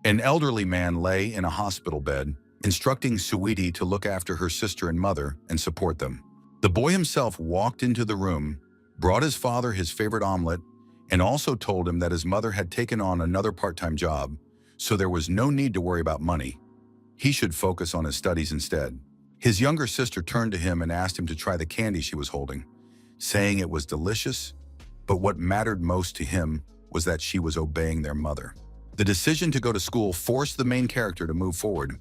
An elderly man lay in a hospital bed, instructing Sweetie to look after her sister and mother and support them. The boy himself walked into the room, brought his father his favorite omelet, and also told him that his mother had taken on another part-time job, so there was no need to worry about money. He should focus on his studies instead. His younger sister turned to him and asked him to try the candy she was holding, saying it was delicious, but what mattered most to him was that she was obeying their mother. The decision to go to school forced the main character to move forward,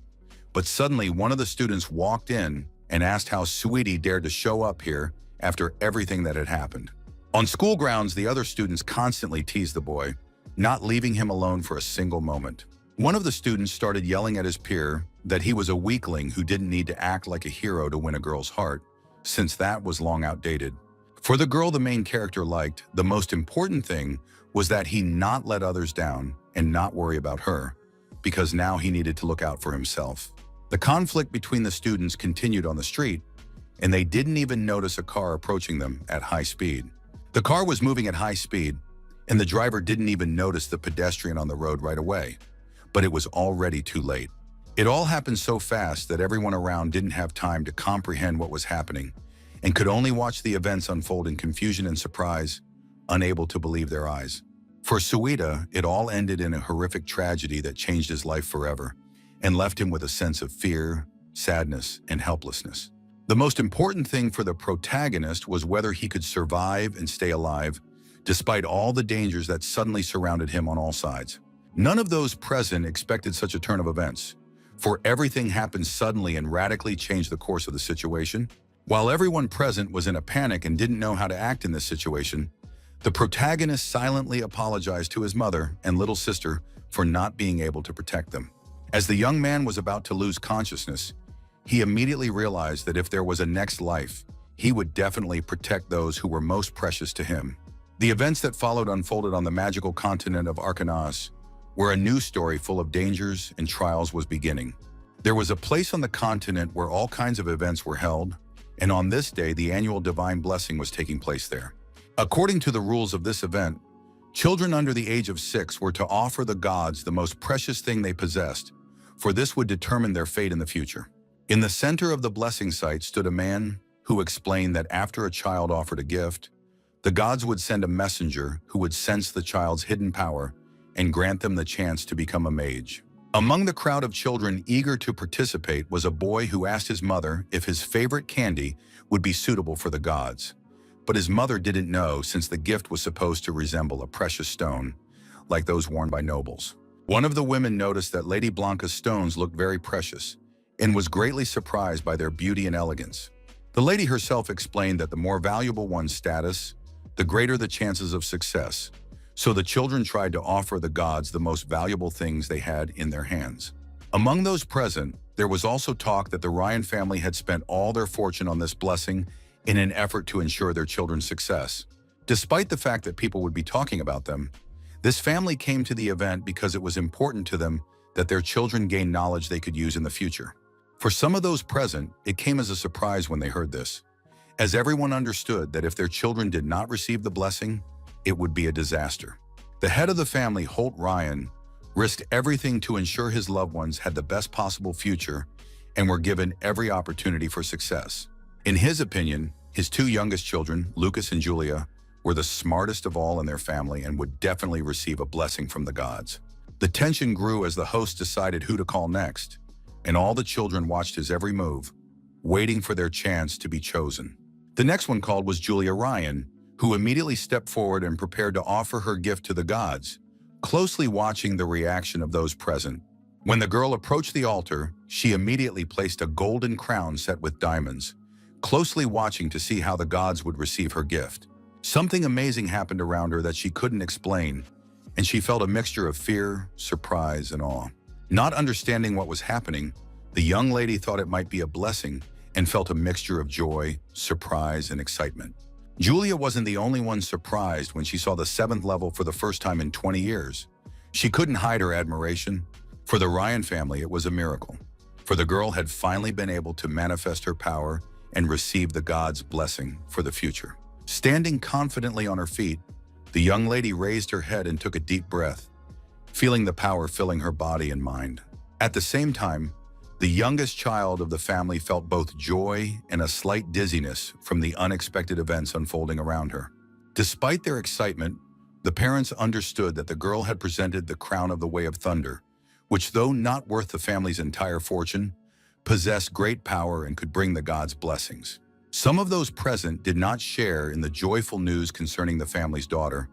but suddenly one of the students walked in and asked how Sweetie dared to show up here after everything that had happened. On school grounds, the other students constantly teased the boy, not leaving him alone for a single moment. One of the students started yelling at his peer that he was a weakling who didn't need to act like a hero to win a girl's heart, since that was long outdated. For the girl the main character liked, the most important thing was that he not let others down and not worry about her, because now he needed to look out for himself. The conflict between the students continued on the street, and they didn't even notice a car approaching them at high speed. The car was moving at high speed, and the driver didn't even notice the pedestrian on the road right away, but it was already too late. It all happened so fast that everyone around didn't have time to comprehend what was happening and could only watch the events unfold in confusion and surprise, unable to believe their eyes. For Suida, it all ended in a horrific tragedy that changed his life forever and left him with a sense of fear, sadness, and helplessness. The most important thing for the protagonist was whether he could survive and stay alive, despite all the dangers that suddenly surrounded him on all sides. None of those present expected such a turn of events, for everything happened suddenly and radically changed the course of the situation. While everyone present was in a panic and didn't know how to act in this situation, the protagonist silently apologized to his mother and little sister for not being able to protect them. As the young man was about to lose consciousness, he immediately realized that if there was a next life, he would definitely protect those who were most precious to him. The events that followed unfolded on the magical continent of Arkanas, where a new story full of dangers and trials was beginning. There was a place on the continent where all kinds of events were held, and on this day the annual divine blessing was taking place there. According to the rules of this event, children under the age of 6 were to offer the gods the most precious thing they possessed, for this would determine their fate in the future. In the center of the blessing site stood a man who explained that after a child offered a gift, the gods would send a messenger who would sense the child's hidden power and grant them the chance to become a mage. Among the crowd of children eager to participate was a boy who asked his mother if his favorite candy would be suitable for the gods. But his mother didn't know, since the gift was supposed to resemble a precious stone, like those worn by nobles. One of the women noticed that Lady Blanca's stones looked very precious and was greatly surprised by their beauty and elegance. The lady herself explained that the more valuable one's status, the greater the chances of success. So the children tried to offer the gods the most valuable things they had in their hands. Among those present, there was also talk that the Ryan family had spent all their fortune on this blessing in an effort to ensure their children's success. Despite the fact that people would be talking about them, this family came to the event because it was important to them that their children gain knowledge they could use in the future. For some of those present, it came as a surprise when they heard this, as everyone understood that if their children did not receive the blessing, it would be a disaster. The head of the family, Holt Ryan, risked everything to ensure his loved ones had the best possible future and were given every opportunity for success. In his opinion, his 2 youngest children, Lucas and Julia, were the smartest of all in their family and would definitely receive a blessing from the gods. The tension grew as the host decided who to call next, and all the children watched his every move, waiting for their chance to be chosen. The next one called was Julia Ryan, who immediately stepped forward and prepared to offer her gift to the gods, closely watching the reaction of those present. When the girl approached the altar, she immediately placed a golden crown set with diamonds, closely watching to see how the gods would receive her gift. Something amazing happened around her that she couldn't explain, and she felt a mixture of fear, surprise, and awe. Not understanding what was happening, the young lady thought it might be a blessing and felt a mixture of joy, surprise, and excitement. Julia wasn't the only one surprised when she saw the 7th level for the first time in 20 years. She couldn't hide her admiration. For the Ryan family, it was a miracle, for the girl had finally been able to manifest her power and receive the gods' blessing for the future. Standing confidently on her feet, the young lady raised her head and took a deep breath. feeling the power filling her body and mind. At the same time, the youngest child of the family felt both joy and a slight dizziness from the unexpected events unfolding around her. Despite their excitement, the parents understood that the girl had presented the crown of the Way of Thunder, which, though not worth the family's entire fortune, possessed great power and could bring the gods' blessings. Some of those present did not share in the joyful news concerning the family's daughter,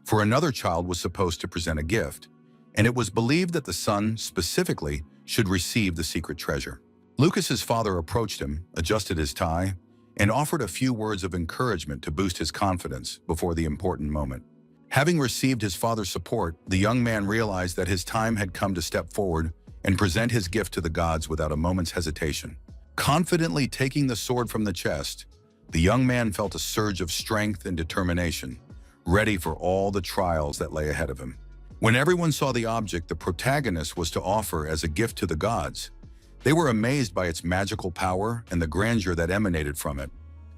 for another child was supposed to present a gift, and it was believed that the son, specifically, should receive the secret treasure. Lucas's father approached him, adjusted his tie, and offered a few words of encouragement to boost his confidence before the important moment. Having received his father's support, the young man realized that his time had come to step forward and present his gift to the gods without a moment's hesitation. Confidently taking the sword from the chest, the young man felt a surge of strength and determination, ready for all the trials that lay ahead of him. When everyone saw the object the protagonist was to offer as a gift to the gods, they were amazed by its magical power and the grandeur that emanated from it.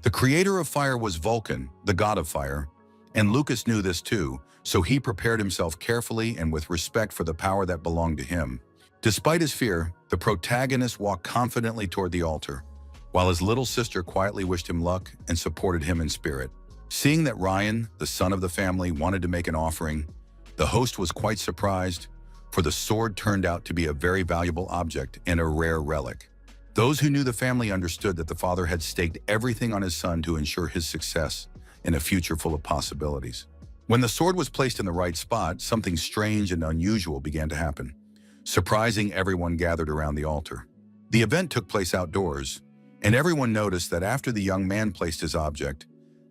The creator of fire was Vulcan, the god of fire, and Lucas knew this too, so he prepared himself carefully and with respect for the power that belonged to him. Despite his fear, the protagonist walked confidently toward the altar, while his little sister quietly wished him luck and supported him in spirit. Seeing that Ryan, the son of the family, wanted to make an offering, the host was quite surprised, for the sword turned out to be a very valuable object and a rare relic. Those who knew the family understood that the father had staked everything on his son to ensure his success in a future full of possibilities. When the sword was placed in the right spot, something strange and unusual began to happen, surprising everyone gathered around the altar. The event took place outdoors, and everyone noticed that after the young man placed his object,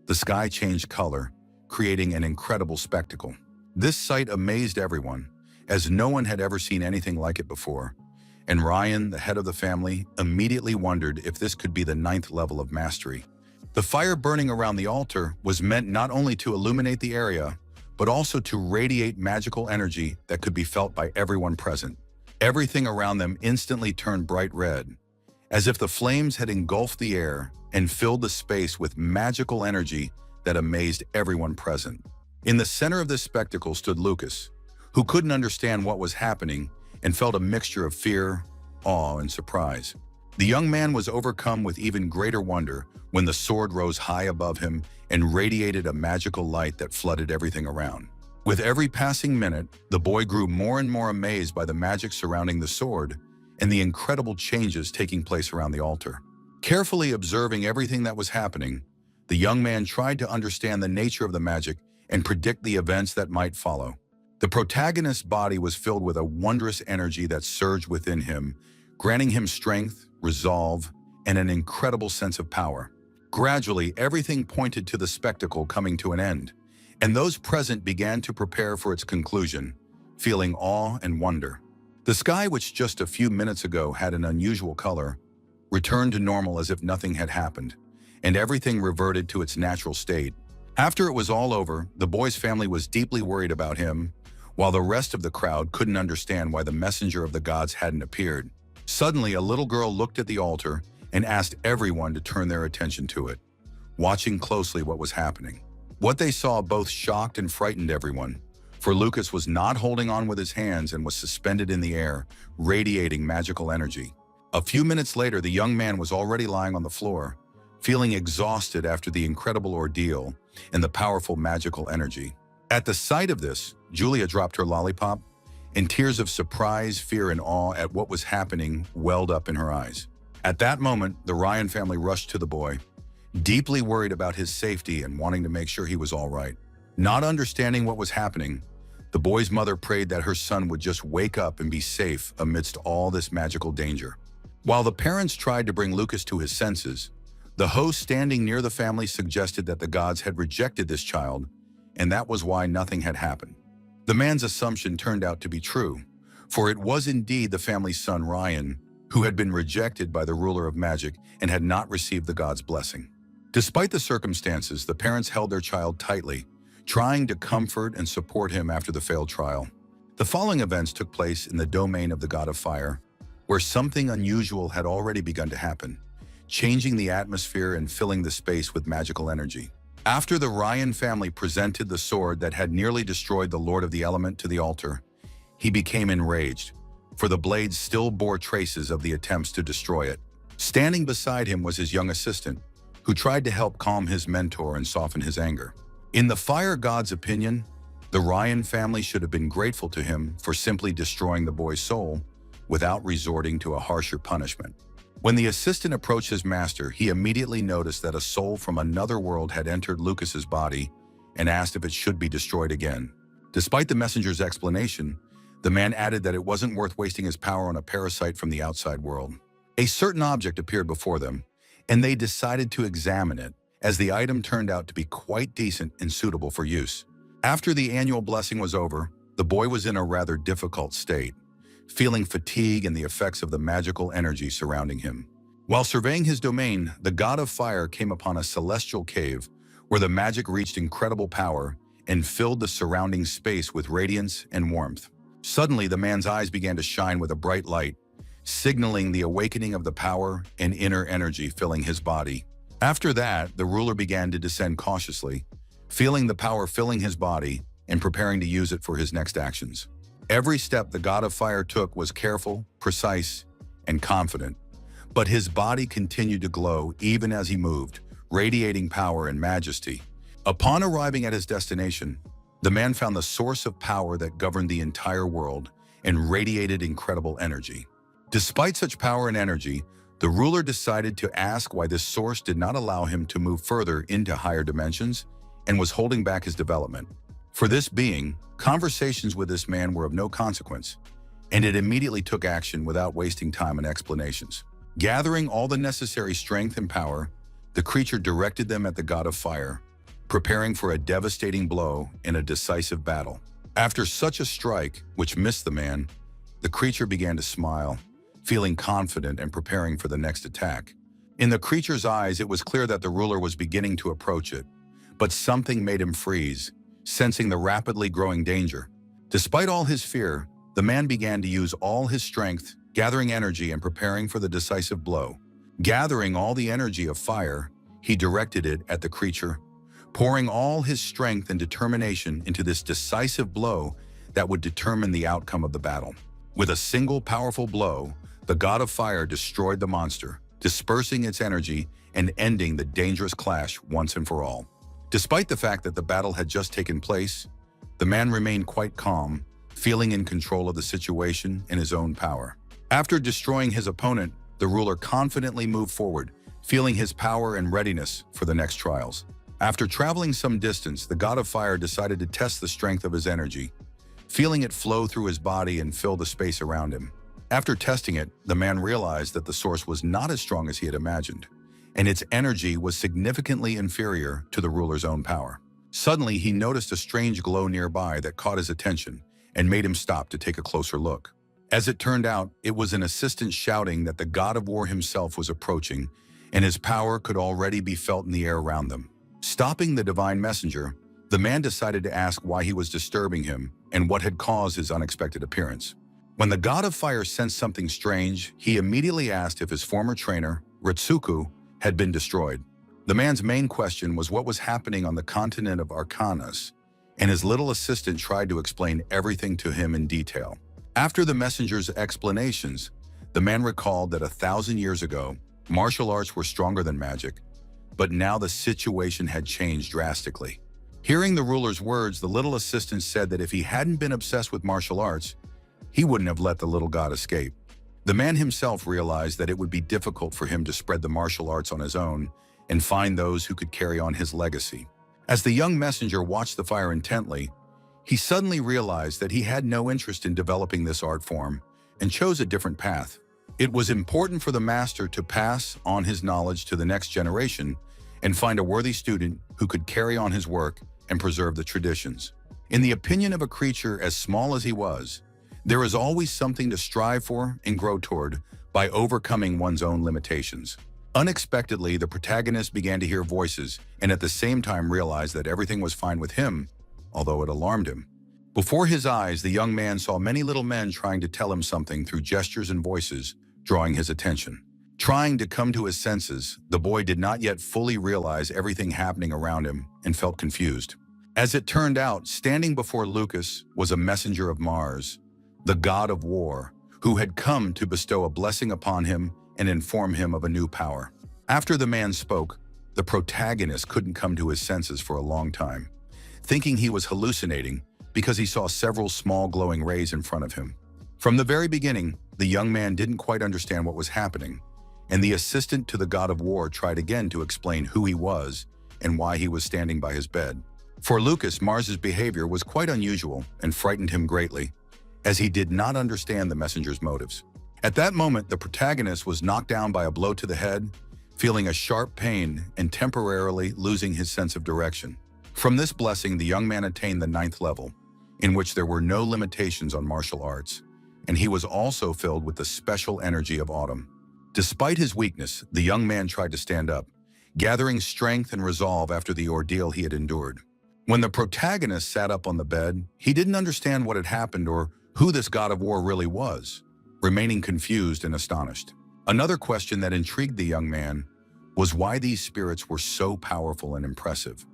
the sky changed color, creating an incredible spectacle. This sight amazed everyone, as no one had ever seen anything like it before, and Ryan, the head of the family, immediately wondered if this could be the 9th level of mastery. The fire burning around the altar was meant not only to illuminate the area, but also to radiate magical energy that could be felt by everyone present. Everything around them instantly turned bright red, as if the flames had engulfed the air and filled the space with magical energy that amazed everyone present. In the center of this spectacle stood Lucas, who couldn't understand what was happening and felt a mixture of fear, awe, and surprise. The young man was overcome with even greater wonder when the sword rose high above him and radiated a magical light that flooded everything around. With every passing minute, the boy grew more and more amazed by the magic surrounding the sword and the incredible changes taking place around the altar. Carefully observing everything that was happening, the young man tried to understand the nature of the magic and predict the events that might follow. The protagonist's body was filled with a wondrous energy that surged within him, granting him strength, resolve, and an incredible sense of power. Gradually, everything pointed to the spectacle coming to an end, and those present began to prepare for its conclusion, feeling awe and wonder. The sky, which just a few minutes ago had an unusual color, returned to normal as if nothing had happened, and everything reverted to its natural state. After it was all over, the boy's family was deeply worried about him, while the rest of the crowd couldn't understand why the messenger of the gods hadn't appeared. Suddenly, a little girl looked at the altar and asked everyone to turn their attention to it, watching closely what was happening. What they saw both shocked and frightened everyone, for Lucas was not holding on with his hands and was suspended in the air, radiating magical energy. A few minutes later, the young man was already lying on the floor, feeling exhausted after the incredible ordeal and the powerful magical energy. At the sight of this, Julia dropped her lollipop, and tears of surprise, fear, and awe at what was happening welled up in her eyes. At that moment, the Ryan family rushed to the boy, deeply worried about his safety and wanting to make sure he was all right. Not understanding what was happening, the boy's mother prayed that her son would just wake up and be safe amidst all this magical danger. While the parents tried to bring Lucas to his senses, the host standing near the family suggested that the gods had rejected this child, and that was why nothing had happened. The man's assumption turned out to be true, for it was indeed the family's son Ryan, who had been rejected by the ruler of magic and had not received the god's blessing. Despite the circumstances, the parents held their child tightly, trying to comfort and support him after the failed trial. The following events took place in the domain of the god of fire, where something unusual had already begun to happen, changing the atmosphere and filling the space with magical energy. After the Ryan family presented the sword that had nearly destroyed the Lord of the Element to the altar, he became enraged, for the blade still bore traces of the attempts to destroy it. Standing beside him was his young assistant, who tried to help calm his mentor and soften his anger. In the fire god's opinion, the Ryan family should have been grateful to him for simply destroying the boy's soul without resorting to a harsher punishment. When the assistant approached his master, he immediately noticed that a soul from another world had entered Lucas's body and asked if it should be destroyed again. Despite the messenger's explanation, the man added that it wasn't worth wasting his power on a parasite from the outside world. A certain object appeared before them, and they decided to examine it, as the item turned out to be quite decent and suitable for use. After the annual blessing was over, the boy was in a rather difficult state, feeling fatigue and the effects of the magical energy surrounding him. While surveying his domain, the god of fire came upon a celestial cave where the magic reached incredible power and filled the surrounding space with radiance and warmth. Suddenly, the man's eyes began to shine with a bright light, signaling the awakening of the power and inner energy filling his body. After that, the ruler began to descend cautiously, feeling the power filling his body and preparing to use it for his next actions. Every step the god of fire took was careful, precise, and confident, but his body continued to glow even as he moved, radiating power and majesty. Upon arriving at his destination, the man found the source of power that governed the entire world and radiated incredible energy. Despite such power and energy, the ruler decided to ask why this source did not allow him to move further into higher dimensions and was holding back his development. For this being, conversations with this man were of no consequence, and it immediately took action without wasting time on explanations. Gathering all the necessary strength and power, the creature directed them at the god of fire, preparing for a devastating blow in a decisive battle. After such a strike, which missed the man, the creature began to smile, feeling confident and preparing for the next attack. In the creature's eyes, it was clear that the ruler was beginning to approach it, but something made him freeze, sensing the rapidly growing danger. Despite all his fear, the man began to use all his strength, gathering energy and preparing for the decisive blow. Gathering all the energy of fire, he directed it at the creature, pouring all his strength and determination into this decisive blow that would determine the outcome of the battle. With a single powerful blow, the god of fire destroyed the monster, dispersing its energy and ending the dangerous clash once and for all. Despite the fact that the battle had just taken place, the man remained quite calm, feeling in control of the situation and his own power. After destroying his opponent, the ruler confidently moved forward, feeling his power and readiness for the next trials. After traveling some distance, the god of fire decided to test the strength of his energy, feeling it flow through his body and fill the space around him. After testing it, the man realized that the source was not as strong as he had imagined, and its energy was significantly inferior to the ruler's own power. Suddenly, he noticed a strange glow nearby that caught his attention and made him stop to take a closer look. As it turned out, it was an assistant shouting that the god of war himself was approaching, and his power could already be felt in the air around them. Stopping the divine messenger, the man decided to ask why he was disturbing him and what had caused his unexpected appearance. When the god of fire sensed something strange, he immediately asked if his former trainer, Ritsuku, had been destroyed. The man's main question was what was happening on the continent of Arcanas, and his little assistant tried to explain everything to him in detail. After the messenger's explanations, the man recalled that 1,000 years ago, martial arts were stronger than magic, but now the situation had changed drastically. Hearing the ruler's words, the little assistant said that if he hadn't been obsessed with martial arts, he wouldn't have let the little god escape. The man himself realized that it would be difficult for him to spread the martial arts on his own and find those who could carry on his legacy. As the young messenger watched the fire intently, he suddenly realized that he had no interest in developing this art form and chose a different path. It was important for the master to pass on his knowledge to the next generation and find a worthy student who could carry on his work and preserve the traditions. In the opinion of a creature as small as he was, there is always something to strive for and grow toward by overcoming one's own limitations. Unexpectedly, the protagonist began to hear voices and at the same time realized that everything was fine with him, although it alarmed him. Before his eyes, the young man saw many little men trying to tell him something through gestures and voices, drawing his attention. Trying to come to his senses, the boy did not yet fully realize everything happening around him and felt confused. As it turned out, standing before Lucas was a messenger of Mars, the god of war, who had come to bestow a blessing upon him and inform him of a new power. After the man spoke, the protagonist couldn't come to his senses for a long time, thinking he was hallucinating because he saw several small glowing rays in front of him. From the very beginning, the young man didn't quite understand what was happening, and the assistant to the god of war tried again to explain who he was and why he was standing by his bed. For Lucas, Mars's behavior was quite unusual and frightened him greatly, as he did not understand the messenger's motives. At that moment, the protagonist was knocked down by a blow to the head, feeling a sharp pain and temporarily losing his sense of direction. From this blessing, the young man attained the 9th level, in which there were no limitations on martial arts, and he was also filled with the special energy of autumn. Despite his weakness, the young man tried to stand up, gathering strength and resolve after the ordeal he had endured. When the protagonist sat up on the bed, he didn't understand what had happened or who this god of war really was, remaining confused and astonished. Another question that intrigued the young man was why these spirits were so powerful and impressive,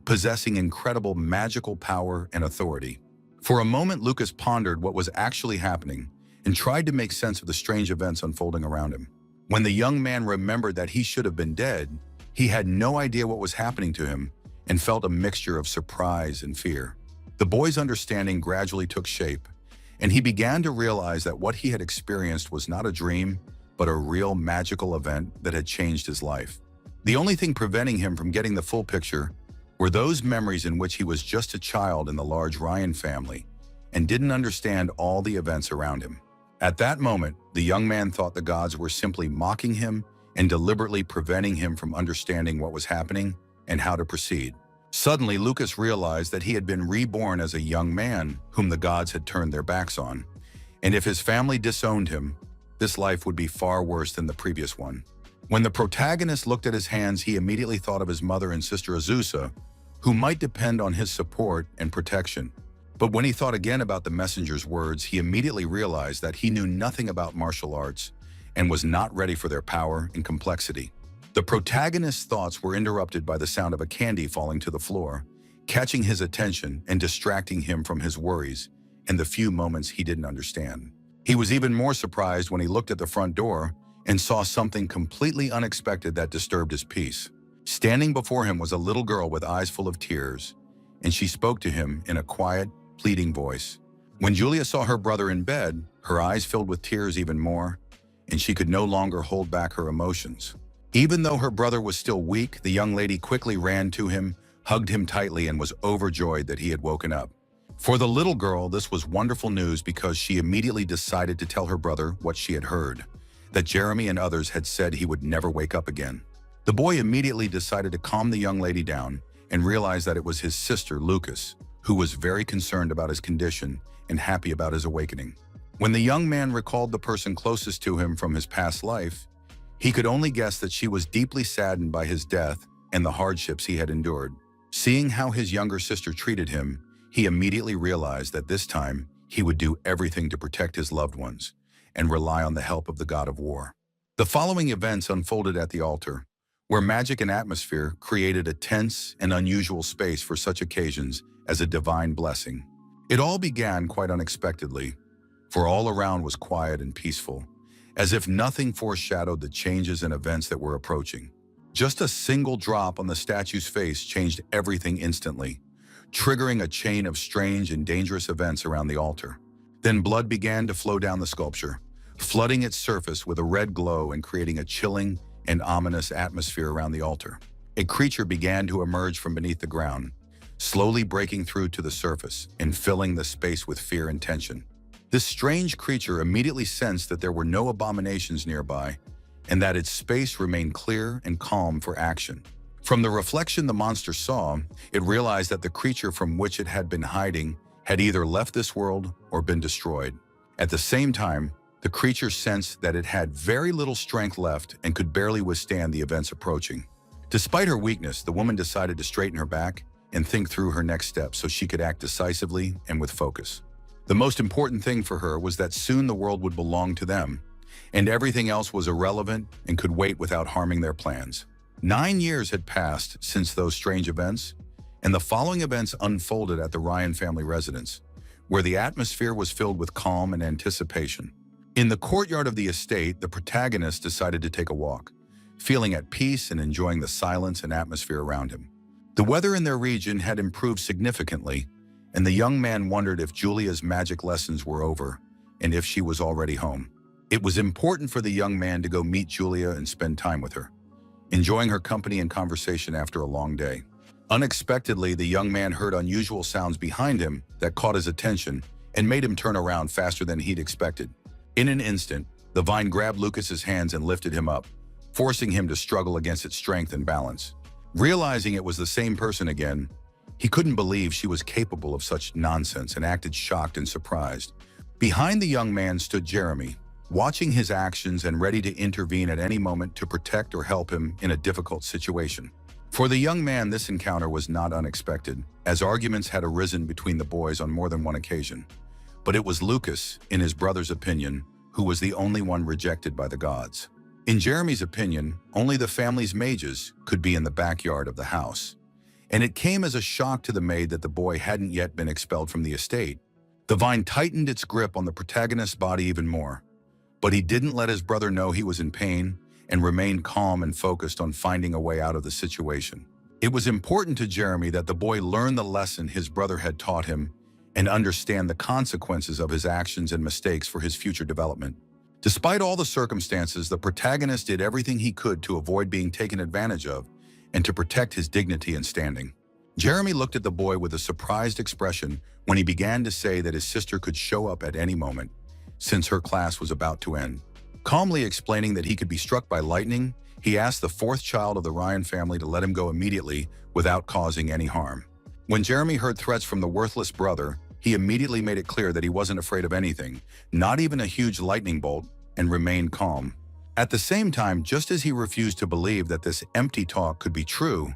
possessing incredible magical power and authority. For a moment, Lucas pondered what was actually happening and tried to make sense of the strange events unfolding around him. When the young man remembered that he should have been dead, he had no idea what was happening to him and felt a mixture of surprise and fear. The boy's understanding gradually took shape, and he began to realize that what he had experienced was not a dream, but a real magical event that had changed his life. The only thing preventing him from getting the full picture were those memories in which he was just a child in the large Ryan family and didn't understand all the events around him. At that moment, the young man thought the gods were simply mocking him and deliberately preventing him from understanding what was happening and how to proceed. Suddenly, Lucas realized that he had been reborn as a young man whom the gods had turned their backs on, and if his family disowned him, this life would be far worse than the previous one. When the protagonist looked at his hands, he immediately thought of his mother and sister Azusa, who might depend on his support and protection. But when he thought again about the messenger's words, he immediately realized that he knew nothing about martial arts and was not ready for their power and complexity. The protagonist's thoughts were interrupted by the sound of a candy falling to the floor, catching his attention and distracting him from his worries and the few moments he didn't understand. He was even more surprised when he looked at the front door and saw something completely unexpected that disturbed his peace. Standing before him was a little girl with eyes full of tears, and she spoke to him in a quiet, pleading voice. When Julia saw her brother in bed, her eyes filled with tears even more, and she could no longer hold back her emotions. Even though her brother was still weak, the young lady quickly ran to him, hugged him tightly, and was overjoyed that he had woken up. For the little girl, this was wonderful news because she immediately decided to tell her brother what she had heard, that Jeremy and others had said he would never wake up again. The boy immediately decided to calm the young lady down and realized that it was his sister, Lucas, who was very concerned about his condition and happy about his awakening. When the young man recalled the person closest to him from his past life, he could only guess that she was deeply saddened by his death and the hardships he had endured. Seeing how his younger sister treated him, he immediately realized that this time he would do everything to protect his loved ones and rely on the help of the god of war. The following events unfolded at the altar, where magic and atmosphere created a tense and unusual space for such occasions as a divine blessing. It all began quite unexpectedly, for all around was quiet and peaceful, as if nothing foreshadowed the changes and events that were approaching. Just a single drop on the statue's face changed everything instantly, triggering a chain of strange and dangerous events around the altar. Then blood began to flow down the sculpture, flooding its surface with a red glow and creating a chilling and ominous atmosphere around the altar. A creature began to emerge from beneath the ground, slowly breaking through to the surface and filling the space with fear and tension. This strange creature immediately sensed that there were no abominations nearby and that its space remained clear and calm for action. From the reflection the monster saw, it realized that the creature from which it had been hiding had either left this world or been destroyed. At the same time, the creature sensed that it had very little strength left and could barely withstand the events approaching. Despite her weakness, the woman decided to straighten her back and think through her next steps so she could act decisively and with focus. The most important thing for her was that soon the world would belong to them, and everything else was irrelevant and could wait without harming their plans. 9 years had passed since those strange events, and the following events unfolded at the Ryan family residence, where the atmosphere was filled with calm and anticipation. In the courtyard of the estate, the protagonist decided to take a walk, feeling at peace and enjoying the silence and atmosphere around him. The weather in their region had improved significantly, and the young man wondered if Julia's magic lessons were over and if she was already home. It was important for the young man to go meet Julia and spend time with her, enjoying her company and conversation after a long day. Unexpectedly, the young man heard unusual sounds behind him that caught his attention and made him turn around faster than he'd expected. In an instant, the vine grabbed Lucas's hands and lifted him up, forcing him to struggle against its strength and balance. Realizing it was the same person again, he couldn't believe she was capable of such nonsense and acted shocked and surprised. Behind the young man stood Jeremy, watching his actions and ready to intervene at any moment to protect or help him in a difficult situation. For the young man, this encounter was not unexpected, as arguments had arisen between the boys on more than one occasion. But it was Lucas, in his brother's opinion, who was the only one rejected by the gods. In Jeremy's opinion, only the family's mages could be in the backyard of the house. And it came as a shock to the maid that the boy hadn't yet been expelled from the estate. The vine tightened its grip on the protagonist's body even more, but he didn't let his brother know he was in pain and remained calm and focused on finding a way out of the situation. It was important to Jeremy that the boy learn the lesson his brother had taught him and understand the consequences of his actions and mistakes for his future development. Despite all the circumstances, the protagonist did everything he could to avoid being taken advantage of and to protect his dignity and standing. Jeremy looked at the boy with a surprised expression when he began to say that his sister could show up at any moment, since her class was about to end. Calmly explaining that he could be struck by lightning, he asked the fourth child of the Ryan family to let him go immediately without causing any harm. When Jeremy heard threats from the worthless brother, he immediately made it clear that he wasn't afraid of anything, not even a huge lightning bolt, and remained calm. At the same time, just as he refused to believe that this empty talk could be true,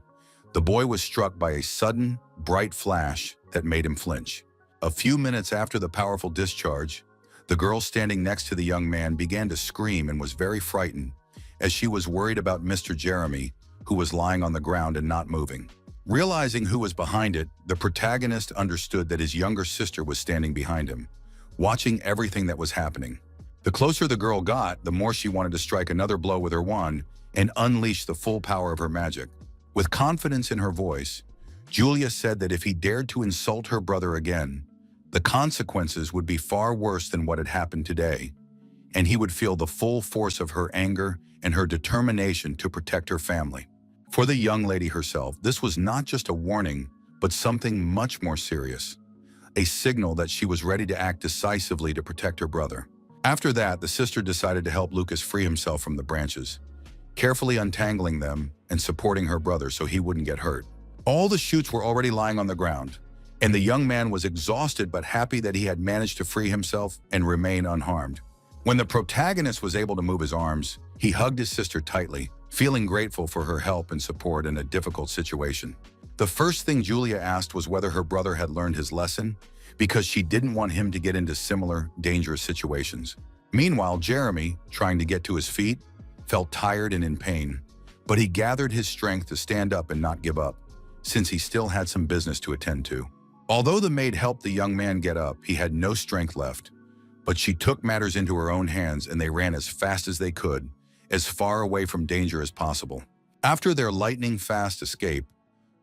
the boy was struck by a sudden, bright flash that made him flinch. A few minutes after the powerful discharge, the girl standing next to the young man began to scream and was very frightened, as she was worried about Mr. Jeremy, who was lying on the ground and not moving. Realizing who was behind it, the protagonist understood that his younger sister was standing behind him, watching everything that was happening. The closer the girl got, the more she wanted to strike another blow with her wand and unleash the full power of her magic. With confidence in her voice, Julia said that if he dared to insult her brother again, the consequences would be far worse than what had happened today, and he would feel the full force of her anger and her determination to protect her family. For the young lady herself, this was not just a warning, but something much more serious, a signal that she was ready to act decisively to protect her brother. After that, the sister decided to help Lucas free himself from the branches, carefully untangling them and supporting her brother so he wouldn't get hurt. All the shoots were already lying on the ground, and the young man was exhausted but happy that he had managed to free himself and remain unharmed. When the protagonist was able to move his arms, he hugged his sister tightly, feeling grateful for her help and support in a difficult situation. The first thing Julia asked was whether her brother had learned his lesson, because she didn't want him to get into similar, dangerous situations. Meanwhile, Jeremy, trying to get to his feet, felt tired and in pain, but he gathered his strength to stand up and not give up, since he still had some business to attend to. Although the maid helped the young man get up, he had no strength left, but she took matters into her own hands and they ran as fast as they could, as far away from danger as possible. After their lightning-fast escape,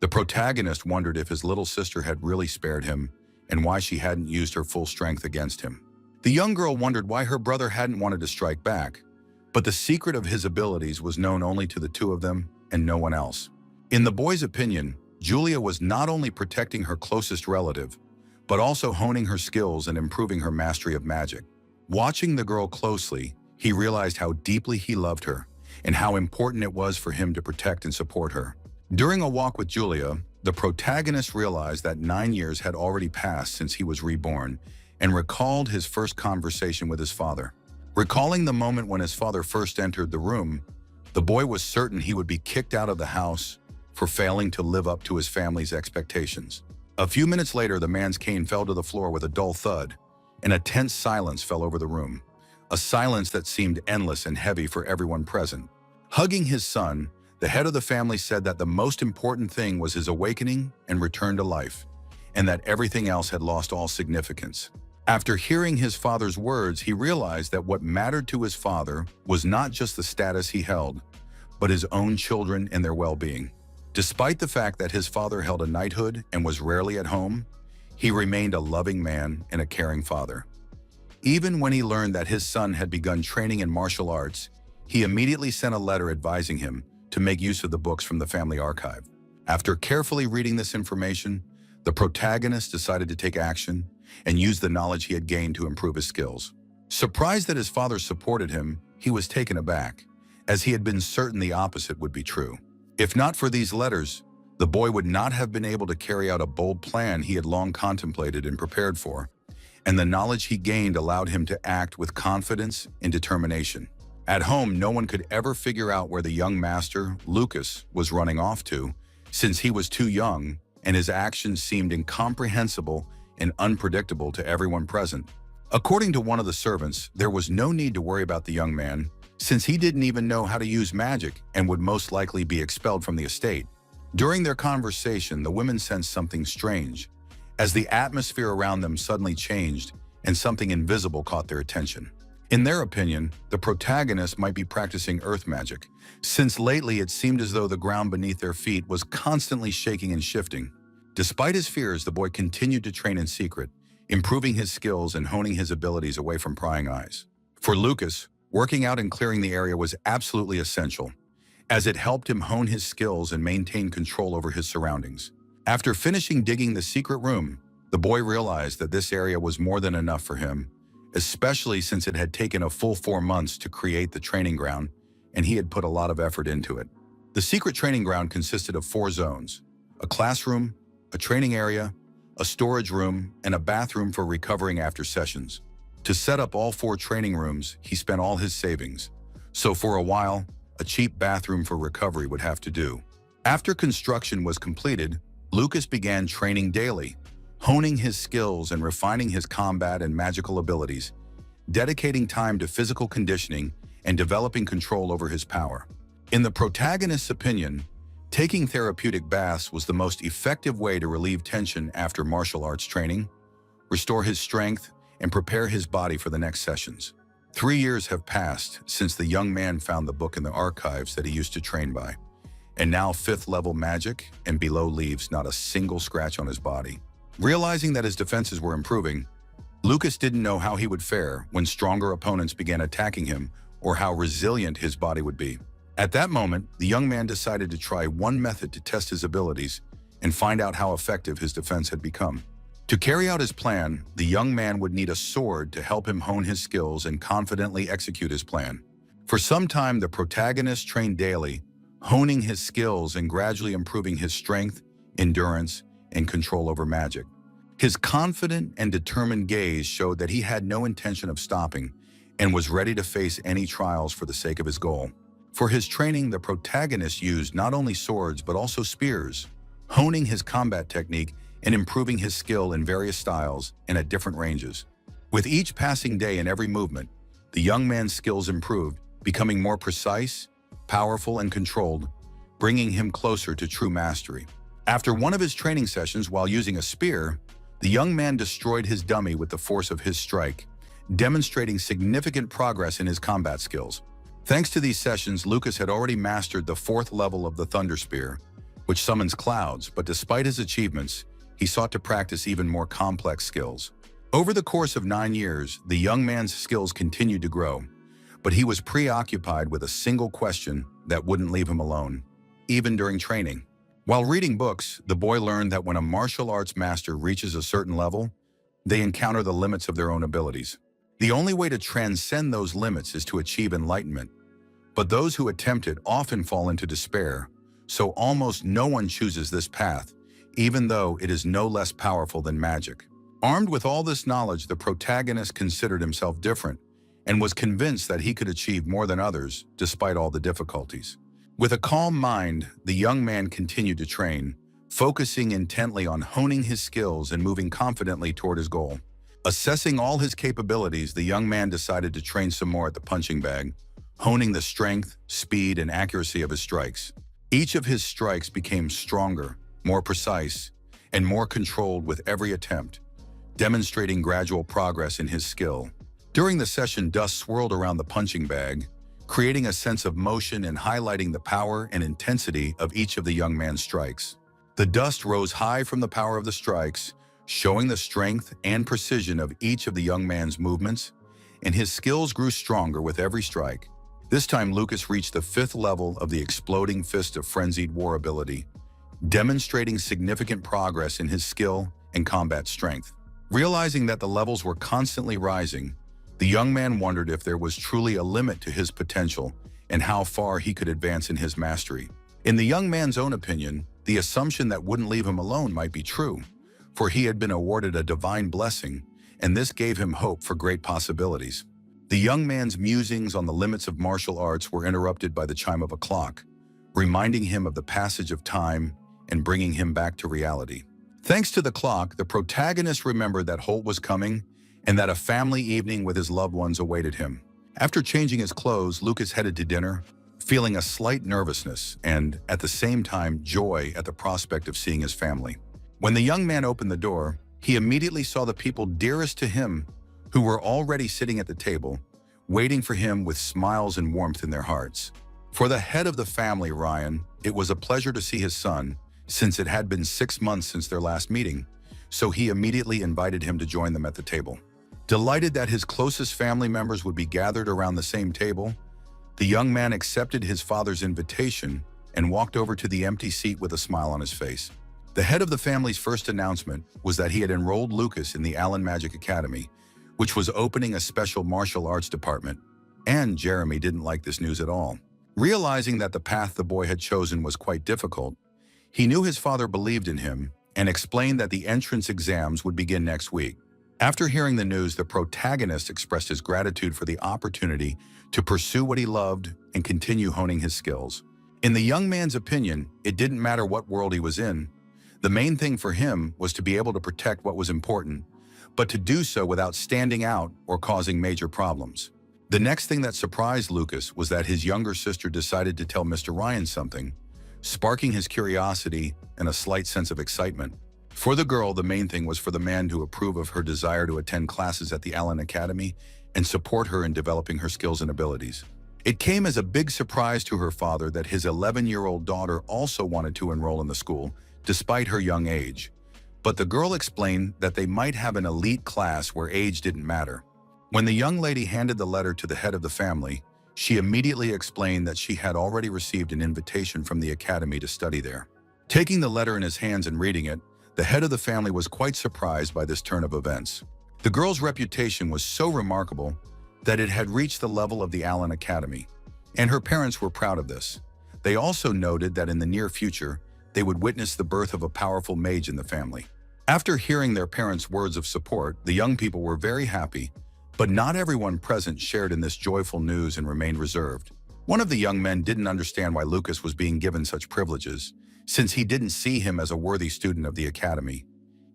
the protagonist wondered if his little sister had really spared him and why she hadn't used her full strength against him. The young girl wondered why her brother hadn't wanted to strike back, but the secret of his abilities was known only to the two of them and no one else. In the boy's opinion, Julia was not only protecting her closest relative, but also honing her skills and improving her mastery of magic. Watching the girl closely, he realized how deeply he loved her and how important it was for him to protect and support her. During a walk with Julia, the protagonist realized that 9 years had already passed since he was reborn and recalled his first conversation with his father. Recalling the moment when his father first entered the room, the boy was certain he would be kicked out of the house for failing to live up to his family's expectations. A few minutes later, the man's cane fell to the floor with a dull thud, and a tense silence fell over the room, a silence that seemed endless and heavy for everyone present. Hugging his son, the head of the family said that the most important thing was his awakening and return to life, and that everything else had lost all significance. After hearing his father's words, he realized that what mattered to his father was not just the status he held, but his own children and their well-being. Despite the fact that his father held a knighthood and was rarely at home, he remained a loving man and a caring father. Even when he learned that his son had begun training in martial arts, he immediately sent a letter advising him to make use of the books from the family archive. After carefully reading this information, the protagonist decided to take action and use the knowledge he had gained to improve his skills. Surprised that his father supported him, he was taken aback, as he had been certain the opposite would be true. If not for these letters, the boy would not have been able to carry out a bold plan he had long contemplated and prepared for, and the knowledge he gained allowed him to act with confidence and determination. At home, no one could ever figure out where the young master, Lucas, was running off to, since he was too young and his actions seemed incomprehensible and unpredictable to everyone present. According to one of the servants, there was no need to worry about the young man, since he didn't even know how to use magic and would most likely be expelled from the estate. During their conversation, the women sensed something strange, as the atmosphere around them suddenly changed and something invisible caught their attention. In their opinion, the protagonist might be practicing earth magic, since lately it seemed as though the ground beneath their feet was constantly shaking and shifting. Despite his fears, the boy continued to train in secret, improving his skills and honing his abilities away from prying eyes. For Lucas, working out and clearing the area was absolutely essential, as it helped him hone his skills and maintain control over his surroundings. After finishing digging the secret room, the boy realized that this area was more than enough for him, especially since it had taken a full 4 months to create the training ground, and he had put a lot of effort into it. The secret training ground consisted of 4 zones: a classroom, a training area, a storage room, and a bathroom for recovering after sessions. To set up all 4 training rooms, he spent all his savings, so for a while, a cheap bathroom for recovery would have to do. After construction was completed, Lucas began training daily, honing his skills and refining his combat and magical abilities, dedicating time to physical conditioning and developing control over his power. In the protagonist's opinion, taking therapeutic baths was the most effective way to relieve tension after martial arts training, restore his strength, and prepare his body for the next sessions. 3 years have passed since the young man found the book in the archives that he used to train by, and now 5th level magic and below leaves not a single scratch on his body. Realizing that his defenses were improving, Lucas didn't know how he would fare when stronger opponents began attacking him or how resilient his body would be. At that moment, the young man decided to try one method to test his abilities and find out how effective his defense had become. To carry out his plan, the young man would need a sword to help him hone his skills and confidently execute his plan. For some time, the protagonist trained daily, honing his skills and gradually improving his strength, endurance, and control over magic. His confident and determined gaze showed that he had no intention of stopping and was ready to face any trials for the sake of his goal. For his training, the protagonist used not only swords but also spears, honing his combat technique and improving his skill in various styles and at different ranges. With each passing day and every movement, the young man's skills improved, becoming more precise, powerful, and controlled, bringing him closer to true mastery. After one of his training sessions while using a spear, the young man destroyed his dummy with the force of his strike, demonstrating significant progress in his combat skills. Thanks to these sessions, Lucas had already mastered the 4th level of the Thunder Spear, which summons clouds, but despite his achievements, he sought to practice even more complex skills. Over the course of 9 years, the young man's skills continued to grow, but he was preoccupied with a single question that wouldn't leave him alone, even during training. While reading books, the boy learned that when a martial arts master reaches a certain level, they encounter the limits of their own abilities. The only way to transcend those limits is to achieve enlightenment, but those who attempt it often fall into despair, so almost no one chooses this path, even though it is no less powerful than magic. Armed with all this knowledge, the protagonist considered himself different and was convinced that he could achieve more than others despite all the difficulties. With a calm mind, the young man continued to train, focusing intently on honing his skills and moving confidently toward his goal. Assessing all his capabilities, the young man decided to train some more at the punching bag, honing the strength, speed, and accuracy of his strikes. Each of his strikes became stronger, more precise, and more controlled with every attempt, demonstrating gradual progress in his skill. During the session, dust swirled around the punching bag, creating a sense of motion and highlighting the power and intensity of each of the young man's strikes. The dust rose high from the power of the strikes, showing the strength and precision of each of the young man's movements, and his skills grew stronger with every strike. This time, Lucas reached the 5th level of the Exploding Fist of Frenzied War ability, demonstrating significant progress in his skill and combat strength. Realizing that the levels were constantly rising, the young man wondered if there was truly a limit to his potential and how far he could advance in his mastery. In the young man's own opinion, the assumption that wouldn't leave him alone might be true, for he had been awarded a divine blessing, and this gave him hope for great possibilities. The young man's musings on the limits of martial arts were interrupted by the chime of a clock, reminding him of the passage of time and bringing him back to reality. Thanks to the clock, the protagonist remembered that Holt was coming and that a family evening with his loved ones awaited him. After changing his clothes, Lucas headed to dinner, feeling a slight nervousness and, at the same time, joy at the prospect of seeing his family. When the young man opened the door, he immediately saw the people dearest to him who were already sitting at the table, waiting for him with smiles and warmth in their hearts. For the head of the family, Ryan, it was a pleasure to see his son, since it had been 6 months since their last meeting, so he immediately invited him to join them at the table. Delighted that his closest family members would be gathered around the same table, the young man accepted his father's invitation and walked over to the empty seat with a smile on his face. The head of the family's first announcement was that he had enrolled Lucas in the Allen Magic Academy, which was opening a special martial arts department, and Jeremy didn't like this news at all. Realizing that the path the boy had chosen was quite difficult, he knew his father believed in him and explained that the entrance exams would begin next week. After hearing the news, the protagonist expressed his gratitude for the opportunity to pursue what he loved and continue honing his skills. In the young man's opinion, it didn't matter what world he was in. The main thing for him was to be able to protect what was important, but to do so without standing out or causing major problems. The next thing that surprised Lucas was that his younger sister decided to tell Mr. Ryan something, sparking his curiosity and a slight sense of excitement. For the girl, the main thing was for the man to approve of her desire to attend classes at the Allen Academy and support her in developing her skills and abilities. It came as a big surprise to her father that his 11-year-old daughter also wanted to enroll in the school, despite her young age. But the girl explained that they might have an elite class where age didn't matter. When the young lady handed the letter to the head of the family, she immediately explained that she had already received an invitation from the academy to study there. Taking the letter in his hands and reading it, the head of the family was quite surprised by this turn of events. The girl's reputation was so remarkable that it had reached the level of the Allen Academy, and her parents were proud of this. They also noted that in the near future, they would witness the birth of a powerful mage in the family. After hearing their parents' words of support, the young people were very happy, but not everyone present shared in this joyful news and remained reserved. One of the young men didn't understand why Lucas was being given such privileges, since he didn't see him as a worthy student of the academy.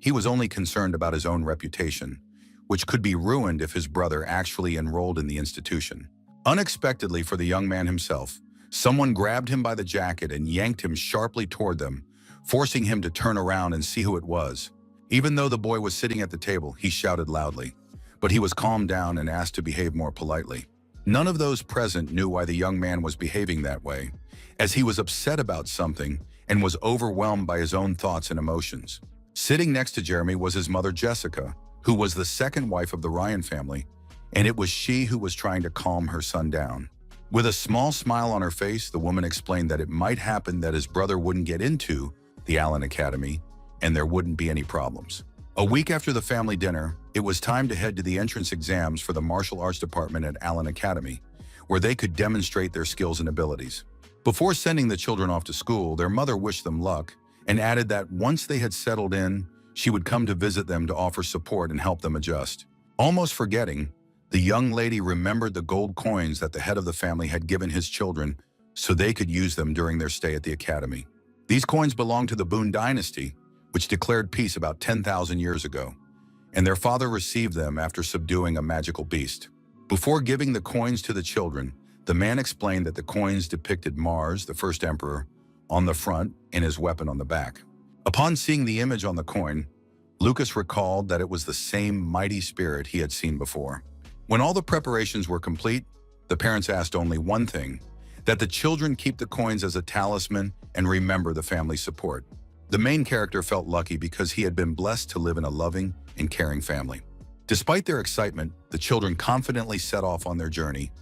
He was only concerned about his own reputation, which could be ruined if his brother actually enrolled in the institution. Unexpectedly for the young man himself, someone grabbed him by the jacket and yanked him sharply toward them, forcing him to turn around and see who it was. Even though the boy was sitting at the table, he shouted loudly, but he was calmed down and asked to behave more politely. None of those present knew why the young man was behaving that way, as he was upset about something and was overwhelmed by his own thoughts and emotions. Sitting next to Jeremy was his mother, Jessica, who was the second wife of the Ryan family, and it was she who was trying to calm her son down. With a small smile on her face, the woman explained that it might happen that his brother wouldn't get into the Allen Academy, and there wouldn't be any problems. A week after the family dinner, it was time to head to the entrance exams for the martial arts department at Allen Academy, where they could demonstrate their skills and abilities. Before sending the children off to school, their mother wished them luck and added that once they had settled in, she would come to visit them to offer support and help them adjust. Almost forgetting, the young lady remembered the gold coins that the head of the family had given his children so they could use them during their stay at the academy. These coins belonged to the Boone dynasty, which declared peace about 10,000 years ago, and their father received them after subduing a magical beast. Before giving the coins to the children, the man explained that the coins depicted Mars, the first emperor, on the front and his weapon on the back. Upon seeing the image on the coin, Lucas recalled that it was the same mighty spirit he had seen before. When all the preparations were complete, the parents asked only one thing, that the children keep the coins as a talisman and remember the family support. The main character felt lucky because he had been blessed to live in a loving and caring family. Despite their excitement, the children confidently set off on their journey,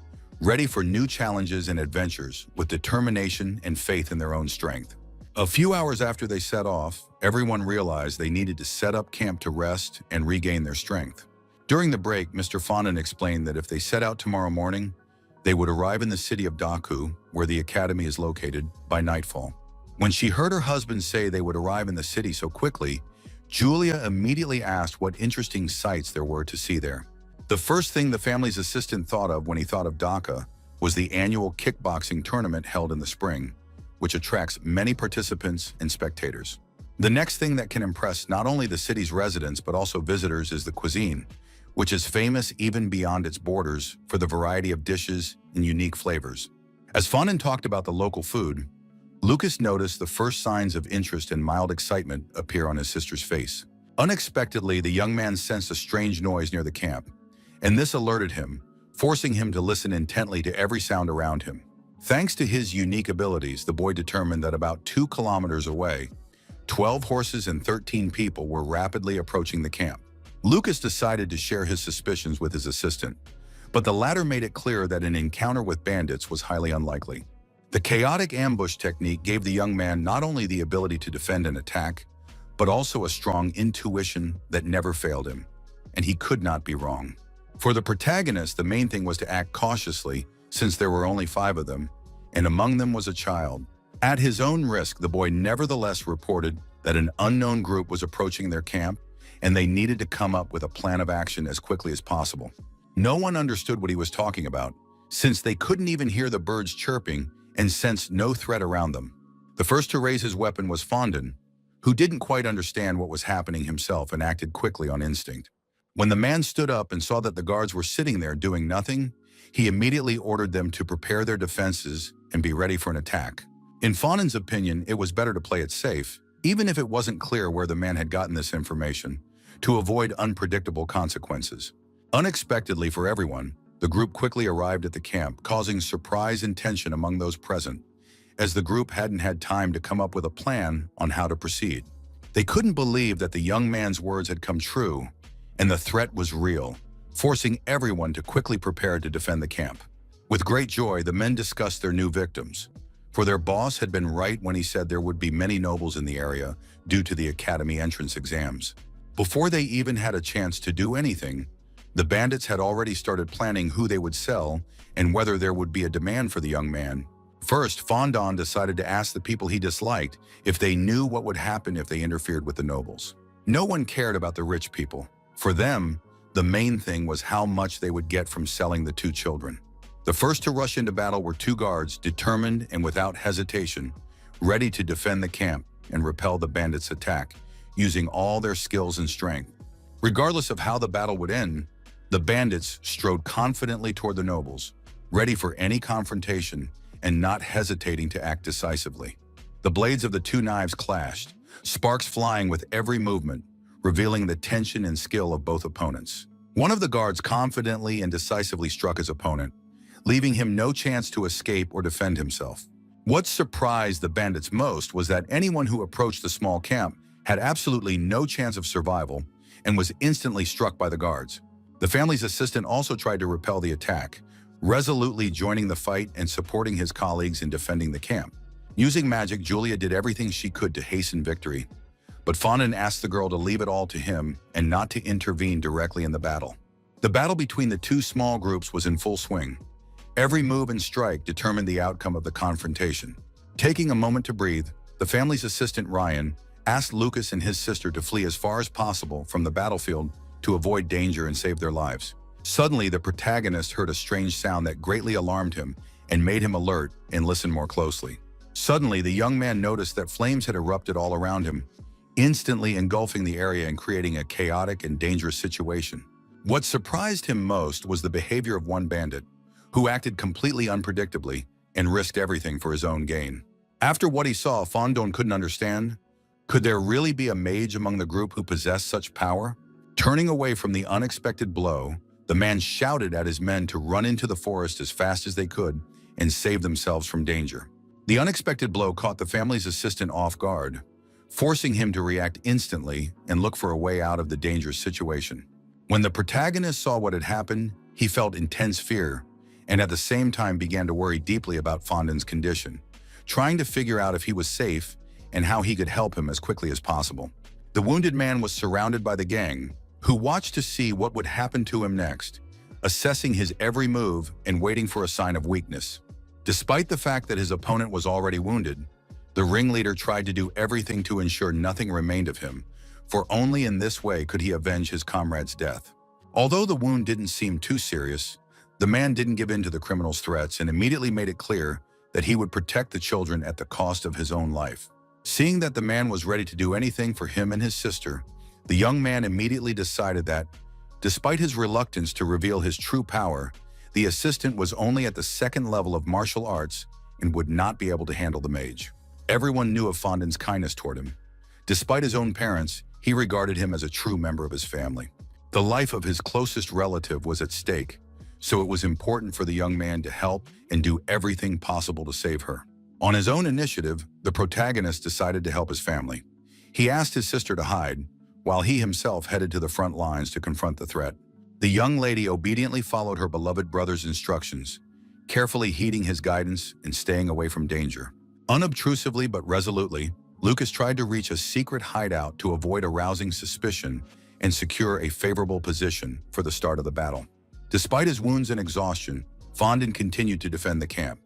ready for new challenges and adventures with determination and faith in their own strength. A few hours after they set off, everyone realized they needed to set up camp to rest and regain their strength. During the break, Mr. Fondant explained that if they set out tomorrow morning, they would arrive in the city of Daku, where the academy is located, by nightfall. When she heard her husband say they would arrive in the city so quickly, Julia immediately asked what interesting sights there were to see there. The first thing the family's assistant thought of when he thought of Dhaka was the annual kickboxing tournament held in the spring, which attracts many participants and spectators. The next thing that can impress not only the city's residents but also visitors is the cuisine, which is famous even beyond its borders for the variety of dishes and unique flavors. As Fondant talked about the local food, Lucas noticed the first signs of interest and mild excitement appear on his sister's face. Unexpectedly, the young man sensed a strange noise near the camp, and this alerted him, forcing him to listen intently to every sound around him. Thanks to his unique abilities, the boy determined that about 2 kilometers away, 12 horses and 13 people were rapidly approaching the camp. Lucas decided to share his suspicions with his assistant, but the latter made it clear that an encounter with bandits was highly unlikely. The chaotic ambush technique gave the young man not only the ability to defend and attack, but also a strong intuition that never failed him, and he could not be wrong. For the protagonist, the main thing was to act cautiously, since there were only 5 of them, and among them was a child. At his own risk, the boy nevertheless reported that an unknown group was approaching their camp, and they needed to come up with a plan of action as quickly as possible. No one understood what he was talking about, since they couldn't even hear the birds chirping and sensed no threat around them. The first to raise his weapon was Fondant, who didn't quite understand what was happening himself and acted quickly on instinct. When the man stood up and saw that the guards were sitting there doing nothing, he immediately ordered them to prepare their defenses and be ready for an attack. In Fondant's opinion, it was better to play it safe, even if it wasn't clear where the man had gotten this information, to avoid unpredictable consequences. Unexpectedly for everyone, the group quickly arrived at the camp, causing surprise and tension among those present, as the group hadn't had time to come up with a plan on how to proceed. They couldn't believe that the young man's words had come true, and the threat was real, forcing everyone to quickly prepare to defend the camp. With great joy, the men discussed their new victims, for their boss had been right when he said there would be many nobles in the area due to the academy entrance exams. Before they even had a chance to do anything, the bandits had already started planning who they would sell and whether there would be a demand for the young man. First, Fondant decided to ask the people he disliked if they knew what would happen if they interfered with the nobles. No one cared about the rich people. For them, the main thing was how much they would get from selling the 2 children. The first to rush into battle were 2 guards, determined and without hesitation, ready to defend the camp and repel the bandits' attack, using all their skills and strength. Regardless of how the battle would end, the bandits strode confidently toward the nobles, ready for any confrontation and not hesitating to act decisively. The blades of the 2 knives clashed, sparks flying with every movement, revealing the tension and skill of both opponents. One of the guards confidently and decisively struck his opponent, leaving him no chance to escape or defend himself. What surprised the bandits most was that anyone who approached the small camp had absolutely no chance of survival and was instantly struck by the guards. The family's assistant also tried to repel the attack, resolutely joining the fight and supporting his colleagues in defending the camp. Using magic, Julia did everything she could to hasten victory, but Fondant asked the girl to leave it all to him and not to intervene directly in the battle. The battle between the 2 small groups was in full swing. Every move and strike determined the outcome of the confrontation. Taking a moment to breathe, the family's assistant Ryan asked Lucas and his sister to flee as far as possible from the battlefield to avoid danger and save their lives. Suddenly, the protagonist heard a strange sound that greatly alarmed him and made him alert and listen more closely. Suddenly, the young man noticed that flames had erupted all around him, instantly engulfing the area and creating a chaotic and dangerous situation. What surprised him most was the behavior of one bandit, who acted completely unpredictably and risked everything for his own gain. After what he saw, Fondant couldn't understand Could there really be a mage among the group who possessed such power? Turning away from the unexpected blow, the man shouted at his men to run into the forest as fast as they could and save themselves from danger. The unexpected blow caught the family's assistant off guard, forcing him to react instantly and look for a way out of the dangerous situation. When the protagonist saw what had happened, he felt intense fear and at the same time began to worry deeply about Fondin's condition, trying to figure out if he was safe and how he could help him as quickly as possible. The wounded man was surrounded by the gang, who watched to see what would happen to him next, assessing his every move and waiting for a sign of weakness. Despite the fact that his opponent was already wounded, the ringleader tried to do everything to ensure nothing remained of him, for only in this way could he avenge his comrade's death. Although the wound didn't seem too serious, the man didn't give in to the criminal's threats and immediately made it clear that he would protect the children at the cost of his own life. Seeing that the man was ready to do anything for him and his sister, the young man immediately decided that, despite his reluctance to reveal his true power, the assistant was only at the second level of martial arts and would not be able to handle the mage. Everyone knew of Fondin's kindness toward him. Despite his own parents, he regarded him as a true member of his family. The life of his closest relative was at stake, so it was important for the young man to help and do everything possible to save her. On his own initiative, the protagonist decided to help his family. He asked his sister to hide, while he himself headed to the front lines to confront the threat. The young lady obediently followed her beloved brother's instructions, carefully heeding his guidance and staying away from danger. Unobtrusively but resolutely, Lucas tried to reach a secret hideout to avoid arousing suspicion and secure a favorable position for the start of the battle. Despite his wounds and exhaustion, Fondin continued to defend the camp,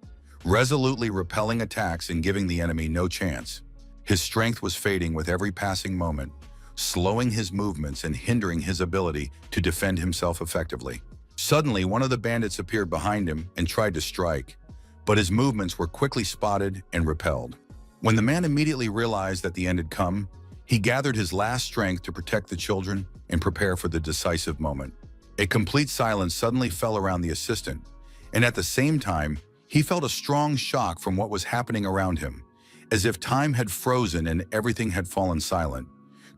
resolutely repelling attacks and giving the enemy no chance. His strength was fading with every passing moment, slowing his movements and hindering his ability to defend himself effectively. Suddenly, one of the bandits appeared behind him and tried to strike, but his movements were quickly spotted and repelled. When the man immediately realized that the end had come, he gathered his last strength to protect the children and prepare for the decisive moment. A complete silence suddenly fell around the assistant, and at the same time, he felt a strong shock from what was happening around him, as if time had frozen and everything had fallen silent,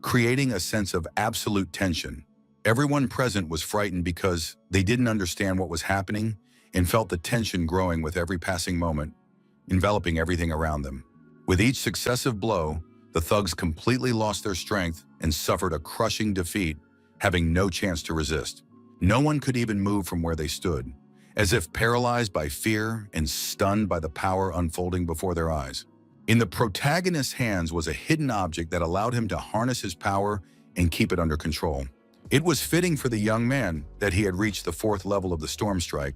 creating a sense of absolute tension. Everyone present was frightened because they didn't understand what was happening and felt the tension growing with every passing moment, enveloping everything around them. With each successive blow, the thugs completely lost their strength and suffered a crushing defeat, having no chance to resist. No one could even move from where they stood, as if paralyzed by fear and stunned by the power unfolding before their eyes. In the protagonist's hands was a hidden object that allowed him to harness his power and keep it under control. It was fitting for the young man that he had reached the 4th level of the Storm Strike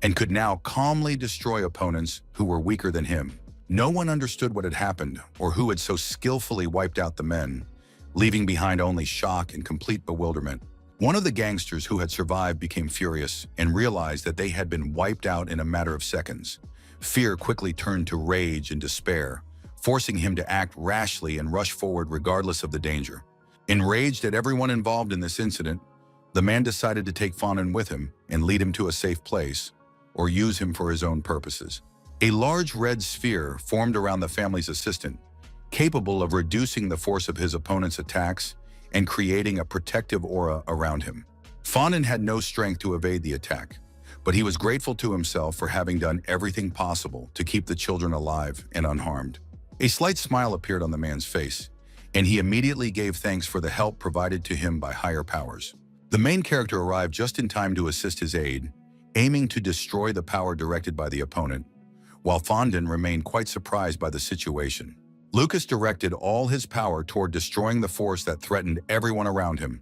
and could now calmly destroy opponents who were weaker than him. No one understood what had happened or who had so skillfully wiped out the men, leaving behind only shock and complete bewilderment. One of the gangsters who had survived became furious and realized that they had been wiped out in a matter of seconds. Fear quickly turned to rage and despair, forcing him to act rashly and rush forward regardless of the danger. Enraged at everyone involved in this incident, the man decided to take Fondin with him and lead him to a safe place, or use him for his own purposes. A large red sphere formed around the family's assistant, capable of reducing the force of his opponent's attacks and creating a protective aura around him. Fondin had no strength to evade the attack, but he was grateful to himself for having done everything possible to keep the children alive and unharmed. A slight smile appeared on the man's face, and he immediately gave thanks for the help provided to him by higher powers. The main character arrived just in time to assist his aide, aiming to destroy the power directed by the opponent, while Fondin remained quite surprised by the situation. Lucas directed all his power toward destroying the force that threatened everyone around him,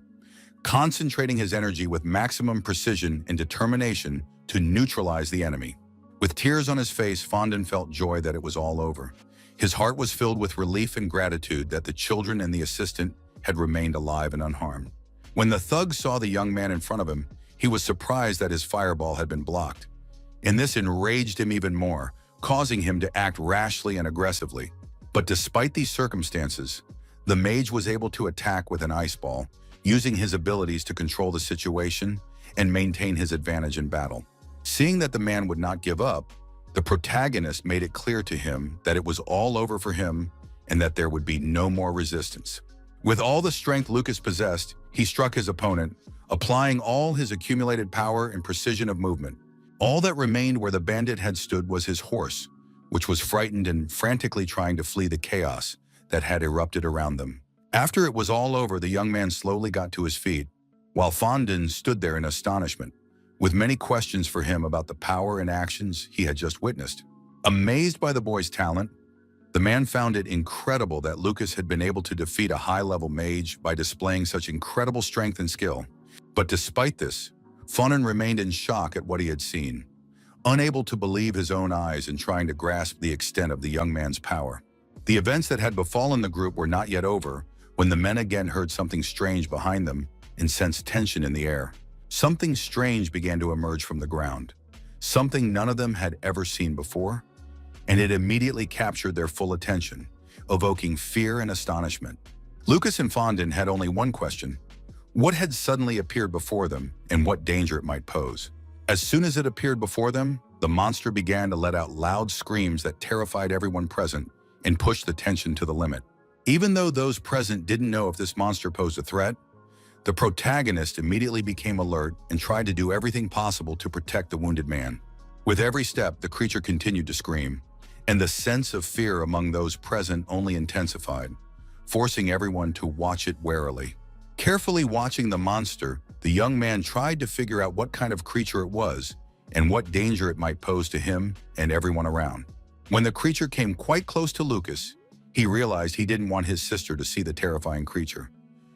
concentrating his energy with maximum precision and determination to neutralize the enemy. With tears on his face, Fondin felt joy that it was all over. His heart was filled with relief and gratitude that the children and the assistant had remained alive and unharmed. When the thug saw the young man in front of him, he was surprised that his fireball had been blocked, and this enraged him even more, causing him to act rashly and aggressively. But despite these circumstances, the mage was able to attack with an ice ball, using his abilities to control the situation and maintain his advantage in battle. Seeing that the man would not give up, the protagonist made it clear to him that it was all over for him and that there would be no more resistance. With all the strength Lucas possessed, he struck his opponent, applying all his accumulated power and precision of movement. All that remained where the bandit had stood was his horse, which was frightened and frantically trying to flee the chaos that had erupted around them. After it was all over, the young man slowly got to his feet, while Fondin stood there in astonishment, with many questions for him about the power and actions he had just witnessed. Amazed by the boy's talent, the man found it incredible that Lucas had been able to defeat a high-level mage by displaying such incredible strength and skill. But despite this, Fondin remained in shock at what he had seen, unable to believe his own eyes and trying to grasp the extent of the young man's power. The events that had befallen the group were not yet over when the men again heard something strange behind them and sensed tension in the air. Something strange began to emerge from the ground, something none of them had ever seen before, and it immediately captured their full attention, evoking fear and astonishment. Lucas and Fondin had only one question: what had suddenly appeared before them and what danger it might pose? As soon as it appeared before them, the monster began to let out loud screams that terrified everyone present and pushed the tension to the limit. Even though those present didn't know if this monster posed a threat, the protagonist immediately became alert and tried to do everything possible to protect the wounded man. With every step, the creature continued to scream, and the sense of fear among those present only intensified, forcing everyone to watch it warily. Carefully watching the monster, the young man tried to figure out what kind of creature it was and what danger it might pose to him and everyone around. When the creature came quite close to Lucas, he realized he didn't want his sister to see the terrifying creature.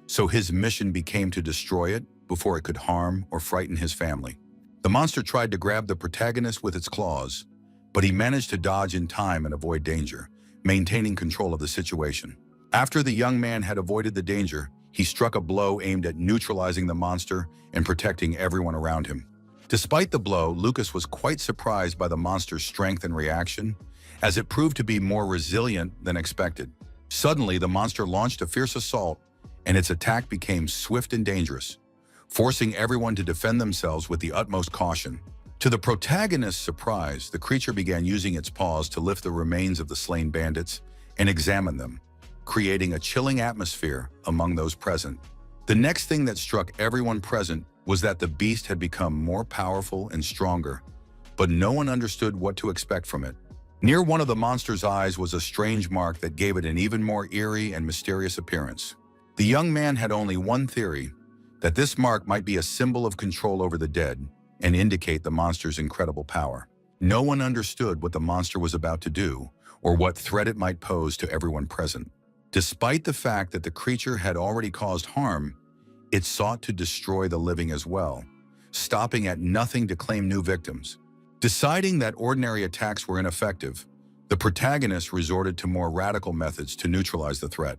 So his mission became to destroy it before it could harm or frighten his family. The monster tried to grab the protagonist with its claws, but he managed to dodge in time and avoid danger, maintaining control of the situation. After the young man had avoided the danger, he struck a blow aimed at neutralizing the monster and protecting everyone around him. Despite the blow, Lucas was quite surprised by the monster's strength and reaction, as it proved to be more resilient than expected. Suddenly, the monster launched a fierce assault, and its attack became swift and dangerous, forcing everyone to defend themselves with the utmost caution. To the protagonist's surprise, the creature began using its paws to lift the remains of the slain bandits and examine them, creating a chilling atmosphere among those present. The next thing that struck everyone present was that the beast had become more powerful and stronger, but no one understood what to expect from it. Near one of the monster's eyes was a strange mark that gave it an even more eerie and mysterious appearance. The young man had only one theory: that this mark might be a symbol of control over the dead and indicate the monster's incredible power. No one understood what the monster was about to do or what threat it might pose to everyone present. Despite the fact that the creature had already caused harm, it sought to destroy the living as well, stopping at nothing to claim new victims. Deciding that ordinary attacks were ineffective, the protagonist resorted to more radical methods to neutralize the threat.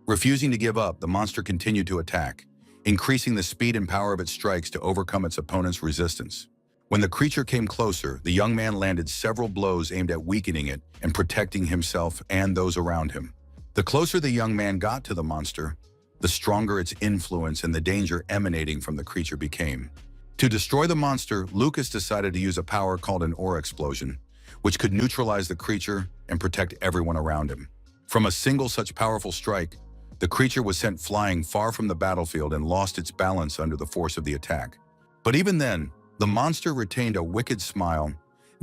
Refusing to give up, the monster continued to attack, increasing the speed and power of its strikes to overcome its opponent's resistance. When the creature came closer, the young man landed several blows aimed at weakening it and protecting himself and those around him. The closer the young man got to the monster, the stronger its influence and the danger emanating from the creature became. To destroy the monster, Lucas decided to use a power called an aura explosion, which could neutralize the creature and protect everyone around him. From a single such powerful strike, the creature was sent flying far from the battlefield and lost its balance under the force of the attack. But even then, the monster retained a wicked smile,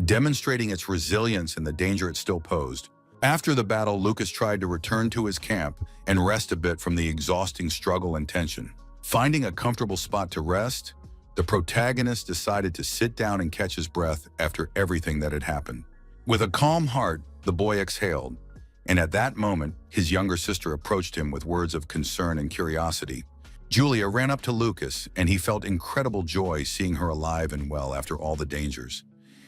demonstrating its resilience and the danger it still posed. After the battle, Lucas tried to return to his camp and rest a bit from the exhausting struggle and tension. Finding a comfortable spot to rest, the protagonist decided to sit down and catch his breath after everything that had happened. With a calm heart, the boy exhaled, and at that moment, his younger sister approached him with words of concern and curiosity. Julia ran up to Lucas, and he felt incredible joy seeing her alive and well after all the dangers.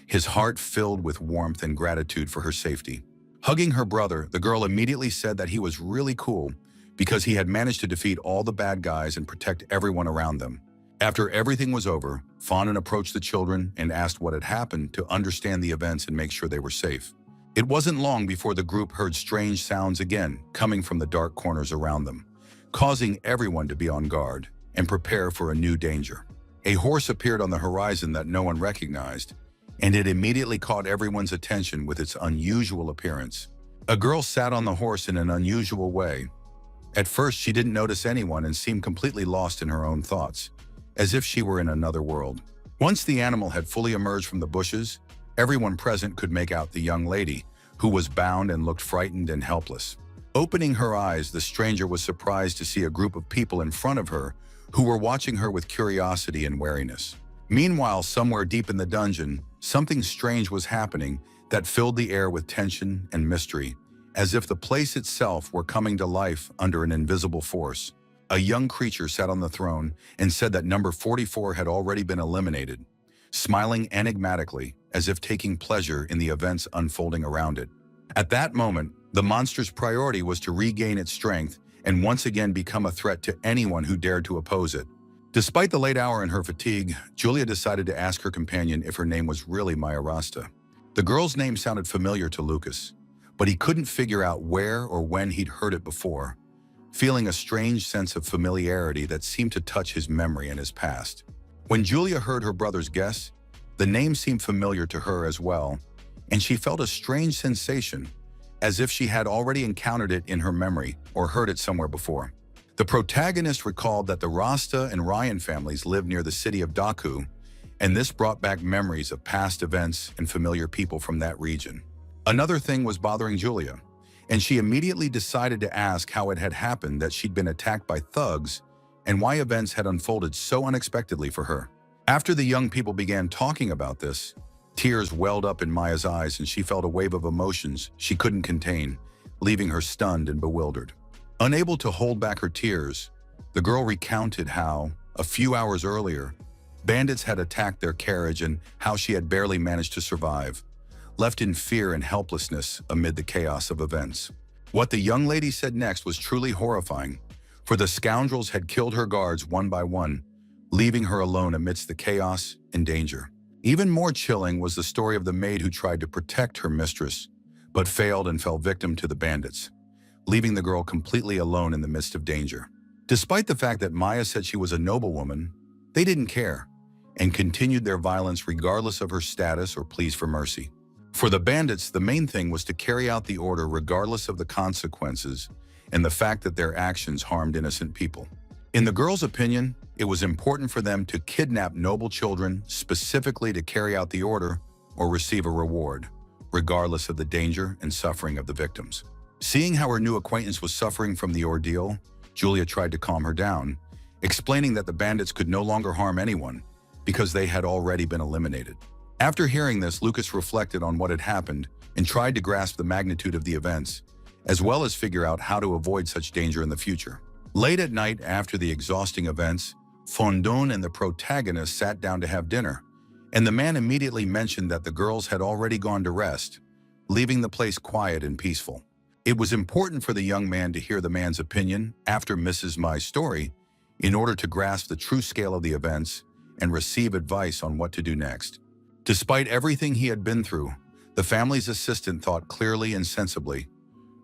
His heart filled with warmth and gratitude for her safety. Hugging her brother, the girl immediately said that he was really cool because he had managed to defeat all the bad guys and protect everyone around them. After everything was over, Fondin approached the children and asked what had happened to understand the events and make sure they were safe. It wasn't long before the group heard strange sounds again coming from the dark corners around them, causing everyone to be on guard and prepare for a new danger. A horse appeared on the horizon that no one recognized, and it immediately caught everyone's attention with its unusual appearance. A girl sat on the horse in an unusual way. At first, she didn't notice anyone and seemed completely lost in her own thoughts, as if she were in another world. Once the animal had fully emerged from the bushes, everyone present could make out the young lady, who was bound and looked frightened and helpless. Opening her eyes, the stranger was surprised to see a group of people in front of her who were watching her with curiosity and wariness. Meanwhile, somewhere deep in the dungeon, something strange was happening that filled the air with tension and mystery, as if the place itself were coming to life under an invisible force. A young creature sat on the throne and said that number 44 had already been eliminated, smiling enigmatically as if taking pleasure in the events unfolding around it. At that moment, the monster's priority was to regain its strength and once again become a threat to anyone who dared to oppose it. Despite the late hour and her fatigue, Julia decided to ask her companion if her name was really Mayarasta. The girl's name sounded familiar to Lucas, but he couldn't figure out where or when he'd heard it before, feeling a strange sense of familiarity that seemed to touch his memory and his past. When Julia heard her brother's guess, the name seemed familiar to her as well, and she felt a strange sensation, as if she had already encountered it in her memory or heard it somewhere before. The protagonist recalled that the Rasta and Ryan families lived near the city of Daku, and this brought back memories of past events and familiar people from that region. Another thing was bothering Julia, and she immediately decided to ask how it had happened that she'd been attacked by thugs and why events had unfolded so unexpectedly for her. After the young people began talking about this, tears welled up in Maya's eyes and she felt a wave of emotions she couldn't contain, leaving her stunned and bewildered. Unable to hold back her tears, the girl recounted how, a few hours earlier, bandits had attacked their carriage and how she had barely managed to survive, left in fear and helplessness amid the chaos of events. What the young lady said next was truly horrifying, for the scoundrels had killed her guards one by one, leaving her alone amidst the chaos and danger. Even more chilling was the story of the maid who tried to protect her mistress, but failed and fell victim to the bandits, leaving the girl completely alone in the midst of danger. Despite the fact that Maya said she was a noblewoman, they didn't care, and continued their violence regardless of her status or pleas for mercy. For the bandits, the main thing was to carry out the order regardless of the consequences and the fact that their actions harmed innocent people. In the girl's opinion, it was important for them to kidnap noble children specifically to carry out the order or receive a reward, regardless of the danger and suffering of the victims. Seeing how her new acquaintance was suffering from the ordeal, Julia tried to calm her down, explaining that the bandits could no longer harm anyone because they had already been eliminated. After hearing this, Lucas reflected on what had happened and tried to grasp the magnitude of the events, as well as figure out how to avoid such danger in the future. Late at night, after the exhausting events, Fondon and the protagonist sat down to have dinner, and the man immediately mentioned that the girls had already gone to rest, leaving the place quiet and peaceful. It was important for the young man to hear the man's opinion after Mrs. Mai's story in order to grasp the true scale of the events and receive advice on what to do next. Despite everything he had been through, the family's assistant thought clearly and sensibly,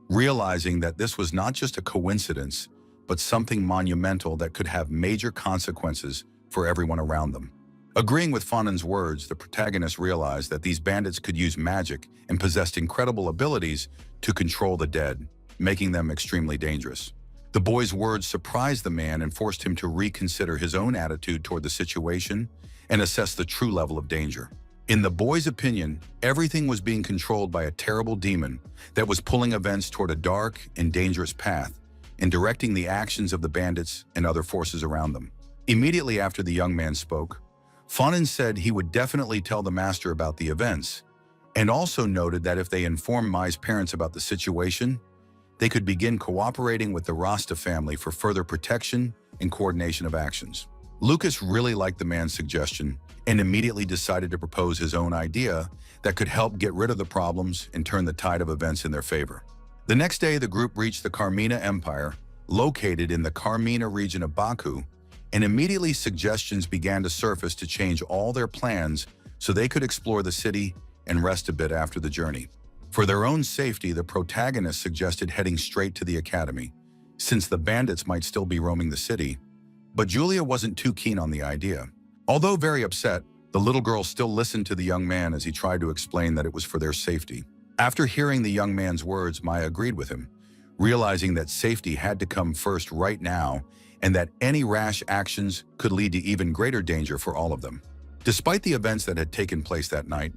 realizing that this was not just a coincidence, but something monumental that could have major consequences for everyone around them. Agreeing with Fonen's words, the protagonist realized that these bandits could use magic and possessed incredible abilities to control the dead, making them extremely dangerous. The boy's words surprised the man and forced him to reconsider his own attitude toward the situation and assess the true level of danger. In the boy's opinion, everything was being controlled by a terrible demon that was pulling events toward a dark and dangerous path and directing the actions of the bandits and other forces around them. Immediately after the young man spoke, Fonen said he would definitely tell the master about the events, and also noted that if they informed Mai's parents about the situation, they could begin cooperating with the Rasta family for further protection and coordination of actions. Lucas really liked the man's suggestion and immediately decided to propose his own idea that could help get rid of the problems and turn the tide of events in their favor. The next day, the group reached the Carmina Empire, located in the Carmina region of Baku, and immediately suggestions began to surface to change all their plans so they could explore the city and rest a bit after the journey. For their own safety, the protagonist suggested heading straight to the academy, since the bandits might still be roaming the city, but Julia wasn't too keen on the idea. Although very upset, the little girl still listened to the young man as he tried to explain that it was for their safety. After hearing the young man's words, Maya agreed with him, realizing that safety had to come first right now and that any rash actions could lead to even greater danger for all of them. Despite the events that had taken place that night,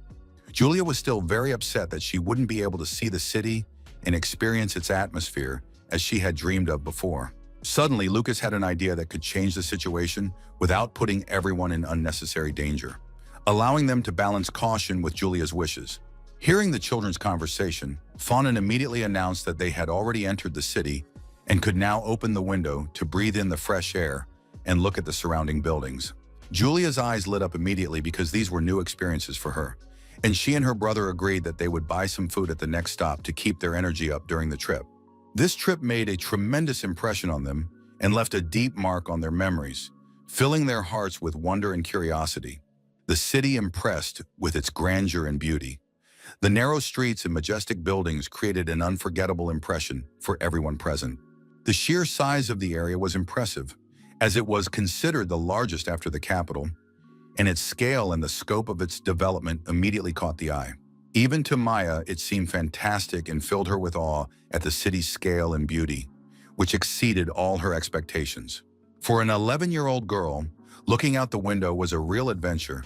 Julia was still very upset that she wouldn't be able to see the city and experience its atmosphere as she had dreamed of before. Suddenly, Lucas had an idea that could change the situation without putting everyone in unnecessary danger, allowing them to balance caution with Julia's wishes. Hearing the children's conversation, Fawnin immediately announced that they had already entered the city and could now open the window to breathe in the fresh air and look at the surrounding buildings. Julia's eyes lit up immediately because these were new experiences for her, and she and her brother agreed that they would buy some food at the next stop to keep their energy up during the trip. This trip made a tremendous impression on them and left a deep mark on their memories, filling their hearts with wonder and curiosity. The city impressed with its grandeur and beauty. The narrow streets and majestic buildings created an unforgettable impression for everyone present. The sheer size of the area was impressive, as it was considered the largest after the capital, and its scale and the scope of its development immediately caught the eye. Even to Maya, it seemed fantastic and filled her with awe at the city's scale and beauty, which exceeded all her expectations. For an 11-year-old girl, looking out the window was a real adventure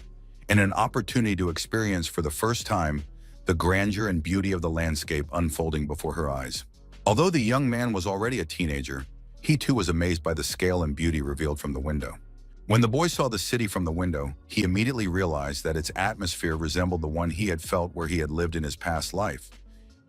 and an opportunity to experience for the first time the grandeur and beauty of the landscape unfolding before her eyes. Although the young man was already a teenager, he too was amazed by the scale and beauty revealed from the window. When the boy saw the city from the window, he immediately realized that its atmosphere resembled the one he had felt where he had lived in his past life,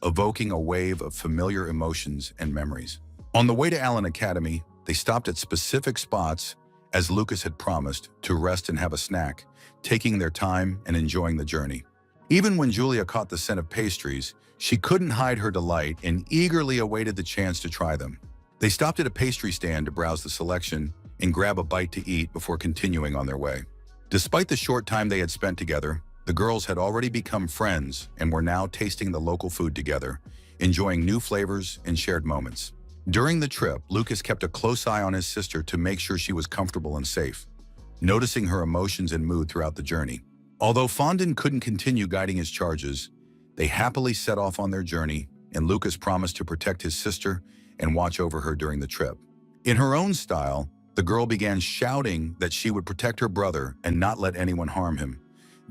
evoking a wave of familiar emotions and memories. On the way to Allen Academy, they stopped at specific spots, as Lucas had promised, to rest and have a snack, taking their time and enjoying the journey. Even when Julia caught the scent of pastries, she couldn't hide her delight and eagerly awaited the chance to try them. They stopped at a pastry stand to browse the selection and grab a bite to eat before continuing on their way. Despite the short time they had spent together, the girls had already become friends and were now tasting the local food together, enjoying new flavors and shared moments. During the trip, Lucas kept a close eye on his sister to make sure she was comfortable and safe, noticing her emotions and mood throughout the journey. Although Fawnin couldn't continue guiding his charges, they happily set off on their journey, and Lucas promised to protect his sister and watch over her during the trip. In her own style, the girl began shouting that she would protect her brother and not let anyone harm him,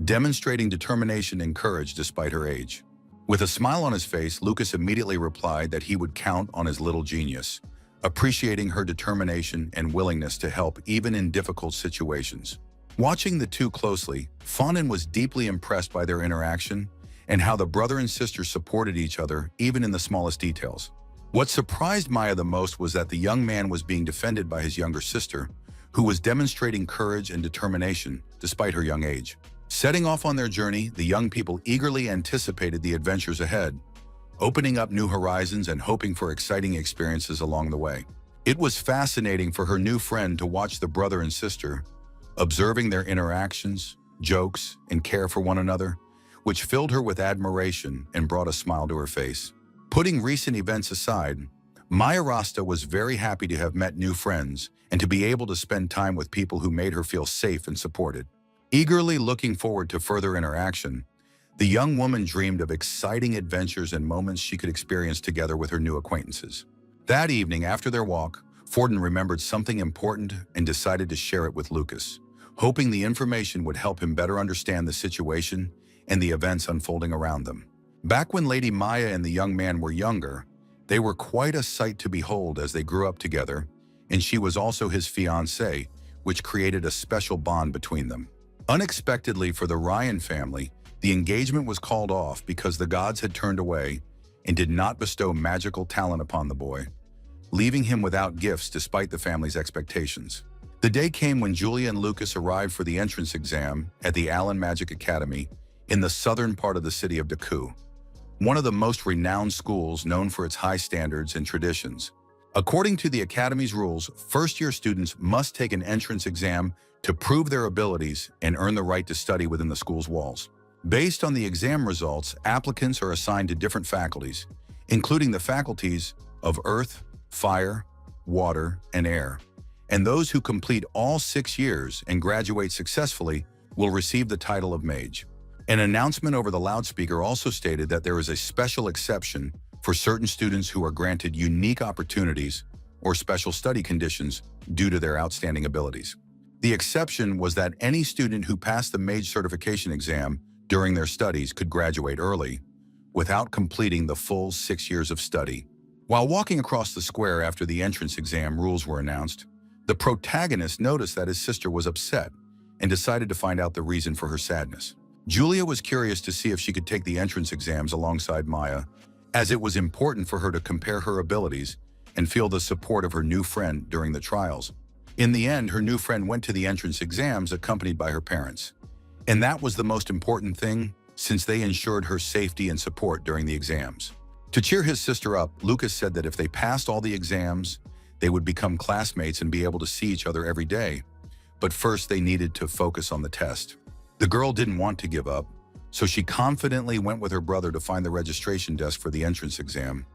demonstrating determination and courage despite her age. With a smile on his face, Lucas immediately replied that he would count on his little genius, appreciating her determination and willingness to help even in difficult situations. Watching the two closely, Fawnin was deeply impressed by their interaction and how the brother and sister supported each other even in the smallest details. What surprised Maya the most was that the young man was being defended by his younger sister, who was demonstrating courage and determination despite her young age. Setting off on their journey, the young people eagerly anticipated the adventures ahead, opening up new horizons and hoping for exciting experiences along the way. It was fascinating for her new friend to watch the brother and sister, observing their interactions, jokes, and care for one another, which filled her with admiration and brought a smile to her face. Putting recent events aside, Maya Rasta was very happy to have met new friends and to be able to spend time with people who made her feel safe and supported. Eagerly looking forward to further interaction, the young woman dreamed of exciting adventures and moments she could experience together with her new acquaintances. That evening, after their walk, Fawnin remembered something important and decided to share it with Lucas, hoping the information would help him better understand the situation and the events unfolding around them. Back when Lady Maya and the young man were younger, they were quite a sight to behold as they grew up together, and she was also his fiancée, which created a special bond between them. Unexpectedly for the Ryan family, the engagement was called off because the gods had turned away and did not bestow magical talent upon the boy, leaving him without gifts despite the family's expectations. The day came when Julia and Lucas arrived for the entrance exam at the Allen Magic Academy in the southern part of the city of Daku, one of the most renowned schools known for its high standards and traditions. According to the Academy's rules, first-year students must take an entrance exam to prove their abilities and earn the right to study within the school's walls. Based on the exam results, applicants are assigned to different faculties, including the faculties of Earth, Fire, Water, and Air, and those who complete all 6 years and graduate successfully will receive the title of Mage. An announcement over the loudspeaker also stated that there is a special exception for certain students who are granted unique opportunities or special study conditions due to their outstanding abilities. The exception was that any student who passed the MAGE certification exam during their studies could graduate early without completing the full 6 years of study. While walking across the square after the entrance exam rules were announced, the protagonist noticed that his sister was upset and decided to find out the reason for her sadness. Julia was curious to see if she could take the entrance exams alongside Maya, as it was important for her to compare her abilities and feel the support of her new friend during the trials. In the end, her new friend went to the entrance exams accompanied by her parents. And that was the most important thing, since they ensured her safety and support during the exams. To cheer his sister up, Lucas said that if they passed all the exams, they would become classmates and be able to see each other every day. But first, they needed to focus on the test. The girl didn't want to give up, so she confidently went with her brother to find the registration desk for the entrance exam,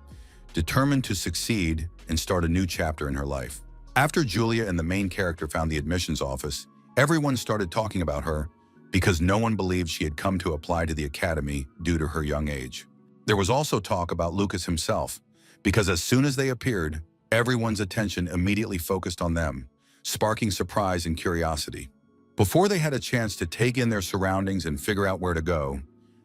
determined to succeed and start a new chapter in her life. After Julia and the main character found the admissions office, everyone started talking about her because no one believed she had come to apply to the academy due to her young age. There was also talk about Lucas himself, because as soon as they appeared, everyone's attention immediately focused on them, sparking surprise and curiosity. Before they had a chance to take in their surroundings and figure out where to go,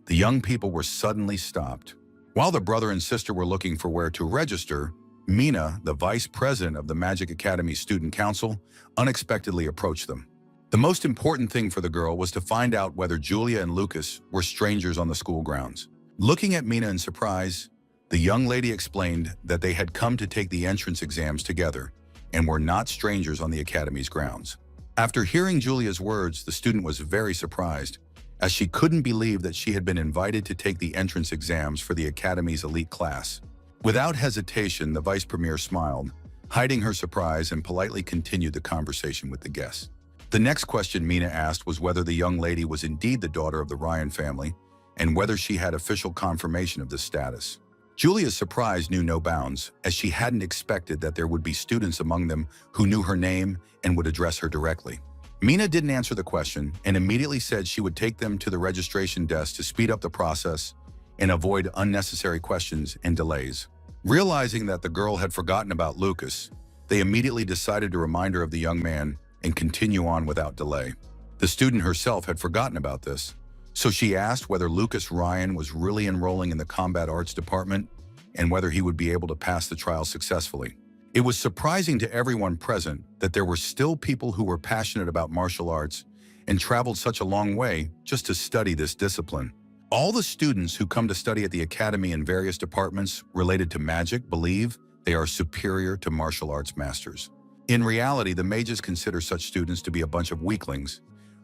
the young people were suddenly stopped. While the brother and sister were looking for where to register, Mina, the vice president of the Magic Academy Student Council, unexpectedly approached them. The most important thing for the girl was to find out whether Julia and Lucas were strangers on the school grounds. Looking at Mina in surprise, the young lady explained that they had come to take the entrance exams together and were not strangers on the academy's grounds. After hearing Julia's words, the student was very surprised, as she couldn't believe that she had been invited to take the entrance exams for the academy's elite class. Without hesitation, the vice premier smiled, hiding her surprise, and politely continued the conversation with the guests. The next question Mina asked was whether the young lady was indeed the daughter of the Ryan family and whether she had official confirmation of this status. Julia's surprise knew no bounds, as she hadn't expected that there would be students among them who knew her name and would address her directly. Mina didn't answer the question and immediately said she would take them to the registration desk to speed up the process and avoid unnecessary questions and delays. Realizing that the girl had forgotten about Lucas, they immediately decided to remind her of the young man and continue on without delay. The student herself had forgotten about this, so she asked whether Lucas Ryan was really enrolling in the combat arts department and whether he would be able to pass the trial successfully. It was surprising to everyone present that there were still people who were passionate about martial arts and traveled such a long way just to study this discipline. All the students who come to study at the academy in various departments related to magic believe they are superior to martial arts masters. In reality, the mages consider such students to be a bunch of weaklings,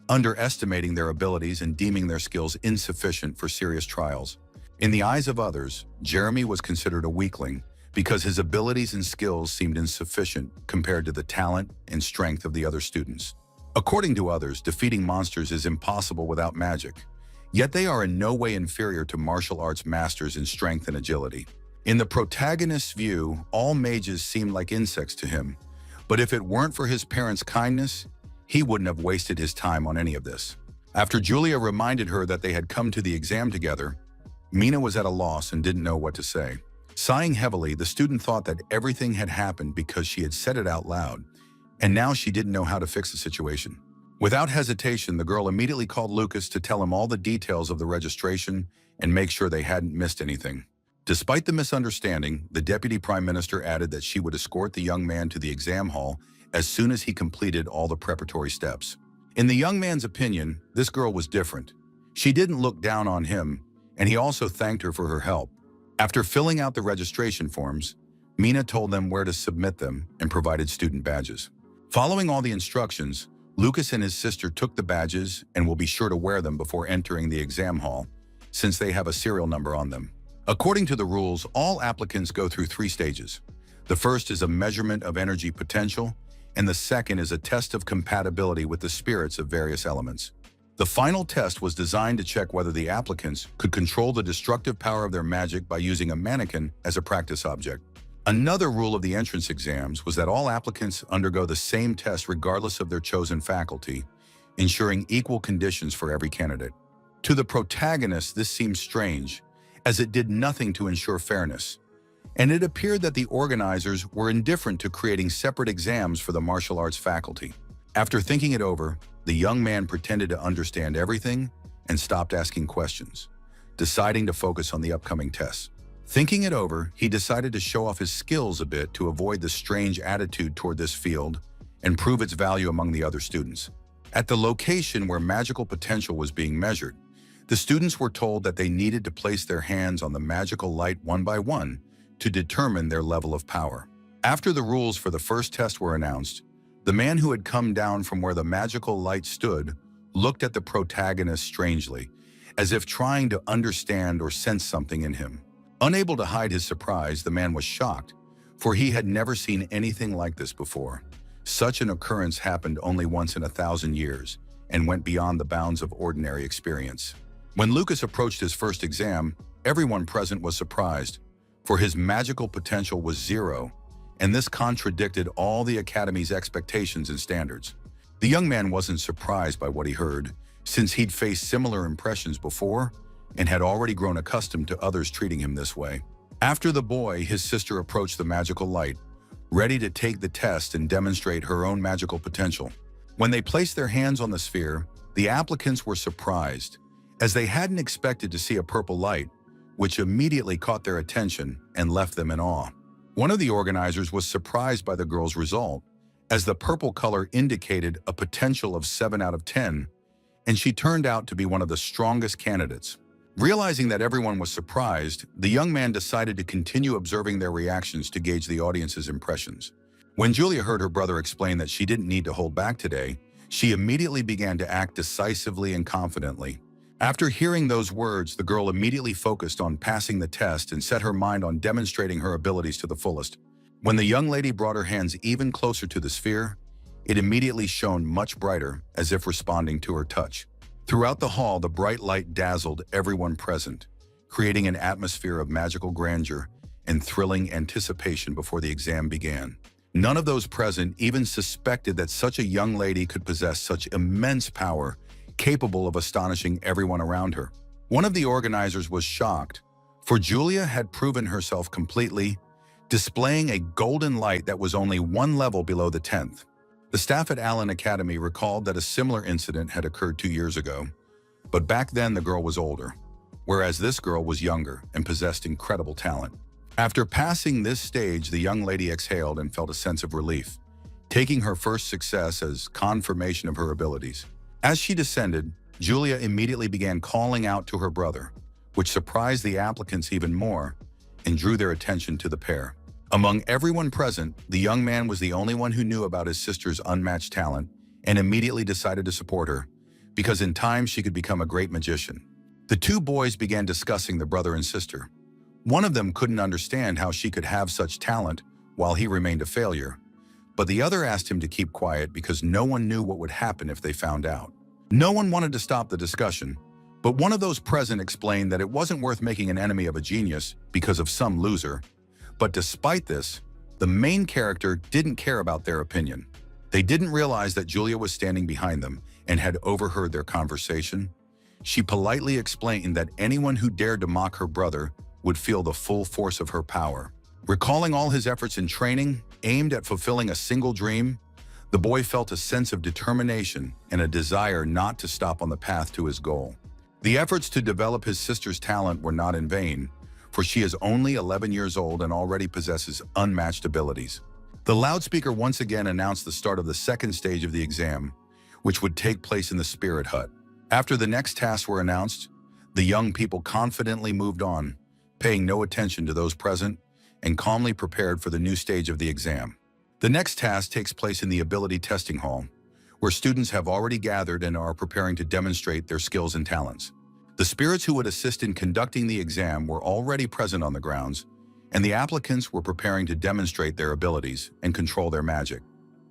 underestimating their abilities and deeming their skills insufficient for serious trials. In the eyes of others, Jeremy was considered a weakling because his abilities and skills seemed insufficient compared to the talent and strength of the other students. According to others, defeating monsters is impossible without magic, yet they are in no way inferior to martial arts masters in strength and agility. In the protagonist's view, all mages seemed like insects to him, but if it weren't for his parents' kindness, he wouldn't have wasted his time on any of this. After Julia reminded her that they had come to the exam together, Mina was at a loss and didn't know what to say. Sighing heavily, the student thought that everything had happened because she had said it out loud, and now she didn't know how to fix the situation. Without hesitation, the girl immediately called Lucas to tell him all the details of the registration and make sure they hadn't missed anything. Despite the misunderstanding, the Deputy Prime Minister added that she would escort the young man to the exam hall as soon as he completed all the preparatory steps. In the young man's opinion, this girl was different. She didn't look down on him, and he also thanked her for her help. After filling out the registration forms, Mina told them where to submit them and provided student badges. Following all the instructions, Lucas and his sister took the badges and will be sure to wear them before entering the exam hall, since they have a serial number on them. According to the rules, all applicants go through 3 stages. The first is a measurement of energy potential, and the second is a test of compatibility with the spirits of various elements. The final test was designed to check whether the applicants could control the destructive power of their magic by using a mannequin as a practice object. Another rule of the entrance exams was that all applicants undergo the same test regardless of their chosen faculty, ensuring equal conditions for every candidate. To the protagonist, this seemed strange, as it did nothing to ensure fairness, and it appeared that the organizers were indifferent to creating separate exams for the martial arts faculty. After thinking it over, the young man pretended to understand everything and stopped asking questions, deciding to focus on the upcoming tests. Thinking it over, he decided to show off his skills a bit to avoid the strange attitude toward this field and prove its value among the other students. At the location where magical potential was being measured, the students were told that they needed to place their hands on the magical light one by one to determine their level of power. After the rules for the first test were announced, the man who had come down from where the magical light stood looked at the protagonist strangely, as if trying to understand or sense something in him. Unable to hide his surprise, the man was shocked, for he had never seen anything like this before. Such an occurrence happened only once in 1,000 years and went beyond the bounds of ordinary experience. When Lucas approached his first exam, everyone present was surprised, for his magical potential was 0, and this contradicted all the Academy's expectations and standards. The young man wasn't surprised by what he heard, since he'd faced similar impressions before and had already grown accustomed to others treating him this way. After the boy, his sister approached the magical light, ready to take the test and demonstrate her own magical potential. When they placed their hands on the sphere, the applicants were surprised, as they hadn't expected to see a purple light, which immediately caught their attention and left them in awe. One of the organizers was surprised by the girl's result, as the purple color indicated a potential of 7 out of 10, and she turned out to be one of the strongest candidates. Realizing that everyone was surprised, the young man decided to continue observing their reactions to gauge the audience's impressions. When Julia heard her brother explain that she didn't need to hold back today, she immediately began to act decisively and confidently. After hearing those words, the girl immediately focused on passing the test and set her mind on demonstrating her abilities to the fullest. When the young lady brought her hands even closer to the sphere, it immediately shone much brighter, as if responding to her touch. Throughout the hall, the bright light dazzled everyone present, creating an atmosphere of magical grandeur and thrilling anticipation before the exam began. None of those present even suspected that such a young lady could possess such immense power, capable of astonishing everyone around her. One of the organizers was shocked, for Julia had proven herself completely, displaying a golden light that was only 1 level below the 10th. The staff at Allen Academy recalled that a similar incident had occurred 2 years ago, but back then the girl was older, whereas this girl was younger and possessed incredible talent. After passing this stage, the young lady exhaled and felt a sense of relief, taking her first success as confirmation of her abilities. As she descended, Julia immediately began calling out to her brother, which surprised the applicants even more and drew their attention to the pair. Among everyone present, the young man was the only one who knew about his sister's unmatched talent and immediately decided to support her, because in time she could become a great magician. The two boys began discussing the brother and sister. One of them couldn't understand how she could have such talent while he remained a failure, but the other asked him to keep quiet because no one knew what would happen if they found out. No one wanted to stop the discussion, but one of those present explained that it wasn't worth making an enemy of a genius because of some loser. But despite this, the main character didn't care about their opinion. They didn't realize that Julia was standing behind them and had overheard their conversation. She politely explained that anyone who dared to mock her brother would feel the full force of her power. Recalling all his efforts in training, aimed at fulfilling a single dream, the boy felt a sense of determination and a desire not to stop on the path to his goal. The efforts to develop his sister's talent were not in vain, for she is only 11 years old and already possesses unmatched abilities. The loudspeaker once again announced the start of the second stage of the exam, which would take place in the Spirit Hut. After the next tasks were announced, the young people confidently moved on, paying no attention to those present and calmly prepared for the new stage of the exam. The next task takes place in the Ability Testing Hall, where students have already gathered and are preparing to demonstrate their skills and talents. The spirits who would assist in conducting the exam were already present on the grounds, and the applicants were preparing to demonstrate their abilities and control their magic.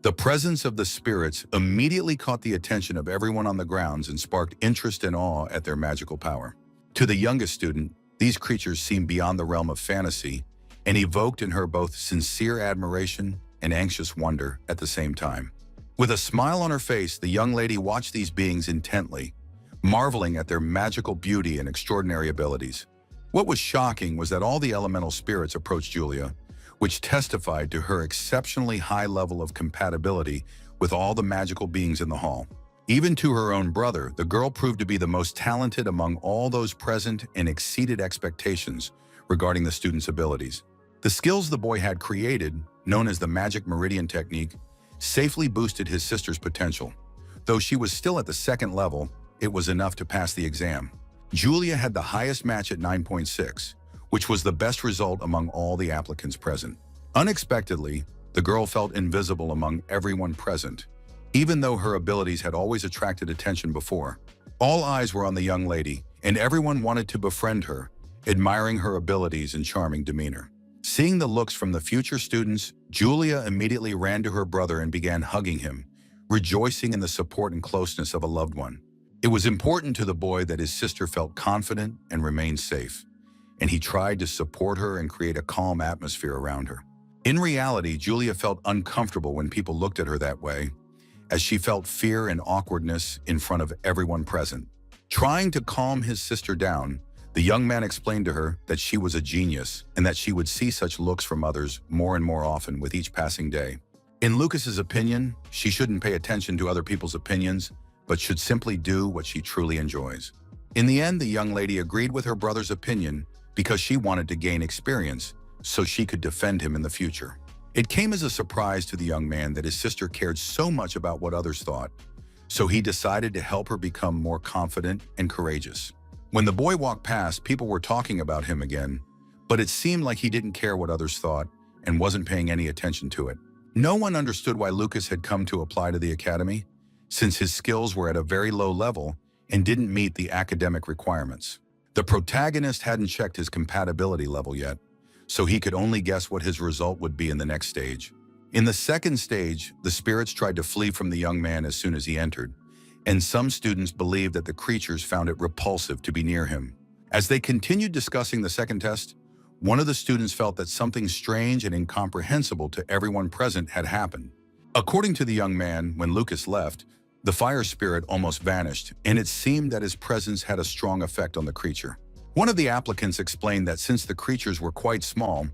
The presence of the spirits immediately caught the attention of everyone on the grounds and sparked interest and awe at their magical power. To the youngest student, these creatures seemed beyond the realm of fantasy and evoked in her both sincere admiration and anxious wonder at the same time. With a smile on her face, the young lady watched these beings intently, marveling at their magical beauty and extraordinary abilities. What was shocking was that all the elemental spirits approached Julia, which testified to her exceptionally high level of compatibility with all the magical beings in the hall. Even to her own brother, the girl proved to be the most talented among all those present and exceeded expectations regarding the student's abilities. The skills the boy had created, known as the Magic Meridian technique, safely boosted his sister's potential. Though she was still at the second level, it was enough to pass the exam. Julia had the highest match at 9.6, which was the best result among all the applicants present. Unexpectedly, the girl felt invisible among everyone present, even though her abilities had always attracted attention before. All eyes were on the young lady, and everyone wanted to befriend her, admiring her abilities and charming demeanor. Seeing the looks from the future students, Julia immediately ran to her brother and began hugging him, rejoicing in the support and closeness of a loved one. It was important to the boy that his sister felt confident and remained safe, and he tried to support her and create a calm atmosphere around her. In reality, Julia felt uncomfortable when people looked at her that way, as she felt fear and awkwardness in front of everyone present. Trying to calm his sister down, the young man explained to her that she was a genius and that she would see such looks from others more and more often with each passing day. In Lucas's opinion, she shouldn't pay attention to other people's opinions, but should simply do what she truly enjoys. In the end, the young lady agreed with her brother's opinion because she wanted to gain experience so she could defend him in the future. It came as a surprise to the young man that his sister cared so much about what others thought, so he decided to help her become more confident and courageous. When the boy walked past, people were talking about him again, but it seemed like he didn't care what others thought and wasn't paying any attention to it. No one understood why Lucas had come to apply to the academy, since his skills were at a very low level and didn't meet the academic requirements. The protagonist hadn't checked his compatibility level yet, so he could only guess what his result would be in the next stage. In the second stage, the spirits tried to flee from the young man as soon as he entered, and some students believed that the creatures found it repulsive to be near him. As they continued discussing the second test, one of the students felt that something strange and incomprehensible to everyone present had happened. According to the young man, when Lucas left, the fire spirit almost vanished, and it seemed that his presence had a strong effect on the creature. One of the applicants explained that since the creatures were quite small,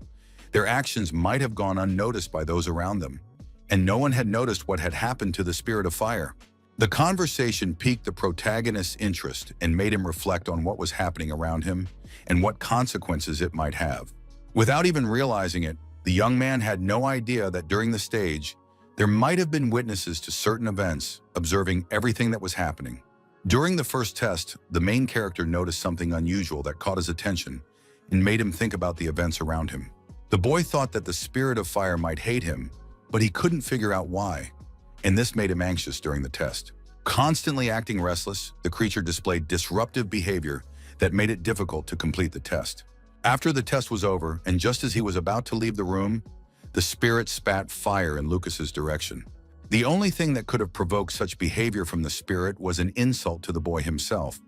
their actions might have gone unnoticed by those around them, and no one had noticed what had happened to the spirit of fire. The conversation piqued the protagonist's interest and made him reflect on what was happening around him and what consequences it might have. Without even realizing it, the young man had no idea that during the stage, there might have been witnesses to certain events, observing everything that was happening. During the first test, the main character noticed something unusual that caught his attention and made him think about the events around him. The boy thought that the spirit of fire might hate him, but he couldn't figure out why, and this made him anxious during the test. Constantly acting restless, the creature displayed disruptive behavior that made it difficult to complete the test. After the test was over, and just as he was about to leave the room, the spirit spat fire in Lucas's direction. The only thing that could have provoked such behavior from the spirit was an insult to the boy himself,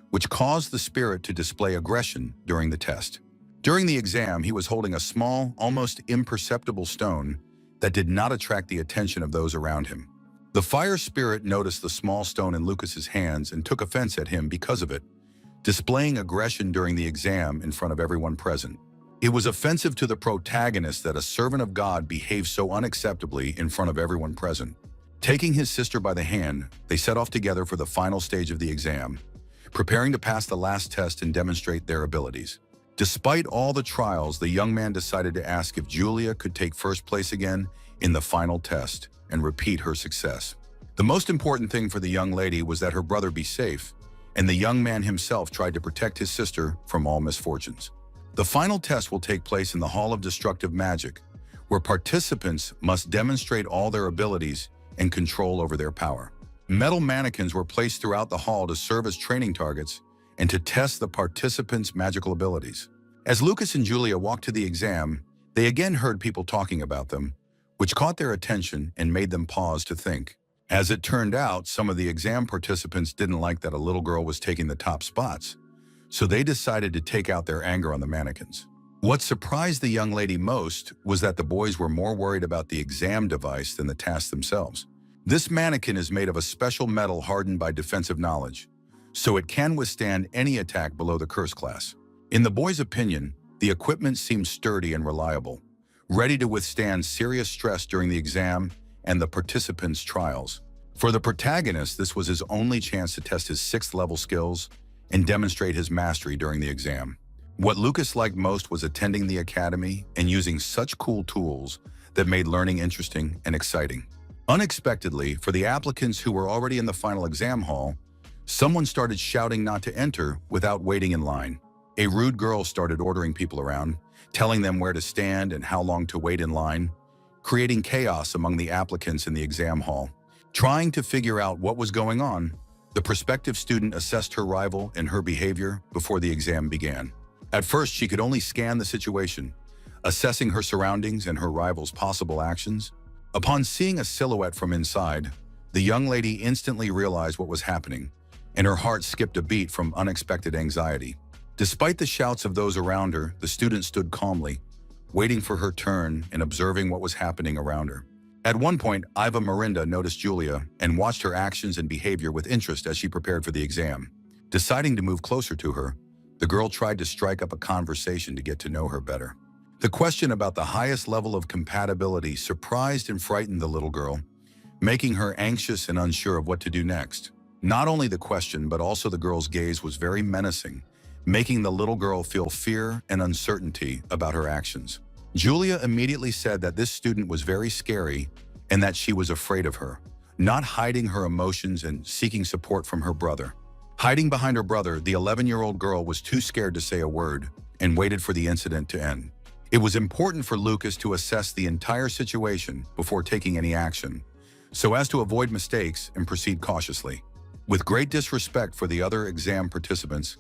which caused the spirit to display aggression during the test. During the exam, he was holding a small, almost imperceptible stone that did not attract the attention of those around him. The fire spirit noticed the small stone in Lucas's hands and took offense at him because of it, displaying aggression during the exam in front of everyone present. It was offensive to the protagonist that a servant of God behaved so unacceptably in front of everyone present. Taking his sister by the hand, they set off together for the final stage of the exam, preparing to pass the last test and demonstrate their abilities. Despite all the trials, the young man decided to ask if Julia could take first place again in the final test and repeat her success. The most important thing for the young lady was that her brother be safe, and the young man himself tried to protect his sister from all misfortunes. The final test will take place in the Hall of Destructive Magic, where participants must demonstrate all their abilities and control over their power. Metal mannequins were placed throughout the hall to serve as training targets and to test the participants' magical abilities. As Lucas and Julia walked to the exam, they again heard people talking about them, which caught their attention and made them pause to think. As it turned out, some of the exam participants didn't like that a little girl was taking the top spots, so they decided to take out their anger on the mannequins. What surprised the young lady most was that the boys were more worried about the exam device than the tasks themselves. This mannequin is made of a special metal hardened by defensive knowledge, so it can withstand any attack below the curse class. In the boy's opinion, the equipment seemed sturdy and reliable, ready to withstand serious stress during the exam and the participants' trials. For the protagonist, this was his only chance to test his 6th level skills and demonstrate his mastery during the exam. What Lucas liked most was attending the academy and using such cool tools that made learning interesting and exciting. Unexpectedly, for the applicants who were already in the final exam hall, someone started shouting not to enter without waiting in line. A rude girl started ordering people around, telling them where to stand and how long to wait in line, creating chaos among the applicants in the exam hall. Trying to figure out what was going on, the prospective student assessed her rival and her behavior before the exam began. At first, she could only scan the situation, assessing her surroundings and her rival's possible actions. Upon seeing a silhouette from inside, the young lady instantly realized what was happening, and her heart skipped a beat from unexpected anxiety. Despite the shouts of those around her, the student stood calmly, waiting for her turn and observing what was happening around her. At one point, Iva Mirinda noticed Julia and watched her actions and behavior with interest as she prepared for the exam. Deciding to move closer to her, the girl tried to strike up a conversation to get to know her better. The question about the highest level of compatibility surprised and frightened the little girl, making her anxious and unsure of what to do next. Not only the question, but also the girl's gaze was very menacing, making the little girl feel fear and uncertainty about her actions. Julia immediately said that this student was very scary and that she was afraid of her, not hiding her emotions and seeking support from her brother. Hiding behind her brother, the 11-year-old girl was too scared to say a word and waited for the incident to end. It was important for Lucas to assess the entire situation before taking any action, so as to avoid mistakes and proceed cautiously. With great disrespect for the other exam participants,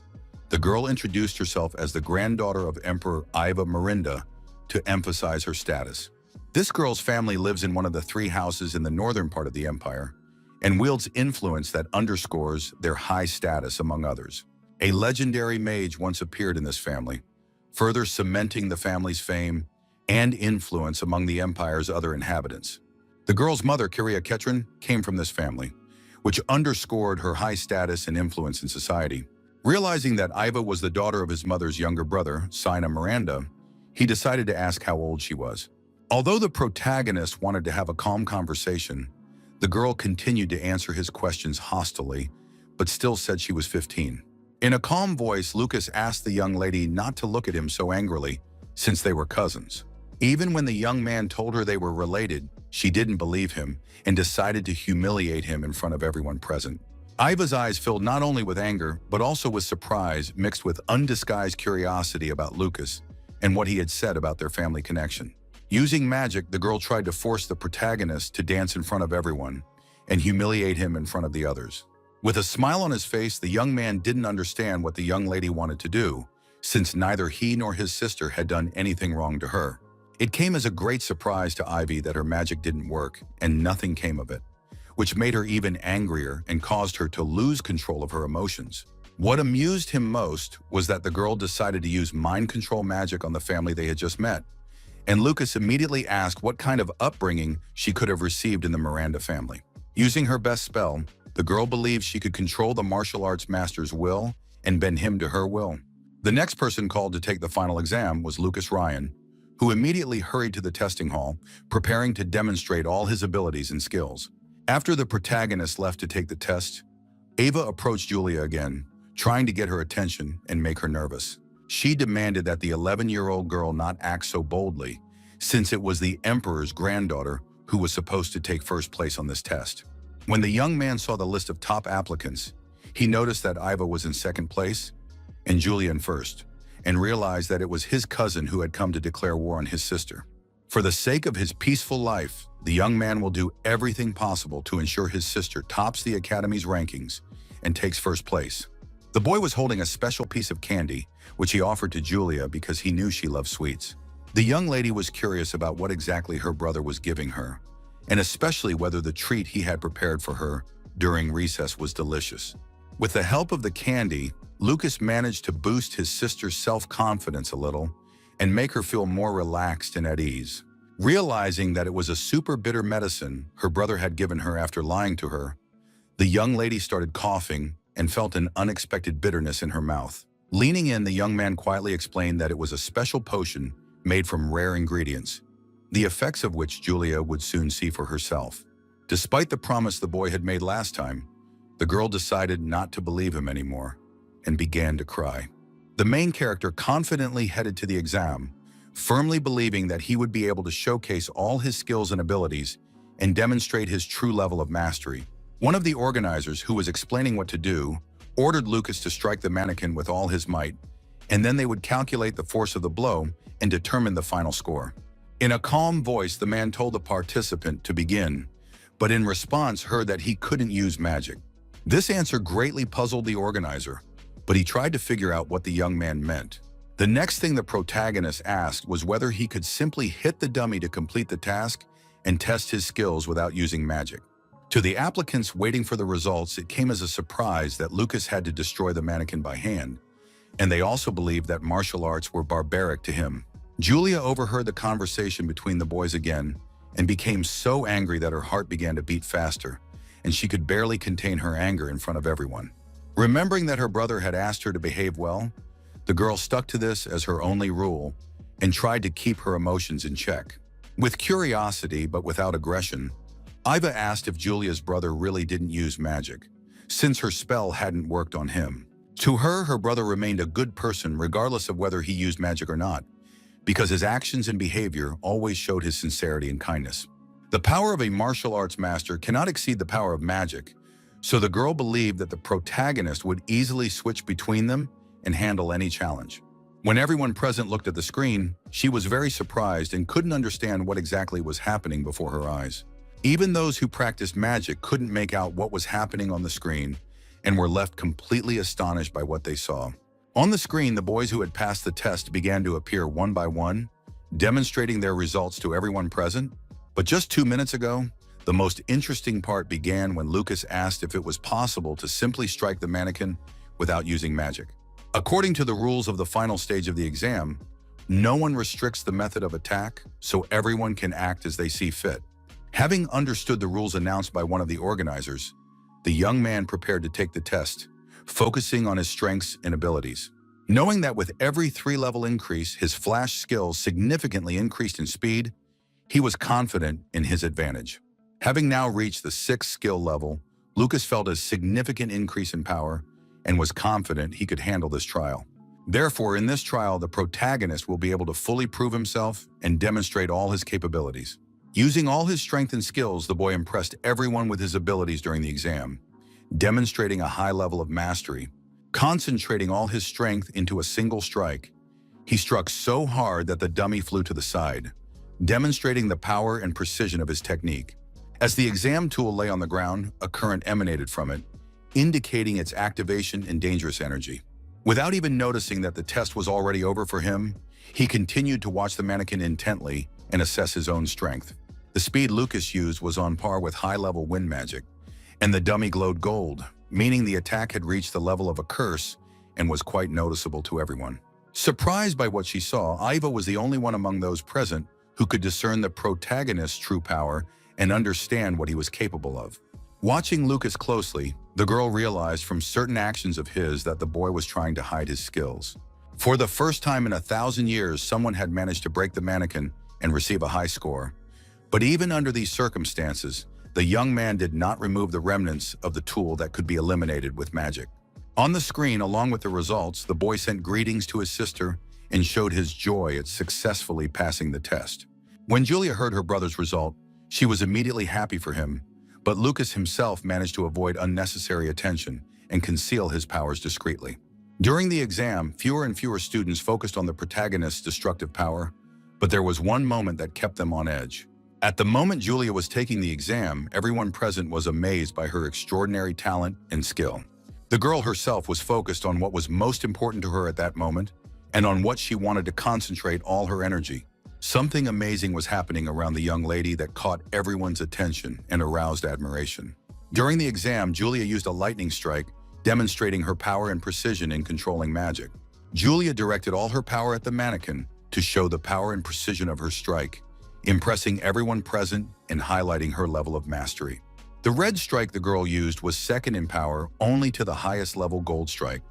the girl introduced herself as the granddaughter of Emperor Iva Mirinda to emphasize her status. This girl's family lives in one of the 3 houses in the northern part of the empire and wields influence that underscores their high status among others. A legendary mage once appeared in this family, further cementing the family's fame and influence among the empire's other inhabitants. The girl's mother, Kiria Ketrin, came from this family, which underscored her high status and influence in society. Realizing that Iva was the daughter of his mother's younger brother, Sina Miranda, he decided to ask how old she was. Although the protagonist wanted to have a calm conversation, the girl continued to answer his questions hostilely, but still said she was 15. In a calm voice, Lucas asked the young lady not to look at him so angrily, since they were cousins. Even when the young man told her they were related, she didn't believe him and decided to humiliate him in front of everyone present. Iva's eyes filled not only with anger, but also with surprise mixed with undisguised curiosity about Lucas and what he had said about their family connection. Using magic, the girl tried to force the protagonist to dance in front of everyone and humiliate him in front of the others. With a smile on his face, the young man didn't understand what the young lady wanted to do, since neither he nor his sister had done anything wrong to her. It came as a great surprise to Ivy that her magic didn't work and nothing came of it, which made her even angrier and caused her to lose control of her emotions. What amused him most was that the girl decided to use mind control magic on the family they had just met, and Lucas immediately asked what kind of upbringing she could have received in the Miranda family. Using her best spell, the girl believed she could control the martial arts master's will and bend him to her will. The next person called to take the final exam was Lucas Ryan, who immediately hurried to the testing hall, preparing to demonstrate all his abilities and skills. After the protagonist left to take the test, Ava approached Julia again, trying to get her attention and make her nervous. She demanded that the 11-year-old girl not act so boldly, since it was the Emperor's granddaughter who was supposed to take first place on this test. When the young man saw the list of top applicants, he noticed that Iva was in second place and Julia in first, and realized that it was his cousin who had come to declare war on his sister. For the sake of his peaceful life, the young man will do everything possible to ensure his sister tops the Academy's rankings and takes first place. The boy was holding a special piece of candy, which he offered to Julia because he knew she loved sweets. The young lady was curious about what exactly her brother was giving her, and especially whether the treat he had prepared for her during recess was delicious. With the help of the candy, Lucas managed to boost his sister's self-confidence a little and make her feel more relaxed and at ease. Realizing that it was a super bitter medicine her brother had given her after lying to her, the young lady started coughing and felt an unexpected bitterness in her mouth. Leaning in, the young man quietly explained that it was a special potion made from rare ingredients, the effects of which Julia would soon see for herself. Despite the promise the boy had made last time, the girl decided not to believe him anymore and began to cry. The main character confidently headed to the exam, firmly believing that he would be able to showcase all his skills and abilities and demonstrate his true level of mastery. One of the organizers, who was explaining what to do, ordered Lucas to strike the mannequin with all his might, and then they would calculate the force of the blow and determine the final score. In a calm voice, the man told the participant to begin, but in response heard that he couldn't use magic. This answer greatly puzzled the organizer, but he tried to figure out what the young man meant. The next thing the protagonist asked was whether he could simply hit the dummy to complete the task and test his skills without using magic. To the applicants waiting for the results, it came as a surprise that Lucas had to destroy the mannequin by hand, and they also believed that martial arts were barbaric to him. Julia overheard the conversation between the boys again and became so angry that her heart began to beat faster, and she could barely contain her anger in front of everyone. Remembering that her brother had asked her to behave well, the girl stuck to this as her only rule and tried to keep her emotions in check. With curiosity but without aggression, Iva asked if Julia's brother really didn't use magic, since her spell hadn't worked on him. To her, her brother remained a good person regardless of whether he used magic or not, because his actions and behavior always showed his sincerity and kindness. The power of a martial arts master cannot exceed the power of magic, so the girl believed that the protagonist would easily switch between them and handle any challenge. When everyone present looked at the screen, she was very surprised and couldn't understand what exactly was happening before her eyes. Even those who practiced magic couldn't make out what was happening on the screen and were left completely astonished by what they saw. On the screen, the boys who had passed the test began to appear one by one, demonstrating their results to everyone present. But just 2 minutes ago, the most interesting part began when Lucas asked if it was possible to simply strike the mannequin without using magic. According to the rules of the final stage of the exam, no one restricts the method of attack, so everyone can act as they see fit. Having understood the rules announced by one of the organizers, the young man prepared to take the test, focusing on his strengths and abilities. Knowing that with every 3-level increase, his flash skills significantly increased in speed, he was confident in his advantage. Having now reached the 6th skill level, Lucas felt a significant increase in power and was confident he could handle this trial. Therefore, in this trial, the protagonist will be able to fully prove himself and demonstrate all his capabilities. Using all his strength and skills, the boy impressed everyone with his abilities during the exam, demonstrating a high level of mastery. Concentrating all his strength into a single strike, he struck so hard that the dummy flew to the side, demonstrating the power and precision of his technique. As the exam tool lay on the ground, a current emanated from it, indicating its activation and dangerous energy. Without even noticing that the test was already over for him, he continued to watch the mannequin intently and assess his own strength. The speed Lucas used was on par with high-level wind magic, and the dummy glowed gold, meaning the attack had reached the level of a curse and was quite noticeable to everyone. Surprised by what she saw, Iva was the only one among those present who could discern the protagonist's true power and understand what he was capable of. Watching Lucas closely, the girl realized from certain actions of his that the boy was trying to hide his skills. For the first time in 1,000 years, someone had managed to break the mannequin and receive a high score. But even under these circumstances, the young man did not remove the remnants of the tool that could be eliminated with magic. On the screen, along with the results, the boy sent greetings to his sister and showed his joy at successfully passing the test. When Julia heard her brother's result, she was immediately happy for him, but Lucas himself managed to avoid unnecessary attention and conceal his powers discreetly. During the exam, fewer and fewer students focused on the protagonist's destructive power, but there was one moment that kept them on edge. At the moment Julia was taking the exam, everyone present was amazed by her extraordinary talent and skill. The girl herself was focused on what was most important to her at that moment and on what she wanted to concentrate all her energy. Something amazing was happening around the young lady that caught everyone's attention and aroused admiration. During the exam, Julia used a lightning strike, demonstrating her power and precision in controlling magic. Julia directed all her power at the mannequin to show the power and precision of her strike, impressing everyone present and highlighting her level of mastery. The red strike the girl used was second in power only to the highest level gold strike,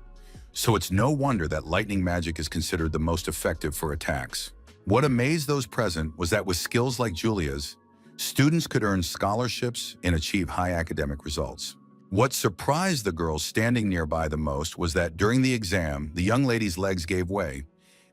so it's no wonder that lightning magic is considered the most effective for attacks. What amazed those present was that with skills like Julia's, students could earn scholarships and achieve high academic results. What surprised the girl standing nearby the most was that during the exam, the young lady's legs gave way,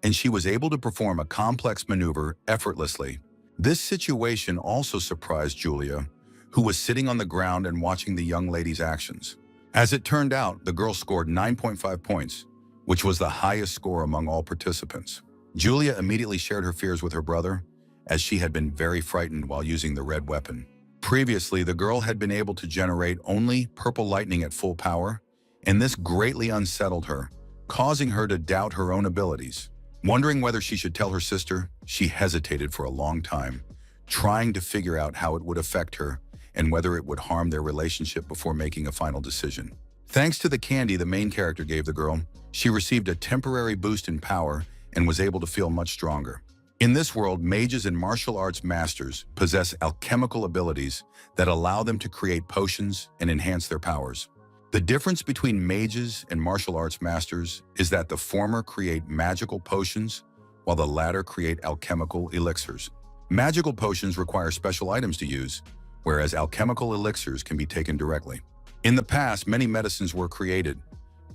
and she was able to perform a complex maneuver effortlessly. This situation also surprised Julia, who was sitting on the ground and watching the young lady's actions. As it turned out, the girl scored 9.5 points, which was the highest score among all participants. Julia immediately shared her fears with her brother, as she had been very frightened while using the red weapon. Previously, the girl had been able to generate only purple lightning at full power, and this greatly unsettled her, causing her to doubt her own abilities. Wondering whether she should tell her sister, she hesitated for a long time, trying to figure out how it would affect her and whether it would harm their relationship before making a final decision. Thanks to the candy the main character gave the girl, she received a temporary boost in power and was able to feel much stronger. In this world, mages and martial arts masters possess alchemical abilities that allow them to create potions and enhance their powers. The difference between mages and martial arts masters is that the former create magical potions, while the latter create alchemical elixirs. Magical potions require special items to use, whereas alchemical elixirs can be taken directly. In the past, many medicines were created,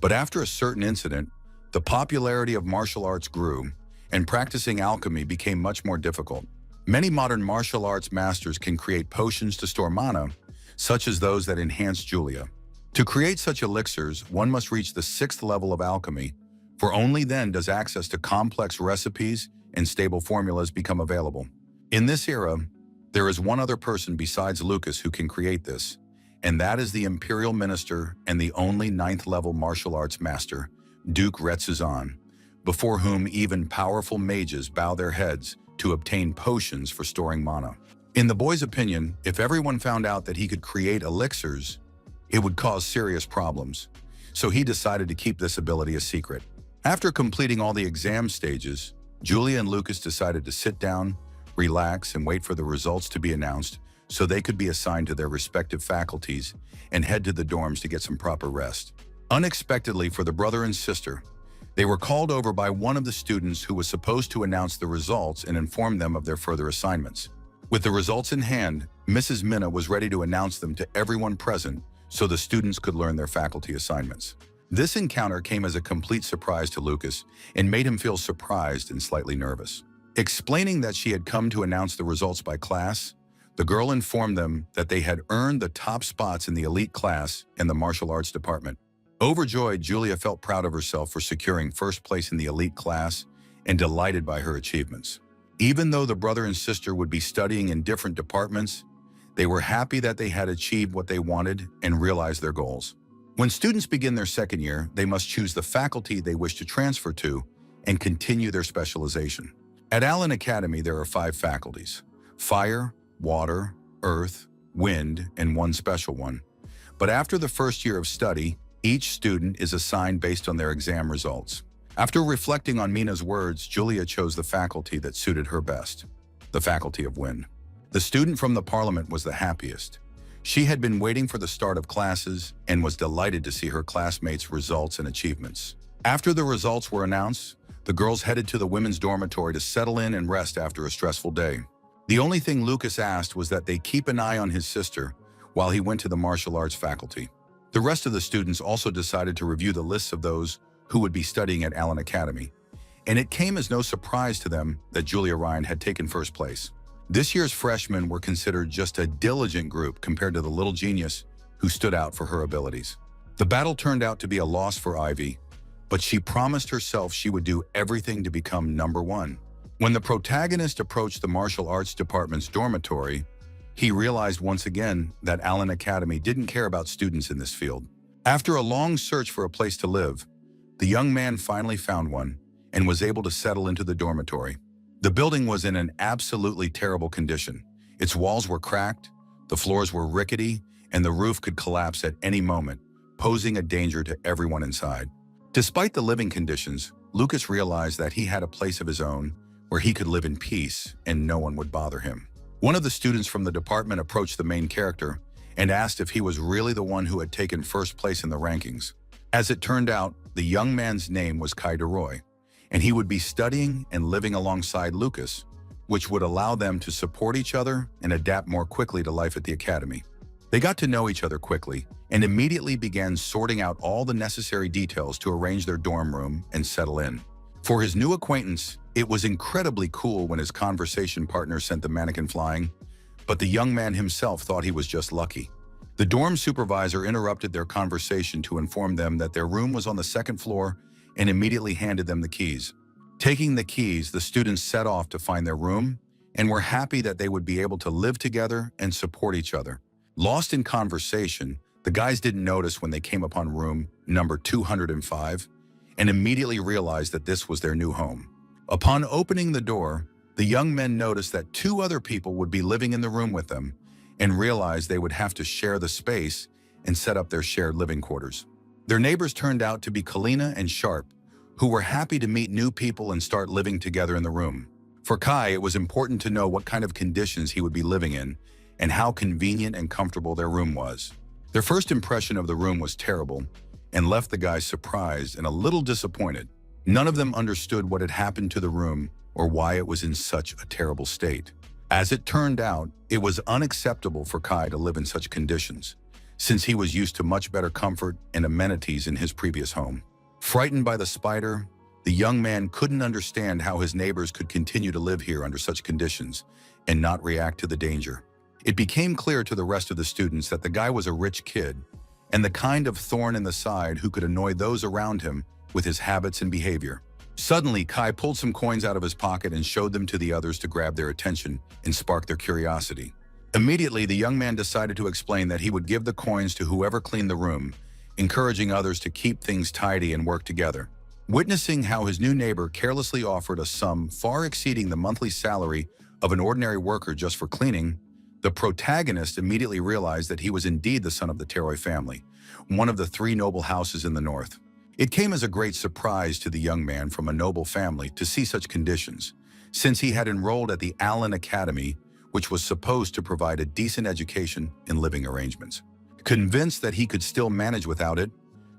but after a certain incident, the popularity of martial arts grew, and practicing alchemy became much more difficult. Many modern martial arts masters can create potions to store mana, such as those that enhance Julia. To create such elixirs, one must reach the 6th level of alchemy, for only then does access to complex recipes and stable formulas become available. In this era, there is one other person besides Lucas who can create this, and that is the Imperial Minister and the only 9th level martial arts master, Duke Retsuzan, before whom even powerful mages bow their heads to obtain potions for storing mana. In the boy's opinion, if everyone found out that he could create elixirs, it would cause serious problems, so he decided to keep this ability a secret. After completing all the exam stages, Julia and Lucas decided to sit down, relax, and wait for the results to be announced so they could be assigned to their respective faculties and head to the dorms to get some proper rest. Unexpectedly for the brother and sister, they were called over by one of the students who was supposed to announce the results and inform them of their further assignments. With the results in hand, Mrs. Minna was ready to announce them to everyone present so the students could learn their faculty assignments. This encounter came as a complete surprise to Lucas and made him feel surprised and slightly nervous. Explaining that she had come to announce the results by class, the girl informed them that they had earned the top spots in the elite class in the martial arts department. Overjoyed, Julia felt proud of herself for securing first place in the elite class and delighted by her achievements. Even though the brother and sister would be studying in different departments, they were happy that they had achieved what they wanted and realized their goals. When students begin their second year, they must choose the faculty they wish to transfer to and continue their specialization. At Allen Academy, there are 5 faculties: fire, water, earth, wind, and one special one. But after the first year of study, each student is assigned based on their exam results. After reflecting on Mina's words, Julia chose the faculty that suited her best, the faculty of wind. The student from the parliament was the happiest. She had been waiting for the start of classes and was delighted to see her classmates' results and achievements. After the results were announced, the girls headed to the women's dormitory to settle in and rest after a stressful day. The only thing Lucas asked was that they keep an eye on his sister while he went to the martial arts faculty. The rest of the students also decided to review the lists of those who would be studying at Allen Academy, and it came as no surprise to them that Julia Ryan had taken first place. This year's freshmen were considered just a diligent group compared to the little genius who stood out for her abilities. The battle turned out to be a loss for Ivy, but she promised herself she would do everything to become number 1. When the protagonist approached the martial arts department's dormitory, he realized once again that Allen Academy didn't care about students in this field. After a long search for a place to live, the young man finally found one and was able to settle into the dormitory. The building was in an absolutely terrible condition. Its walls were cracked, the floors were rickety, and the roof could collapse at any moment, posing a danger to everyone inside. Despite the living conditions, Lucas realized that he had a place of his own where he could live in peace and no one would bother him. One of the students from the department approached the main character and asked if he was really the one who had taken first place in the rankings. As it turned out, the young man's name was Kai DeRoy, and he would be studying and living alongside Lucas, which would allow them to support each other and adapt more quickly to life at the academy. They got to know each other quickly and immediately began sorting out all the necessary details to arrange their dorm room and settle in. For his new acquaintance, it was incredibly cool when his conversation partner sent the mannequin flying, but the young man himself thought he was just lucky. The dorm supervisor interrupted their conversation to inform them that their room was on the second floor and immediately handed them the keys. Taking the keys, the students set off to find their room and were happy that they would be able to live together and support each other. Lost in conversation, the guys didn't notice when they came upon room number 205 and immediately realized that this was their new home. Upon opening the door, the young men noticed that two other people would be living in the room with them and realized they would have to share the space and set up their shared living quarters. Their neighbors turned out to be Kalina and Sharp, who were happy to meet new people and start living together in the room. For Kai, it was important to know what kind of conditions he would be living in and how convenient and comfortable their room was. Their first impression of the room was terrible and left the guys surprised and a little disappointed. None of them understood what had happened to the room or why it was in such a terrible state. As it turned out, it was unacceptable for Kai to live in such conditions, since he was used to much better comfort and amenities in his previous home. Frightened by the spider, the young man couldn't understand how his neighbors could continue to live here under such conditions and not react to the danger. It became clear to the rest of the students that the guy was a rich kid and the kind of thorn in the side who could annoy those around him with his habits and behavior. Suddenly, Kai pulled some coins out of his pocket and showed them to the others to grab their attention and spark their curiosity. Immediately, the young man decided to explain that he would give the coins to whoever cleaned the room, encouraging others to keep things tidy and work together. Witnessing how his new neighbor carelessly offered a sum far exceeding the monthly salary of an ordinary worker just for cleaning, the protagonist immediately realized that he was indeed the son of the Teroy family, one of the three noble houses in the north. It came as a great surprise to the young man from a noble family to see such conditions, since he had enrolled at the Allen Academy, which was supposed to provide a decent education and living arrangements. Convinced that he could still manage without it,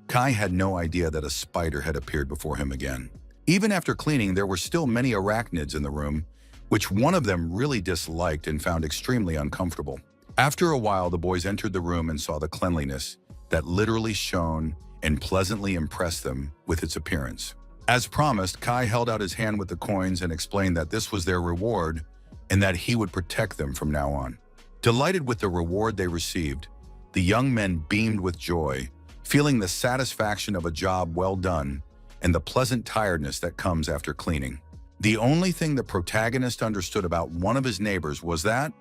Kai had no idea that a spider had appeared before him again. Even after cleaning, there were still many arachnids in the room, which one of them really disliked and found extremely uncomfortable. After a while, the boys entered the room and saw the cleanliness that literally shone and pleasantly impressed them with its appearance. As promised, Kai held out his hand with the coins and explained that this was their reward and that he would protect them from now on. Delighted with the reward they received, the young men beamed with joy, feeling the satisfaction of a job well done and the pleasant tiredness that comes after cleaning. The only thing the protagonist understood about one of his neighbors was that,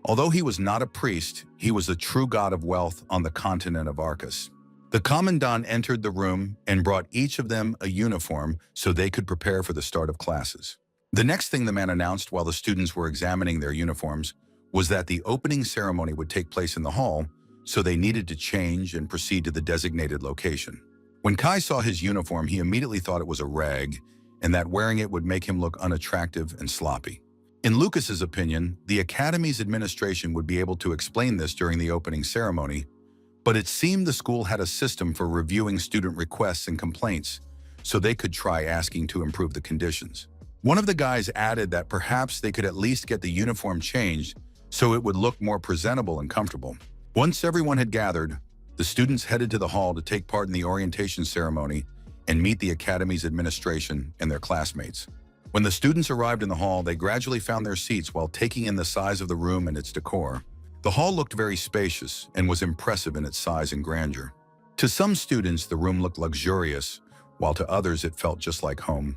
although he was not a priest, he was the true god of wealth on the continent of Arcus. The commandant entered the room and brought each of them a uniform so they could prepare for the start of classes. The next thing the man announced while the students were examining their uniforms was that the opening ceremony would take place in the hall, so they needed to change and proceed to the designated location. When Kai saw his uniform, he immediately thought it was a rag and that wearing it would make him look unattractive and sloppy. In Lucas's opinion, the Academy's administration would be able to explain this during the opening ceremony, but it seemed the school had a system for reviewing student requests and complaints, so they could try asking to improve the conditions. One of the guys added that perhaps they could at least get the uniform changed so it would look more presentable and comfortable. Once everyone had gathered, the students headed to the hall to take part in the orientation ceremony and meet the Academy's administration and their classmates. When the students arrived in the hall, they gradually found their seats while taking in the size of the room and its decor. The hall looked very spacious and was impressive in its size and grandeur. To some students, the room looked luxurious, while to others it felt just like home,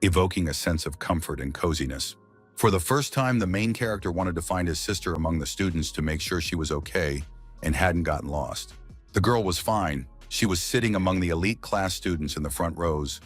evoking a sense of comfort and coziness. For the first time, the main character wanted to find his sister among the students to make sure she was okay and hadn't gotten lost. The girl was fine. She was sitting among the elite class students in the front rows,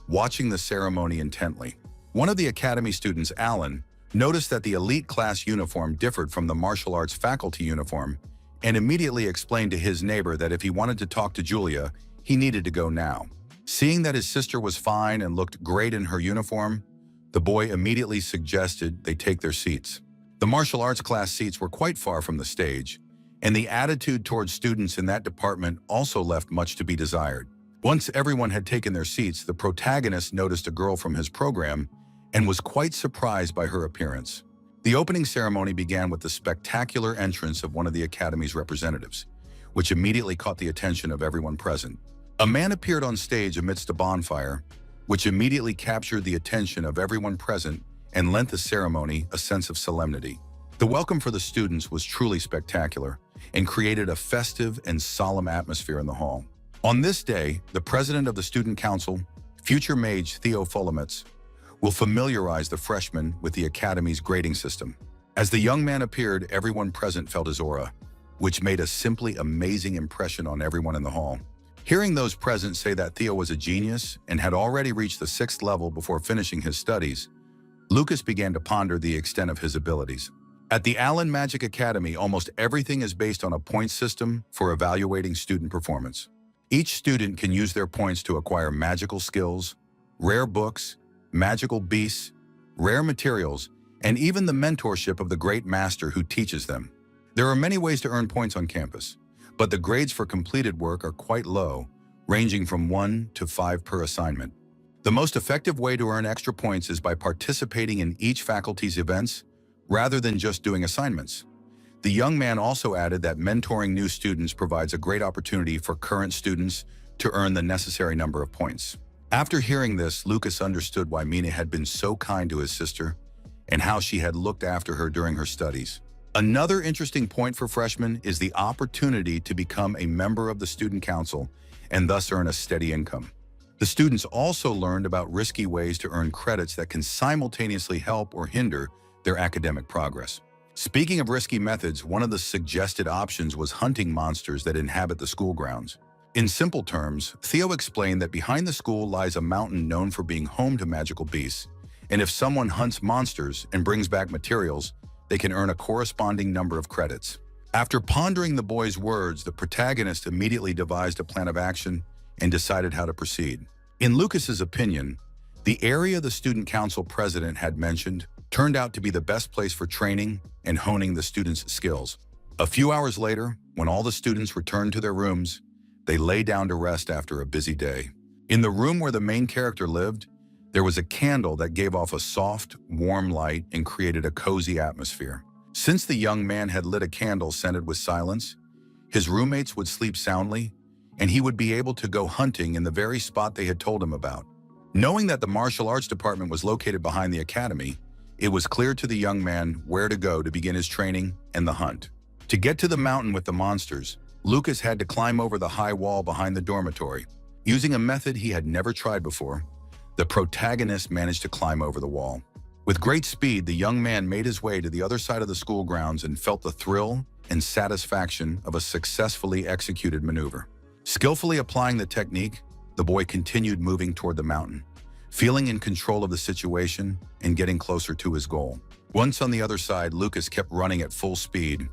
watching the ceremony intently. One of the Academy students, Alan, noticed that the elite class uniform differed from the martial arts faculty uniform and immediately explained to his neighbor that if he wanted to talk to Julia, he needed to go now. Seeing that his sister was fine and looked great in her uniform, the boy immediately suggested they take their seats. The martial arts class seats were quite far from the stage, and the attitude towards students in that department also left much to be desired. Once everyone had taken their seats, the protagonist noticed a girl from his program and was quite surprised by her appearance. The opening ceremony began with the spectacular entrance of one of the Academy's representatives, which immediately caught the attention of everyone present. A man appeared on stage amidst a bonfire, which immediately captured the attention of everyone present and lent the ceremony a sense of solemnity. The welcome for the students was truly spectacular and created a festive and solemn atmosphere in the hall. On this day, the president of the student council, future mage Theo Folomitz, will familiarize the freshmen with the Academy's grading system. As the young man appeared, everyone present felt his aura, which made a simply amazing impression on everyone in the hall. Hearing those present say that Theo was a genius and had already reached the 6th level before finishing his studies, Lucas began to ponder the extent of his abilities. At the Allen Magic Academy, almost everything is based on a point system for evaluating student performance. Each student can use their points to acquire magical skills, rare books, magical beasts, rare materials, and even the mentorship of the great master who teaches them. There are many ways to earn points on campus, but the grades for completed work are quite low, ranging from 1 to 5 per assignment. The most effective way to earn extra points is by participating in each faculty's events rather than just doing assignments. The young man also added that mentoring new students provides a great opportunity for current students to earn the necessary number of points. After hearing this, Lucas understood why Mina had been so kind to his sister and how she had looked after her during her studies. Another interesting point for freshmen is the opportunity to become a member of the student council and thus earn a steady income. The students also learned about risky ways to earn credits that can simultaneously help or hinder their academic progress. Speaking of risky methods, one of the suggested options was hunting monsters that inhabit the school grounds. In simple terms, Theo explained that behind the school lies a mountain known for being home to magical beasts, and if someone hunts monsters and brings back materials, they can earn a corresponding number of credits. After pondering the boy's words, the protagonist immediately devised a plan of action and decided how to proceed. In Lucas's opinion, the area the student council president had mentioned turned out to be the best place for training and honing the students' skills. A few hours later, when all the students returned to their rooms, they lay down to rest after a busy day. In the room where the main character lived, there was a candle that gave off a soft, warm light and created a cozy atmosphere. Since the young man had lit a candle scented with silence, his roommates would sleep soundly, and he would be able to go hunting in the very spot they had told him about. Knowing that the martial arts department was located behind the academy, it was clear to the young man where to go to begin his training and the hunt. To get to the mountain with the monsters, Lucas had to climb over the high wall behind the dormitory. Using a method he had never tried before, the protagonist managed to climb over the wall. With great speed, the young man made his way to the other side of the school grounds and felt the thrill and satisfaction of a successfully executed maneuver. Skillfully applying the technique, the boy continued moving toward the mountain, feeling in control of the situation and getting closer to his goal. Once on the other side, Lucas kept running at full speed,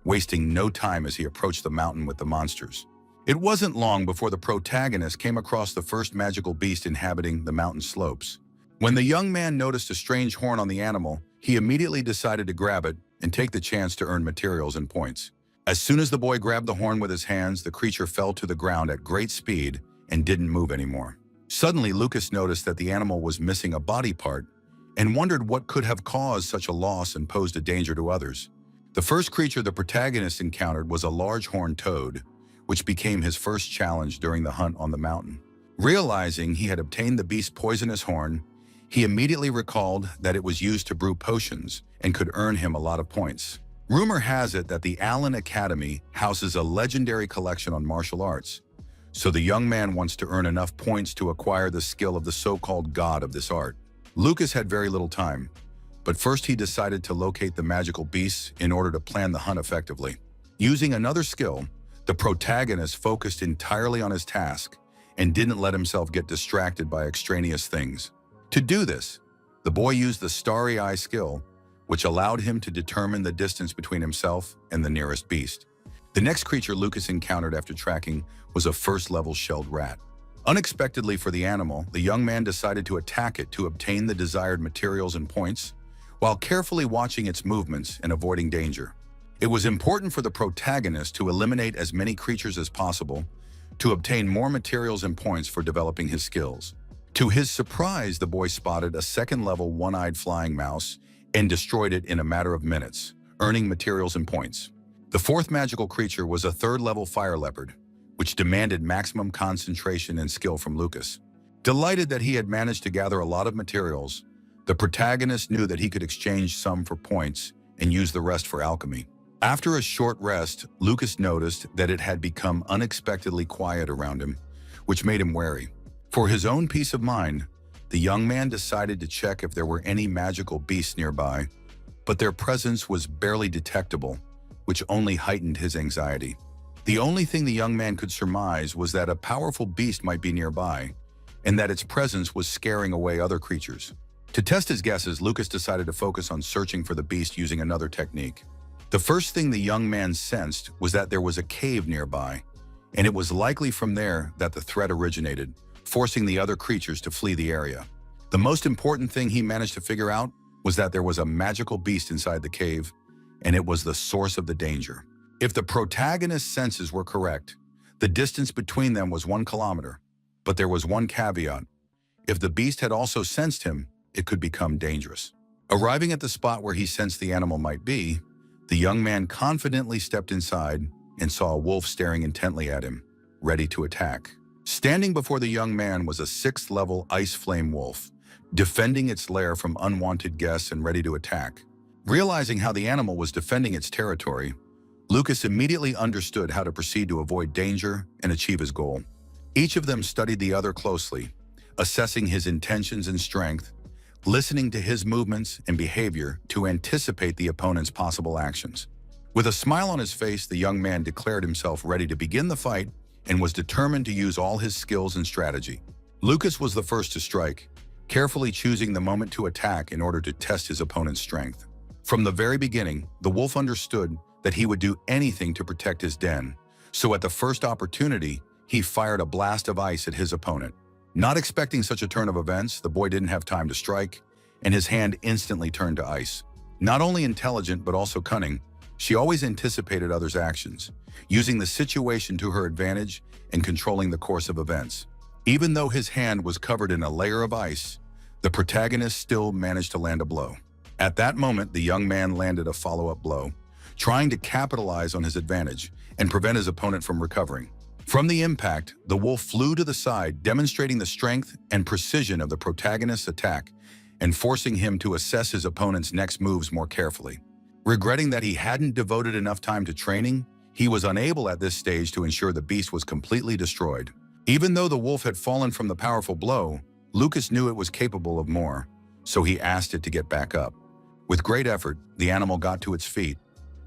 wasting no time as he approached the mountain with the monsters. It wasn't long before the protagonist came across the first magical beast inhabiting the mountain slopes. When the young man noticed a strange horn on the animal, he immediately decided to grab it and take the chance to earn materials and points. As soon as the boy grabbed the horn with his hands, the creature fell to the ground at great speed and didn't move anymore. Suddenly, Lucas noticed that the animal was missing a body part and wondered what could have caused such a loss and posed a danger to others. The first creature the protagonist encountered was a large horned toad, which became his first challenge during the hunt on the mountain. Realizing he had obtained the beast's poisonous horn, he immediately recalled that it was used to brew potions and could earn him a lot of points. Rumor has it that the Allen Academy houses a legendary collection on martial arts, so the young man wants to earn enough points to acquire the skill of the so-called god of this art. Lucas had very little time, but first he decided to locate the magical beasts in order to plan the hunt effectively. Using another skill, the protagonist focused entirely on his task and didn't let himself get distracted by extraneous things. To do this, the boy used the starry eye skill, which allowed him to determine the distance between himself and the nearest beast. The next creature Lucas encountered after tracking was a first-level shelled rat. Unexpectedly for the animal, the young man decided to attack it to obtain the desired materials and points, while carefully watching its movements and avoiding danger. It was important for the protagonist to eliminate as many creatures as possible to obtain more materials and points for developing his skills. To his surprise, the boy spotted a second-level one-eyed flying mouse and destroyed it in a matter of minutes, earning materials and points. The fourth magical creature was a third-level fire leopard, which demanded maximum concentration and skill from Lucas. Delighted that he had managed to gather a lot of materials, the protagonist knew that he could exchange some for points and use the rest for alchemy. After a short rest, Lucas noticed that it had become unexpectedly quiet around him, which made him wary. For his own peace of mind, the young man decided to check if there were any magical beasts nearby, but their presence was barely detectable, which only heightened his anxiety. The only thing the young man could surmise was that a powerful beast might be nearby, and that its presence was scaring away other creatures. To test his guesses, Lucas decided to focus on searching for the beast using another technique. The first thing the young man sensed was that there was a cave nearby, and it was likely from there that the threat originated, forcing the other creatures to flee the area. The most important thing he managed to figure out was that there was a magical beast inside the cave, and it was the source of the danger. If the protagonist's senses were correct, the distance between them was 1 kilometer. But there was one caveat. If the beast had also sensed him, it could become dangerous. Arriving at the spot where he sensed the animal might be, the young man confidently stepped inside and saw a wolf staring intently at him, ready to attack. Standing before the young man was a 6th-level ice flame wolf, defending its lair from unwanted guests and ready to attack. Realizing how the animal was defending its territory, Lucas immediately understood how to proceed to avoid danger and achieve his goal. Each of them studied the other closely, assessing his intentions and strength, listening to his movements and behavior to anticipate the opponent's possible actions. With a smile on his face, the young man declared himself ready to begin the fight and was determined to use all his skills and strategy. Lucas was the first to strike, carefully choosing the moment to attack in order to test his opponent's strength. From the very beginning, the wolf understood that he would do anything to protect his den, so at the first opportunity, he fired a blast of ice at his opponent. Not expecting such a turn of events, the boy didn't have time to strike, and his hand instantly turned to ice. Not only intelligent but also cunning, she always anticipated others' actions, using the situation to her advantage and controlling the course of events. Even though his hand was covered in a layer of ice, the protagonist still managed to land a blow. At that moment, the young man landed a follow-up blow, trying to capitalize on his advantage and prevent his opponent from recovering. From the impact, the wolf flew to the side, demonstrating the strength and precision of the protagonist's attack and forcing him to assess his opponent's next moves more carefully. Regretting that he hadn't devoted enough time to training, he was unable at this stage to ensure the beast was completely destroyed. Even though the wolf had fallen from the powerful blow, Lucas knew it was capable of more, so he asked it to get back up. With great effort, the animal got to its feet,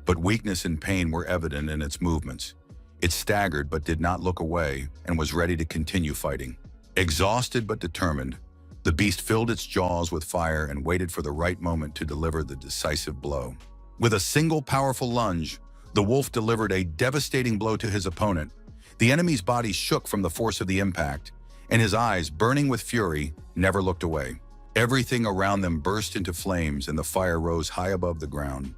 but weakness and pain were evident in its movements. It staggered but did not look away and was ready to continue fighting. Exhausted but determined, the beast filled its jaws with fire and waited for the right moment to deliver the decisive blow. With a single powerful lunge, the wolf delivered a devastating blow to his opponent. The enemy's body shook from the force of the impact, and his eyes, burning with fury, never looked away. Everything around them burst into flames and the fire rose high above the ground,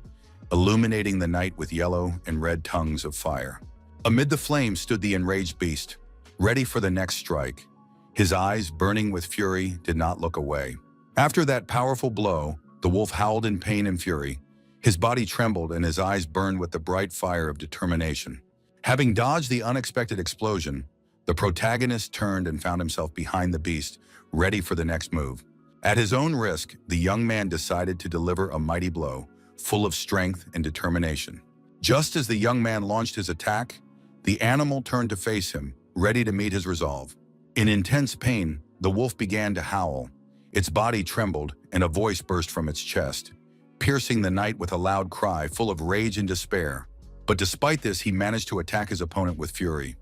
illuminating the night with yellow and red tongues of fire. Amid the flames stood the enraged beast, ready for the next strike. His eyes, burning with fury, did not look away. After that powerful blow, the wolf howled in pain and fury. His body trembled and his eyes burned with the bright fire of determination. Having dodged the unexpected explosion, the protagonist turned and found himself behind the beast, ready for the next move. At his own risk, the young man decided to deliver a mighty blow, full of strength and determination. Just as the young man launched his attack, the animal turned to face him, ready to meet his resolve. In intense pain, the wolf began to howl. Its body trembled, and a voice burst from its chest, piercing the night with a loud cry full of rage and despair. But despite this, he managed to attack his opponent with fury.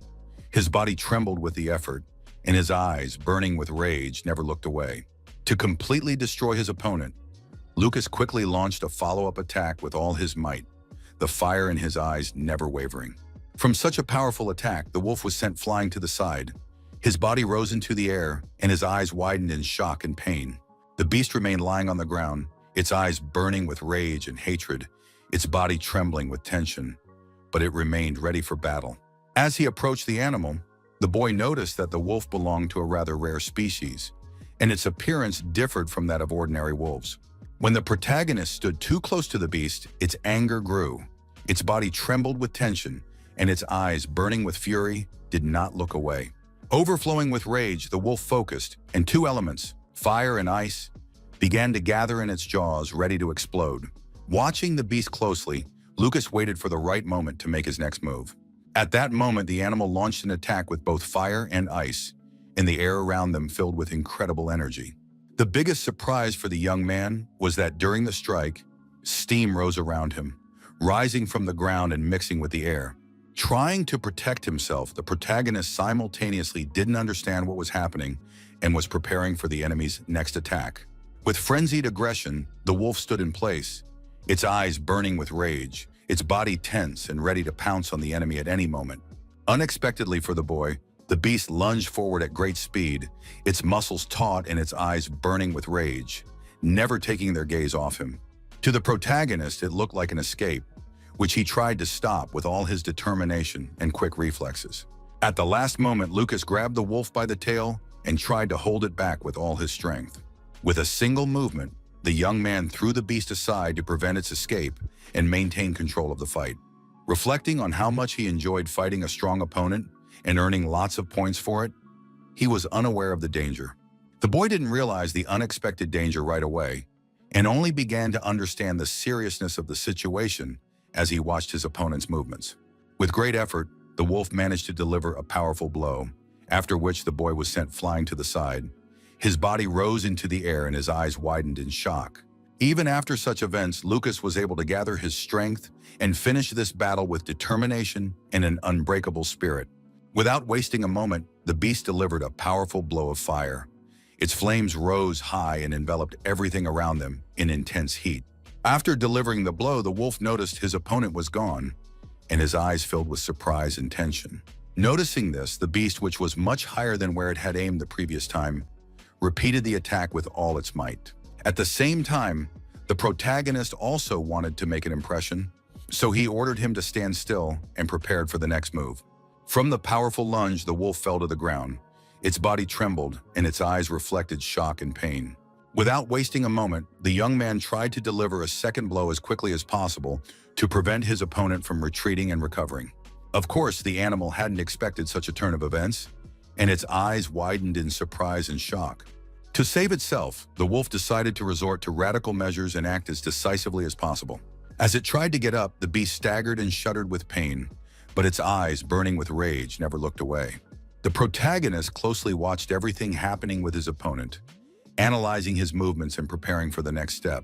His body trembled with the effort, and his eyes, burning with rage, never looked away. To completely destroy his opponent, Lucas quickly launched a follow-up attack with all his might, the fire in his eyes never wavering. From such a powerful attack, the wolf was sent flying to the side. His body rose into the air, and his eyes widened in shock and pain. The beast remained lying on the ground, its eyes burning with rage and hatred, its body trembling with tension, but it remained ready for battle. As he approached the animal, the boy noticed that the wolf belonged to a rather rare species, and its appearance differed from that of ordinary wolves. When the protagonist stood too close to the beast, its anger grew. Its body trembled with tension, and its eyes, burning with fury, did not look away. Overflowing with rage, the wolf focused, and two elements, fire and ice, began to gather in its jaws, ready to explode. Watching the beast closely, Lucas waited for the right moment to make his next move. At that moment, the animal launched an attack with both fire and ice, and the air around them filled with incredible energy. The biggest surprise for the young man was that during the strike, steam rose around him, rising from the ground and mixing with the air. Trying to protect himself, the protagonist simultaneously didn't understand what was happening and was preparing for the enemy's next attack. With frenzied aggression, the wolf stood in place, its eyes burning with rage, its body tense and ready to pounce on the enemy at any moment. Unexpectedly for the boy, the beast lunged forward at great speed, its muscles taut and its eyes burning with rage, never taking their gaze off him. To the protagonist, it looked like an escape, which he tried to stop with all his determination and quick reflexes. At the last moment, Lucas grabbed the wolf by the tail and tried to hold it back with all his strength. With a single movement, the young man threw the beast aside to prevent its escape and maintain control of the fight. Reflecting on how much he enjoyed fighting a strong opponent and earning lots of points for it, he was unaware of the danger. The boy didn't realize the unexpected danger right away and only began to understand the seriousness of the situation as he watched his opponent's movements. With great effort, the wolf managed to deliver a powerful blow, after which the boy was sent flying to the side. His body rose into the air and his eyes widened in shock. Even after such events, Lucas was able to gather his strength and finish this battle with determination and an unbreakable spirit. Without wasting a moment, the beast delivered a powerful blow of fire. Its flames rose high and enveloped everything around them in intense heat. After delivering the blow, the wolf noticed his opponent was gone, and his eyes filled with surprise and tension. Noticing this, the beast, which was much higher than where it had aimed the previous time, repeated the attack with all its might. At the same time, the protagonist also wanted to make an impression, so he ordered him to stand still and prepared for the next move. From the powerful lunge, the wolf fell to the ground. Its body trembled, and its eyes reflected shock and pain. Without wasting a moment, the young man tried to deliver a second blow as quickly as possible to prevent his opponent from retreating and recovering. Of course, the animal hadn't expected such a turn of events, and its eyes widened in surprise and shock. To save itself, the wolf decided to resort to radical measures and act as decisively as possible. As it tried to get up, the beast staggered and shuddered with pain, but its eyes, burning with rage, never looked away. The protagonist closely watched everything happening with his opponent, analyzing his movements and preparing for the next step.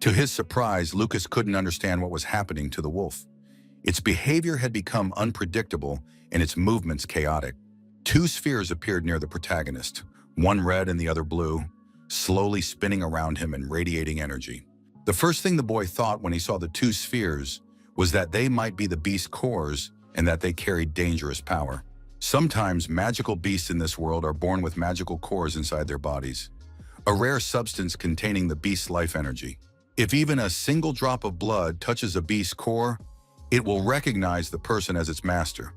To his surprise, Lucas couldn't understand what was happening to the wolf. Its behavior had become unpredictable and its movements chaotic. Two spheres appeared near the protagonist, one red and the other blue, slowly spinning around him and radiating energy. The first thing the boy thought when he saw the two spheres was that they might be the beast's cores and that they carried dangerous power. Sometimes magical beasts in this world are born with magical cores inside their bodies, a rare substance containing the beast's life energy. If even a single drop of blood touches a beast's core, it will recognize the person as its master.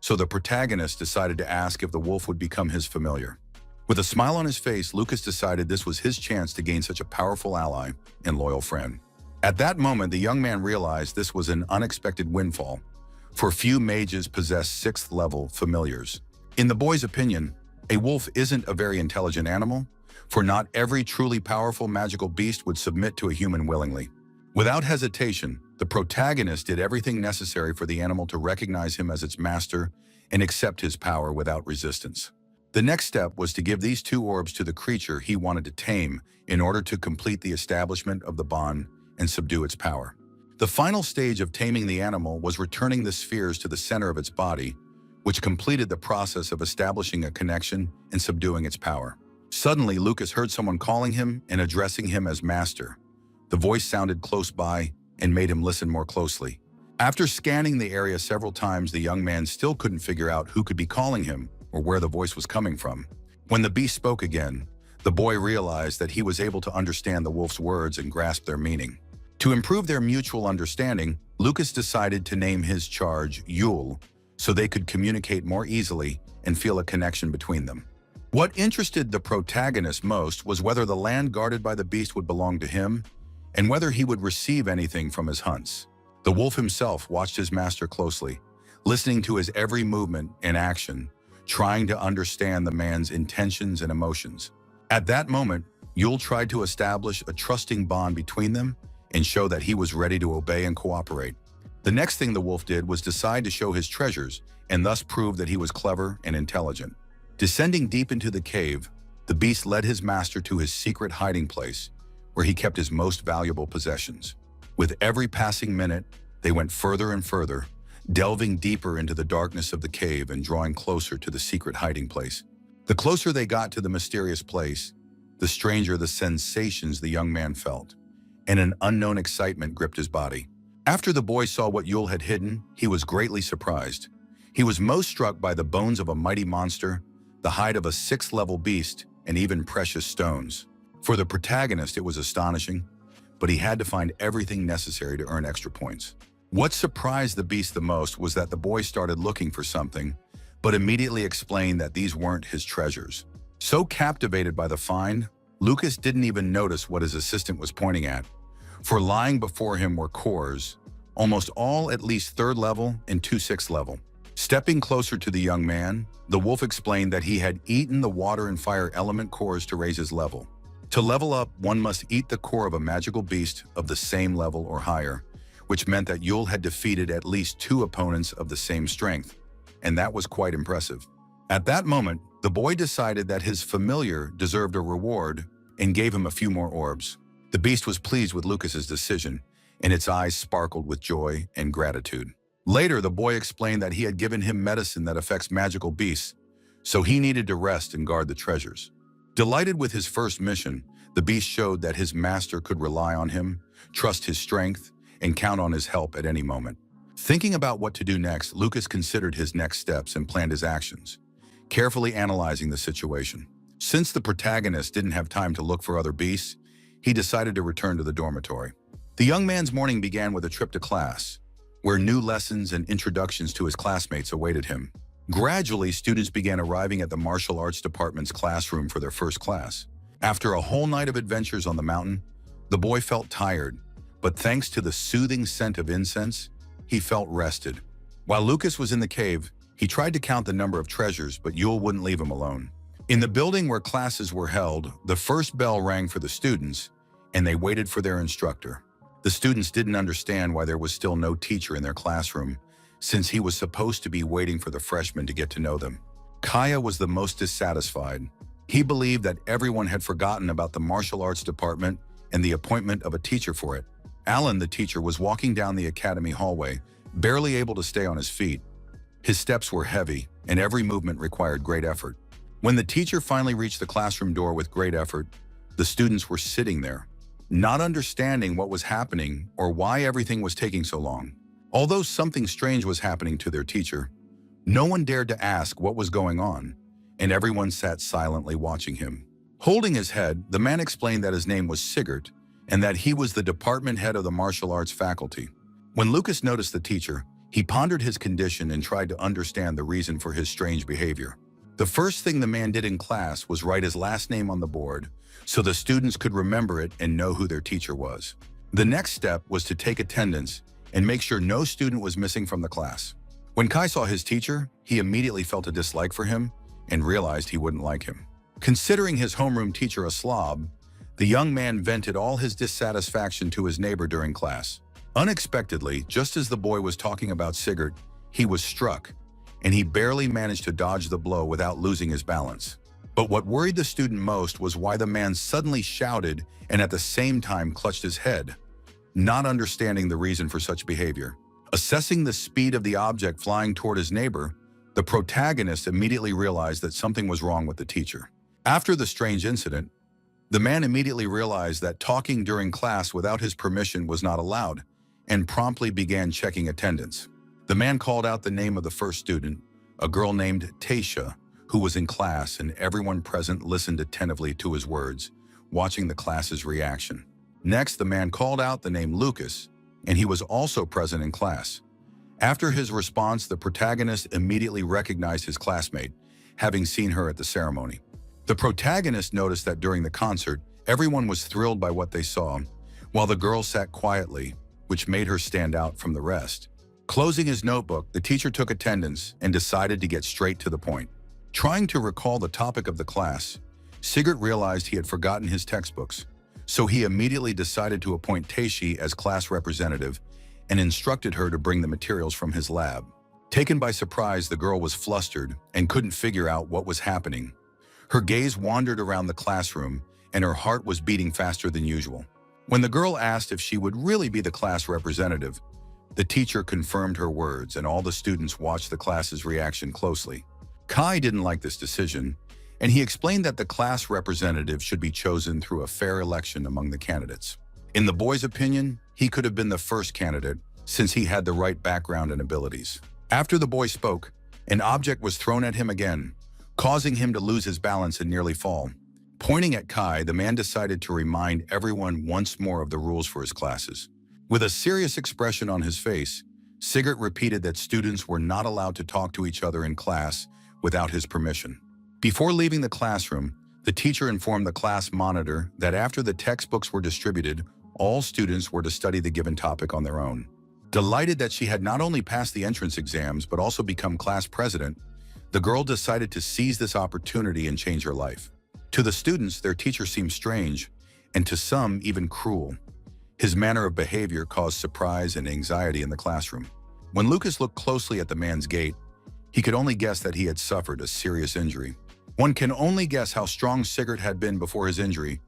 So the protagonist decided to ask if the wolf would become his familiar. With a smile on his face, Lucas decided this was his chance to gain such a powerful ally and loyal friend. At that moment, the young man realized this was an unexpected windfall, for few mages possess 6th level familiars. In the boy's opinion, a wolf isn't a very intelligent animal, for not every truly powerful magical beast would submit to a human willingly. Without hesitation, the protagonist did everything necessary for the animal to recognize him as its master and accept his power without resistance. The next step was to give these two orbs to the creature he wanted to tame in order to complete the establishment of the bond and subdue its power. The final stage of taming the animal was returning the spheres to the center of its body, which completed the process of establishing a connection and subduing its power. Suddenly, Lucas heard someone calling him and addressing him as master. The voice sounded close by and made him listen more closely. After scanning the area several times, the young man still couldn't figure out who could be calling him or where the voice was coming from. When the beast spoke again, the boy realized that he was able to understand the wolf's words and grasp their meaning. To improve their mutual understanding, Lucas decided to name his charge Yule so they could communicate more easily and feel a connection between them. What interested the protagonist most was whether the land guarded by the beast would belong to him and whether he would receive anything from his hunts. The wolf himself watched his master closely, listening to his every movement and action, trying to understand the man's intentions and emotions. At that moment, Yule tried to establish a trusting bond between them and show that he was ready to obey and cooperate. The next thing the wolf did was decide to show his treasures and thus prove that he was clever and intelligent. Descending deep into the cave, the beast led his master to his secret hiding place, where he kept his most valuable possessions. With every passing minute, they went further and further, delving deeper into the darkness of the cave and drawing closer to the secret hiding place. The closer they got to the mysterious place, the stranger the sensations the young man felt, and an unknown excitement gripped his body. After the boy saw what Yule had hidden, he was greatly surprised. He was most struck by the bones of a mighty monster, the hide of a 6th-level beast, and even precious stones. For the protagonist, it was astonishing, but he had to find everything necessary to earn extra points. What surprised the beast the most was that the boy started looking for something, but immediately explained that these weren't his treasures. So captivated by the find, Lucas didn't even notice what his assistant was pointing at. For lying before him were cores, almost all at least 3rd level and 2 6th level. Stepping closer to the young man, the wolf explained that he had eaten the water and fire element cores to raise his level. To level up, one must eat the core of a magical beast of the same level or higher, which meant that Yule had defeated at least 2 opponents of the same strength, and that was quite impressive. At that moment, the boy decided that his familiar deserved a reward and gave him a few more orbs. The beast was pleased with Lucas's decision, and its eyes sparkled with joy and gratitude. Later, the boy explained that he had given him medicine that affects magical beasts, so he needed to rest and guard the treasures. Delighted with his first mission, the beast showed that his master could rely on him, trust his strength, and count on his help at any moment. Thinking about what to do next, Lucas considered his next steps and planned his actions, carefully analyzing the situation. Since the protagonist didn't have time to look for other beasts, he decided to return to the dormitory. The young man's morning began with a trip to class, where new lessons and introductions to his classmates awaited him. Gradually, students began arriving at the martial arts department's classroom for their first class. After a whole night of adventures on the mountain, the boy felt tired, but thanks to the soothing scent of incense, he felt rested. While Lucas was in the cave, he tried to count the number of treasures, but Yule wouldn't leave him alone. In the building where classes were held, the first bell rang for the students, and they waited for their instructor. The students didn't understand why there was still no teacher in their classroom, since he was supposed to be waiting for the freshmen to get to know them. Kaya was the most dissatisfied. He believed that everyone had forgotten about the martial arts department and the appointment of a teacher for it. Alan, the teacher, was walking down the academy hallway, barely able to stay on his feet. His steps were heavy, and every movement required great effort. When the teacher finally reached the classroom door with great effort, the students were sitting there, not understanding what was happening or why everything was taking so long. Although something strange was happening to their teacher, no one dared to ask what was going on, and everyone sat silently watching him. Holding his head, the man explained that his name was Sigurd and that he was the department head of the martial arts faculty. When Lucas noticed the teacher, he pondered his condition and tried to understand the reason for his strange behavior. The first thing the man did in class was write his last name on the board so the students could remember it and know who their teacher was. The next step was to take attendance and make sure no student was missing from the class. When Kai saw his teacher, he immediately felt a dislike for him and realized he wouldn't like him. Considering his homeroom teacher a slob, the young man vented all his dissatisfaction to his neighbor during class. Unexpectedly, just as the boy was talking about Sigurd, he was struck, and he barely managed to dodge the blow without losing his balance. But what worried the student most was why the man suddenly shouted and at the same time clutched his head, not understanding the reason for such behavior. Assessing the speed of the object flying toward his neighbor, the protagonist immediately realized that something was wrong with the teacher. After the strange incident, the man immediately realized that talking during class without his permission was not allowed, and promptly began checking attendance. The man called out the name of the first student, a girl named Tasha, who was in class, and everyone present listened attentively to his words, watching the class's reaction. Next, the man called out the name Lucas, and he was also present in class. After his response, the protagonist immediately recognized his classmate, having seen her at the ceremony. The protagonist noticed that during the concert, everyone was thrilled by what they saw, while the girl sat quietly, which made her stand out from the rest. Closing his notebook, the teacher took attendance and decided to get straight to the point. Trying to recall the topic of the class, Sigurd realized he had forgotten his textbooks, so he immediately decided to appoint Teishi as class representative and instructed her to bring the materials from his lab. Taken by surprise, the girl was flustered and couldn't figure out what was happening. Her gaze wandered around the classroom, and her heart was beating faster than usual. When the girl asked if she would really be the class representative, the teacher confirmed her words, and all the students watched the class's reaction closely. Kai didn't like this decision, and he explained that the class representative should be chosen through a fair election among the candidates. In the boy's opinion, he could have been the first candidate since he had the right background and abilities. After the boy spoke, an object was thrown at him again, causing him to lose his balance and nearly fall. Pointing at Kai, the man decided to remind everyone once more of the rules for his classes. With a serious expression on his face, Sigurd repeated that students were not allowed to talk to each other in class without his permission. Before leaving the classroom, the teacher informed the class monitor that after the textbooks were distributed, all students were to study the given topic on their own. Delighted that she had not only passed the entrance exams but also become class president, the girl decided to seize this opportunity and change her life. To the students, their teacher seemed strange, and to some, even cruel. His manner of behavior caused surprise and anxiety in the classroom. When Lucas looked closely at the man's gait, he could only guess that he had suffered a serious injury. One can only guess how strong Sigurd had been before his injury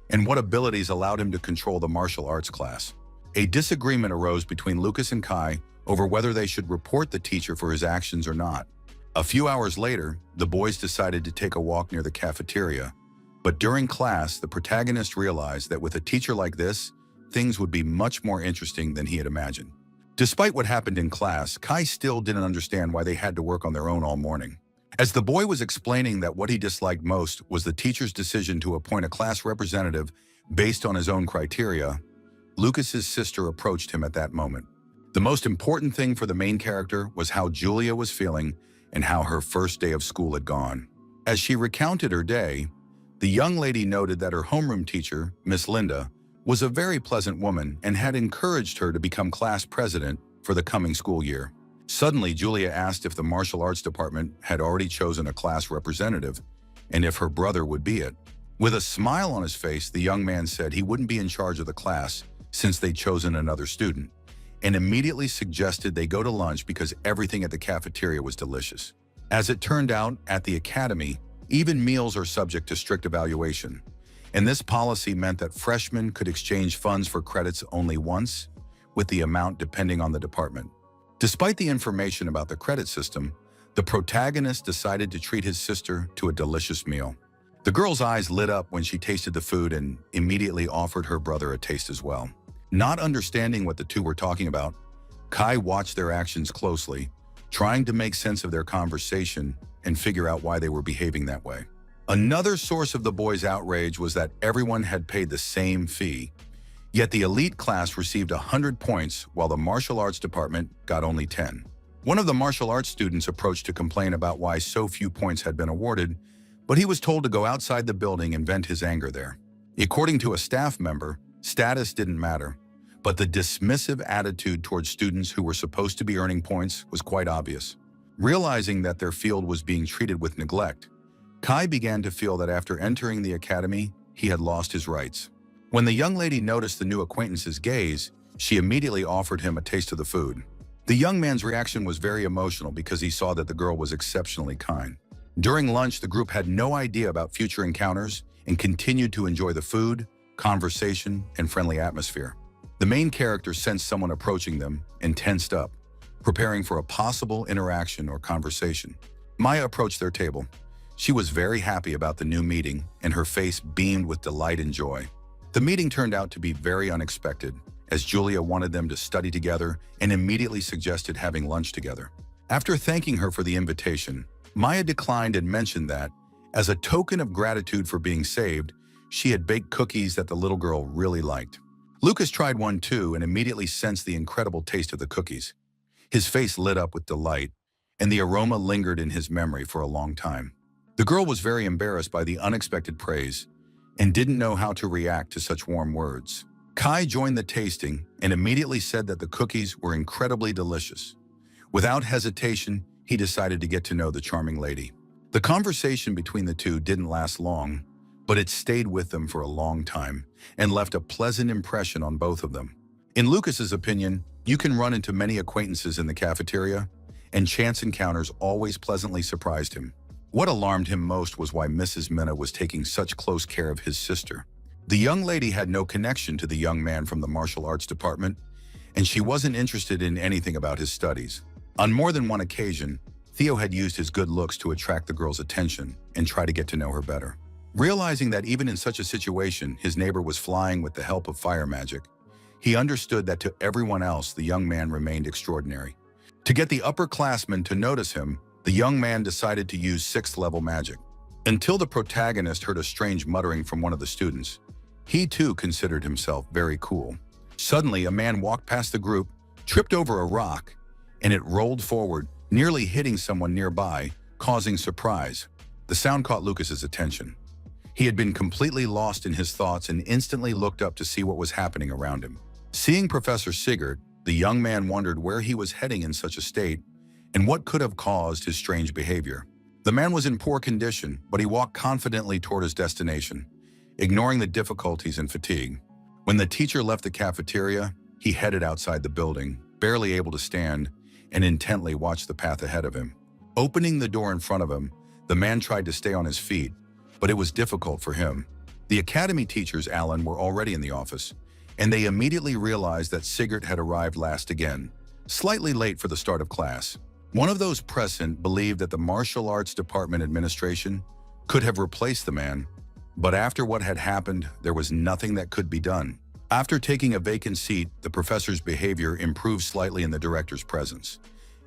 and what abilities allowed him to control the martial arts class. A disagreement arose between Lucas and Kai over whether they should report the teacher for his actions or not. A few hours later, the boys decided to take a walk near the cafeteria, but during class, the protagonist realized that with a teacher like this, things would be much more interesting than he had imagined. Despite what happened in class, Kai still didn't understand why they had to work on their own all morning. As the boy was explaining that what he disliked most was the teacher's decision to appoint a class representative based on his own criteria, Lucas's sister approached him at that moment. The most important thing for the main character was how Julia was feeling and how her first day of school had gone. As she recounted her day, the young lady noted that her homeroom teacher, Miss Linda, was a very pleasant woman and had encouraged her to become class president for the coming school year. Suddenly, Julia asked if the martial arts department had already chosen a class representative and if her brother would be it. With a smile on his face, the young man said he wouldn't be in charge of the class since they'd chosen another student, and immediately suggested they go to lunch because everything at the cafeteria was delicious. As it turned out, at the academy, even meals are subject to strict evaluation, and this policy meant that freshmen could exchange funds for credits only once, with the amount depending on the department. Despite the information about the credit system, the protagonist decided to treat his sister to a delicious meal. The girl's eyes lit up when she tasted the food and immediately offered her brother a taste as well. Not understanding what the two were talking about, Kai watched their actions closely, trying to make sense of their conversation and figure out why they were behaving that way. Another source of the boys' outrage was that everyone had paid the same fee, yet the elite class received 100 points while the martial arts department got only 10. One of the martial arts students approached to complain about why so few points had been awarded, but he was told to go outside the building and vent his anger there. According to a staff member, status didn't matter, but the dismissive attitude towards students who were supposed to be earning points was quite obvious. Realizing that their field was being treated with neglect, Kai began to feel that after entering the academy, he had lost his rights. When the young lady noticed the new acquaintance's gaze, she immediately offered him a taste of the food. The young man's reaction was very emotional because he saw that the girl was exceptionally kind. During lunch, the group had no idea about future encounters and continued to enjoy the food, conversation, and friendly atmosphere. The main character sensed someone approaching them and tensed up, preparing for a possible interaction or conversation. Maya approached their table. She was very happy about the new meeting, and her face beamed with delight and joy. The meeting turned out to be very unexpected, as Julia wanted them to study together and immediately suggested having lunch together. After thanking her for the invitation, Maya declined and mentioned that, as a token of gratitude for being saved, she had baked cookies that the little girl really liked. Lucas tried one too and immediately sensed the incredible taste of the cookies. His face lit up with delight, and the aroma lingered in his memory for a long time. The girl was very embarrassed by the unexpected praise and didn't know how to react to such warm words. Kai joined the tasting and immediately said that the cookies were incredibly delicious. Without hesitation, he decided to get to know the charming lady. The conversation between the two didn't last long, but it stayed with them for a long time and left a pleasant impression on both of them. In Lucas's opinion, you can run into many acquaintances in the cafeteria, and chance encounters always pleasantly surprised him. What alarmed him most was why Mrs. Minna was taking such close care of his sister. The young lady had no connection to the young man from the martial arts department, and she wasn't interested in anything about his studies. On more than one occasion, Theo had used his good looks to attract the girl's attention and try to get to know her better. Realizing that even in such a situation, his neighbor was flying with the help of fire magic, he understood that to everyone else, the young man remained extraordinary. To get the upperclassmen to notice him, the young man decided to use 6th level magic. Until the protagonist heard a strange muttering from one of the students, he too considered himself very cool. Suddenly, a man walked past the group, tripped over a rock, and it rolled forward, nearly hitting someone nearby, causing surprise. The sound caught Lucas's attention. He had been completely lost in his thoughts and instantly looked up to see what was happening around him. Seeing Professor Sigurd, the young man wondered where he was heading in such a state and what could have caused his strange behavior. The man was in poor condition, but he walked confidently toward his destination, ignoring the difficulties and fatigue. When the teacher left the cafeteria, he headed outside the building, barely able to stand, and intently watched the path ahead of him. Opening the door in front of him, the man tried to stay on his feet, but it was difficult for him. The academy teachers, Alan, were already in the office, and they immediately realized that Sigurd had arrived last again, slightly late for the start of class. One of those present believed that the martial arts department administration could have replaced the man, but after what had happened, there was nothing that could be done. After taking a vacant seat, the professor's behavior improved slightly in the director's presence,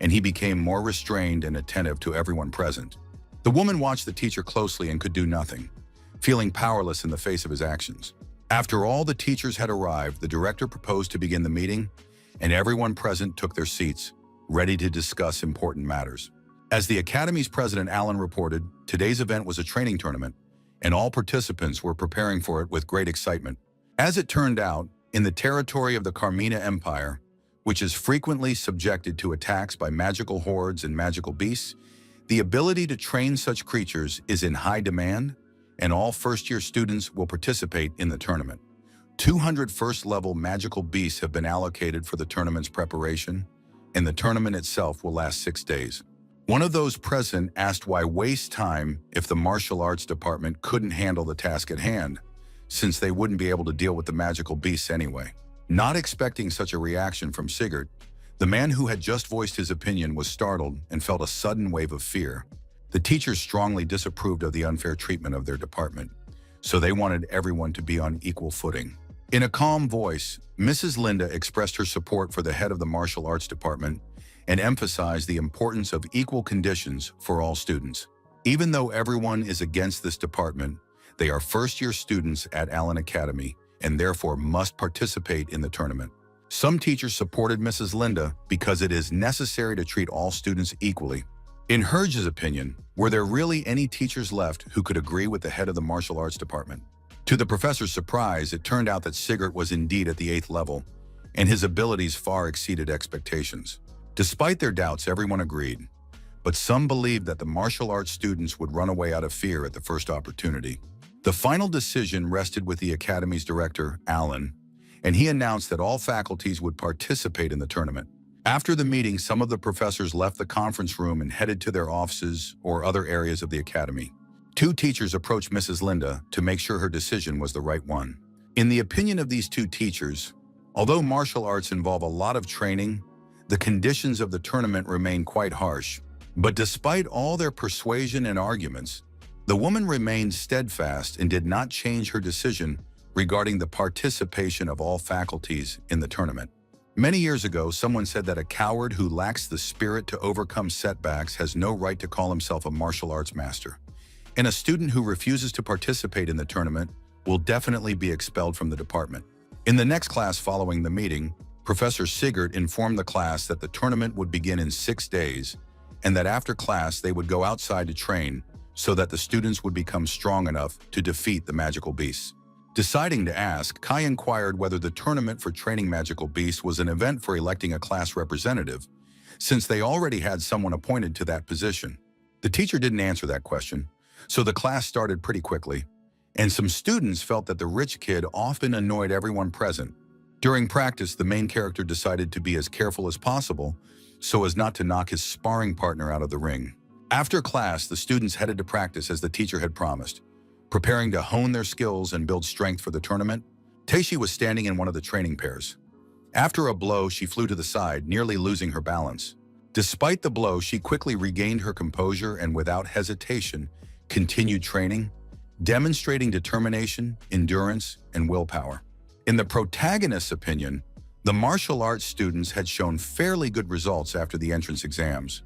and he became more restrained and attentive to everyone present. The woman watched the teacher closely and could do nothing, feeling powerless in the face of his actions. After all the teachers had arrived, the director proposed to begin the meeting, and everyone present took their seats, ready to discuss important matters. As the Academy's president, Alan, reported, today's event was a training tournament, and all participants were preparing for it with great excitement. As it turned out, in the territory of the Carmina Empire, which is frequently subjected to attacks by magical hordes and magical beasts, the ability to train such creatures is in high demand, and all first-year students will participate in the tournament. 200 first-level magical beasts have been allocated for the tournament's preparation, and the tournament itself will last 6 days. One of those present asked why waste time if the martial arts department couldn't handle the task at hand, since they wouldn't be able to deal with the magical beasts anyway. Not expecting such a reaction from Sigurd, the man who had just voiced his opinion was startled and felt a sudden wave of fear. The teachers strongly disapproved of the unfair treatment of their department, so they wanted everyone to be on equal footing. In a calm voice, Mrs. Linda expressed her support for the head of the martial arts department and emphasized the importance of equal conditions for all students. Even though everyone is against this department, they are first-year students at Allen Academy and therefore must participate in the tournament. Some teachers supported Mrs. Linda because it is necessary to treat all students equally. In Herge's opinion, were there really any teachers left who could agree with the head of the martial arts department? To the professor's surprise, it turned out that Sigurd was indeed at the 8th level, and his abilities far exceeded expectations. Despite their doubts, everyone agreed, but some believed that the martial arts students would run away out of fear at the first opportunity. The final decision rested with the Academy's director, Alan, and he announced that all faculties would participate in the tournament. After the meeting, some of the professors left the conference room and headed to their offices or other areas of the Academy. 2 teachers approached Mrs. Linda to make sure her decision was the right one. In the opinion of these 2 teachers, although martial arts involve a lot of training, the conditions of the tournament remain quite harsh. But despite all their persuasion and arguments, the woman remained steadfast and did not change her decision regarding the participation of all faculties in the tournament. Many years ago, someone said that a coward who lacks the spirit to overcome setbacks has no right to call himself a martial arts master. And a student who refuses to participate in the tournament will definitely be expelled from the department. In the next class following the meeting, Professor Sigurd informed the class that the tournament would begin in 6 days and that after class they would go outside to train so that the students would become strong enough to defeat the magical beasts. Deciding to ask, Kai inquired whether the tournament for training magical beasts was an event for electing a class representative, since they already had someone appointed to that position. The teacher didn't answer that question, so the class started pretty quickly, and some students felt that the rich kid often annoyed everyone present. During practice, the main character decided to be as careful as possible so as not to knock his sparring partner out of the ring. After class, the students headed to practice as the teacher had promised, preparing to hone their skills and build strength for the tournament. Teishi was standing in one of the training pairs. After a blow, she flew to the side, nearly losing her balance. Despite the blow, she quickly regained her composure and without hesitation, continued training, demonstrating determination, endurance, and willpower. In the protagonist's opinion, the martial arts students had shown fairly good results after the entrance exams,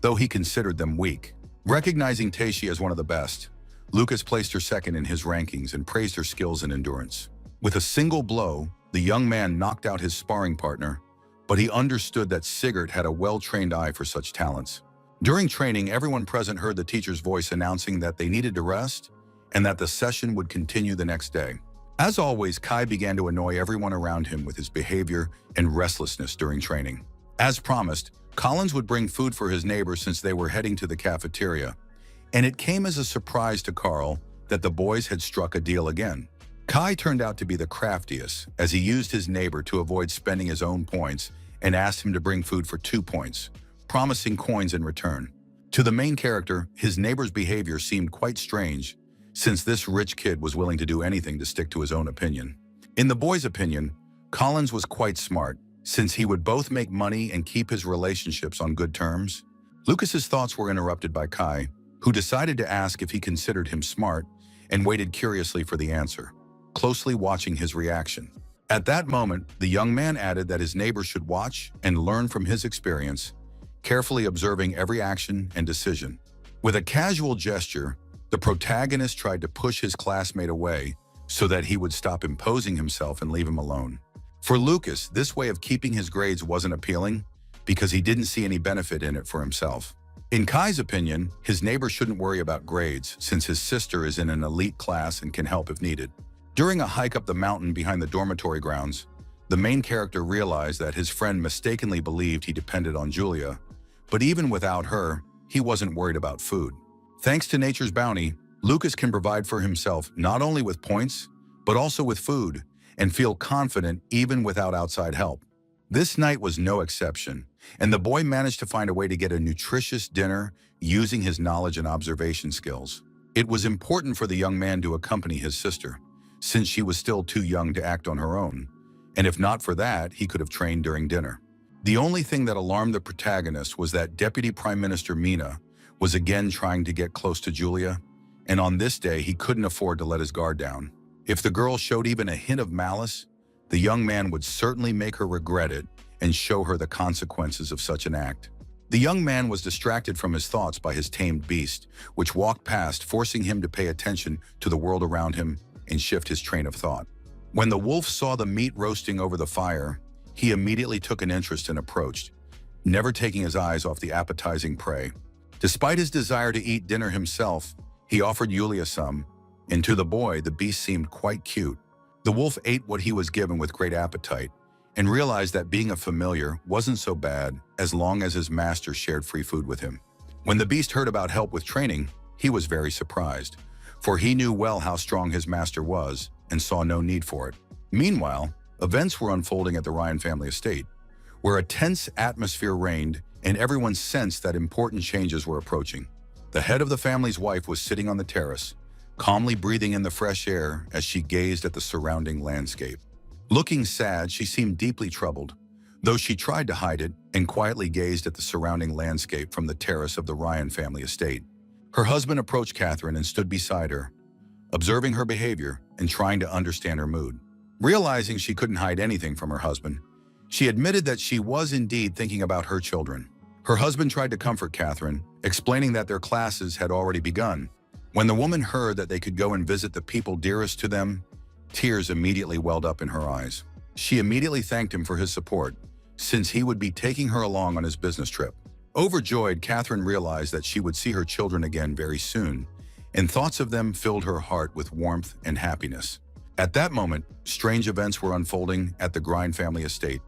though he considered them weak. Recognizing Teishi as one of the best, Lucas placed her second in his rankings and praised her skills and endurance. With a single blow, the young man knocked out his sparring partner, but he understood that Sigurd had a well-trained eye for such talents. During training, everyone present heard the teacher's voice announcing that they needed to rest and that the session would continue the next day. As always, Kai began to annoy everyone around him with his behavior and restlessness during training. As promised, Collins would bring food for his neighbor since they were heading to the cafeteria, and it came as a surprise to Carl that the boys had struck a deal again. Kai turned out to be the craftiest, as he used his neighbor to avoid spending his own points and asked him to bring food for 2 points, promising coins in return. To the main character, his neighbor's behavior seemed quite strange, since this rich kid was willing to do anything to stick to his own opinion. In the boy's opinion, Collins was quite smart, since he would both make money and keep his relationships on good terms. Lucas's thoughts were interrupted by Kai, who decided to ask if he considered him smart and waited curiously for the answer, closely watching his reaction. At that moment, the young man added that his neighbor should watch and learn from his experience, carefully observing every action and decision. With a casual gesture, the protagonist tried to push his classmate away so that he would stop imposing himself and leave him alone. For Lucas, this way of keeping his grades wasn't appealing because he didn't see any benefit in it for himself. In Kai's opinion, his neighbor shouldn't worry about grades since his sister is in an elite class and can help if needed. During a hike up the mountain behind the dormitory grounds, the main character realized that his friend mistakenly believed he depended on Julia, but even without her, he wasn't worried about food. Thanks to nature's bounty, Lucas can provide for himself not only with points, but also with food, and feel confident even without outside help. This night was no exception, and the boy managed to find a way to get a nutritious dinner using his knowledge and observation skills. It was important for the young man to accompany his sister, since she was still too young to act on her own, and if not for that, he could have trained during dinner. The only thing that alarmed the protagonist was that Deputy Prime Minister Mina was again trying to get close to Julia, and on this day he couldn't afford to let his guard down. If the girl showed even a hint of malice, the young man would certainly make her regret it and show her the consequences of such an act. The young man was distracted from his thoughts by his tamed beast, which walked past, forcing him to pay attention to the world around him and shift his train of thought. When the wolf saw the meat roasting over the fire, he immediately took an interest and approached, never taking his eyes off the appetizing prey. Despite his desire to eat dinner himself, he offered Yulia some, and to the boy, the beast seemed quite cute. The wolf ate what he was given with great appetite and realized that being a familiar wasn't so bad as long as his master shared free food with him. When the beast heard about help with training, he was very surprised, for he knew well how strong his master was and saw no need for it. Meanwhile, events were unfolding at the Ryan family estate, where a tense atmosphere reigned and everyone sensed that important changes were approaching. The head of the family's wife was sitting on the terrace, calmly breathing in the fresh air as she gazed at the surrounding landscape. Looking sad, she seemed deeply troubled, though she tried to hide it and quietly gazed at the surrounding landscape from the terrace of the Ryan family estate. Her husband approached Catherine and stood beside her, observing her behavior and trying to understand her mood. Realizing she couldn't hide anything from her husband, she admitted that she was indeed thinking about her children. Her husband tried to comfort Catherine, explaining that their classes had already begun. When the woman heard that they could go and visit the people dearest to them, Tears immediately welled up in her eyes. She immediately thanked him for his support, since he would be taking her along on his business trip. Overjoyed, Catherine realized that she would see her children again very soon, and thoughts of them filled her heart with warmth and happiness. At that moment, strange events were unfolding at the Grind family estate,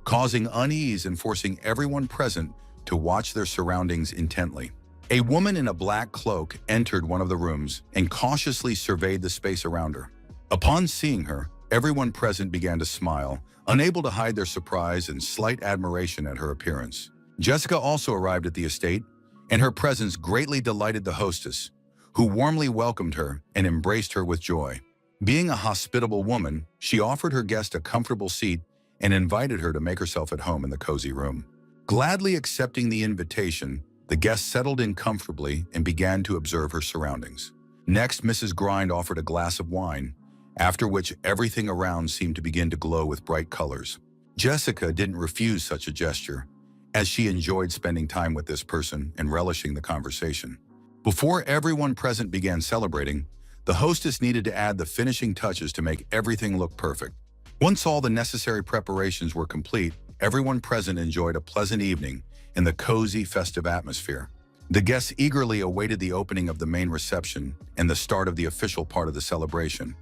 causing unease and forcing everyone present to watch their surroundings intently. A woman in a black cloak entered one of the rooms and cautiously surveyed the space around her. Upon seeing her, everyone present began to smile, unable to hide their surprise and slight admiration at her appearance. Jessica also arrived at the estate, and her presence greatly delighted the hostess, who warmly welcomed her and embraced her with joy. Being a hospitable woman, she offered her guest a comfortable seat and invited her to make herself at home in the cozy room. Gladly accepting the invitation, the guest settled in comfortably and began to observe her surroundings. Next, Mrs. Grind offered a glass of wine, after which everything around seemed to begin to glow with bright colors. Jessica didn't refuse such a gesture, as she enjoyed spending time with this person and relishing the conversation. Before everyone present began celebrating, the hostess needed to add the finishing touches to make everything look perfect. Once all the necessary preparations were complete, everyone present enjoyed a pleasant evening in the cozy, festive atmosphere. The guests eagerly awaited the opening of the main reception and the start of the official part of the celebration,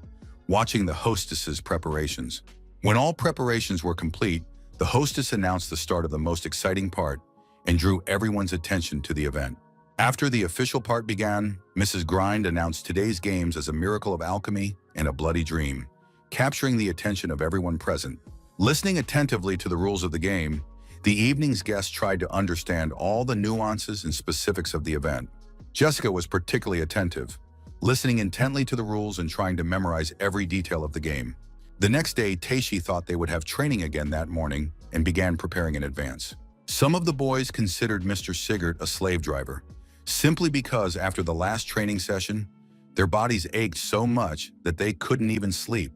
watching the hostess's preparations. When all preparations were complete, the hostess announced the start of the most exciting part and drew everyone's attention to the event. After the official part began, Mrs. Grind announced today's games as a miracle of alchemy and a bloody dream, capturing the attention of everyone present. Listening attentively to the rules of the game, the evening's guests tried to understand all the nuances and specifics of the event. Jessica was particularly attentive, listening intently to the rules and trying to memorize every detail of the game. The next day, Taishi thought they would have training again that morning and began preparing in advance. Some of the boys considered Mr. Sigurd a slave driver, simply because after the last training session, their bodies ached so much that they couldn't even sleep.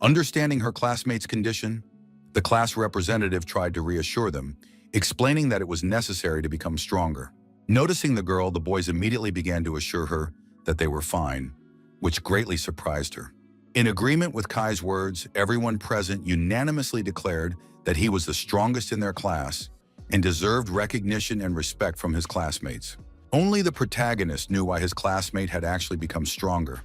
Understanding her classmates' condition, the class representative tried to reassure them, explaining that it was necessary to become stronger. Noticing the girl, the boys immediately began to assure her that they were fine, which greatly surprised her. In agreement with Kai's words, everyone present unanimously declared that he was the strongest in their class and deserved recognition and respect from his classmates. Only the protagonist knew why his classmate had actually become stronger.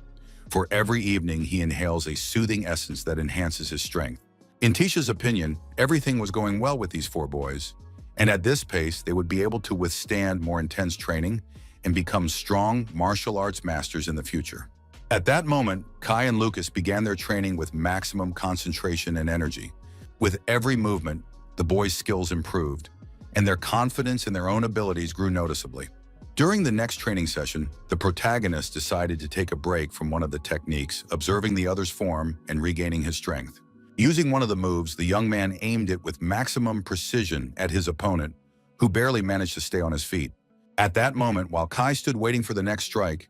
For every evening, he inhales a soothing essence that enhances his strength. In Tisha's opinion, everything was going well with these four boys, and at this pace, they would be able to withstand more intense training and become strong martial arts masters in the future. At that moment, Kai and Lucas began their training with maximum concentration and energy. With every movement, the boys' skills improved, and their confidence in their own abilities grew noticeably. During the next training session, the protagonist decided to take a break from one of the techniques, observing the other's form and regaining his strength. Using one of the moves, the young man aimed it with maximum precision at his opponent, who barely managed to stay on his feet. At that moment, while Kai stood waiting for the next strike,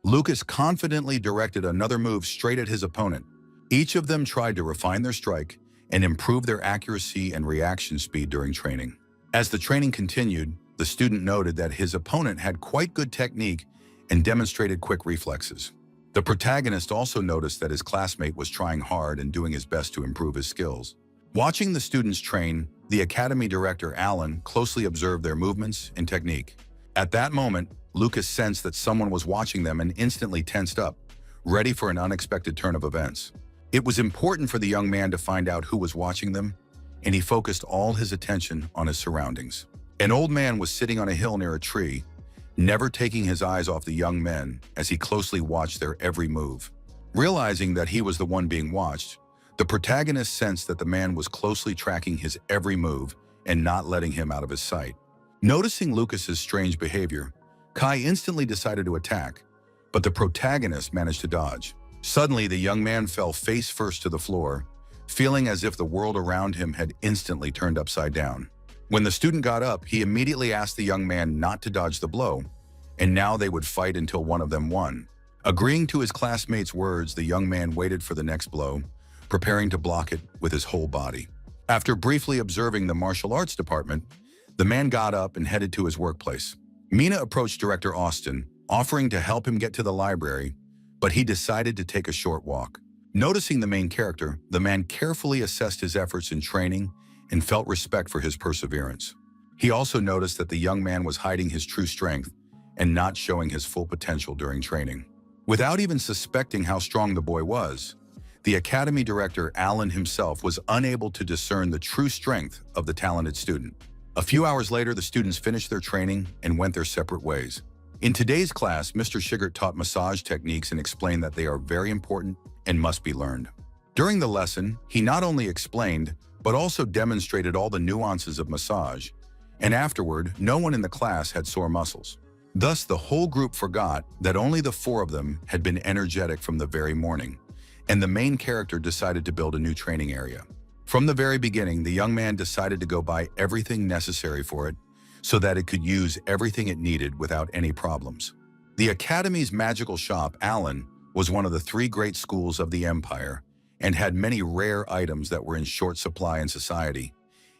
Lucas confidently directed another move straight at his opponent. Each of them tried to refine their strike and improve their accuracy and reaction speed during training. As the training continued, the student noted that his opponent had quite good technique and demonstrated quick reflexes. The protagonist also noticed that his classmate was trying hard and doing his best to improve his skills. Watching the students train, the academy director, Alan, closely observed their movements and technique. At that moment, Lucas sensed that someone was watching them and instantly tensed up, ready for an unexpected turn of events. It was important for the young man to find out who was watching them, and he focused all his attention on his surroundings. An old man was sitting on a hill near a tree, never taking his eyes off the young men as he closely watched their every move. Realizing that he was the one being watched, the protagonist sensed that the man was closely tracking his every move and not letting him out of his sight. Noticing Lucas's strange behavior, Kai instantly decided to attack, but the protagonist managed to dodge. Suddenly, the young man fell face first to the floor, feeling as if the world around him had instantly turned upside down. When the student got up, he immediately asked the young man not to dodge the blow, and now they would fight until one of them won. Agreeing to his classmate's words, the young man waited for the next blow, preparing to block it with his whole body. After briefly observing the martial arts department, the man got up and headed to his workplace. Mina approached Director Austin, offering to help him get to the library, but he decided to take a short walk. Noticing the main character, the man carefully assessed his efforts in training and felt respect for his perseverance. He also noticed that the young man was hiding his true strength and not showing his full potential during training. Without even suspecting how strong the boy was, the academy director, Alan himself, was unable to discern the true strength of the talented student. A few hours later, the students finished their training and went their separate ways. In today's class, Mr. Shigert taught massage techniques and explained that they are very important and must be learned. During the lesson, he not only explained, but also demonstrated all the nuances of massage, and afterward, no one in the class had sore muscles. Thus, the whole group forgot that only the four of them had been energetic from the very morning, and the main character decided to build a new training area. From the very beginning, the young man decided to go buy everything necessary for it so that it could use everything it needed without any problems. The Academy's magical shop, Alan, was one of the 3 great schools of the Empire and had many rare items that were in short supply in society.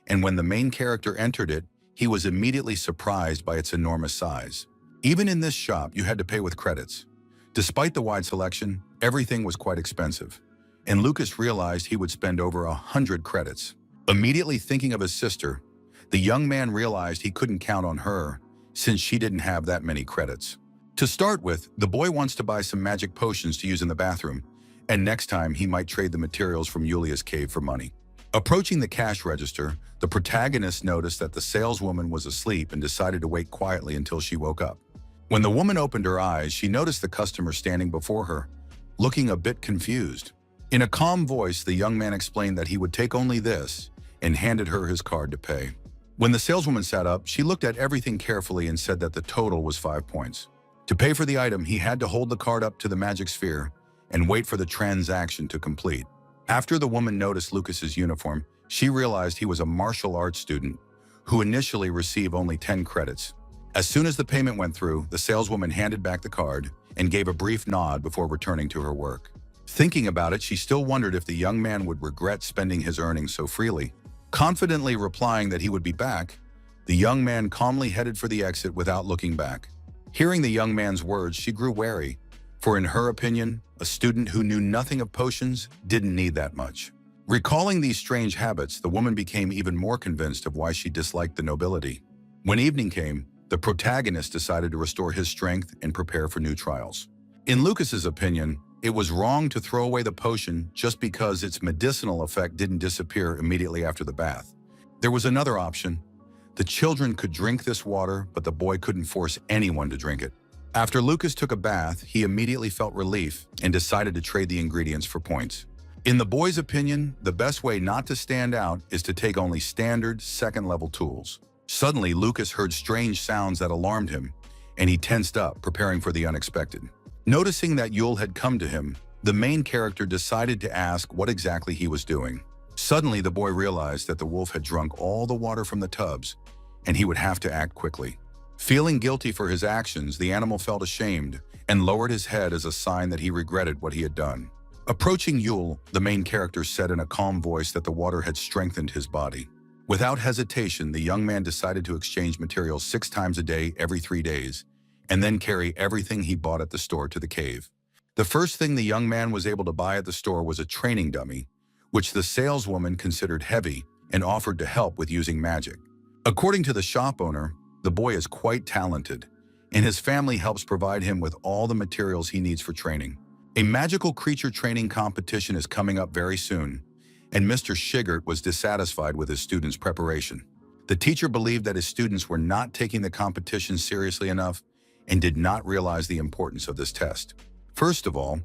And when the main character entered it, he was immediately surprised by its enormous size. Even in this shop, you had to pay with credits. Despite the wide selection, everything was quite expensive, and Lucas realized he would spend over 100 credits. Immediately thinking of his sister, the young man realized he couldn't count on her since she didn't have that many credits. To start with, the boy wants to buy some magic potions to use in the bathroom, and next time he might trade the materials from Yulia's cave for money. Approaching the cash register, the protagonist noticed that the saleswoman was asleep and decided to wait quietly until she woke up. When the woman opened her eyes, she noticed the customer standing before her, looking a bit confused. In a calm voice, the young man explained that he would take only this and handed her his card to pay. When the saleswoman sat up, she looked at everything carefully and said that the total was 5 points. To pay for the item, he had to hold the card up to the magic sphere and wait for the transaction to complete. After the woman noticed Lucas's uniform, she realized he was a martial arts student who initially received only 10 credits. As soon as the payment went through, the saleswoman handed back the card and gave a brief nod before returning to her work. Thinking about it, she still wondered if the young man would regret spending his earnings so freely. Confidently replying that he would be back, the young man calmly headed for the exit without looking back. Hearing the young man's words, she grew wary, for in her opinion, a student who knew nothing of potions didn't need that much. Recalling these strange habits, the woman became even more convinced of why she disliked the nobility. When evening came, the protagonist decided to restore his strength and prepare for new trials. In Lucas's opinion, it was wrong to throw away the potion just because its medicinal effect didn't disappear immediately after the bath. There was another option. The children could drink this water, but the boy couldn't force anyone to drink it. After Lucas took a bath, he immediately felt relief and decided to trade the ingredients for points. In the boy's opinion, the best way not to stand out is to take only standard second-level tools. Suddenly, Lucas heard strange sounds that alarmed him, and he tensed up, preparing for the unexpected. Noticing that Yule had come to him, the main character decided to ask what exactly he was doing. Suddenly, the boy realized that the wolf had drunk all the water from the tubs, and he would have to act quickly. Feeling guilty for his actions, the animal felt ashamed and lowered his head as a sign that he regretted what he had done. Approaching Yule, the main character said in a calm voice that the water had strengthened his body. Without hesitation, the young man decided to exchange materials 6 times a day every 3 days, and then carry everything he bought at the store to the cave. The first thing the young man was able to buy at the store was a training dummy, which the saleswoman considered heavy and offered to help with using magic. According to the shop owner, the boy is quite talented, and his family helps provide him with all the materials he needs for training. A magical creature training competition is coming up very soon, and Mr. Shigert was dissatisfied with his students' preparation. The teacher believed that his students were not taking the competition seriously enough and did not realize the importance of this test. First of all,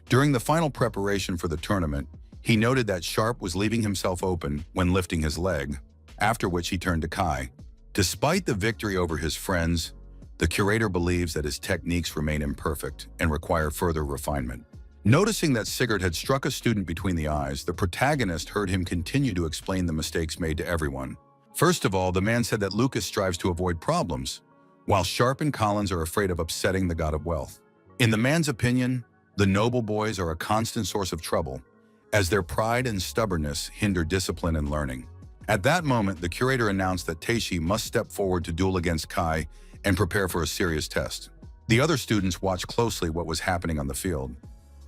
during the final preparation for the tournament, he noted that Sharp was leaving himself open when lifting his leg, after which he turned to Kai. Despite the victory over his friends, the curator believes that his techniques remain imperfect and require further refinement. Noticing that Sigurd had struck a student between the eyes, the protagonist heard him continue to explain the mistakes made to everyone. First of all, the man said that Lucas strives to avoid problems, while Sharp and Collins are afraid of upsetting the god of wealth. In the man's opinion, the noble boys are a constant source of trouble, as their pride and stubbornness hinder discipline and learning. At that moment, the curator announced that Teishi must step forward to duel against Kai and prepare for a serious test. The other students watched closely what was happening on the field.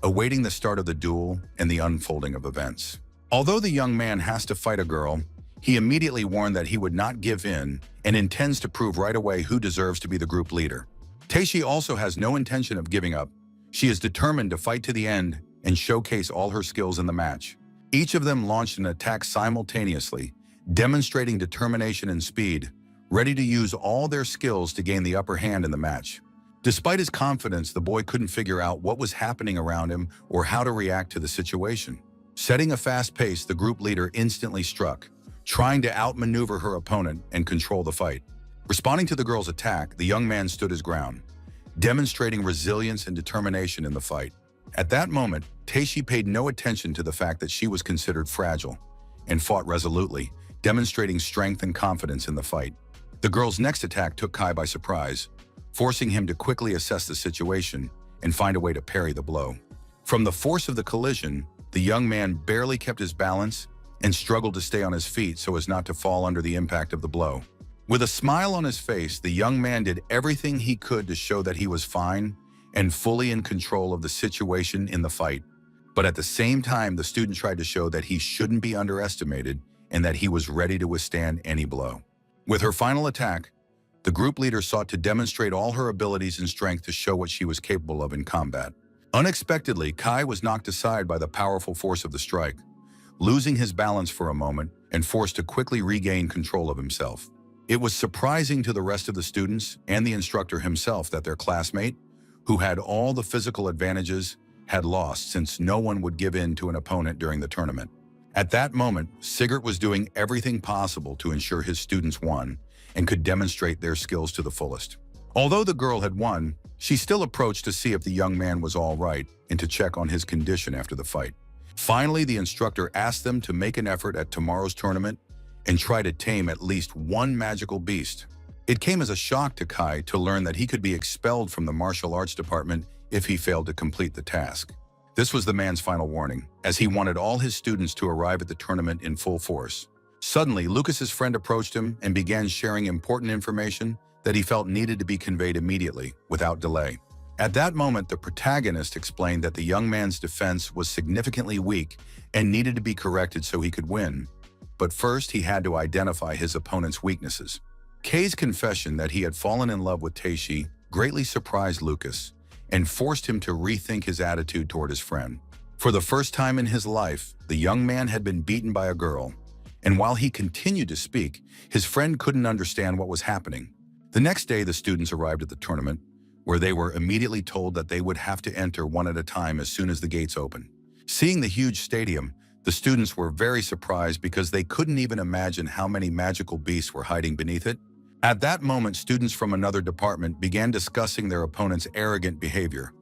awaiting the start of the duel and the unfolding of events. Although the young man has to fight a girl, he immediately warned that he would not give in and intends to prove right away who deserves to be the group leader. Teishi also has no intention of giving up. She is determined to fight to the end and showcase all her skills in the match. Each of them launched an attack simultaneously, demonstrating determination and speed, ready to use all their skills to gain the upper hand in the match. Despite his confidence, the boy couldn't figure out what was happening around him or how to react to the situation. Setting a fast pace, the group leader instantly struck, trying to outmaneuver her opponent and control the fight. Responding to the girl's attack, the young man stood his ground, demonstrating resilience and determination in the fight. At that moment, Teishi paid no attention to the fact that she was considered fragile and fought resolutely, demonstrating strength and confidence in the fight. The girl's next attack took Kai by surprise, forcing him to quickly assess the situation and find a way to parry the blow. From the force of the collision, the young man barely kept his balance and struggled to stay on his feet so as not to fall under the impact of the blow. With a smile on his face, the young man did everything he could to show that he was fine and fully in control of the situation in the fight. But at the same time, the student tried to show that he shouldn't be underestimated and that he was ready to withstand any blow. With her final attack, the group leader sought to demonstrate all her abilities and strength to show what she was capable of in combat. Unexpectedly, Kai was knocked aside by the powerful force of the strike, losing his balance for a moment and forced to quickly regain control of himself. It was surprising to the rest of the students and the instructor himself that their classmate, who had all the physical advantages, had lost since no one would give in to an opponent during the tournament. At that moment, Sigurd was doing everything possible to ensure his students won and could demonstrate their skills to the fullest. Although the girl had won, she still approached to see if the young man was all right and to check on his condition after the fight. Finally, the instructor asked them to make an effort at tomorrow's tournament and try to tame at least one magical beast. It came as a shock to Kai to learn that he could be expelled from the martial arts department if he failed to complete the task. This was the man's final warning, as he wanted all his students to arrive at the tournament in full force. Suddenly, Lucas's friend approached him and began sharing important information that he felt needed to be conveyed immediately, without delay. At that moment, the protagonist explained that the young man's defense was significantly weak and needed to be corrected so he could win. But first, he had to identify his opponent's weaknesses. Kei's confession that he had fallen in love with Teishi greatly surprised Lucas and forced him to rethink his attitude toward his friend. For the first time in his life, the young man had been beaten by a girl, and while he continued to speak, his friend couldn't understand what was happening. The next day, the students arrived at the tournament, where they were immediately told that they would have to enter one at a time as soon as the gates opened. Seeing the huge stadium, the students were very surprised because they couldn't even imagine how many magical beasts were hiding beneath it. At that moment, students from another department began discussing their opponent's arrogant behavior,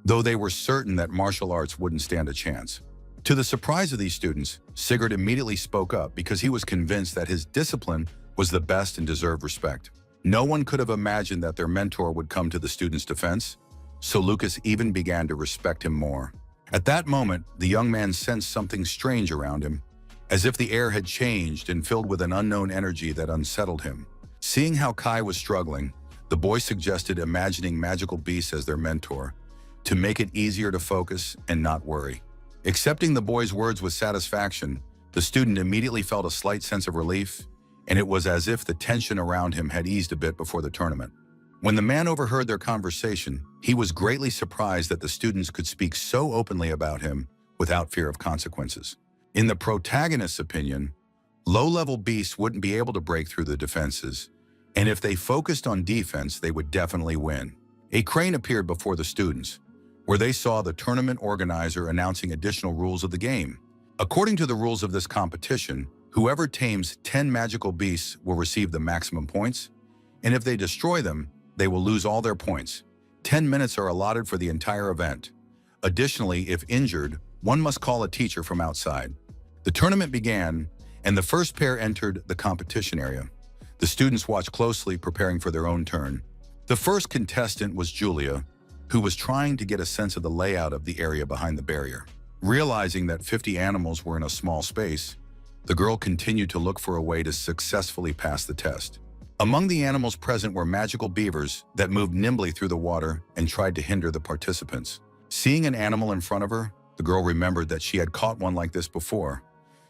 though they were certain that martial arts wouldn't stand a chance. To the surprise of these students, Sigurd immediately spoke up because he was convinced that his discipline was the best and deserved respect. No one could have imagined that their mentor would come to the student's defense, so Lucas even began to respect him more. At that moment, the young man sensed something strange around him, as if the air had changed and filled with an unknown energy that unsettled him. Seeing how Kai was struggling, the boy suggested imagining magical beasts as their mentor, to make it easier to focus and not worry. Accepting the boy's words with satisfaction, the student immediately felt a slight sense of relief, and it was as if the tension around him had eased a bit before the tournament. When the man overheard their conversation, he was greatly surprised that the students could speak so openly about him without fear of consequences. In the protagonist's opinion, low-level beasts wouldn't be able to break through the defenses, and if they focused on defense, they would definitely win. A crane appeared before the students, where they saw the tournament organizer announcing additional rules of the game. According to the rules of this competition, whoever tames 10 magical beasts will receive the maximum points, and if they destroy them, they will lose all their points. 10 minutes are allotted for the entire event. Additionally, if injured, one must call a teacher from outside. The tournament began, and the first pair entered the competition area. The students watched closely, preparing for their own turn. The first contestant was Julia, who was trying to get a sense of the layout of the area behind the barrier. Realizing that 50 animals were in a small space, the girl continued to look for a way to successfully pass the test. Among the animals present were magical beavers that moved nimbly through the water and tried to hinder the participants. Seeing an animal in front of her, the girl remembered that she had caught one like this before,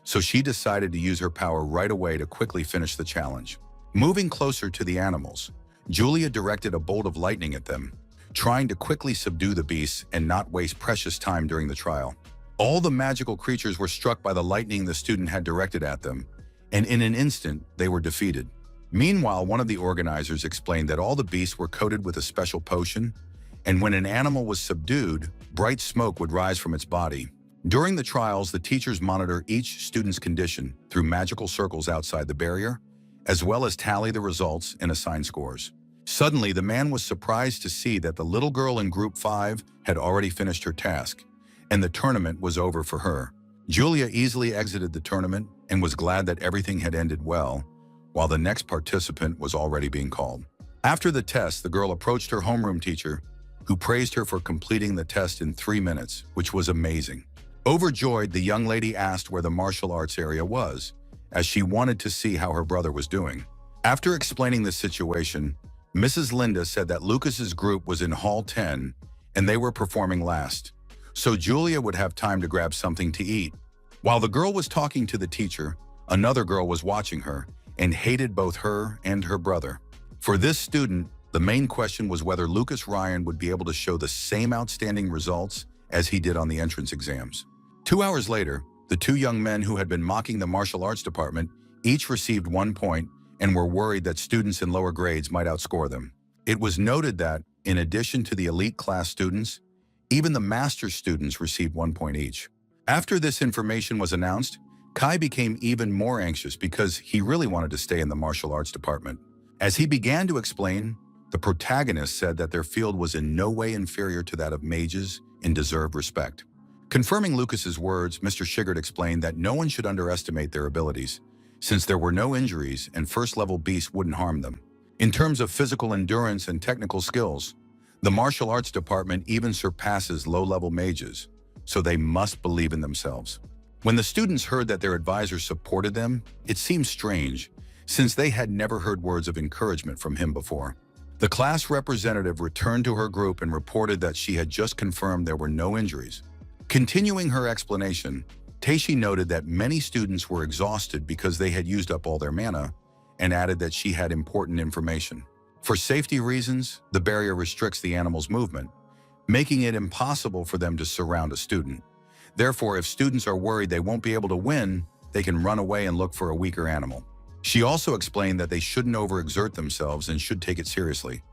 so she decided to use her power right away to quickly finish the challenge. Moving closer to the animals, Julia directed a bolt of lightning at them, trying to quickly subdue the beasts and not waste precious time during the trial. All the magical creatures were struck by the lightning the student had directed at them, and in an instant, they were defeated. Meanwhile, one of the organizers explained that all the beasts were coated with a special potion, and when an animal was subdued, bright smoke would rise from its body. During the trials, the teachers monitor each student's condition through magical circles outside the barrier, as well as tally the results and assign scores. Suddenly, the man was surprised to see that the little girl in Group 5 had already finished her task, and the tournament was over for her. Julia easily exited the tournament and was glad that everything had ended well, while the next participant was already being called. After the test, the girl approached her homeroom teacher, who praised her for completing the test in 3 minutes, which was amazing. Overjoyed, the young lady asked where the martial arts area was, as she wanted to see how her brother was doing. After explaining the situation, Mrs. Linda said that Lucas's group was in Hall 10 and they were performing last, so Julia would have time to grab something to eat. While the girl was talking to the teacher, another girl was watching her and hated both her and her brother. For this student, the main question was whether Lucas Ryan would be able to show the same outstanding results as he did on the entrance exams. 2 hours later, the two young men who had been mocking the martial arts department each received 1 point and were worried that students in lower grades might outscore them. It was noted that, in addition to the elite class students, even the master's students received 1 point each. After this information was announced, Kai became even more anxious because he really wanted to stay in the martial arts department. As he began to explain, the protagonist said that their field was in no way inferior to that of mages and deserved respect. Confirming Lucas's words, Mr. Shigert explained that no one should underestimate their abilities, since there were no injuries and first-level beasts wouldn't harm them. In terms of physical endurance and technical skills, the martial arts department even surpasses low-level mages, so they must believe in themselves. When the students heard that their advisors supported them, it seemed strange, since they had never heard words of encouragement from him before. The class representative returned to her group and reported that she had just confirmed there were no injuries. Continuing her explanation, Teishi noted that many students were exhausted because they had used up all their mana, and added that she had important information. For safety reasons, the barrier restricts the animal's movement, making it impossible for them to surround a student. Therefore, if students are worried they won't be able to win, they can run away and look for a weaker animal. She also explained that they shouldn't overexert themselves and should take it seriously.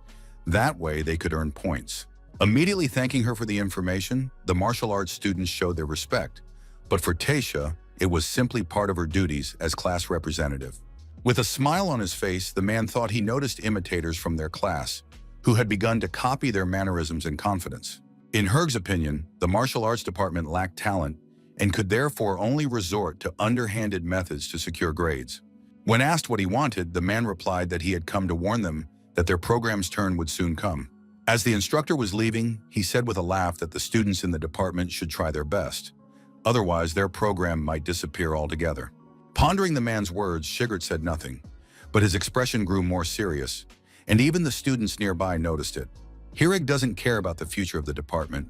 That way, they could earn points. Immediately thanking her for the information, the martial arts students showed their respect. But for Taisha, it was simply part of her duties as class representative. With a smile on his face, the man thought he noticed imitators from their class, who had begun to copy their mannerisms and confidence. In Herg's opinion, the martial arts department lacked talent and could therefore only resort to underhanded methods to secure grades. When asked what he wanted, the man replied that he had come to warn them that their program's turn would soon come. As the instructor was leaving, he said with a laugh that the students in the department should try their best. Otherwise, their program might disappear altogether. Pondering the man's words, Shigert said nothing, but his expression grew more serious, and even the students nearby noticed it. Hirig doesn't care about the future of the department,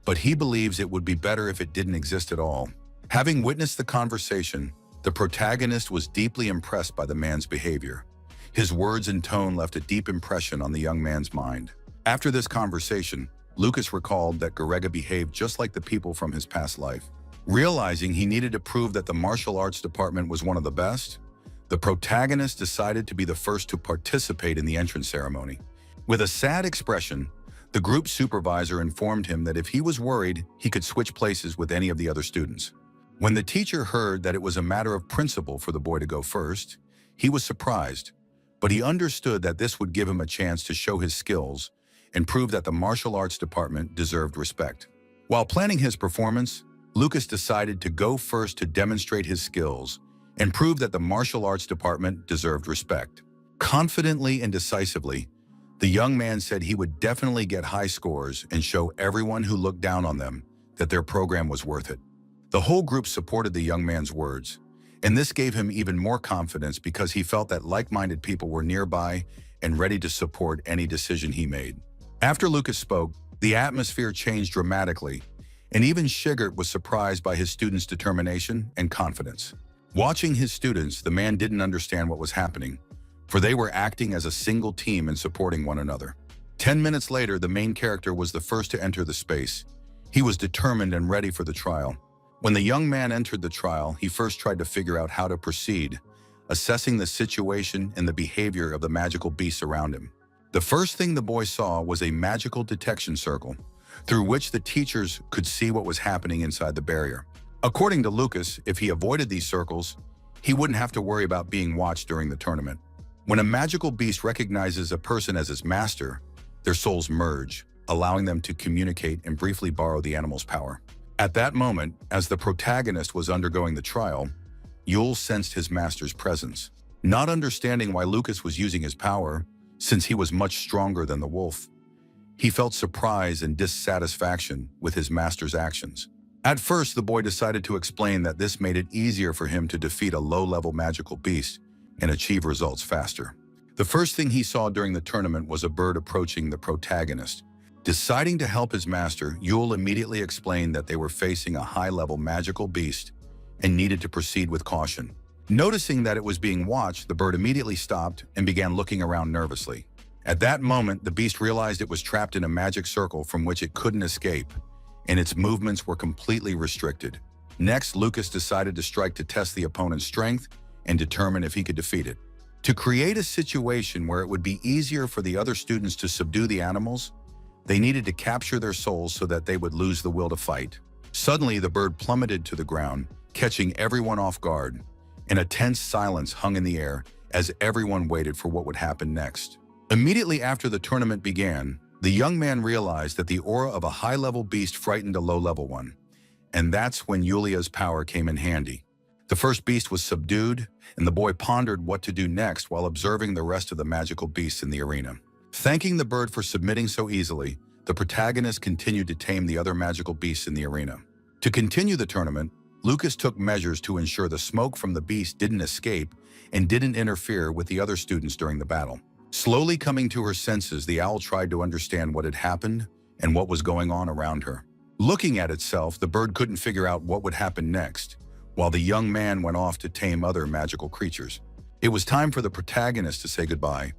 but he believes it would be better if it didn't exist at all. Having witnessed the conversation, the protagonist was deeply impressed by the man's behavior. His words and tone left a deep impression on the young man's mind. After this conversation, Lucas recalled that Garega behaved just like the people from his past life. Realizing he needed to prove that the martial arts department was one of the best, the protagonist decided to be the first to participate in the entrance ceremony. With a sad expression, the group supervisor informed him that if he was worried, he could switch places with any of the other students. When the teacher heard that it was a matter of principle for the boy to go first, he was surprised, but he understood that this would give him a chance to show his skills and prove that the martial arts department deserved respect. While planning his performance, Lucas decided to go first to demonstrate his skills and prove that the martial arts department deserved respect. Confidently and decisively, the young man said he would definitely get high scores and show everyone who looked down on them that their program was worth it. The whole group supported the young man's words, and this gave him even more confidence because he felt that like-minded people were nearby and ready to support any decision he made. After Lucas spoke, The atmosphere changed dramatically, and even Shigert was surprised by his students' determination and confidence. Watching his students, the man didn't understand what was happening, for they were acting as a single team and supporting one another. 10 minutes later, the main character was the first to enter the space. He was determined and ready for the trial. When the young man entered the trial, he first tried to figure out how to proceed, assessing the situation and the behavior of the magical beasts around him. The first thing the boy saw was a magical detection circle, through which the teachers could see what was happening inside the barrier. According to Lucas, if he avoided these circles, he wouldn't have to worry about being watched during the tournament. When a magical beast recognizes a person as its master, their souls merge, allowing them to communicate and briefly borrow the animal's power. At that moment, as the protagonist was undergoing the trial, Yule sensed his master's presence. Not understanding why Lucas was using his power, since he was much stronger than the wolf, he felt surprise and dissatisfaction with his master's actions. At first, the boy decided to explain that this made it easier for him to defeat a low-level magical beast and achieve results faster. The first thing he saw during the tournament was a bird approaching the protagonist. Deciding to help his master, Yule immediately explained that they were facing a high-level magical beast and needed to proceed with caution. Noticing that it was being watched, the bird immediately stopped and began looking around nervously. At that moment, the beast realized it was trapped in a magic circle from which it couldn't escape, and its movements were completely restricted. Next, Lucas decided to strike to test the opponent's strength and determine if he could defeat it. To create a situation where it would be easier for the other students to subdue the animals, they needed to capture their souls so that they would lose the will to fight. Suddenly, the bird plummeted to the ground, catching everyone off guard, and a tense silence hung in the air as everyone waited for what would happen next. Immediately after the tournament began, the young man realized that the aura of a high-level beast frightened a low-level one, and that's when Yulia's power came in handy. The first beast was subdued, and the boy pondered what to do next while observing the rest of the magical beasts in the arena. Thanking the bird for submitting so easily, the protagonist continued to tame the other magical beasts in the arena. To continue the tournament, Lucas took measures to ensure the smoke from the beast didn't escape and didn't interfere with the other students during the battle. Slowly coming to her senses, the owl tried to understand what had happened and what was going on around her. Looking at itself, the bird couldn't figure out what would happen next, while the young man went off to tame other magical creatures. It was time for the protagonist to say goodbye,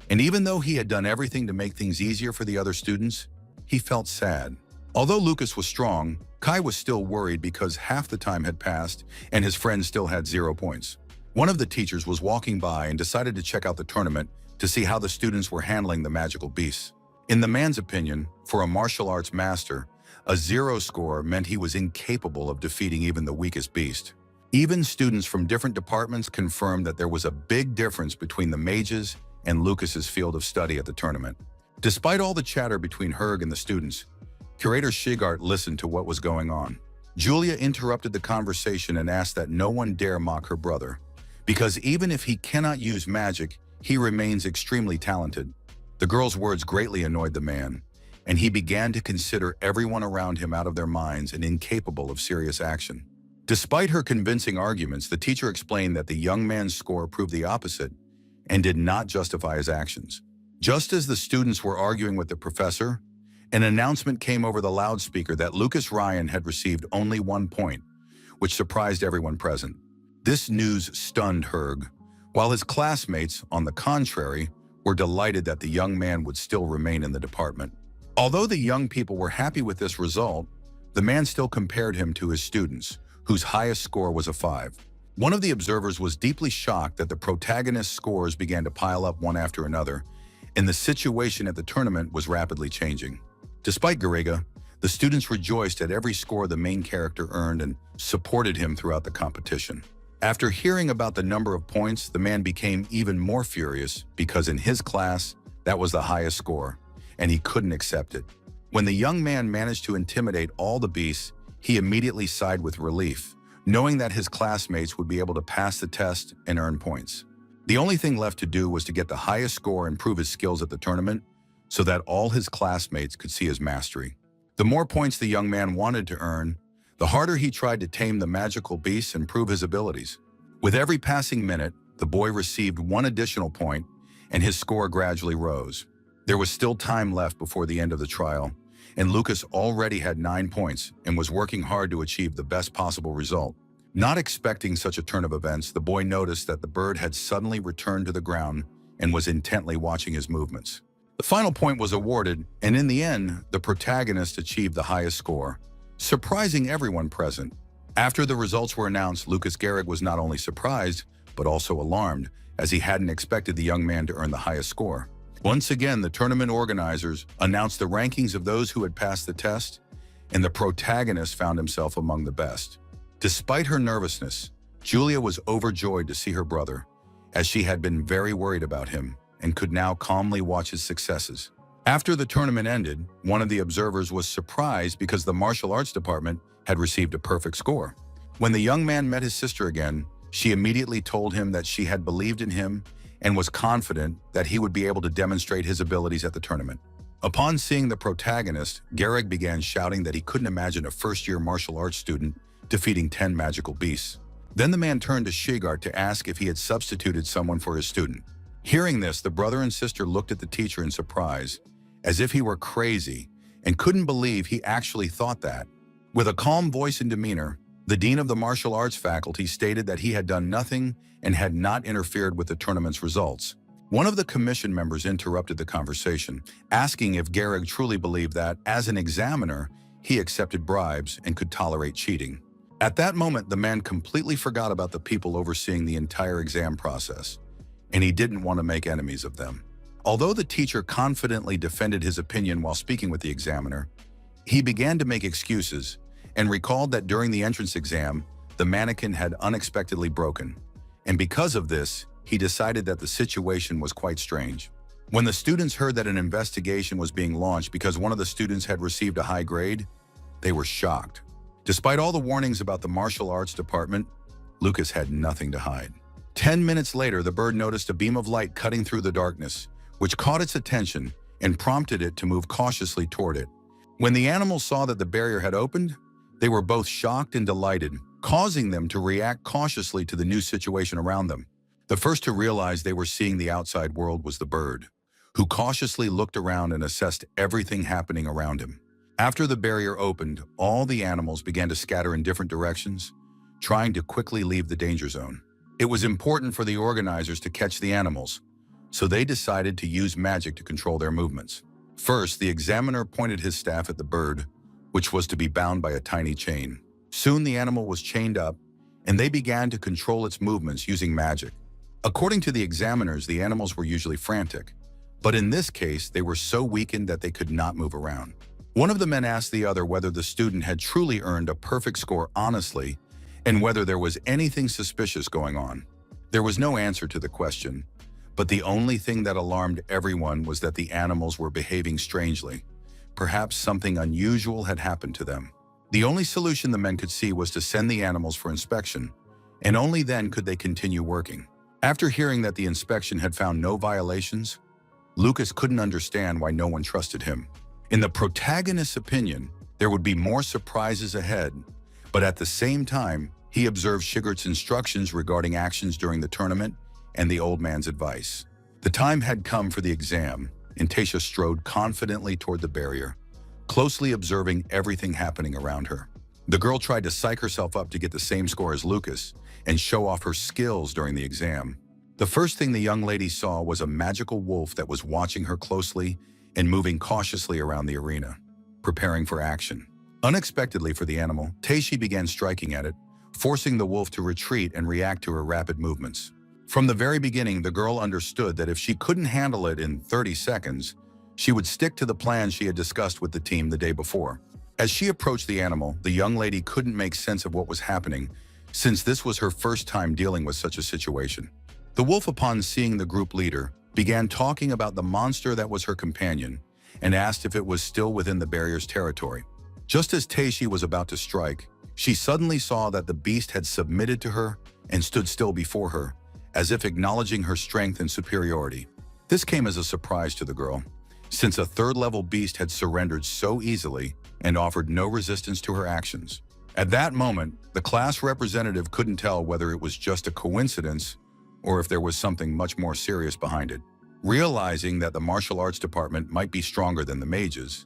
and even though he had done everything to make things easier for the other students, he felt sad. Although Lucas was strong, Kai was still worried because half the time had passed and his friend still had 0 points. One of the teachers was walking by and decided to check out the tournament to see how the students were handling the magical beasts. In the man's opinion, for a martial arts master, a 0 score meant he was incapable of defeating even the weakest beast. Even students from different departments confirmed that there was a big difference between the mages and Lucas's field of study at the tournament. Despite all the chatter between Herg and the students, Curator Shigart listened to what was going on. Julia interrupted the conversation and asked that no one dare mock her brother, because even if he cannot use magic, he remains extremely talented. The girl's words greatly annoyed the man, and he began to consider everyone around him out of their minds and incapable of serious action. Despite her convincing arguments, the teacher explained that the young man's score proved the opposite and did not justify his actions. Just as the students were arguing with the professor, an announcement came over the loudspeaker that Lucas Ryan had received only 1 point, which surprised everyone present. This news stunned Herg, while his classmates, on the contrary, were delighted that the young man would still remain in the department. Although the young people were happy with this result, the man still compared him to his students, whose highest score was a 5. One of the observers was deeply shocked that the protagonist's scores began to pile up one after another, and the situation at the tournament was rapidly changing. Despite Garega, the students rejoiced at every score the main character earned and supported him throughout the competition. After hearing about the number of points, the man became even more furious because in his class, that was the highest score, and he couldn't accept it. When the young man managed to intimidate all the beasts, he immediately sighed with relief, knowing that his classmates would be able to pass the test and earn points. The only thing left to do was to get the highest score and prove his skills at the tournament so that all his classmates could see his mastery. The more points the young man wanted to earn, the harder he tried to tame the magical beasts and prove his abilities. With every passing minute, the boy received 1 additional point, and his score gradually rose. There was still time left before the end of the trial, and Lucas already had 9 points and was working hard to achieve the best possible result. Not expecting such a turn of events, the boy noticed that the bird had suddenly returned to the ground and was intently watching his movements. The final point was awarded, and in the end, the protagonist achieved the highest score, surprising everyone present. After the results were announced, Lucas Gehrig was not only surprised, but also alarmed, as he hadn't expected the young man to earn the highest score. Once again, the tournament organizers announced the rankings of those who had passed the test, and the protagonist found himself among the best. Despite her nervousness, Julia was overjoyed to see her brother, as she had been very worried about him and could now calmly watch his successes. After the tournament ended, one of the observers was surprised because the martial arts department had received a perfect score. When the young man met his sister again, she immediately told him that she had believed in him and was confident that he would be able to demonstrate his abilities at the tournament. Upon seeing the protagonist, Gehrig began shouting that he couldn't imagine a first-year martial arts student defeating 10 magical beasts. Then the man turned to Shigart to ask if he had substituted someone for his student. Hearing this, the brother and sister looked at the teacher in surprise, as if he were crazy, and couldn't believe he actually thought that. With a calm voice and demeanor, the dean of the martial arts faculty stated that he had done nothing and had not interfered with the tournament's results. One of the commission members interrupted the conversation, asking if Gehrig truly believed that, as an examiner, he accepted bribes and could tolerate cheating. At that moment, the man completely forgot about the people overseeing the entire exam process, and he didn't want to make enemies of them. Although the teacher confidently defended his opinion while speaking with the examiner, he began to make excuses and recalled that during the entrance exam, the mannequin had unexpectedly broken, and because of this, he decided that the situation was quite strange. When the students heard that an investigation was being launched because one of the students had received a high grade, they were shocked. Despite all the warnings about the martial arts department, Lucas had nothing to hide. 10 minutes later, the bird noticed a beam of light cutting through the darkness, which caught its attention and prompted it to move cautiously toward it. When the animals saw that the barrier had opened, they were both shocked and delighted, causing them to react cautiously to the new situation around them. The first to realize they were seeing the outside world was the bird, who cautiously looked around and assessed everything happening around him. After the barrier opened, all the animals began to scatter in different directions, trying to quickly leave the danger zone. It was important for the organizers to catch the animals, so they decided to use magic to control their movements. First, the examiner pointed his staff at the bird, which was to be bound by a tiny chain. Soon the animal was chained up, and they began to control its movements using magic. According to the examiners, the animals were usually frantic, but in this case, they were so weakened that they could not move around. One of the men asked the other whether the student had truly earned a perfect score honestly, and whether there was anything suspicious going on. There was no answer to the question, but the only thing that alarmed everyone was that the animals were behaving strangely. Perhaps something unusual had happened to them. The only solution the men could see was to send the animals for inspection, and only then could they continue working. After hearing that the inspection had found no violations, Lucas couldn't understand why no one trusted him. In the protagonist's opinion, there would be more surprises ahead, but at the same time, he observed Shigart's instructions regarding actions during the tournament and the old man's advice. The time had come for the exam, and Tasha strode confidently toward the barrier, closely observing everything happening around her. The girl tried to psych herself up to get the same score as Lucas and show off her skills during the exam. The first thing the young lady saw was a magical wolf that was watching her closely and moving cautiously around the arena, preparing for action. Unexpectedly for the animal, Teishi began striking at it, forcing the wolf to retreat and react to her rapid movements. From the very beginning, the girl understood that if she couldn't handle it in 30 seconds, she would stick to the plan she had discussed with the team the day before. As she approached the animal, the young lady couldn't make sense of what was happening, since this was her first time dealing with such a situation. The wolf, upon seeing the group leader, began talking about the monster that was her companion and asked if it was still within the barrier's territory. Just as Teishi was about to strike, she suddenly saw that the beast had submitted to her and stood still before her, as if acknowledging her strength and superiority. This came as a surprise to the girl, since a third-level beast had surrendered so easily and offered no resistance to her actions. At that moment, the class representative couldn't tell whether it was just a coincidence or if there was something much more serious behind it. Realizing that the martial arts department might be stronger than the mages,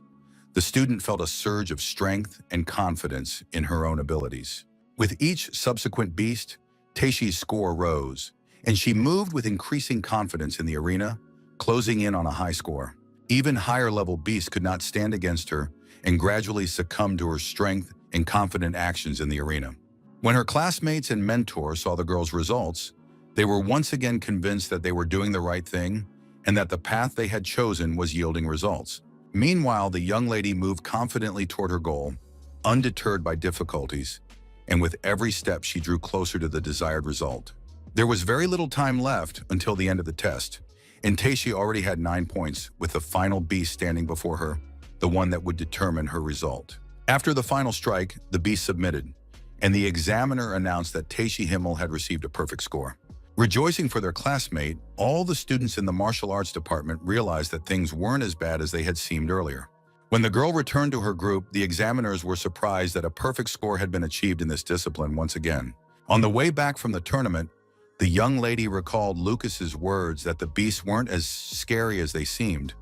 The student felt a surge of strength and confidence in her own abilities. With each subsequent beast, Teishi's score rose, and she moved with increasing confidence in the arena, closing in on a high score. Even higher-level beasts could not stand against her and gradually succumbed to her strength and confident actions in the arena. When her classmates and mentors saw the girl's results, they were once again convinced that they were doing the right thing and that the path they had chosen was yielding results. Meanwhile, the young lady moved confidently toward her goal, undeterred by difficulties, and with every step she drew closer to the desired result. There was very little time left until the end of the test, and Teishi already had 9 points, with the final beast standing before her, the one that would determine her result. After the final strike, the beast submitted, and the examiner announced that Teishi Himmel had received a perfect score. Rejoicing for their classmate, all the students in the martial arts department realized that things weren't as bad as they had seemed earlier. When the girl returned to her group, the examiners were surprised that a perfect score had been achieved in this discipline once again. On the way back from the tournament, the young lady recalled Lucas's words that the beasts weren't as scary as they seemed,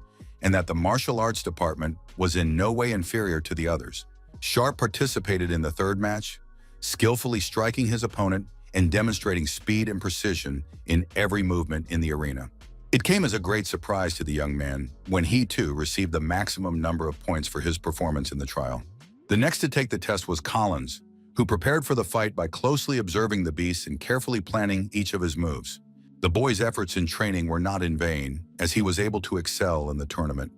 and that the martial arts department was in no way inferior to the others. Sharp participated in the third match, skillfully striking his opponent and demonstrating speed and precision in every movement in the arena. It came as a great surprise to the young man when he too received the maximum number of points for his performance in the trial. The next to take the test was Collins, who prepared for the fight by closely observing the beast and carefully planning each of his moves. The boy's efforts in training were not in vain, as he was able to excel in the tournament,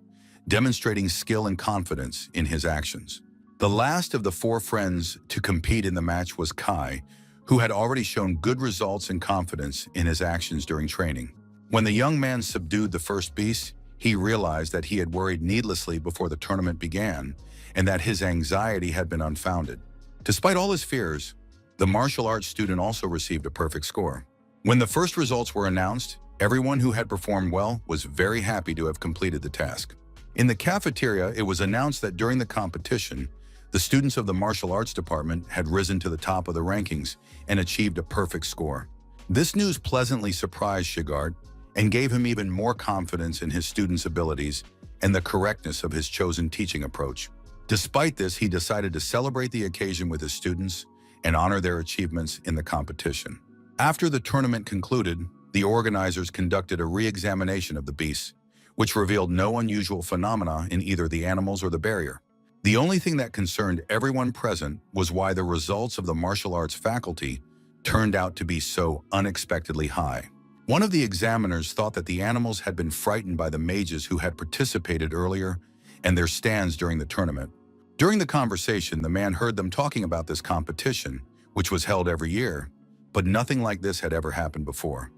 demonstrating skill and confidence in his actions. The last of the 4 friends to compete in the match was Kai, who had already shown good results and confidence in his actions during training. When the young man subdued the first beast, he realized that he had worried needlessly before the tournament began and that his anxiety had been unfounded. Despite all his fears, the martial arts student also received a perfect score. When the first results were announced, everyone who had performed well was very happy to have completed the task. In the cafeteria, it was announced that during the competition, the students of the martial arts department had risen to the top of the rankings and achieved a perfect score. This news pleasantly surprised Shigart and gave him even more confidence in his students' abilities and the correctness of his chosen teaching approach. Despite this, he decided to celebrate the occasion with his students and honor their achievements in the competition. After the tournament concluded, the organizers conducted a re-examination of the beasts, which revealed no unusual phenomena in either the animals or the barrier. The only thing that concerned everyone present was why the results of the martial arts faculty turned out to be so unexpectedly high. One of the examiners thought that the animals had been frightened by the mages who had participated earlier and their stands during the tournament. During the conversation, the man heard them talking about this competition, which was held every year, but nothing like this had ever happened before.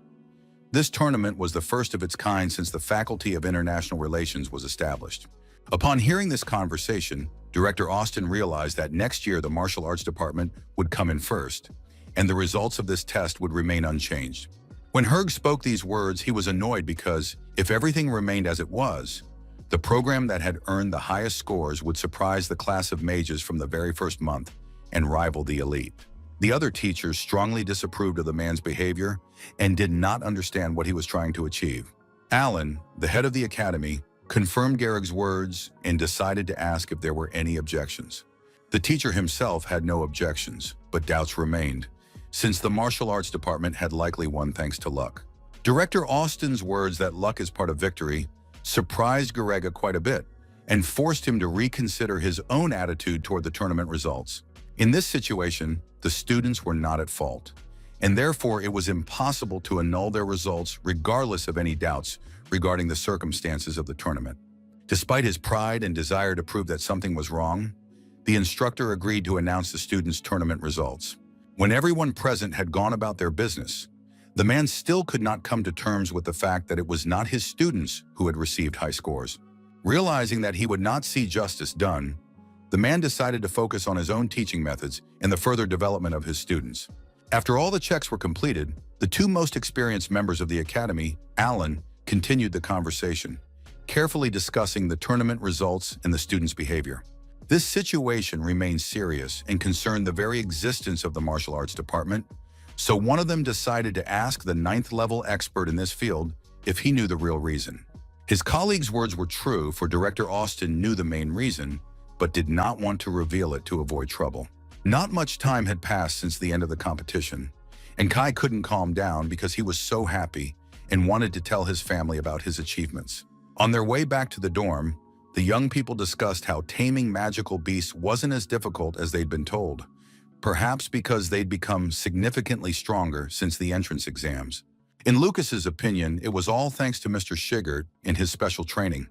This tournament was the first of its kind since the Faculty of International Relations was established. Upon hearing this conversation, Director Austin realized that next year the martial arts department would come in first, and the results of this test would remain unchanged. When Herg spoke these words, he was annoyed because, if everything remained as it was, the program that had earned the highest scores would surprise the class of mages from the very first month and rival the elite. The other teachers strongly disapproved of the man's behavior and did not understand what he was trying to achieve. Alan, the head of the academy, confirmed Gehrig's words and decided to ask if there were any objections. The teacher himself had no objections, but doubts remained, since the martial arts department had likely won thanks to luck. Director Austin's words that luck is part of victory surprised Gerega quite a bit and forced him to reconsider his own attitude toward the tournament results. In this situation, the students were not at fault, and therefore it was impossible to annul their results regardless of any doubts regarding the circumstances of the tournament. Despite his pride and desire to prove that something was wrong, the instructor agreed to announce the students' tournament results. When everyone present had gone about their business, the man still could not come to terms with the fact that it was not his students who had received high scores. Realizing that he would not see justice done, the man decided to focus on his own teaching methods and the further development of his students. After all the checks were completed, the 2 most experienced members of the academy, Alan, continued the conversation, carefully discussing the tournament results and the students' behavior. This situation remained serious and concerned the very existence of the martial arts department, so one of them decided to ask the 9th-level expert in this field if he knew the real reason. His colleague's words were true, for Director Austin knew the main reason, but did not want to reveal it to avoid trouble. Not much time had passed since the end of the competition, and Kai couldn't calm down because he was so happy and wanted to tell his family about his achievements. On their way back to the dorm, the young people discussed how taming magical beasts wasn't as difficult as they'd been told, perhaps because they'd become significantly stronger since the entrance exams. In Lucas's opinion, it was all thanks to Mr. Shigert and his special training,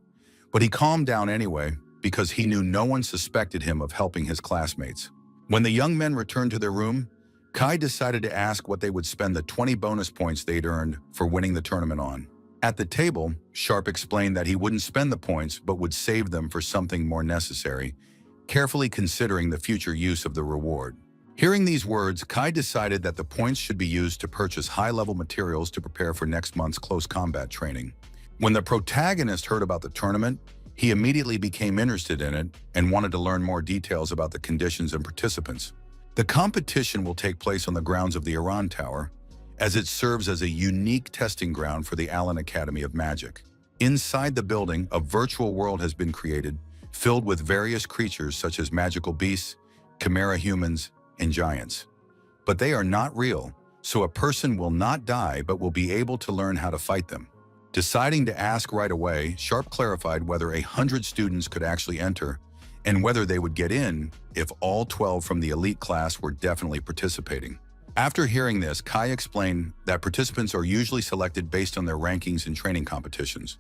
but he calmed down anyway because he knew no one suspected him of helping his classmates. When the young men returned to their room, Kai decided to ask what they would spend the 20 bonus points they'd earned for winning the tournament on. At the table, Sharp explained that he wouldn't spend the points but would save them for something more necessary, carefully considering the future use of the reward. Hearing these words, Kai decided that the points should be used to purchase high-level materials to prepare for next month's close combat training. When the protagonist heard about the tournament, he immediately became interested in it and wanted to learn more details about the conditions and participants. The competition will take place on the grounds of the Iran Tower, as it serves as a unique testing ground for the Allen Academy of Magic. Inside the building, a virtual world has been created, filled with various creatures such as magical beasts, chimera humans, and giants. But they are not real, so a person will not die but will be able to learn how to fight them. Deciding to ask right away, Sharp clarified whether 100 students could actually enter and whether they would get in if all 12 from the elite class were definitely participating. After hearing this, Kai explained that participants are usually selected based on their rankings in training competitions,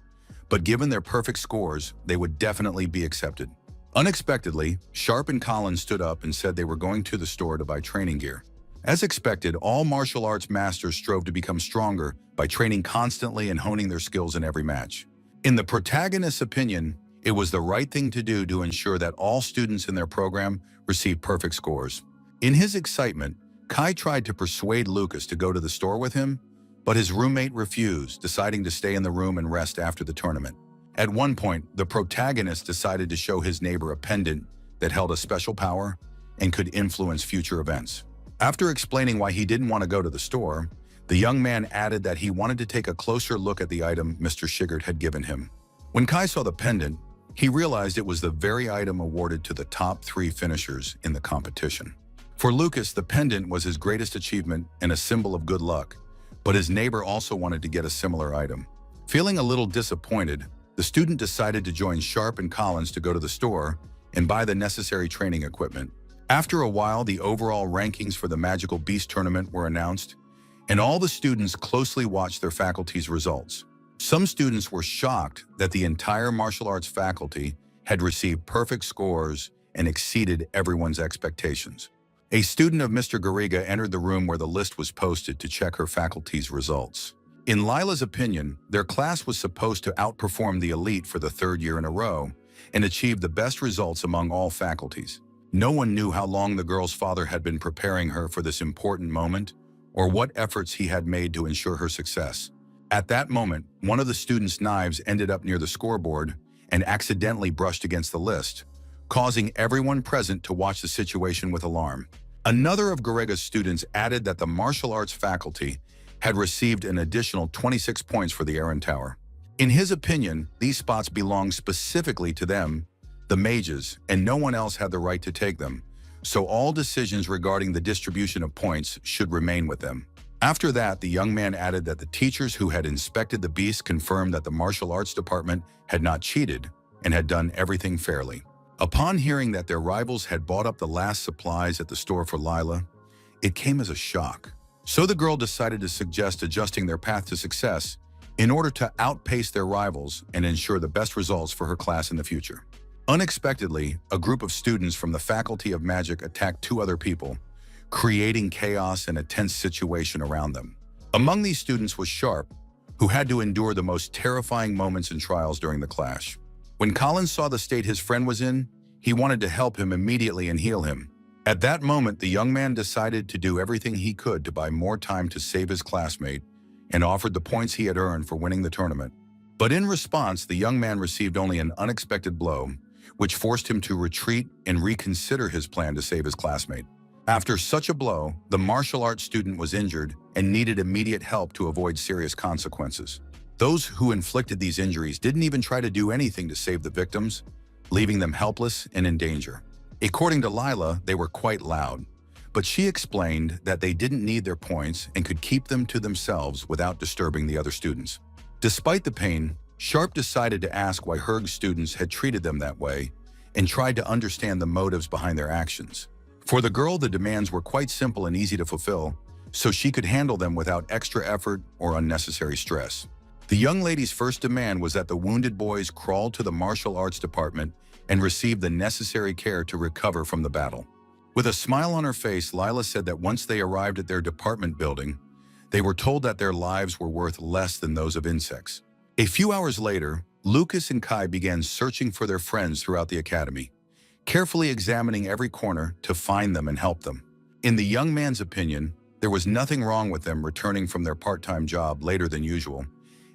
but given their perfect scores, they would definitely be accepted. Unexpectedly, Sharp and Colin stood up and said they were going to the store to buy training gear. As expected, all martial arts masters strove to become stronger by training constantly and honing their skills in every match. In the protagonist's opinion, it was the right thing to do to ensure that all students in their program received perfect scores. In his excitement, Kai tried to persuade Lucas to go to the store with him, but his roommate refused, deciding to stay in the room and rest after the tournament. At one point, the protagonist decided to show his neighbor a pendant that held a special power and could influence future events. After explaining why he didn't want to go to the store, the young man added that he wanted to take a closer look at the item Mr. Shigert had given him. When Kai saw the pendant, he realized it was the very item awarded to the top 3 finishers in the competition. For Lucas, the pendant was his greatest achievement and a symbol of good luck, but his neighbor also wanted to get a similar item. Feeling a little disappointed, the student decided to join Sharp and Collins to go to the store and buy the necessary training equipment. After a while, the overall rankings for the Magical Beast Tournament were announced, and all the students closely watched their faculty's results. Some students were shocked that the entire martial arts faculty had received perfect scores and exceeded everyone's expectations. A student of Mr. Garriga entered the room where the list was posted to check her faculty's results. In Lila's opinion, their class was supposed to outperform the elite for the 3rd year in a row and achieve the best results among all faculties. No one knew how long the girl's father had been preparing her for this important moment or what efforts he had made to ensure her success. At that moment, one of the students' knives ended up near the scoreboard and accidentally brushed against the list, causing everyone present to watch the situation with alarm. Another of Garriga's students added that the martial arts faculty had received an additional 26 points for the Aaron Tower. In his opinion, these spots belonged specifically to them, the mages, and no one else had the right to take them, so all decisions regarding the distribution of points should remain with them. After that, the young man added that the teachers who had inspected the beast confirmed that the martial arts department had not cheated and had done everything fairly. Upon hearing that their rivals had bought up the last supplies at the store for Lila, it came as a shock. So the girl decided to suggest adjusting their path to success in order to outpace their rivals and ensure the best results for her class in the future. Unexpectedly, a group of students from the Faculty of Magic attacked 2 other people, creating chaos and a tense situation around them. Among these students was Sharp, who had to endure the most terrifying moments and trials during the clash. When Collins saw the state his friend was in, he wanted to help him immediately and heal him. At that moment, the young man decided to do everything he could to buy more time to save his classmate and offered the points he had earned for winning the tournament. But in response, the young man received only an unexpected blow, which forced him to retreat and reconsider his plan to save his classmate. After such a blow, the martial arts student was injured and needed immediate help to avoid serious consequences. Those who inflicted these injuries didn't even try to do anything to save the victims, leaving them helpless and in danger. According to Lila, they were quite loud, but she explained that they didn't need their points and could keep them to themselves without disturbing the other students. Despite the pain, Sharp decided to ask why Herg's students had treated them that way and tried to understand the motives behind their actions. For the girl, the demands were quite simple and easy to fulfill, so she could handle them without extra effort or unnecessary stress. The young lady's first demand was that the wounded boys crawl to the martial arts department and receive the necessary care to recover from the battle. With a smile on her face, Lila said that once they arrived at their department building, they were told that their lives were worth less than those of insects. A few hours later, Lucas and Kai began searching for their friends throughout the academy, carefully examining every corner to find them and help them. In the young man's opinion, there was nothing wrong with them returning from their part-time job later than usual,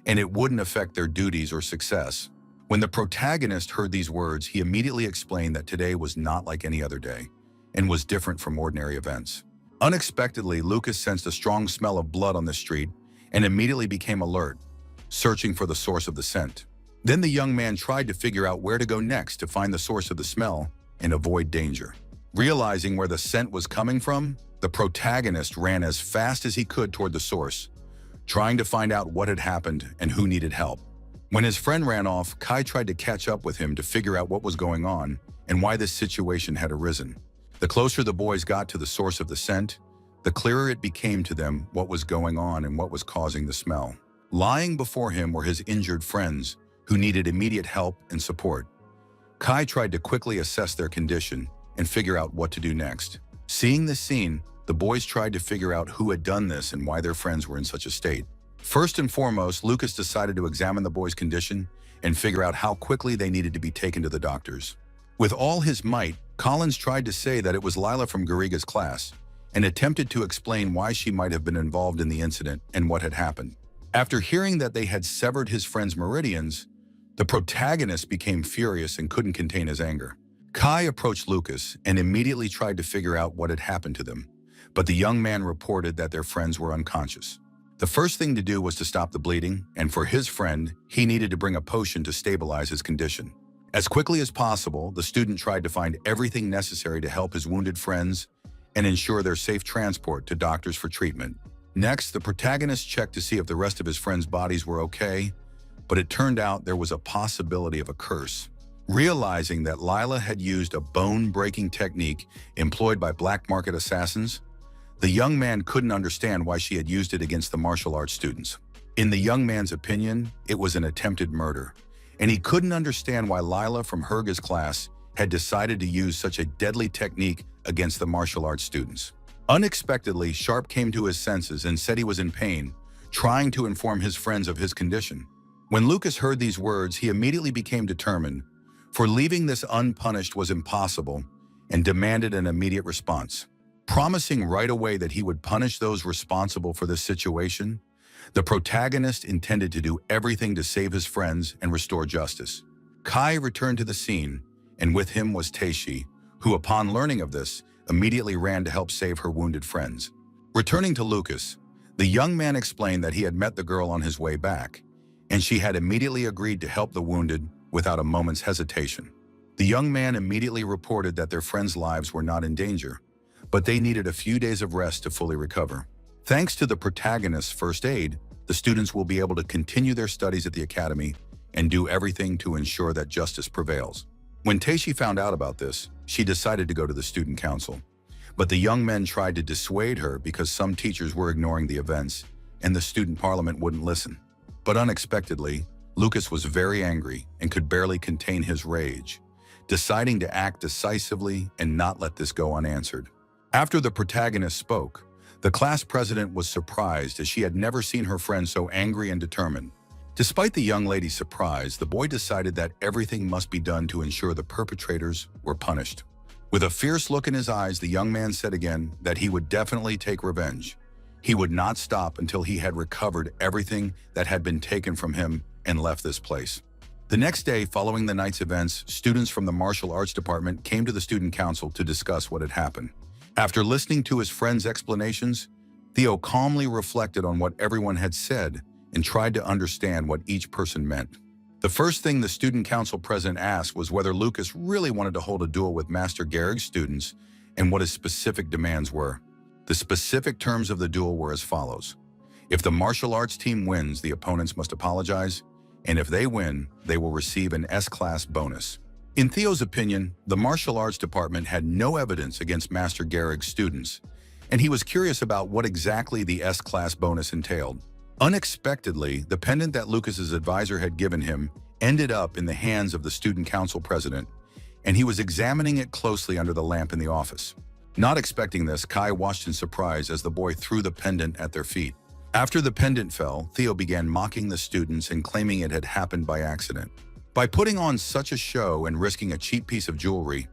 and it wouldn't affect their duties or success. When the protagonist heard these words, he immediately explained that today was not like any other day and was different from ordinary events. Unexpectedly, Lucas sensed a strong smell of blood on the street and immediately became alert, searching for the source of the scent. Then the young man tried to figure out where to go next to find the source of the smell and avoid danger. Realizing where the scent was coming from, the protagonist ran as fast as he could toward the source, trying to find out what had happened and who needed help. When his friend ran off, Kai tried to catch up with him to figure out what was going on and why this situation had arisen. The closer the boys got to the source of the scent, the clearer it became to them what was going on and what was causing the smell. Lying before him were his injured friends who needed immediate help and support. Kai tried to quickly assess their condition and figure out what to do next. Seeing this scene, the boys tried to figure out who had done this and why their friends were in such a state. First and foremost, Lucas decided to examine the boys' condition and figure out how quickly they needed to be taken to the doctors. With all his might, Collins tried to say that it was Lila from Gariga's class and attempted to explain why she might have been involved in the incident and what had happened. After hearing that they had severed his friend's meridians, the protagonist became furious and couldn't contain his anger. Kai approached Lucas and immediately tried to figure out what had happened to them, but the young man reported that their friends were unconscious. The first thing to do was to stop the bleeding, and for his friend, he needed to bring a potion to stabilize his condition. As quickly as possible, the student tried to find everything necessary to help his wounded friends and ensure their safe transport to doctors for treatment. Next, the protagonist checked to see if the rest of his friends' bodies were okay, but it turned out there was a possibility of a curse. Realizing that Lila had used a bone-breaking technique employed by black market assassins, the young man couldn't understand why she had used it against the martial arts students. In the young man's opinion, it was an attempted murder, and he couldn't understand why Lila from Herga's class had decided to use such a deadly technique against the martial arts students. Unexpectedly, Sharp came to his senses and said he was in pain, trying to inform his friends of his condition. When Lucas heard these words, he immediately became determined, for leaving this unpunished was impossible, and demanded an immediate response. Promising right away that he would punish those responsible for this situation, the protagonist intended to do everything to save his friends and restore justice. Kai returned to the scene, and with him was Teishi, who, upon learning of this, immediately ran to help save her wounded friends. Returning to Lucas, the young man explained that he had met the girl on his way back, and she had immediately agreed to help the wounded without a moment's hesitation. The young man immediately reported that their friends' lives were not in danger, but they needed a few days of rest to fully recover. Thanks to the protagonist's first aid, the students will be able to continue their studies at the academy and do everything to ensure that justice prevails. When Teishi found out about this, she decided to go to the student council. But the young men tried to dissuade her because some teachers were ignoring the events and the student parliament wouldn't listen. But unexpectedly, Lucas was very angry and could barely contain his rage, deciding to act decisively and not let this go unanswered. After the protagonist spoke, the class president was surprised as she had never seen her friend so angry and determined. Despite the young lady's surprise, the boy decided that everything must be done to ensure the perpetrators were punished. With a fierce look in his eyes, the young man said again that he would definitely take revenge. He would not stop until he had recovered everything that had been taken from him and left this place. The next day, following the night's events, students from the martial arts department came to the student council to discuss what had happened. After listening to his friend's explanations, Theo calmly reflected on what everyone had said and tried to understand what each person meant. The first thing the student council president asked was whether Lucas really wanted to hold a duel with Master Gehrig's students and what his specific demands were. The specific terms of the duel were as follows. If the martial arts team wins, the opponents must apologize, and if they win, they will receive an S-class bonus. In Theo's opinion, the martial arts department had no evidence against Master Gehrig's students, and he was curious about what exactly the S-class bonus entailed. Unexpectedly, the pendant that Lucas's advisor had given him ended up in the hands of the student council president, and he was examining it closely under the lamp in the office. Not expecting this, Kai watched in surprise as the boy threw the pendant at their feet. After the pendant fell, Theo began mocking the students and claiming it had happened by accident. By putting on such a show and risking a cheap piece of jewelry,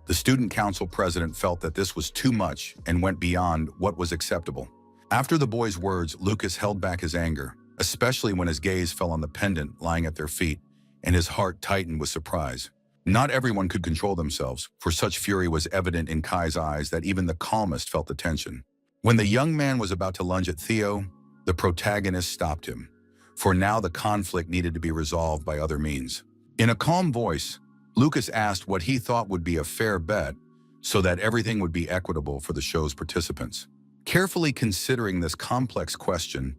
the student council president felt that this was too much and went beyond what was acceptable. After the boy's words, Lucas held back his anger, especially when his gaze fell on the pendant lying at their feet, and his heart tightened with surprise. Not everyone could control themselves, for such fury was evident in Kai's eyes that even the calmest felt the tension. When the young man was about to lunge at Theo, the protagonist stopped him, for now the conflict needed to be resolved by other means. In a calm voice, Lucas asked what he thought would be a fair bet so that everything would be equitable for the show's participants. Carefully considering this complex question,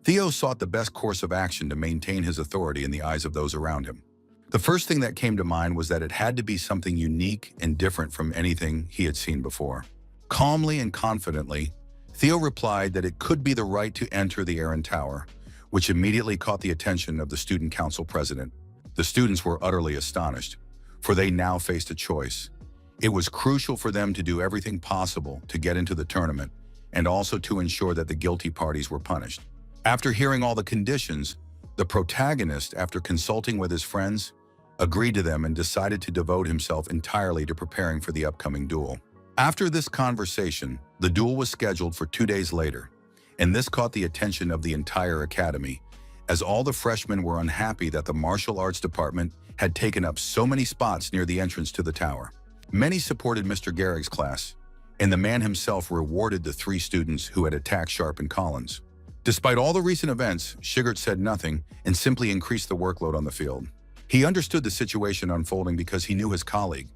Theo sought the best course of action to maintain his authority in the eyes of those around him. The first thing that came to mind was that it had to be something unique and different from anything he had seen before. Calmly and confidently, Theo replied that it could be the right to enter the Aaron Tower, which immediately caught the attention of the student council president. The students were utterly astonished, for they now faced a choice. It was crucial for them to do everything possible to get into the tournament, and also to ensure that the guilty parties were punished. After hearing all the conditions, the protagonist, after consulting with his friends, agreed to them and decided to devote himself entirely to preparing for the upcoming duel. After this conversation, the duel was scheduled for 2 days later, and this caught the attention of the entire academy, as all the freshmen were unhappy that the martial arts department had taken up so many spots near the entrance to the tower. Many supported Mr. Gehrig's class, and the man himself rewarded the 3 students who had attacked Sharp and Collins. Despite all the recent events, Shigert said nothing and simply increased the workload on the field. He understood the situation unfolding because he knew his colleague,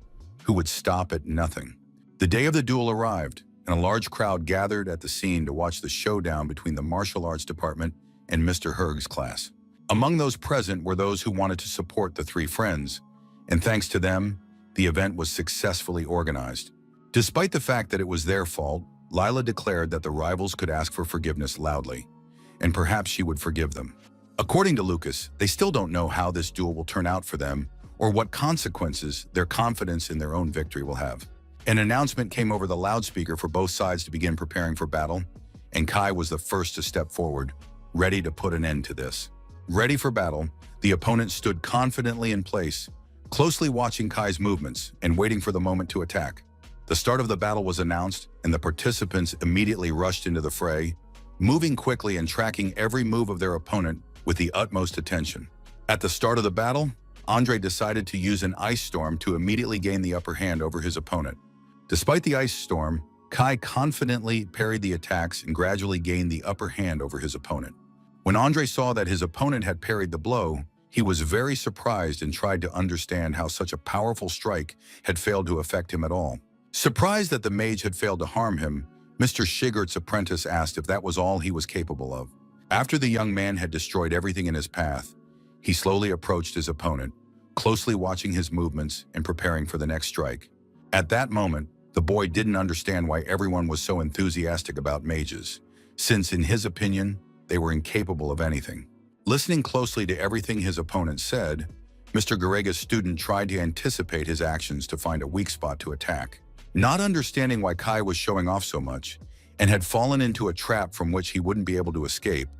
who would stop at nothing. The day of the duel arrived, and a large crowd gathered at the scene to watch the showdown between the martial arts department and Mr. Gehrig's class. Among those present were those who wanted to support the 3 friends, and thanks to them, the event was successfully organized. Despite the fact that it was their fault, Lila declared that the rivals could ask for forgiveness loudly, and perhaps she would forgive them. According to Lucas, they still don't know how this duel will turn out for them or what consequences their confidence in their own victory will have. An announcement came over the loudspeaker for both sides to begin preparing for battle, and Kai was the first to step forward, ready to put an end to this. Ready for battle, the opponent stood confidently in place, closely watching Kai's movements and waiting for the moment to attack. The start of the battle was announced, and the participants immediately rushed into the fray, moving quickly and tracking every move of their opponent with the utmost attention. At the start of the battle, Andre decided to use an ice storm to immediately gain the upper hand over his opponent. Despite the ice storm, Kai confidently parried the attacks and gradually gained the upper hand over his opponent. When Andre saw that his opponent had parried the blow, he was very surprised and tried to understand how such a powerful strike had failed to affect him at all. Surprised that the mage had failed to harm him, Mr. Shigert's apprentice asked if that was all he was capable of. After the young man had destroyed everything in his path, he slowly approached his opponent, closely watching his movements and preparing for the next strike. At that moment, the boy didn't understand why everyone was so enthusiastic about mages, since in his opinion, they were incapable of anything. Listening closely to everything his opponent said, Mr. Gehrig's student tried to anticipate his actions to find a weak spot to attack. Not understanding why Kai was showing off so much, and had fallen into a trap from which he wouldn't be able to escape,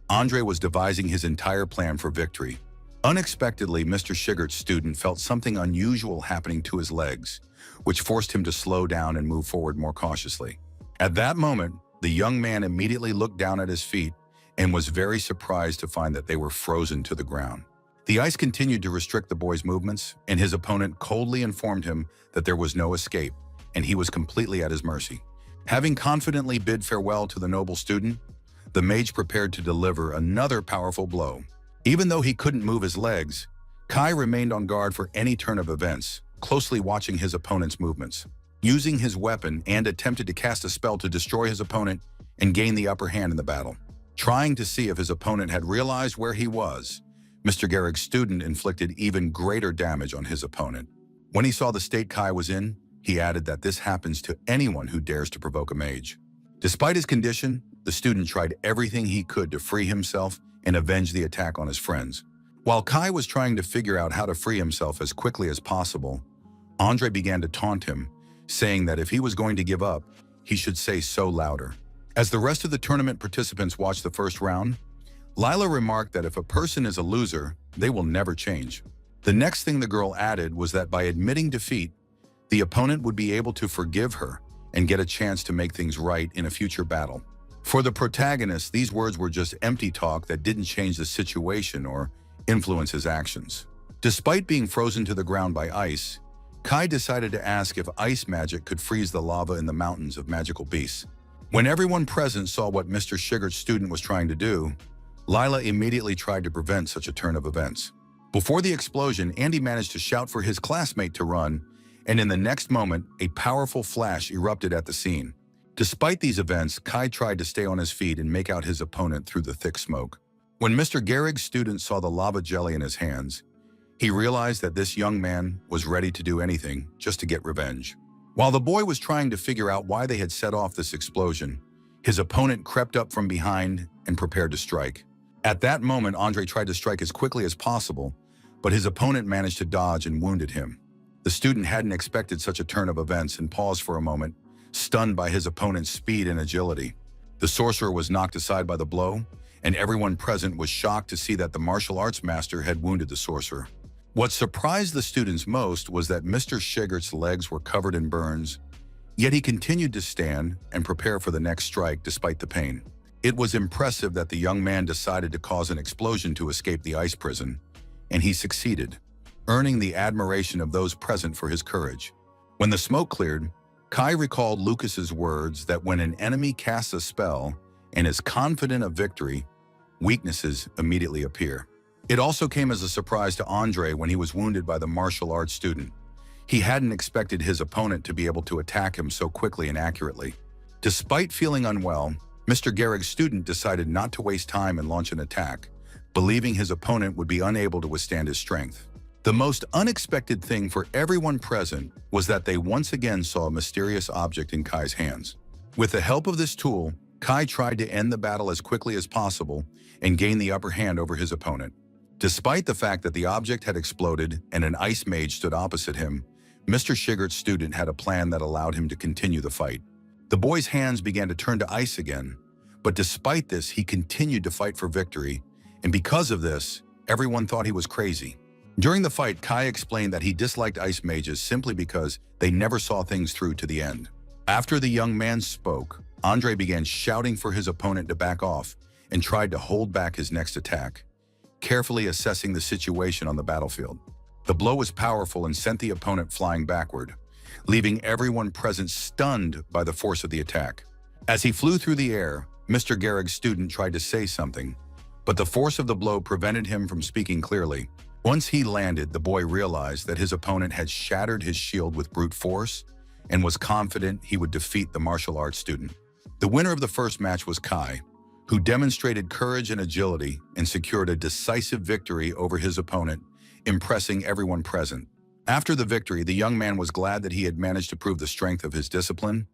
Andre was devising his entire plan for victory. Unexpectedly, Mr. Shigert's student felt something unusual happening to his legs, which forced him to slow down and move forward more cautiously. At that moment, the young man immediately looked down at his feet and was very surprised to find that they were frozen to the ground. The ice continued to restrict the boy's movements, and his opponent coldly informed him that there was no escape, and he was completely at his mercy. Having confidently bid farewell to the noble student, the mage prepared to deliver another powerful blow. Even though he couldn't move his legs, Kai remained on guard for any turn of events, closely watching his opponent's movements. Using his weapon, and attempted to cast a spell to destroy his opponent and gain the upper hand in the battle. Trying to see if his opponent had realized where he was, Mr. Gehrig's student inflicted even greater damage on his opponent. When he saw the state Kai was in, he added that this happens to anyone who dares to provoke a mage. Despite his condition, the student tried everything he could to free himself and avenge the attack on his friends. While Kai was trying to figure out how to free himself as quickly as possible, Andre began to taunt him, saying that if he was going to give up, he should say so louder. As the rest of the tournament participants watched the first round, Lila remarked that if a person is a loser, they will never change. The next thing the girl added was that by admitting defeat, the opponent would be able to forgive her and get a chance to make things right in a future battle. For the protagonist, these words were just empty talk that didn't change the situation or influence his actions. Despite being frozen to the ground by ice, Kai decided to ask if ice magic could freeze the lava in the mountains of magical beasts. When everyone present saw what Mr. Shigert's student was trying to do, Lila immediately tried to prevent such a turn of events. Before the explosion, Andy managed to shout for his classmate to run, and in the next moment, a powerful flash erupted at the scene. Despite these events, Kai tried to stay on his feet and make out his opponent through the thick smoke. When Mr. Gehrig's student saw the lava jelly in his hands, he realized that this young man was ready to do anything just to get revenge. While the boy was trying to figure out why they had set off this explosion, his opponent crept up from behind and prepared to strike. At that moment, Andre tried to strike as quickly as possible, but his opponent managed to dodge and wounded him. The student hadn't expected such a turn of events and paused for a moment, stunned by his opponent's speed and agility. The sorcerer was knocked aside by the blow, and everyone present was shocked to see that the martial arts master had wounded the sorcerer. What surprised the students most was that Mr. Shigert's legs were covered in burns, yet he continued to stand and prepare for the next strike despite the pain. It was impressive that the young man decided to cause an explosion to escape the ice prison, and he succeeded, earning the admiration of those present for his courage. When the smoke cleared, Kai recalled Lucas's words that when an enemy casts a spell and is confident of victory, weaknesses immediately appear. It also came as a surprise to Andre when he was wounded by the martial arts student. He hadn't expected his opponent to be able to attack him so quickly and accurately. Despite feeling unwell, Mr. Gehrig's student decided not to waste time and launch an attack, believing his opponent would be unable to withstand his strength. The most unexpected thing for everyone present was that they once again saw a mysterious object in Kai's hands. With the help of this tool, Kai tried to end the battle as quickly as possible and gain the upper hand over his opponent. Despite the fact that the object had exploded and an ice mage stood opposite him, Mr. Shigert's student had a plan that allowed him to continue the fight. The boy's hands began to turn to ice again, but despite this, he continued to fight for victory, and because of this, everyone thought he was crazy. During the fight, Kai explained that he disliked ice mages simply because they never saw things through to the end. After the young man spoke, Andre began shouting for his opponent to back off and tried to hold back his next attack, carefully assessing the situation on the battlefield. The blow was powerful and sent the opponent flying backward, leaving everyone present stunned by the force of the attack. As he flew through the air, Mr. Gehrig's student tried to say something, but the force of the blow prevented him from speaking clearly. Once he landed, the boy realized that his opponent had shattered his shield with brute force and was confident he would defeat the martial arts student. The winner of the first match was Kai, who demonstrated courage and agility and secured a decisive victory over his opponent, impressing everyone present. After the victory, the young man was glad that he had managed to prove the strength of his discipline,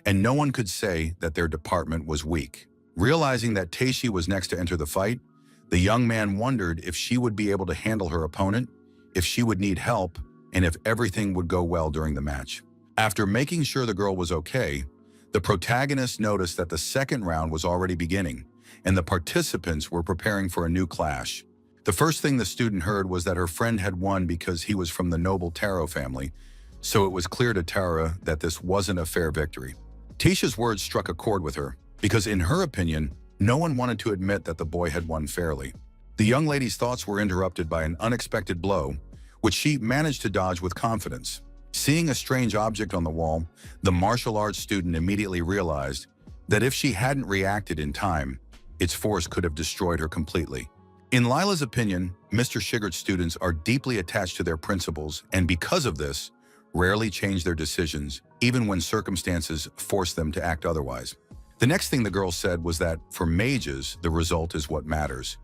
and no one could say that their department was weak. Realizing that Teishi was next to enter the fight, the young man wondered if she would be able to handle her opponent, if she would need help, and if everything would go well during the match. After making sure the girl was okay, the protagonist noticed that the second round was already beginning, and the participants were preparing for a new clash. The first thing the student heard was that her friend had won because he was from the noble Taro family, so it was clear to Tara that this wasn't a fair victory. Tisha's words struck a chord with her, because in her opinion, no one wanted to admit that the boy had won fairly. The young lady's thoughts were interrupted by an unexpected blow, which she managed to dodge with confidence. Seeing a strange object on the wall, the martial arts student immediately realized that if she hadn't reacted in time, its force could have destroyed her completely. In Lila's opinion, Mr. Shigart's students are deeply attached to their principles and because of this, rarely change their decisions, even when circumstances force them to act otherwise. The next thing the girl said was that, for mages, the result is what matters,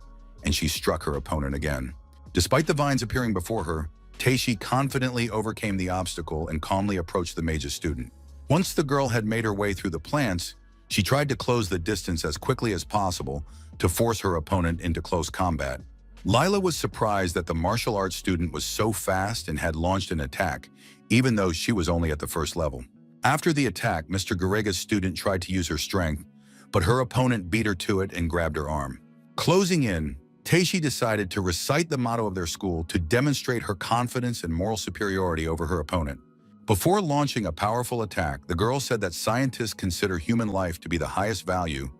and she struck her opponent again. Despite the vines appearing before her, Teishi confidently overcame the obstacle and calmly approached the mage's student. Once the girl had made her way through the plants, she tried to close the distance as quickly as possible to force her opponent into close combat. Lila was surprised that the martial arts student was so fast and had launched an attack, even though she was only at the first level. After the attack, Mr. Garega's student tried to use her strength, but her opponent beat her to it and grabbed her arm. Closing in, Teishi decided to recite the motto of their school to demonstrate her confidence and moral superiority over her opponent. Before launching a powerful attack, the girl said that scientists consider human life to be the highest value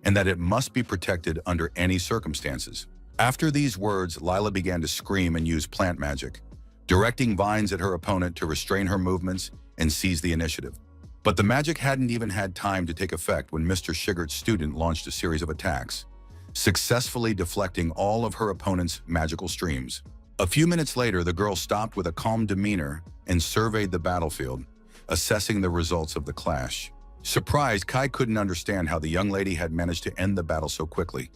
and that it must be protected under any circumstances. After these words, Lila began to scream and use plant magic, directing vines at her opponent to restrain her movements and seize the initiative. But the magic hadn't even had time to take effect when Mr. Shigart's student launched a series of attacks, successfully deflecting all of her opponent's magical streams. A few minutes later, the girl stopped with a calm demeanor and surveyed the battlefield, assessing the results of the clash. Surprised, Kai couldn't understand how the young lady had managed to end the battle so quickly,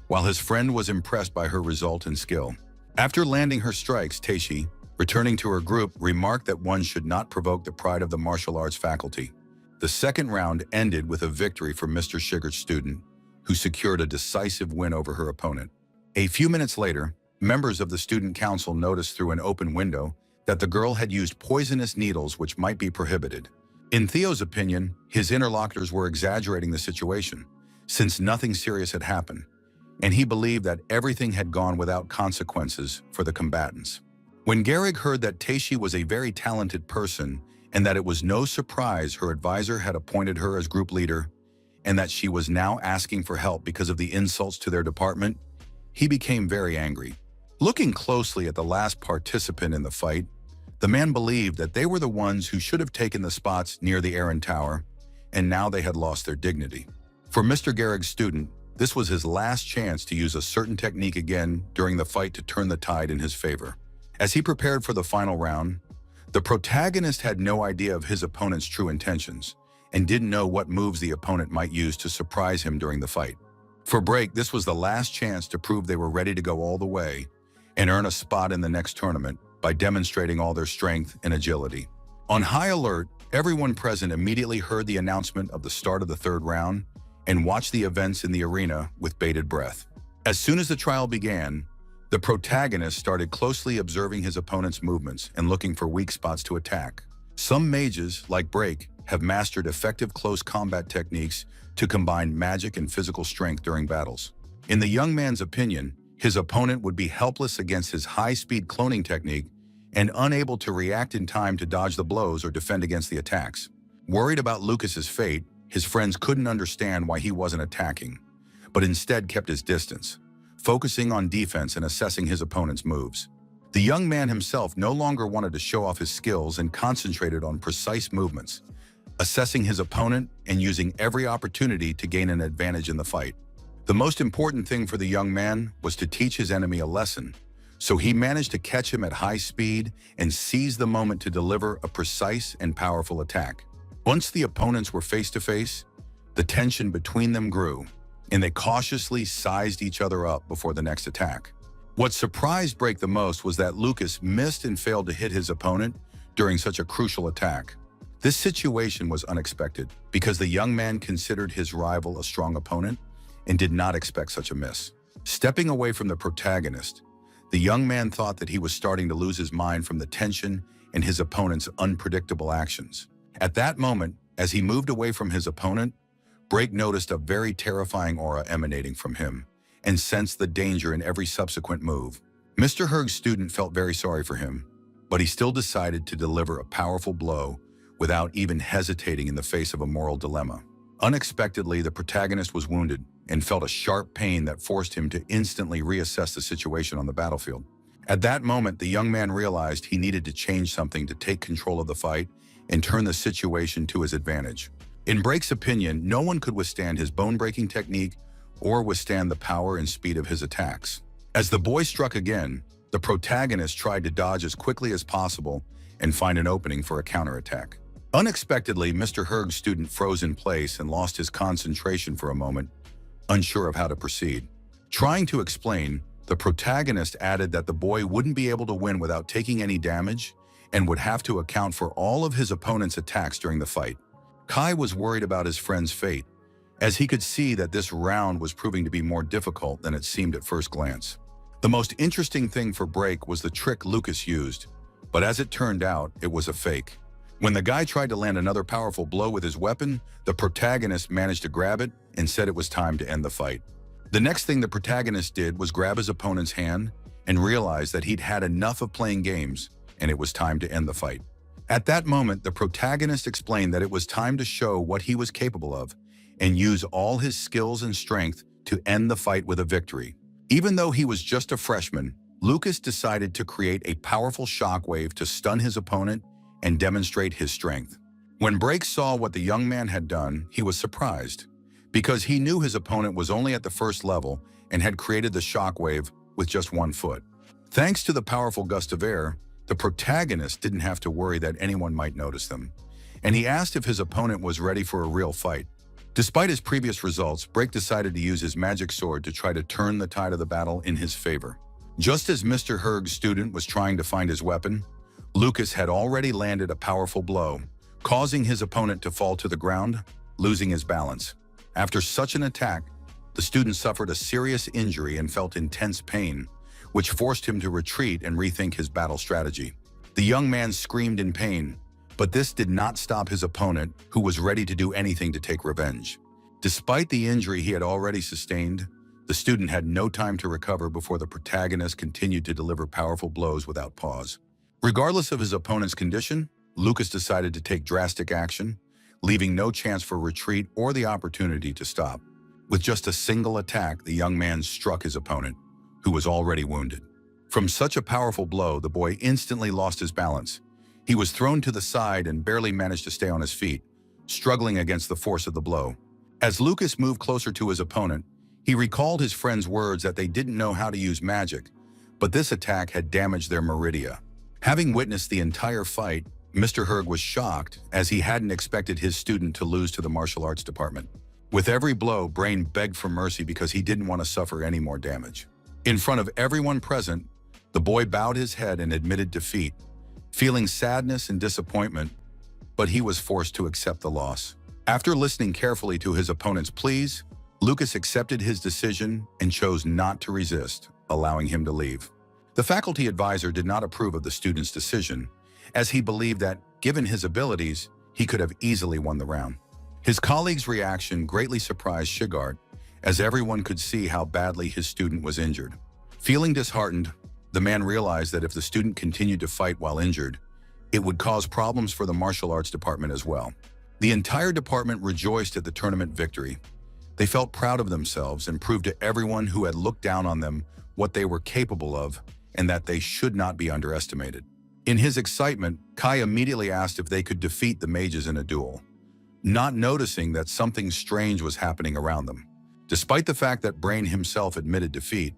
while his friend was impressed by her result and skill. After landing her strikes, Teishi, returning to her group, remarked that one should not provoke the pride of the martial arts faculty. The second round ended with a victory for Mr. Shigart's student, who secured a decisive win over her opponent. A few minutes later, members of the student council noticed through an open window that the girl had used poisonous needles which might be prohibited. In Theo's opinion, his interlocutors were exaggerating the situation, since nothing serious had happened, and he believed that everything had gone without consequences for the combatants. When Garrig heard that Teishi was a very talented person and that it was no surprise her advisor had appointed her as group leader and that she was now asking for help because of the insults to their department, he became very angry. Looking closely at the last participant in the fight, the man believed that they were the ones who should have taken the spots near the Aaron Tower, and now they had lost their dignity. For Mr. Garrig's student, this was his last chance to use a certain technique again during the fight to turn the tide in his favor. As he prepared for the final round, the protagonist had no idea of his opponent's true intentions and didn't know what moves the opponent might use to surprise him during the fight. For Break, this was the last chance to prove they were ready to go all the way and earn a spot in the next tournament by demonstrating all their strength and agility. On high alert, everyone present immediately heard the announcement of the start of the third round and watched the events in the arena with bated breath. As soon as the trial began, the protagonist started closely observing his opponent's movements and looking for weak spots to attack. Some mages, like Break, have mastered effective close combat techniques to combine magic and physical strength during battles. In the young man's opinion, his opponent would be helpless against his high-speed cloning technique and unable to react in time to dodge the blows or defend against the attacks. Worried about Lucas's fate, his friends couldn't understand why he wasn't attacking, but instead kept his distance, focusing on defense and assessing his opponent's moves. The young man himself no longer wanted to show off his skills and concentrated on precise movements, assessing his opponent and using every opportunity to gain an advantage in the fight. The most important thing for the young man was to teach his enemy a lesson, so he managed to catch him at high speed and seize the moment to deliver a precise and powerful attack. Once the opponents were face to face, the tension between them grew, and they cautiously sized each other up before the next attack. What surprised Break the most was that Lucas missed and failed to hit his opponent during such a crucial attack. This situation was unexpected because the young man considered his rival a strong opponent and did not expect such a miss. Stepping away from the protagonist, the young man thought that he was starting to lose his mind from the tension and his opponent's unpredictable actions. At that moment, as he moved away from his opponent, Break noticed a very terrifying aura emanating from him and sensed the danger in every subsequent move. Mr. Herg's student felt very sorry for him, but he still decided to deliver a powerful blow without even hesitating in the face of a moral dilemma. Unexpectedly, the protagonist was wounded and felt a sharp pain that forced him to instantly reassess the situation on the battlefield. At that moment, the young man realized he needed to change something to take control of the fight and turn the situation to his advantage. In Break's opinion, no one could withstand his bone-breaking technique or withstand the power and speed of his attacks. As the boy struck again, the protagonist tried to dodge as quickly as possible and find an opening for a counterattack. Unexpectedly, Mr. Herg's student froze in place and lost his concentration for a moment, unsure of how to proceed. Trying to explain, the protagonist added that the boy wouldn't be able to win without taking any damage and would have to account for all of his opponent's attacks during the fight. Kai was worried about his friend's fate, as he could see that this round was proving to be more difficult than it seemed at first glance. The most interesting thing for Break was the trick Lucas used, but as it turned out, it was a fake. When the guy tried to land another powerful blow with his weapon, the protagonist managed to grab it and said it was time to end the fight. The next thing the protagonist did was grab his opponent's hand and realize that he'd had enough of playing games and it was time to end the fight. At that moment, the protagonist explained that it was time to show what he was capable of and use all his skills and strength to end the fight with a victory. Even though he was just a freshman, Lucas decided to create a powerful shockwave to stun his opponent and demonstrate his strength. When Break saw what the young man had done, he was surprised, because he knew his opponent was only at the first level and had created the shockwave with just one foot. Thanks to the powerful gust of air, the protagonist didn't have to worry that anyone might notice them, and he asked if his opponent was ready for a real fight. Despite his previous results, Break decided to use his magic sword to try to turn the tide of the battle in his favor. Just as Mr. Herg's student was trying to find his weapon, Lucas had already landed a powerful blow, causing his opponent to fall to the ground, losing his balance. After such an attack, the student suffered a serious injury and felt intense pain, which forced him to retreat and rethink his battle strategy. The young man screamed in pain, but this did not stop his opponent, who was ready to do anything to take revenge. Despite the injury he had already sustained, the student had no time to recover before the protagonist continued to deliver powerful blows without pause. Regardless of his opponent's condition, Lucas decided to take drastic action, leaving no chance for retreat or the opportunity to stop. With just a single attack, the young man struck his opponent, who was already wounded. From such a powerful blow, the boy instantly lost his balance. He was thrown to the side and barely managed to stay on his feet, struggling against the force of the blow. As Lucas moved closer to his opponent, he recalled his friend's words that they didn't know how to use magic, but this attack had damaged their meridia. Having witnessed the entire fight, Mr. Herg was shocked, as he hadn't expected his student to lose to the martial arts department. With every blow, Brain begged for mercy because he didn't want to suffer any more damage. In front of everyone present, the boy bowed his head and admitted defeat, feeling sadness and disappointment, but he was forced to accept the loss. After listening carefully to his opponent's pleas, Lucas accepted his decision and chose not to resist, allowing him to leave. The faculty advisor did not approve of the student's decision, as he believed that, given his abilities, he could have easily won the round. His colleague's reaction greatly surprised Shigart, as everyone could see how badly his student was injured. Feeling disheartened, the man realized that if the student continued to fight while injured, it would cause problems for the martial arts department as well. The entire department rejoiced at the tournament victory. They felt proud of themselves and proved to everyone who had looked down on them what they were capable of and that they should not be underestimated. In his excitement, Kai immediately asked if they could defeat the mages in a duel, not noticing that something strange was happening around them. Despite the fact that Brain himself admitted defeat,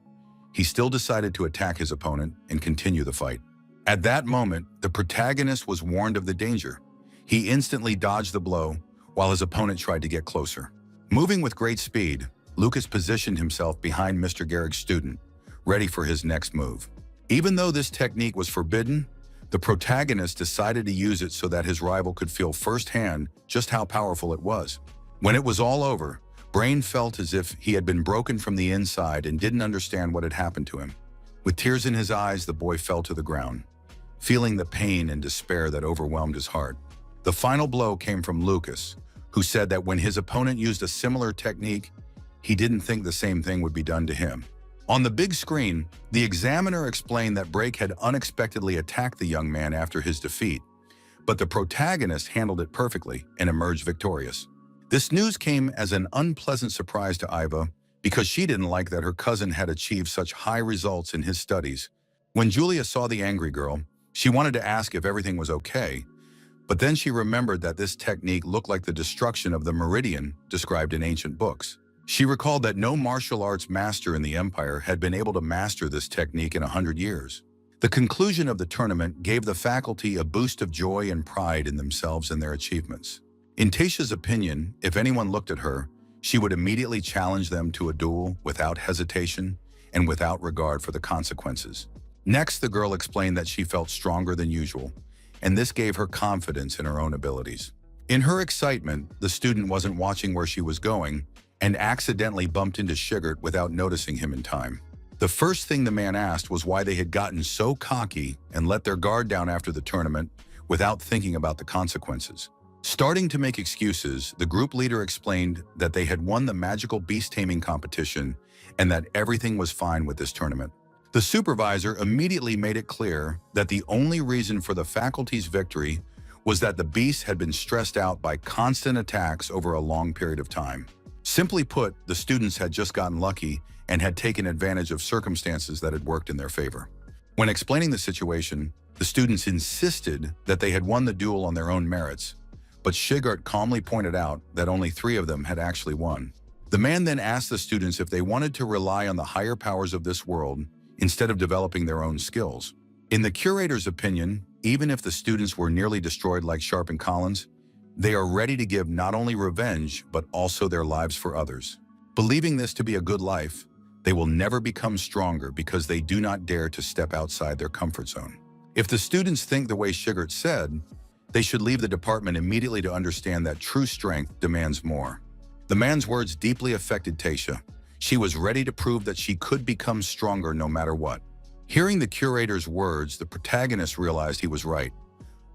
he still decided to attack his opponent and continue the fight. At that moment, the protagonist was warned of the danger. He instantly dodged the blow, while his opponent tried to get closer. Moving with great speed, Lucas positioned himself behind Mr. Gehrig's student, ready for his next move. Even though this technique was forbidden, the protagonist decided to use it so that his rival could feel firsthand just how powerful it was. When it was all over, Brain felt as if he had been broken from the inside and didn't understand what had happened to him. With tears in his eyes, the boy fell to the ground, feeling the pain and despair that overwhelmed his heart. The final blow came from Lucas, who said that when his opponent used a similar technique, he didn't think the same thing would be done to him. On the big screen, the examiner explained that Break had unexpectedly attacked the young man after his defeat, but the protagonist handled it perfectly and emerged victorious. This news came as an unpleasant surprise to Iva, because she didn't like that her cousin had achieved such high results in his studies. When Julia saw the angry girl, she wanted to ask if everything was okay, but then she remembered that this technique looked like the destruction of the meridian described in ancient books. She recalled that no martial arts master in the empire had been able to master this technique in 100 years. The conclusion of the tournament gave the faculty a boost of joy and pride in themselves and their achievements. In Tayshia's opinion, if anyone looked at her, she would immediately challenge them to a duel without hesitation and without regard for the consequences. Next, the girl explained that she felt stronger than usual, and this gave her confidence in her own abilities. In her excitement, the student wasn't watching where she was going and accidentally bumped into Shigert without noticing him in time. The first thing the man asked was why they had gotten so cocky and let their guard down after the tournament without thinking about the consequences. Starting to make excuses, the group leader explained that they had won the magical beast taming competition and that everything was fine with this tournament. The supervisor immediately made it clear that the only reason for the faculty's victory was that the beasts had been stressed out by constant attacks over a long period of time. Simply put, the students had just gotten lucky and had taken advantage of circumstances that had worked in their favor. When explaining the situation, the students insisted that they had won the duel on their own merits, but Shigert calmly pointed out that only 3 of them had actually won. The man then asked the students if they wanted to rely on the higher powers of this world instead of developing their own skills. In the curator's opinion, even if the students were nearly destroyed like Sharp and Collins, they are ready to give not only revenge, but also their lives for others. Believing this to be a good life, they will never become stronger because they do not dare to step outside their comfort zone. If the students think the way Shigert said, they should leave the department immediately to understand that true strength demands more. The man's words deeply affected Tayshia. She was ready to prove that she could become stronger no matter what. Hearing the curator's words, the protagonist realized he was right.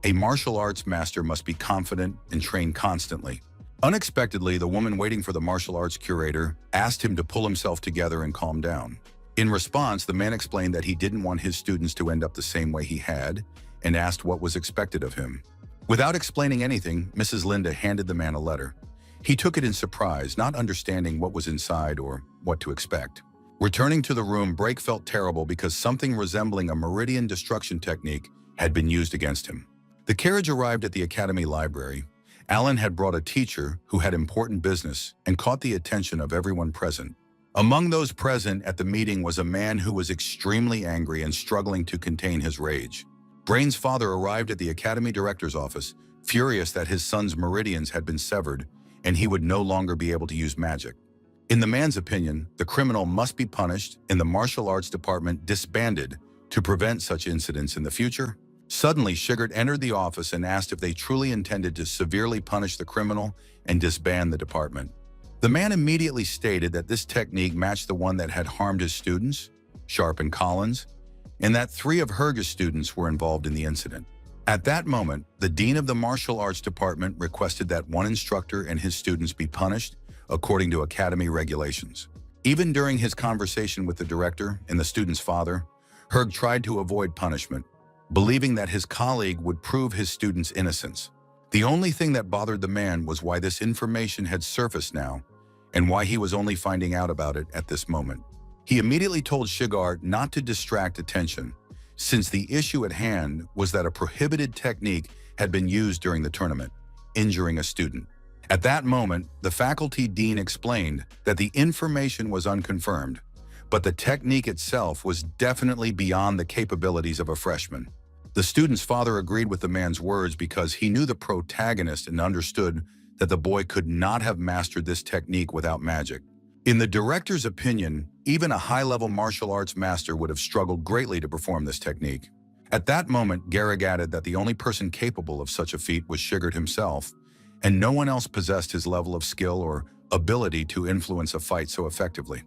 A martial arts master must be confident and train constantly. Unexpectedly, the woman waiting for the martial arts curator asked him to pull himself together and calm down. In response, the man explained that he didn't want his students to end up the same way he had and asked what was expected of him. Without explaining anything, Mrs. Linda handed the man a letter. He took it in surprise, not understanding what was inside or what to expect. Returning to the room, Brake felt terrible because something resembling a meridian destruction technique had been used against him. The carriage arrived at the academy library. Alan had brought a teacher who had important business and caught the attention of everyone present. Among those present at the meeting was a man who was extremely angry and struggling to contain his rage. Brain's father arrived at the academy director's office, furious that his son's meridians had been severed and he would no longer be able to use magic. In the man's opinion, the criminal must be punished and the martial arts department disbanded to prevent such incidents in the future. Suddenly, Shigert entered the office and asked if they truly intended to severely punish the criminal and disband the department. The man immediately stated that this technique matched the one that had harmed his students, Sharp and Collins, and that 3 of Herge's students were involved in the incident. At that moment, the dean of the martial arts department requested that one instructor and his students be punished according to academy regulations. Even during his conversation with the director and the student's father, Herge tried to avoid punishment, believing that his colleague would prove his student's innocence. The only thing that bothered the man was why this information had surfaced now and why he was only finding out about it at this moment. He immediately told Shigart not to distract attention, since the issue at hand was that a prohibited technique had been used during the tournament, injuring a student. At that moment, the faculty dean explained that the information was unconfirmed, but the technique itself was definitely beyond the capabilities of a freshman. The student's father agreed with the man's words because he knew the protagonist and understood that the boy could not have mastered this technique without magic. In the director's opinion, even a high-level martial arts master would have struggled greatly to perform this technique. At that moment, Garrick added that the only person capable of such a feat was Shigert himself, and no one else possessed his level of skill or ability to influence a fight so effectively.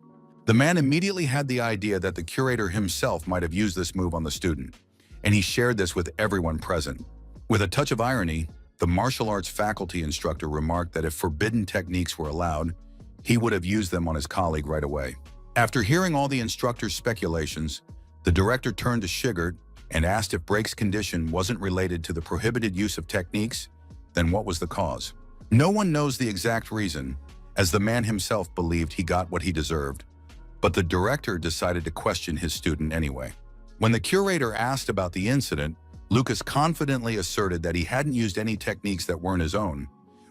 The man immediately had the idea that the curator himself might have used this move on the student, and he shared this with everyone present. With a touch of irony, the martial arts faculty instructor remarked that if forbidden techniques were allowed, he would have used them on his colleague right away. After hearing all the instructor's speculations, the director turned to Shigert and asked if Brake's condition wasn't related to the prohibited use of techniques, then what was the cause? No one knows the exact reason, as the man himself believed he got what he deserved, but the director decided to question his student anyway. When the curator asked about the incident, Lucas confidently asserted that he hadn't used any techniques that weren't his own,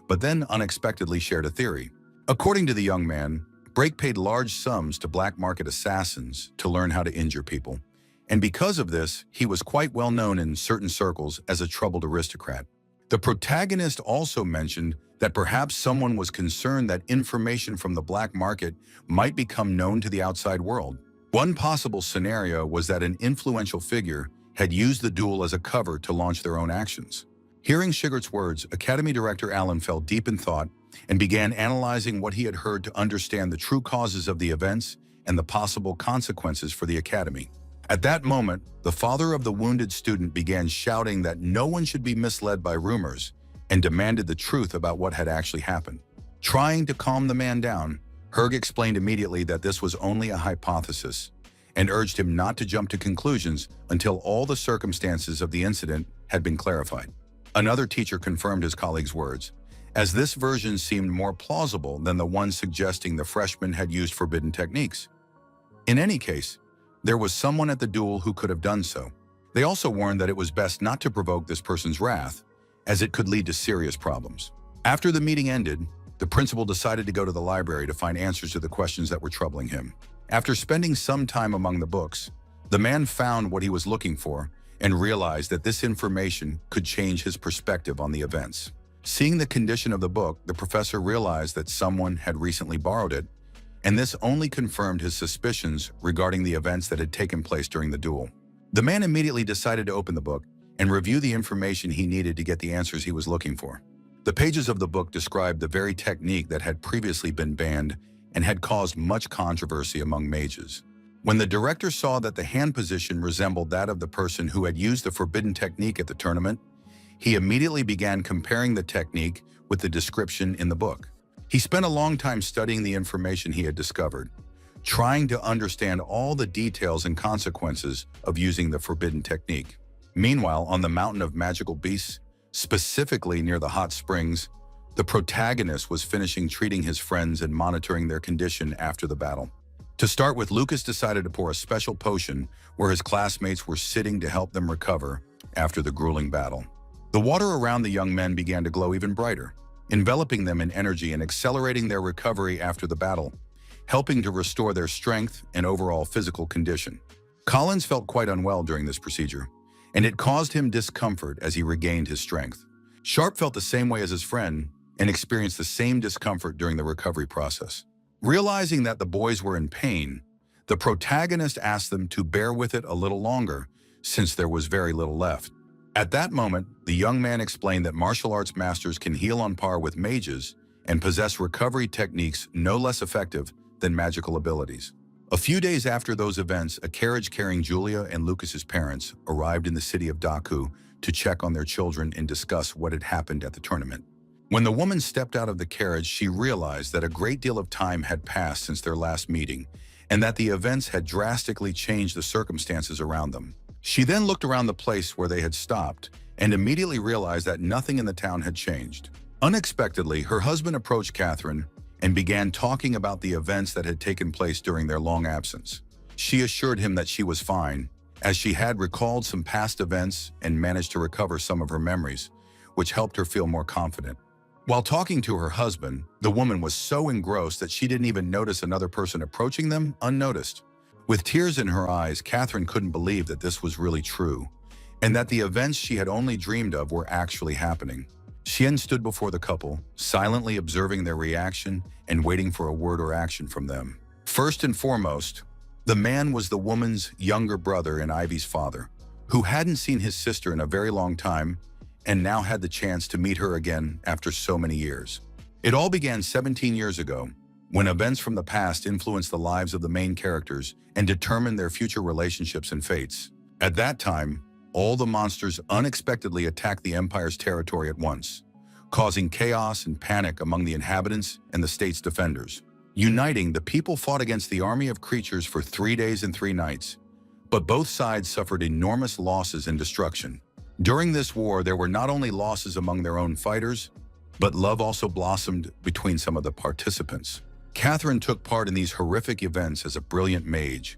but then unexpectedly shared a theory. According to the young man, Brake paid large sums to black market assassins to learn how to injure people. And because of this, he was quite well known in certain circles as a troubled aristocrat. The protagonist also mentioned that perhaps someone was concerned that information from the black market might become known to the outside world. One possible scenario was that an influential figure had used the duel as a cover to launch their own actions. Hearing Shigert's words, Academy Director Allen fell deep in thought and began analyzing what he had heard to understand the true causes of the events and the possible consequences for the Academy. At that moment, the father of the wounded student began shouting that no one should be misled by rumors and demanded the truth about what had actually happened. Trying to calm the man down, Herg explained immediately that this was only a hypothesis and urged him not to jump to conclusions until all the circumstances of the incident had been clarified. Another teacher confirmed his colleague's words, as this version seemed more plausible than the one suggesting the freshman had used forbidden techniques. In any case, there was someone at the duel who could have done so. They also warned that it was best not to provoke this person's wrath, as it could lead to serious problems. After the meeting ended, the principal decided to go to the library to find answers to the questions that were troubling him. After spending some time among the books, the man found what he was looking for and realized that this information could change his perspective on the events. Seeing the condition of the book, the professor realized that someone had recently borrowed it, and this only confirmed his suspicions regarding the events that had taken place during the duel. The man immediately decided to open the book and review the information he needed to get the answers he was looking for. The pages of the book described the very technique that had previously been banned and had caused much controversy among mages. When the director saw that the hand position resembled that of the person who had used the forbidden technique at the tournament, he immediately began comparing the technique with the description in the book. He spent a long time studying the information he had discovered, trying to understand all the details and consequences of using the forbidden technique. Meanwhile, on the Mountain of Magical Beasts, specifically near the hot springs, the protagonist was finishing treating his friends and monitoring their condition after the battle. To start with, Lucas decided to pour a special potion where his classmates were sitting to help them recover after the grueling battle. The water around the young men began to glow even brighter, enveloping them in energy and accelerating their recovery after the battle, helping to restore their strength and overall physical condition. Collins felt quite unwell during this procedure, and it caused him discomfort as he regained his strength. Sharp felt the same way as his friend and experienced the same discomfort during the recovery process. Realizing that the boys were in pain, the protagonist asked them to bear with it a little longer since there was very little left. At that moment, the young man explained that martial arts masters can heal on par with mages and possess recovery techniques no less effective than magical abilities. A few days after those events, a carriage carrying Julia and Lucas's parents arrived in the city of Daku to check on their children and discuss what had happened at the tournament. When the woman stepped out of the carriage, she realized that a great deal of time had passed since their last meeting and that the events had drastically changed the circumstances around them. She then looked around the place where they had stopped and immediately realized that nothing in the town had changed. Unexpectedly, her husband approached Catherine and began talking about the events that had taken place during their long absence. She assured him that she was fine, as she had recalled some past events and managed to recover some of her memories, which helped her feel more confident. While talking to her husband, the woman was so engrossed that she didn't even notice another person approaching them unnoticed. With tears in her eyes, Catherine couldn't believe that this was really true, and that the events she had only dreamed of were actually happening. Xian stood before the couple, silently observing their reaction and waiting for a word or action from them. First and foremost, the man was the woman's younger brother and Ivy's father, who hadn't seen his sister in a very long time and now had the chance to meet her again after so many years. It all began 17 years ago, when events from the past influenced the lives of the main characters and determined their future relationships and fates. At that time, all the monsters unexpectedly attacked the Empire's territory at once, causing chaos and panic among the inhabitants and the state's defenders. Uniting, the people fought against the army of creatures for 3 days and 3 nights, but both sides suffered enormous losses and destruction. During this war, there were not only losses among their own fighters, but love also blossomed between some of the participants. Catherine took part in these horrific events as a brilliant mage,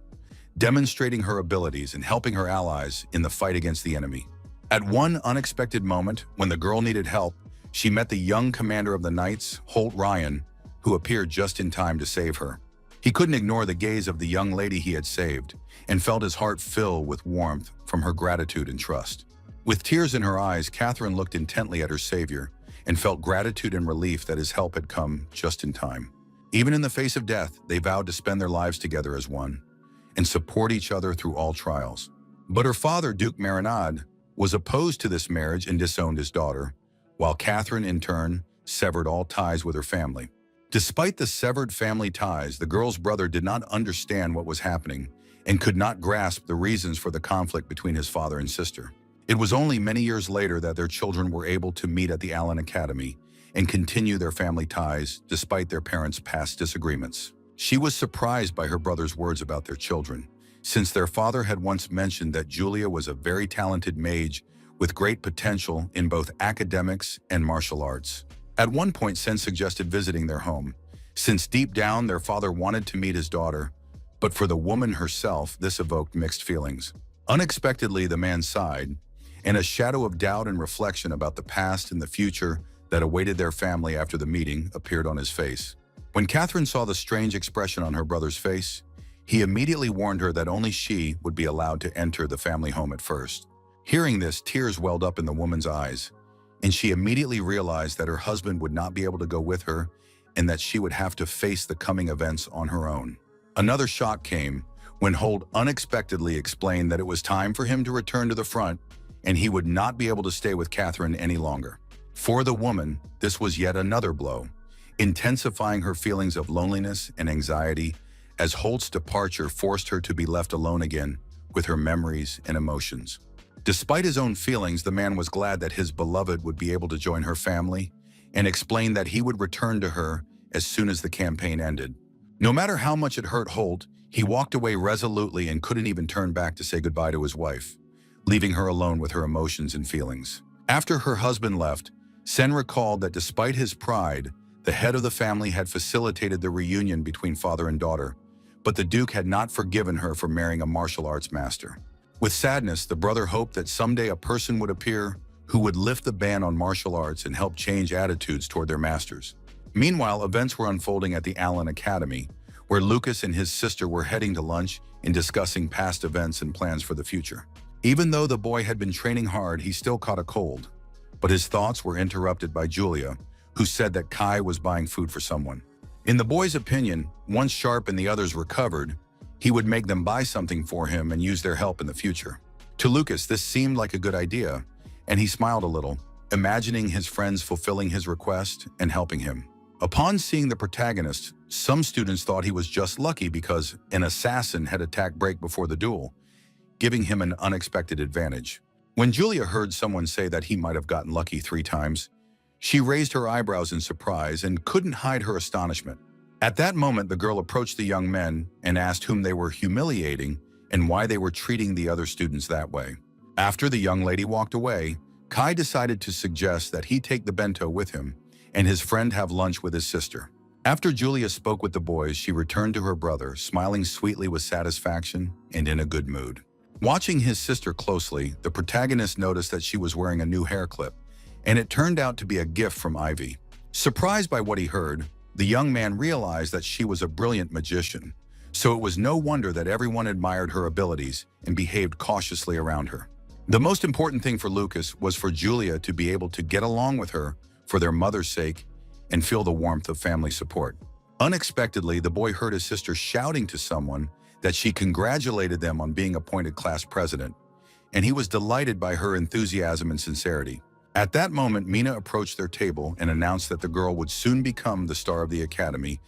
demonstrating her abilities and helping her allies in the fight against the enemy. At one unexpected moment, when the girl needed help, she met the young commander of the Knights, Holt Ryan, who appeared just in time to save her. He couldn't ignore the gaze of the young lady he had saved and felt his heart fill with warmth from her gratitude and trust. With tears in her eyes, Catherine looked intently at her savior and felt gratitude and relief that his help had come just in time. Even in the face of death, they vowed to spend their lives together as one and support each other through all trials. But her father, Duke Marinade, was opposed to this marriage and disowned his daughter, while Catherine, in turn, severed all ties with her family. Despite the severed family ties, the girl's brother did not understand what was happening and could not grasp the reasons for the conflict between his father and sister. It was only many years later that their children were able to meet at the Allen Academy and continue their family ties despite their parents' past disagreements. She was surprised by her brother's words about their children, since their father had once mentioned that Julia was a very talented mage with great potential in both academics and martial arts. At one point, Sen suggested visiting their home, since deep down their father wanted to meet his daughter, but for the woman herself, this evoked mixed feelings. Unexpectedly, the man sighed, and a shadow of doubt and reflection about the past and the future that awaited their family after the meeting appeared on his face. When Catherine saw the strange expression on her brother's face, he immediately warned her that only she would be allowed to enter the family home at first. Hearing this, tears welled up in the woman's eyes, and she immediately realized that her husband would not be able to go with her and that she would have to face the coming events on her own. Another shock came when Holt unexpectedly explained that it was time for him to return to the front and he would not be able to stay with Catherine any longer. For the woman, this was yet another blow, intensifying her feelings of loneliness and anxiety as Holt's departure forced her to be left alone again with her memories and emotions. Despite his own feelings, the man was glad that his beloved would be able to join her family and explained that he would return to her as soon as the campaign ended. No matter how much it hurt Holt, he walked away resolutely and couldn't even turn back to say goodbye to his wife, leaving her alone with her emotions and feelings. After her husband left, Sen recalled that despite his pride, the head of the family had facilitated the reunion between father and daughter, but the Duke had not forgiven her for marrying a martial arts master. With sadness, the brother hoped that someday a person would appear who would lift the ban on martial arts and help change attitudes toward their masters. Meanwhile, events were unfolding at the Allen Academy, where Lucas and his sister were heading to lunch and discussing past events and plans for the future. Even though the boy had been training hard, he still caught a cold, but his thoughts were interrupted by Julia, who said that Kai was buying food for someone. In the boy's opinion, once Sharp and the others recovered, he would make them buy something for him and use their help in the future. To Lucas, this seemed like a good idea, and he smiled a little, imagining his friends fulfilling his request and helping him. Upon seeing the protagonist, some students thought he was just lucky because an assassin had attacked Break before the duel, giving him an unexpected advantage. When Julia heard someone say that he might have gotten lucky 3 times, she raised her eyebrows in surprise and couldn't hide her astonishment. At that moment, the girl approached the young men and asked whom they were humiliating and why they were treating the other students that way. After the young lady walked away, Kai decided to suggest that he take the bento with him and his friend have lunch with his sister. After Julia spoke with the boys, she returned to her brother, smiling sweetly with satisfaction and in a good mood. Watching his sister closely, the protagonist noticed that she was wearing a new hair clip, and it turned out to be a gift from Ivy. Surprised by what he heard, the young man realized that she was a brilliant magician, so it was no wonder that everyone admired her abilities and behaved cautiously around her. The most important thing for Lucas was for Julia to be able to get along with her for their mother's sake and feel the warmth of family support. Unexpectedly, the boy heard his sister shouting to someone that she congratulated them on being appointed class president, and he was delighted by her enthusiasm and sincerity. At that moment, Mina approached their table and announced that the girl would soon become the star of the academy,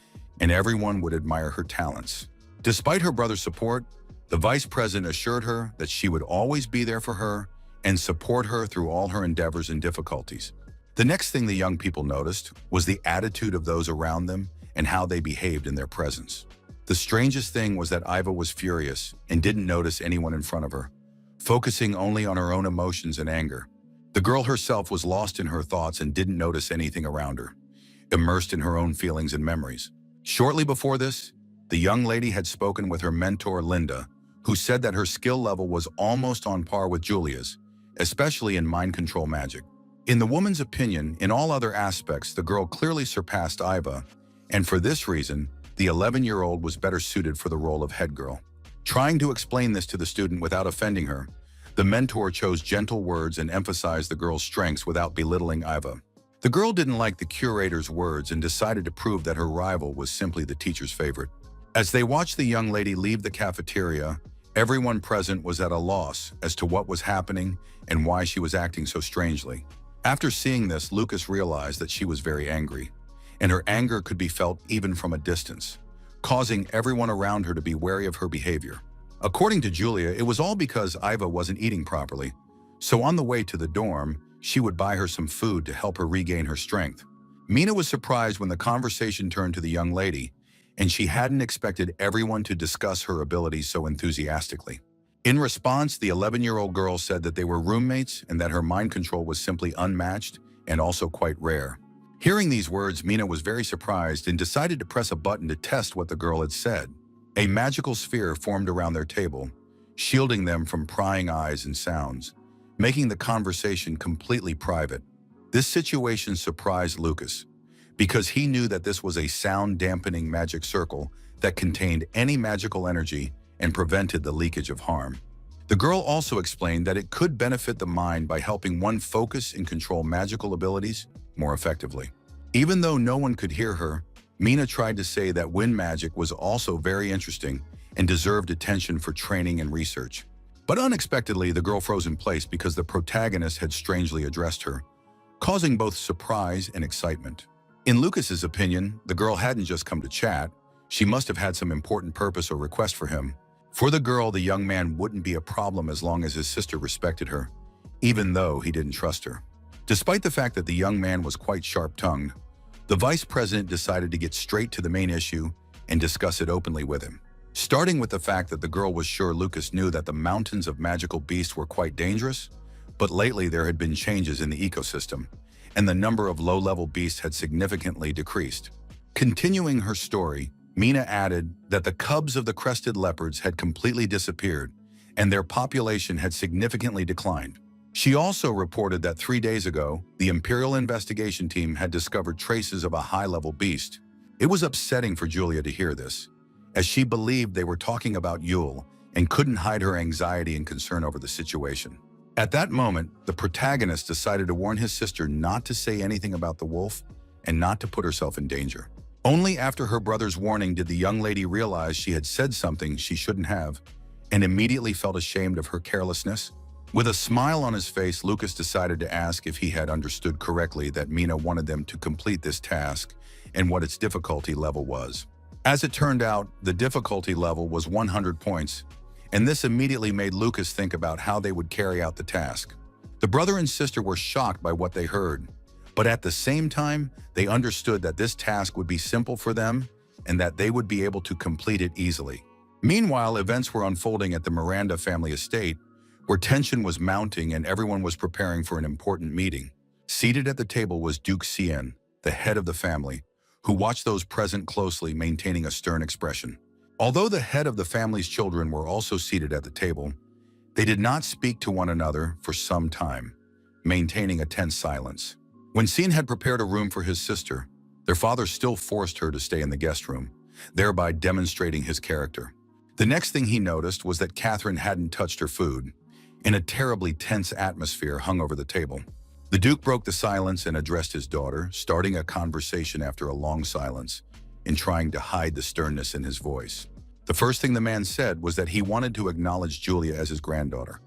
and everyone would admire her talents. Despite her brother's support, the vice president assured her that she would always be there for her and support her through all her endeavors and difficulties. The next thing the young people noticed was the attitude of those around them and how they behaved in their presence. The strangest thing was that Iva was furious and didn't notice anyone in front of her, focusing only on her own emotions and anger. The girl herself was lost in her thoughts and didn't notice anything around her, immersed in her own feelings and memories. Shortly before this, the young lady had spoken with her mentor, Linda, who said that her skill level was almost on par with Julia's, especially in mind control magic. In the woman's opinion, in all other aspects, the girl clearly surpassed Iva, and for this reason, the 11-year-old was better suited for the role of head girl. Trying to explain this to the student without offending her, the mentor chose gentle words and emphasized the girl's strengths without belittling Iva. The girl didn't like the curator's words and decided to prove that her rival was simply the teacher's favorite. As they watched the young lady leave the cafeteria, everyone present was at a loss as to what was happening and why she was acting so strangely. After seeing this, Lucas realized that she was very angry, and her anger could be felt even from a distance, causing everyone around her to be wary of her behavior. According to Julia, it was all because Iva wasn't eating properly, so on the way to the dorm, she would buy her some food to help her regain her strength. Mina was surprised when the conversation turned to the young lady, and she hadn't expected everyone to discuss her abilities so enthusiastically. In response, the 11-year-old girl said that they were roommates and that her mind control was simply unmatched and also quite rare. Hearing these words, Mina was very surprised and decided to press a button to test what the girl had said. A magical sphere formed around their table, shielding them from prying eyes and sounds, making the conversation completely private. This situation surprised Lucas, because he knew that this was a sound-dampening magic circle that contained any magical energy and prevented the leakage of harm. The girl also explained that it could benefit the mind by helping one focus and control magical abilities more effectively. Even though no one could hear her, Mina tried to say that wind magic was also very interesting and deserved attention for training and research. But unexpectedly, the girl froze in place because the protagonist had strangely addressed her, causing both surprise and excitement. In Lucas's opinion, the girl hadn't just come to chat. She must have had some important purpose or request for him. For the girl, the young man wouldn't be a problem as long as his sister respected her, even though he didn't trust her. Despite the fact that the young man was quite sharp-tongued, the vice president decided to get straight to the main issue and discuss it openly with him. Starting with the fact that the girl was sure Lucas knew that the mountains of magical beasts were quite dangerous, but lately there had been changes in the ecosystem, and the number of low-level beasts had significantly decreased. Continuing her story, Mina added that the cubs of the crested leopards had completely disappeared, and their population had significantly declined. She also reported that 3 days ago, the Imperial investigation team had discovered traces of a high-level beast. It was upsetting for Julia to hear this, as she believed they were talking about Yule and couldn't hide her anxiety and concern over the situation. At that moment, the protagonist decided to warn his sister not to say anything about the wolf and not to put herself in danger. Only after her brother's warning did the young lady realize she had said something she shouldn't have and immediately felt ashamed of her carelessness. With a smile on his face, Lucas decided to ask if he had understood correctly that Mina wanted them to complete this task and what its difficulty level was. As it turned out, the difficulty level was 100 points, and this immediately made Lucas think about how they would carry out the task. The brother and sister were shocked by what they heard, but at the same time, they understood that this task would be simple for them and that they would be able to complete it easily. Meanwhile, events were unfolding at the Miranda family estate, where tension was mounting and everyone was preparing for an important meeting. Seated at the table was Duke Cien, the head of the family, who watched those present closely, maintaining a stern expression. Although the head of the family's children were also seated at the table, they did not speak to one another for some time, maintaining a tense silence. When Cien had prepared a room for his sister, their father still forced her to stay in the guest room, thereby demonstrating his character. The next thing he noticed was that Catherine hadn't touched her food, and a terribly tense atmosphere hung over the table. The Duke broke the silence and addressed his daughter, starting a conversation after a long silence and trying to hide the sternness in his voice. The first thing the man said was that he wanted to acknowledge Julia as his granddaughter,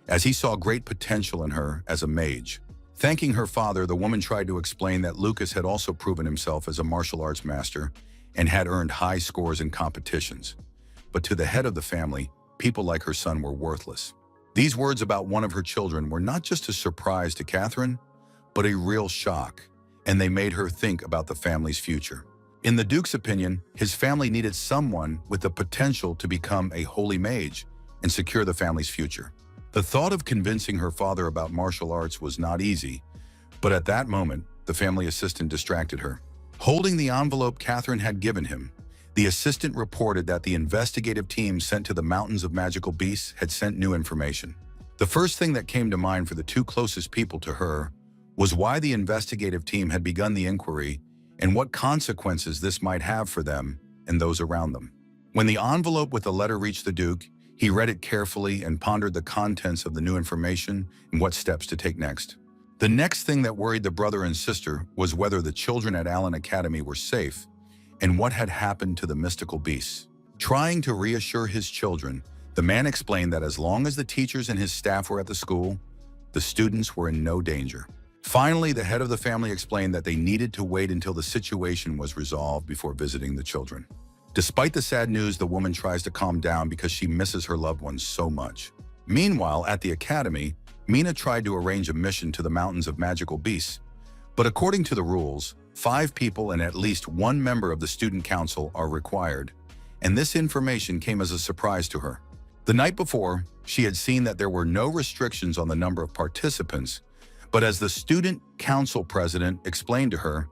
as he saw great potential in her as a mage. Thanking her father, the woman tried to explain that Lucas had also proven himself as a martial arts master and had earned high scores in competitions. But to the head of the family, people like her son were worthless. These words about one of her children were not just a surprise to Catherine, but a real shock, and they made her think about the family's future. In the Duke's opinion, his family needed someone with the potential to become a holy mage and secure the family's future. The thought of convincing her father about martial arts was not easy, but at that moment, the family assistant distracted her. Holding the envelope Catherine had given him, the assistant reported that the investigative team sent to the Mountains of Magical Beasts had sent new information. The first thing that came to mind for the two closest people to her was why the investigative team had begun the inquiry and what consequences this might have for them and those around them. When the envelope with the letter reached the Duke, he read it carefully and pondered the contents of the new information and what steps to take next. The next thing that worried the brother and sister was whether the children at Allen Academy were safe and what had happened to the mystical beasts. Trying to reassure his children, the man explained that as long as the teachers and his staff were at the school, the students were in no danger. Finally, the head of the family explained that they needed to wait until the situation was resolved before visiting the children. Despite the sad news, the woman tries to calm down because she misses her loved ones so much. Meanwhile, at the academy, Mina tried to arrange a mission to the Mountains of Magical Beasts. But according to the rules, 5 people and at least 1 member of the student council are required, and this information came as a surprise to her. The night before, she had seen that there were no restrictions on the number of participants, but as the student council president explained to her,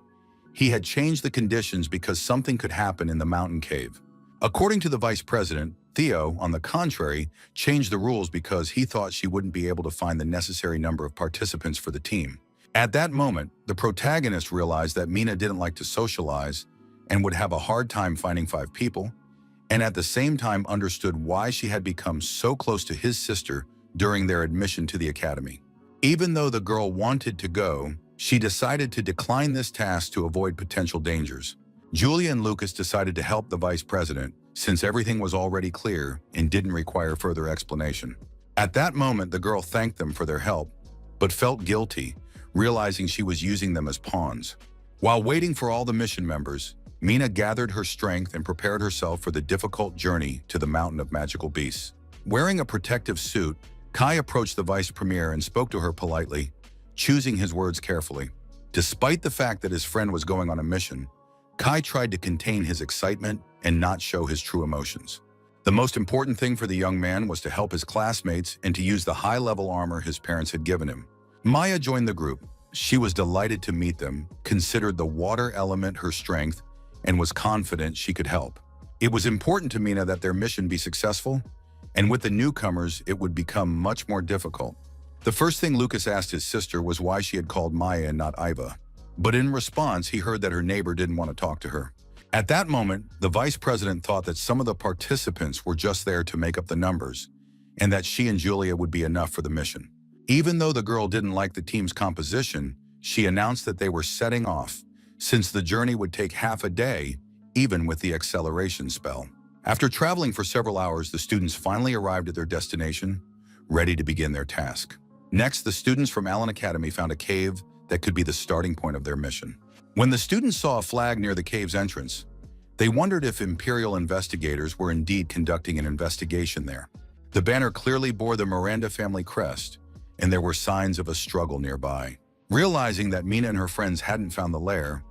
he had changed the conditions because something could happen in the mountain cave. According to the vice president, Theo, on the contrary, changed the rules because he thought she wouldn't be able to find the necessary number of participants for the team. At that moment, the protagonist realized that Mina didn't like to socialize and would have a hard time finding 5 people, and at the same time understood why she had become so close to his sister during their admission to the academy. Even though the girl wanted to go, she decided to decline this task to avoid potential dangers. Julia and Lucas decided to help the vice president since everything was already clear and didn't require further explanation. At that moment, the girl thanked them for their help, but felt guilty, realizing she was using them as pawns. While waiting for all the mission members, Mina gathered her strength and prepared herself for the difficult journey to the Mountain of Magical Beasts. Wearing a protective suit, Kai approached the vice premier and spoke to her politely, choosing his words carefully. Despite the fact that his friend was going on a mission, Kai tried to contain his excitement and not show his true emotions. The most important thing for the young man was to help his classmates and to use the high-level armor his parents had given him. Maya joined the group. She was delighted to meet them, considered the water element her strength, and was confident she could help. It was important to Mina that their mission be successful, and with the newcomers, it would become much more difficult. The first thing Lucas asked his sister was why she had called Maya and not Iva. But in response, he heard that her neighbor didn't want to talk to her. At that moment, the vice president thought that some of the participants were just there to make up the numbers, and that she and Julia would be enough for the mission. Even though the girl didn't like the team's composition, she announced that they were setting off, since the journey would take half a day, even with the acceleration spell. After traveling for several hours, the students finally arrived at their destination, ready to begin their task. Next, the students from Allen Academy found a cave that could be the starting point of their mission. When the students saw a flag near the cave's entrance, they wondered if Imperial investigators were indeed conducting an investigation there. The banner clearly bore the Miranda family crest, and there were signs of a struggle nearby. Realizing that Mina and her friends hadn't found the lair,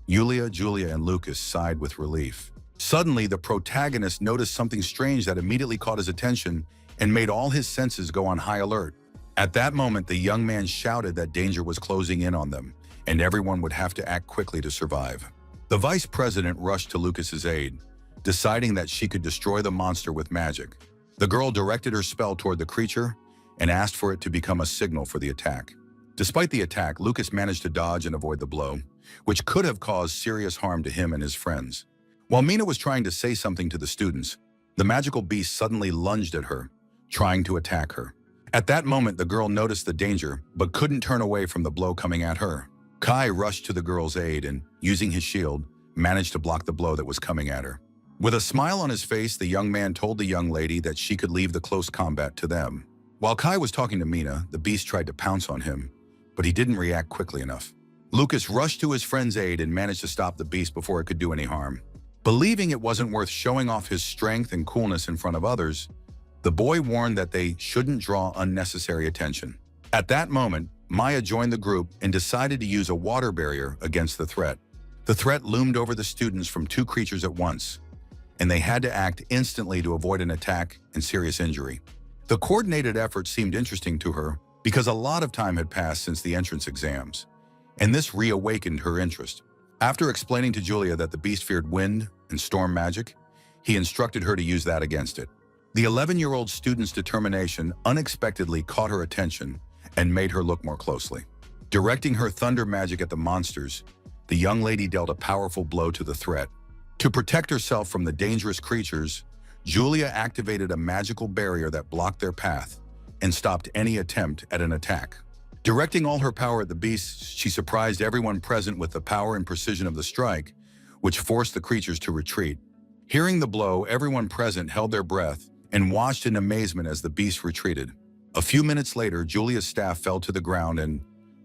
Yulia, Julia, and Lucas sighed with relief. Suddenly, the protagonist noticed something strange that immediately caught his attention and made all his senses go on high alert. At that moment, the young man shouted that danger was closing in on them, and everyone would have to act quickly to survive. The vice president rushed to Lucas's aid, deciding that she could destroy the monster with magic. The girl directed her spell toward the creature and asked for it to become a signal for the attack. Despite the attack, Lucas managed to dodge and avoid the blow, which could have caused serious harm to him and his friends. While Mina was trying to say something to the students, the magical beast suddenly lunged at her, trying to attack her. At that moment, the girl noticed the danger, but couldn't turn away from the blow coming at her. Kai rushed to the girl's aid and, using his shield, managed to block the blow that was coming at her. With a smile on his face, the young man told the young lady that she could leave the close combat to them. While Kai was talking to Mina, the beast tried to pounce on him, but he didn't react quickly enough. Lucas rushed to his friend's aid and managed to stop the beast before it could do any harm. Believing it wasn't worth showing off his strength and coolness in front of others, the boy warned that they shouldn't draw unnecessary attention. At that moment, Maya joined the group and decided to use a water barrier against the threat. The threat loomed over the students from 2 creatures at once, and they had to act instantly to avoid an attack and serious injury. The coordinated effort seemed interesting to her because a lot of time had passed since the entrance exams, and this reawakened her interest. After explaining to Julia that the beast feared wind and storm magic, he instructed her to use that against it. The 11-year-old student's determination unexpectedly caught her attention and made her look more closely. Directing her thunder magic at the monsters, the young lady dealt a powerful blow to the threat. To protect herself from the dangerous creatures, Julia activated a magical barrier that blocked their path and stopped any attempt at an attack. Directing all her power at the beasts, she surprised everyone present with the power and precision of the strike, which forced the creatures to retreat. Hearing the blow, everyone present held their breath and watched in amazement as the beasts retreated. A few minutes later, Julia's staff fell to the ground and,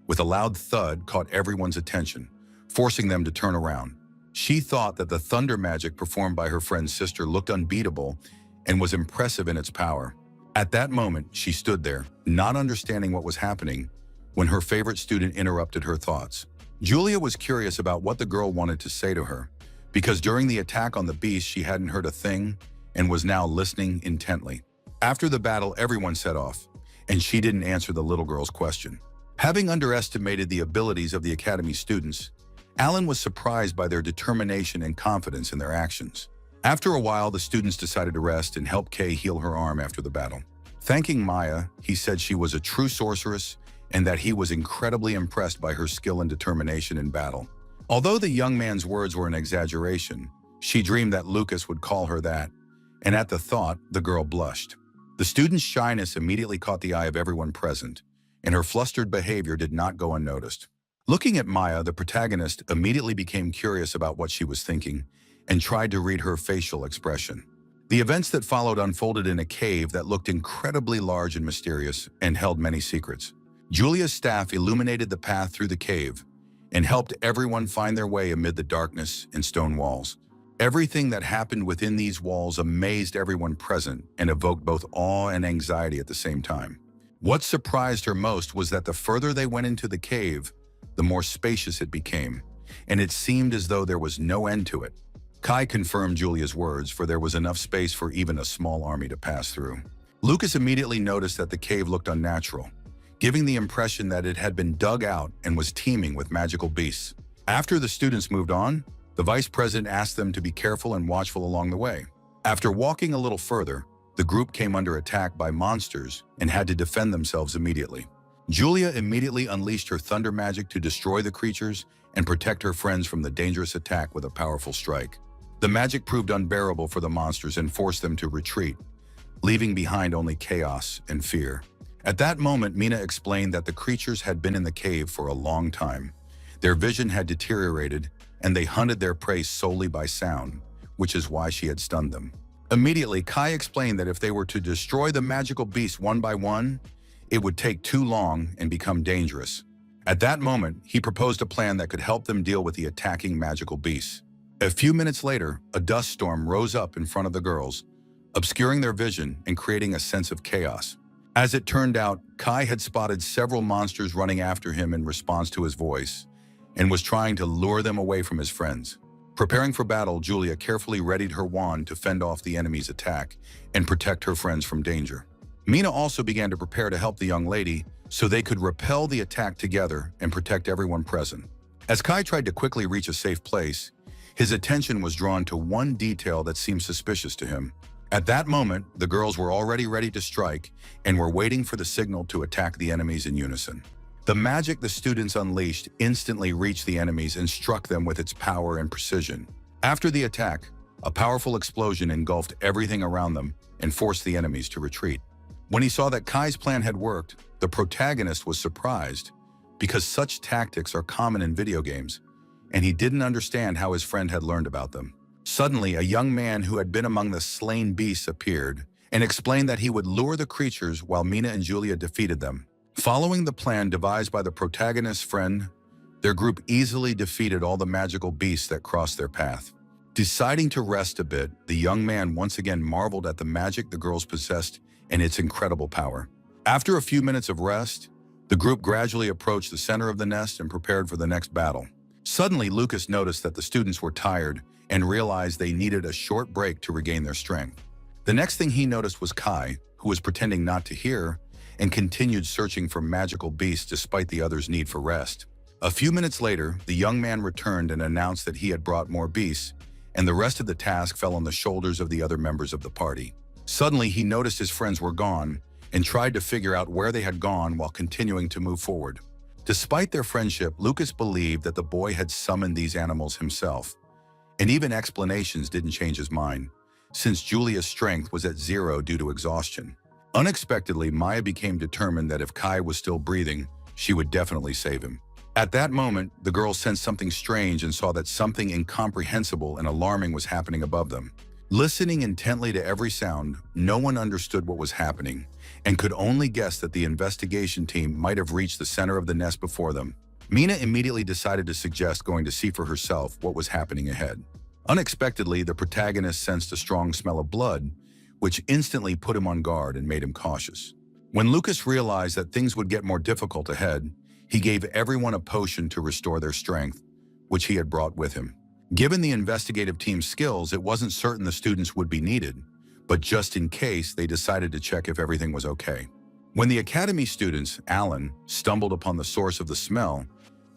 with a loud thud, caught everyone's attention, forcing them to turn around. She thought that the thunder magic performed by her friend's sister looked unbeatable and was impressive in its power. At that moment, she stood there, not understanding what was happening, when her favorite student interrupted her thoughts. Julia was curious about what the girl wanted to say to her, because during the attack on the beast she hadn't heard a thing and was now listening intently. After the battle, everyone set off, and she didn't answer the little girl's question. Having underestimated the abilities of the academy students, Alan was surprised by their determination and confidence in their actions. After a while, the students decided to rest and help Kay heal her arm after the battle. Thanking Maya, he said she was a true sorceress and that he was incredibly impressed by her skill and determination in battle. Although the young man's words were an exaggeration, she dreamed that Lucas would call her that, and at the thought, the girl blushed. The student's shyness immediately caught the eye of everyone present, and her flustered behavior did not go unnoticed. Looking at Maya, the protagonist immediately became curious about what she was thinking and tried to read her facial expression. The events that followed unfolded in a cave that looked incredibly large and mysterious and held many secrets. Julia's staff illuminated the path through the cave and helped everyone find their way amid the darkness and stone walls. Everything that happened within these walls amazed everyone present and evoked both awe and anxiety at the same time. What surprised her most was that the further they went into the cave, the more spacious it became, and it seemed as though there was no end to it. Kai confirmed Julia's words, for there was enough space for even a small army to pass through. Lucas immediately noticed that the cave looked unnatural, giving the impression that it had been dug out and was teeming with magical beasts. After the students moved on, the vice president asked them to be careful and watchful along the way. After walking a little further, the group came under attack by monsters and had to defend themselves immediately. Julia immediately unleashed her thunder magic to destroy the creatures and protect her friends from the dangerous attack with a powerful strike. The magic proved unbearable for the monsters and forced them to retreat, leaving behind only chaos and fear. At that moment, Mina explained that the creatures had been in the cave for a long time. Their vision had deteriorated, and they hunted their prey solely by sound, which is why she had stunned them. Immediately, Kai explained that if they were to destroy the magical beasts one by one, it would take too long and become dangerous. At that moment, he proposed a plan that could help them deal with the attacking magical beasts. A few minutes later, a dust storm rose up in front of the girls, obscuring their vision and creating a sense of chaos. As it turned out, Kai had spotted several monsters running after him in response to his voice and was trying to lure them away from his friends. Preparing for battle, Julia carefully readied her wand to fend off the enemy's attack and protect her friends from danger. Mina also began to prepare to help the young lady so they could repel the attack together and protect everyone present. As Kai tried to quickly reach a safe place, his attention was drawn to one detail that seemed suspicious to him. At that moment, the girls were already ready to strike and were waiting for the signal to attack the enemies in unison. The magic the students unleashed instantly reached the enemies and struck them with its power and precision. After the attack, a powerful explosion engulfed everything around them and forced the enemies to retreat. When he saw that Kai's plan had worked, the protagonist was surprised because such tactics are common in video games, and he didn't understand how his friend had learned about them. Suddenly, a young man who had been among the slain beasts appeared and explained that he would lure the creatures while Mina and Julia defeated them. Following the plan devised by the protagonist's friend, their group easily defeated all the magical beasts that crossed their path. Deciding to rest a bit, the young man once again marveled at the magic the girls possessed and its incredible power. After a few minutes of rest, the group gradually approached the center of the nest and prepared for the next battle. Suddenly, Lucas noticed that the students were tired and realized they needed a short break to regain their strength. The next thing he noticed was Kai, who was pretending not to hear and continued searching for magical beasts despite the others' need for rest. A few minutes later, the young man returned and announced that he had brought more beasts, and the rest of the task fell on the shoulders of the other members of the party. Suddenly, he noticed his friends were gone and tried to figure out where they had gone while continuing to move forward. Despite their friendship, Lucas believed that the boy had summoned these animals himself. And even explanations didn't change his mind, since Julia's strength was at 0 due to exhaustion. Unexpectedly, Maya became determined that if Kai was still breathing, she would definitely save him. At that moment, the girls sensed something strange and saw that something incomprehensible and alarming was happening above them. Listening intently to every sound, no one understood what was happening and could only guess that the investigation team might have reached the center of the nest before them. Mina immediately decided to suggest going to see for herself what was happening ahead. Unexpectedly, the protagonist sensed a strong smell of blood, which instantly put him on guard and made him cautious. When Lucas realized that things would get more difficult ahead, he gave everyone a potion to restore their strength, which he had brought with him. Given the investigative team's skills, it wasn't certain the students would be needed, but just in case, they decided to check if everything was okay. When the academy students, Alan, stumbled upon the source of the smell,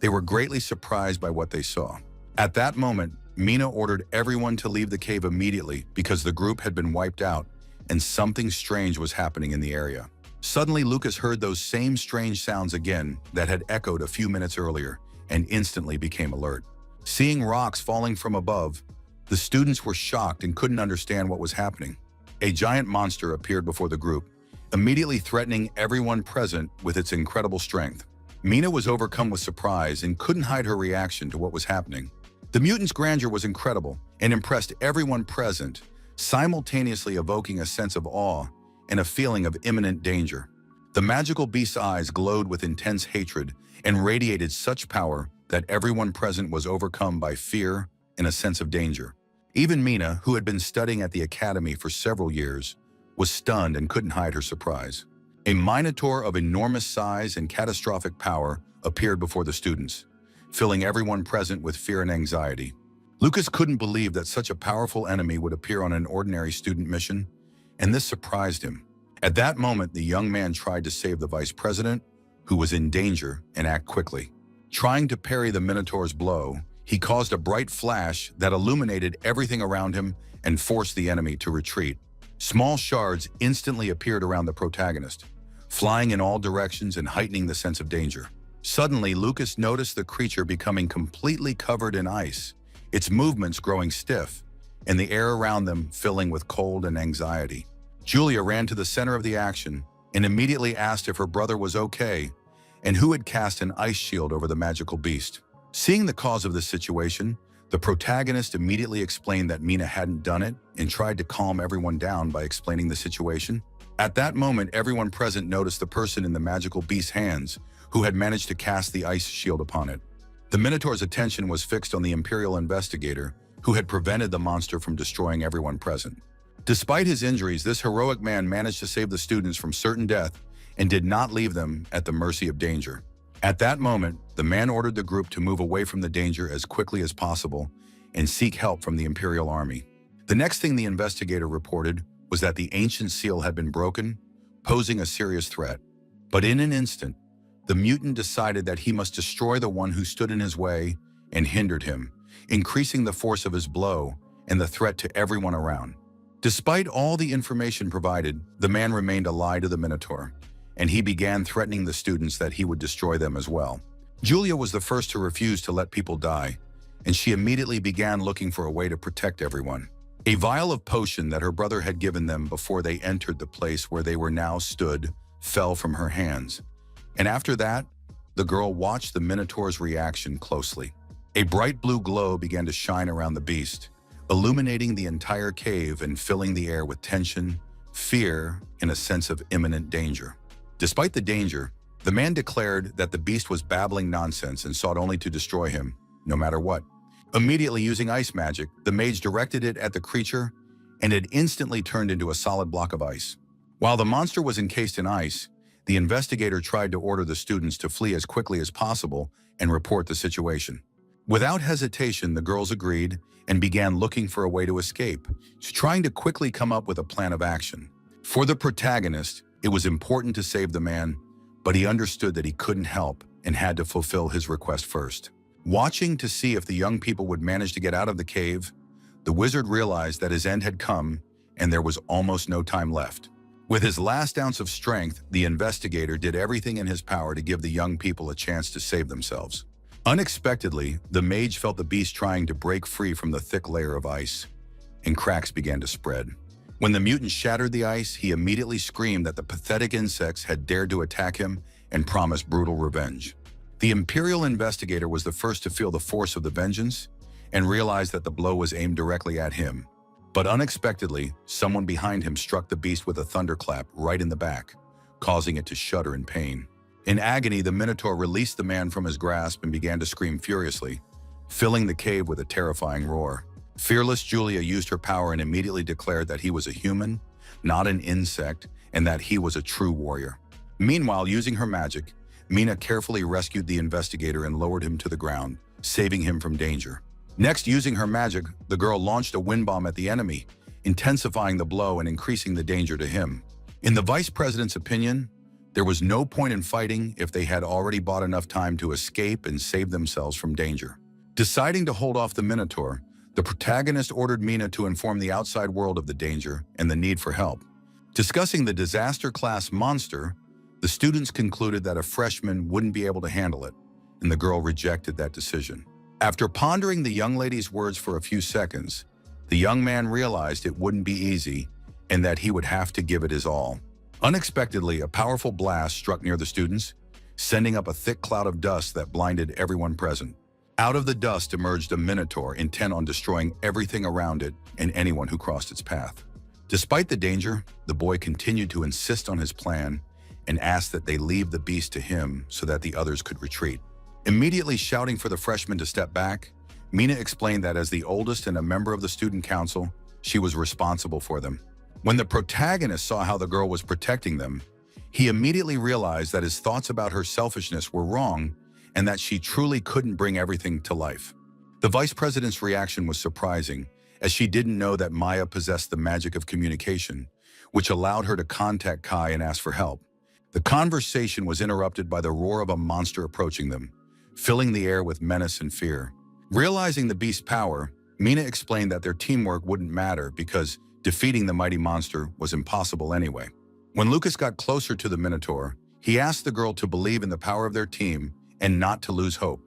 they were greatly surprised by what they saw. At that moment, Mina ordered everyone to leave the cave immediately because the group had been wiped out and something strange was happening in the area. Suddenly, Lucas heard those same strange sounds again that had echoed a few minutes earlier and instantly became alert. Seeing rocks falling from above, the students were shocked and couldn't understand what was happening. A giant monster appeared before the group, immediately threatening everyone present with its incredible strength. Mina was overcome with surprise and couldn't hide her reaction to what was happening. The mutant's grandeur was incredible and impressed everyone present, simultaneously evoking a sense of awe and a feeling of imminent danger. The magical beast's eyes glowed with intense hatred and radiated such power that everyone present was overcome by fear and a sense of danger. Even Mina, who had been studying at the academy for several years, was stunned and couldn't hide her surprise. A minotaur of enormous size and catastrophic power appeared before the students, filling everyone present with fear and anxiety. Lucas couldn't believe that such a powerful enemy would appear on an ordinary student mission, and this surprised him. At that moment, the young man tried to save the vice president, who was in danger, and act quickly. Trying to parry the Minotaur's blow, he caused a bright flash that illuminated everything around him and forced the enemy to retreat. Small shards instantly appeared around the protagonist, flying in all directions and heightening the sense of danger. Suddenly, Lucas noticed the creature becoming completely covered in ice, its movements growing stiff, and the air around them filling with cold and anxiety. Julia ran to the center of the action and immediately asked if her brother was okay and who had cast an ice shield over the magical beast. Seeing the cause of this situation, the protagonist immediately explained that Mina hadn't done it and tried to calm everyone down by explaining the situation. At that moment, everyone present noticed the person in the magical beast's hands who had managed to cast the ice shield upon it. The Minotaur's attention was fixed on the Imperial investigator who had prevented the monster from destroying everyone present. Despite his injuries, this heroic man managed to save the students from certain death and did not leave them at the mercy of danger. At that moment, the man ordered the group to move away from the danger as quickly as possible and seek help from the Imperial Army. The next thing the investigator reported was that the ancient seal had been broken, posing a serious threat. But in an instant, the mutant decided that he must destroy the one who stood in his way and hindered him, increasing the force of his blow and the threat to everyone around. Despite all the information provided, the man remained a lie to the Minotaur, and he began threatening the students that he would destroy them as well. Julia was the first to refuse to let people die, and she immediately began looking for a way to protect everyone. A vial of potion that her brother had given them before they entered the place where they were now stood fell from her hands, and after that, the girl watched the Minotaur's reaction closely. A bright blue glow began to shine around the beast, illuminating the entire cave and filling the air with tension, fear, and a sense of imminent danger. Despite the danger, the man declared that the beast was babbling nonsense and sought only to destroy him, no matter what. Immediately using ice magic, the mage directed it at the creature, and it instantly turned into a solid block of ice. While the monster was encased in ice, the investigator tried to order the students to flee as quickly as possible and report the situation. Without hesitation, the girls agreed and began looking for a way to escape, trying to quickly come up with a plan of action. For the protagonist, it was important to save the man, but he understood that he couldn't help and had to fulfill his request first. Watching to see if the young people would manage to get out of the cave, the wizard realized that his end had come and there was almost no time left. With his last ounce of strength, the investigator did everything in his power to give the young people a chance to save themselves. Unexpectedly, the mage felt the beast trying to break free from the thick layer of ice, and cracks began to spread. When the mutant shattered the ice, he immediately screamed that the pathetic insects had dared to attack him and promised brutal revenge. The Imperial investigator was the first to feel the force of the vengeance and realized that the blow was aimed directly at him. But unexpectedly, someone behind him struck the beast with a thunderclap right in the back, causing it to shudder in pain. In agony, the Minotaur released the man from his grasp and began to scream furiously, filling the cave with a terrifying roar. Fearless Julia used her power and immediately declared that he was a human, not an insect, and that he was a true warrior. Meanwhile, using her magic, Mina carefully rescued the investigator and lowered him to the ground, saving him from danger. Next, using her magic, the girl launched a wind bomb at the enemy, intensifying the blow and increasing the danger to him. In the vice president's opinion, there was no point in fighting if they had already bought enough time to escape and save themselves from danger. Deciding to hold off the Minotaur, the protagonist ordered Mina to inform the outside world of the danger and the need for help. Discussing the disaster-class monster, the students concluded that a freshman wouldn't be able to handle it, and the girl rejected that decision. After pondering the young lady's words for a few seconds, the young man realized it wouldn't be easy and that he would have to give it his all. Unexpectedly, a powerful blast struck near the students, sending up a thick cloud of dust that blinded everyone present. Out of the dust emerged a Minotaur intent on destroying everything around it and anyone who crossed its path. Despite the danger, the boy continued to insist on his plan and asked that they leave the beast to him so that the others could retreat. Immediately shouting for the freshmen to step back, Mina explained that as the oldest and a member of the student council, she was responsible for them. When the protagonist saw how the girl was protecting them, he immediately realized that his thoughts about her selfishness were wrong and that she truly couldn't bring everything to life. The vice president's reaction was surprising, as she didn't know that Maya possessed the magic of communication, which allowed her to contact Kai and ask for help. The conversation was interrupted by the roar of a monster approaching them, filling the air with menace and fear. Realizing the beast's power, Mina explained that their teamwork wouldn't matter because defeating the mighty monster was impossible anyway. When Lucas got closer to the Minotaur, he asked the girl to believe in the power of their team and not to lose hope.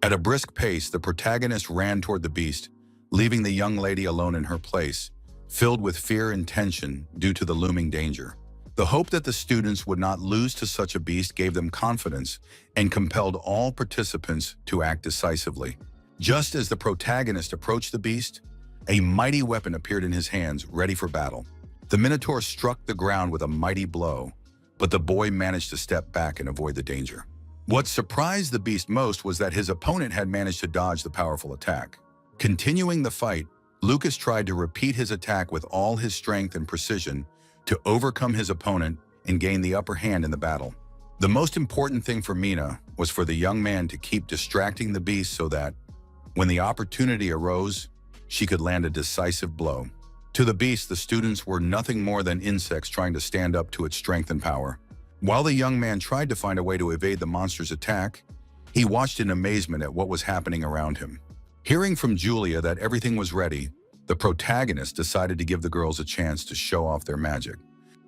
At a brisk pace, the protagonist ran toward the beast, leaving the young lady alone in her place, filled with fear and tension due to the looming danger. The hope that the students would not lose to such a beast gave them confidence and compelled all participants to act decisively. Just as the protagonist approached the beast, a mighty weapon appeared in his hands, ready for battle. The Minotaur struck the ground with a mighty blow, but the boy managed to step back and avoid the danger. What surprised the beast most was that his opponent had managed to dodge the powerful attack. Continuing the fight, Lucas tried to repeat his attack with all his strength and precision to overcome his opponent and gain the upper hand in the battle. The most important thing for Mina was for the young man to keep distracting the beast so that, when the opportunity arose, she could land a decisive blow. To the beast, the students were nothing more than insects trying to stand up to its strength and power. While the young man tried to find a way to evade the monster's attack, he watched in amazement at what was happening around him. Hearing from Julia that everything was ready, the protagonist decided to give the girls a chance to show off their magic.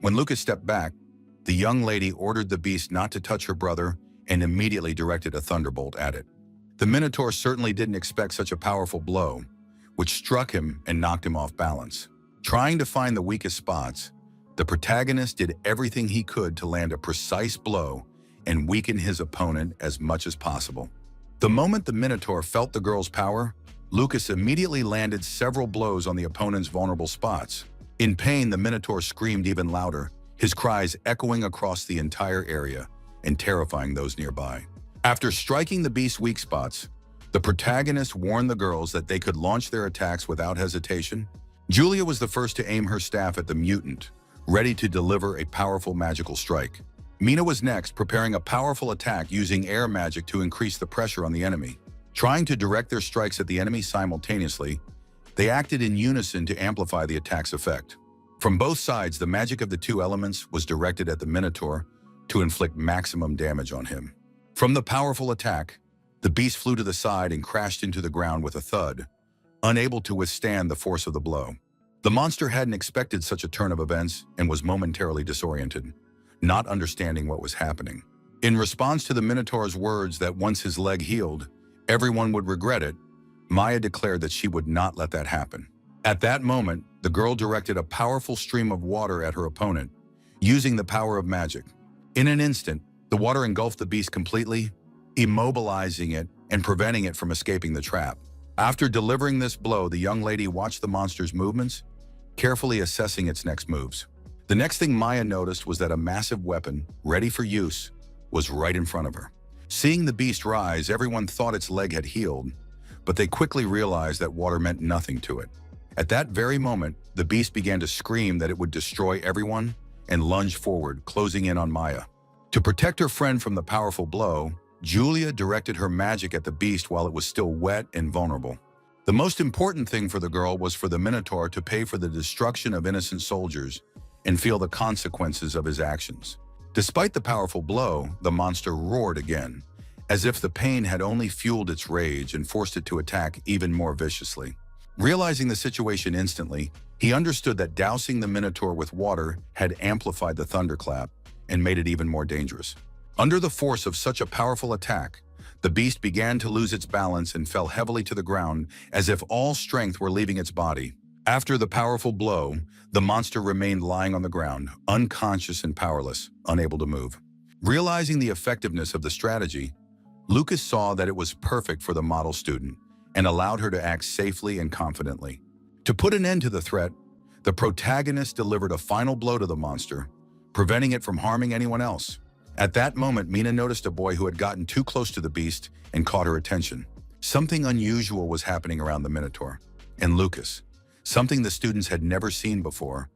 When Lucas stepped back, the young lady ordered the beast not to touch her brother and immediately directed a thunderbolt at it. The Minotaur certainly didn't expect such a powerful blow, which struck him and knocked him off balance. Trying to find the weakest spots, the protagonist did everything he could to land a precise blow and weaken his opponent as much as possible. The moment the Minotaur felt the girl's power, Lucas immediately landed several blows on the opponent's vulnerable spots. In pain, the Minotaur screamed even louder, his cries echoing across the entire area and terrifying those nearby. After striking the beast's weak spots, the protagonist warned the girls that they could launch their attacks without hesitation. Julia was the first to aim her staff at the mutant, ready to deliver a powerful magical strike. Mina was next, preparing a powerful attack using air magic to increase the pressure on the enemy. Trying to direct their strikes at the enemy simultaneously, they acted in unison to amplify the attack's effect. From both sides, the magic of the two elements was directed at the Minotaur to inflict maximum damage on him. From the powerful attack, the beast flew to the side and crashed into the ground with a thud, unable to withstand the force of the blow. The monster hadn't expected such a turn of events and was momentarily disoriented, not understanding what was happening. In response to the Minotaur's words that once his leg healed, everyone would regret it, Maya declared that she would not let that happen. At that moment, the girl directed a powerful stream of water at her opponent, using the power of magic. In an instant, the water engulfed the beast completely, immobilizing it and preventing it from escaping the trap. After delivering this blow, the young lady watched the monster's movements, carefully assessing its next moves. The next thing Maya noticed was that a massive weapon, ready for use, was right in front of her. Seeing the beast rise, everyone thought its leg had healed, but they quickly realized that water meant nothing to it. At that very moment, the beast began to scream that it would destroy everyone and lunge forward, closing in on Maya. To protect her friend from the powerful blow, Julia directed her magic at the beast while it was still wet and vulnerable. The most important thing for the girl was for the Minotaur to pay for the destruction of innocent soldiers and feel the consequences of his actions. Despite the powerful blow, the monster roared again, as if the pain had only fueled its rage and forced it to attack even more viciously. Realizing the situation instantly, he understood that dousing the Minotaur with water had amplified the thunderclap and made it even more dangerous. Under the force of such a powerful attack, the beast began to lose its balance and fell heavily to the ground as if all strength were leaving its body. After the powerful blow, the monster remained lying on the ground, unconscious and powerless, unable to move. Realizing the effectiveness of the strategy, Lucas saw that it was perfect for the model student and allowed her to act safely and confidently. To put an end to the threat, the protagonist delivered a final blow to the monster, preventing it from harming anyone else. At that moment, Mina noticed a boy who had gotten too close to the beast and caught her attention. Something unusual was happening around the Minotaur and Lucas, something the students had never seen before,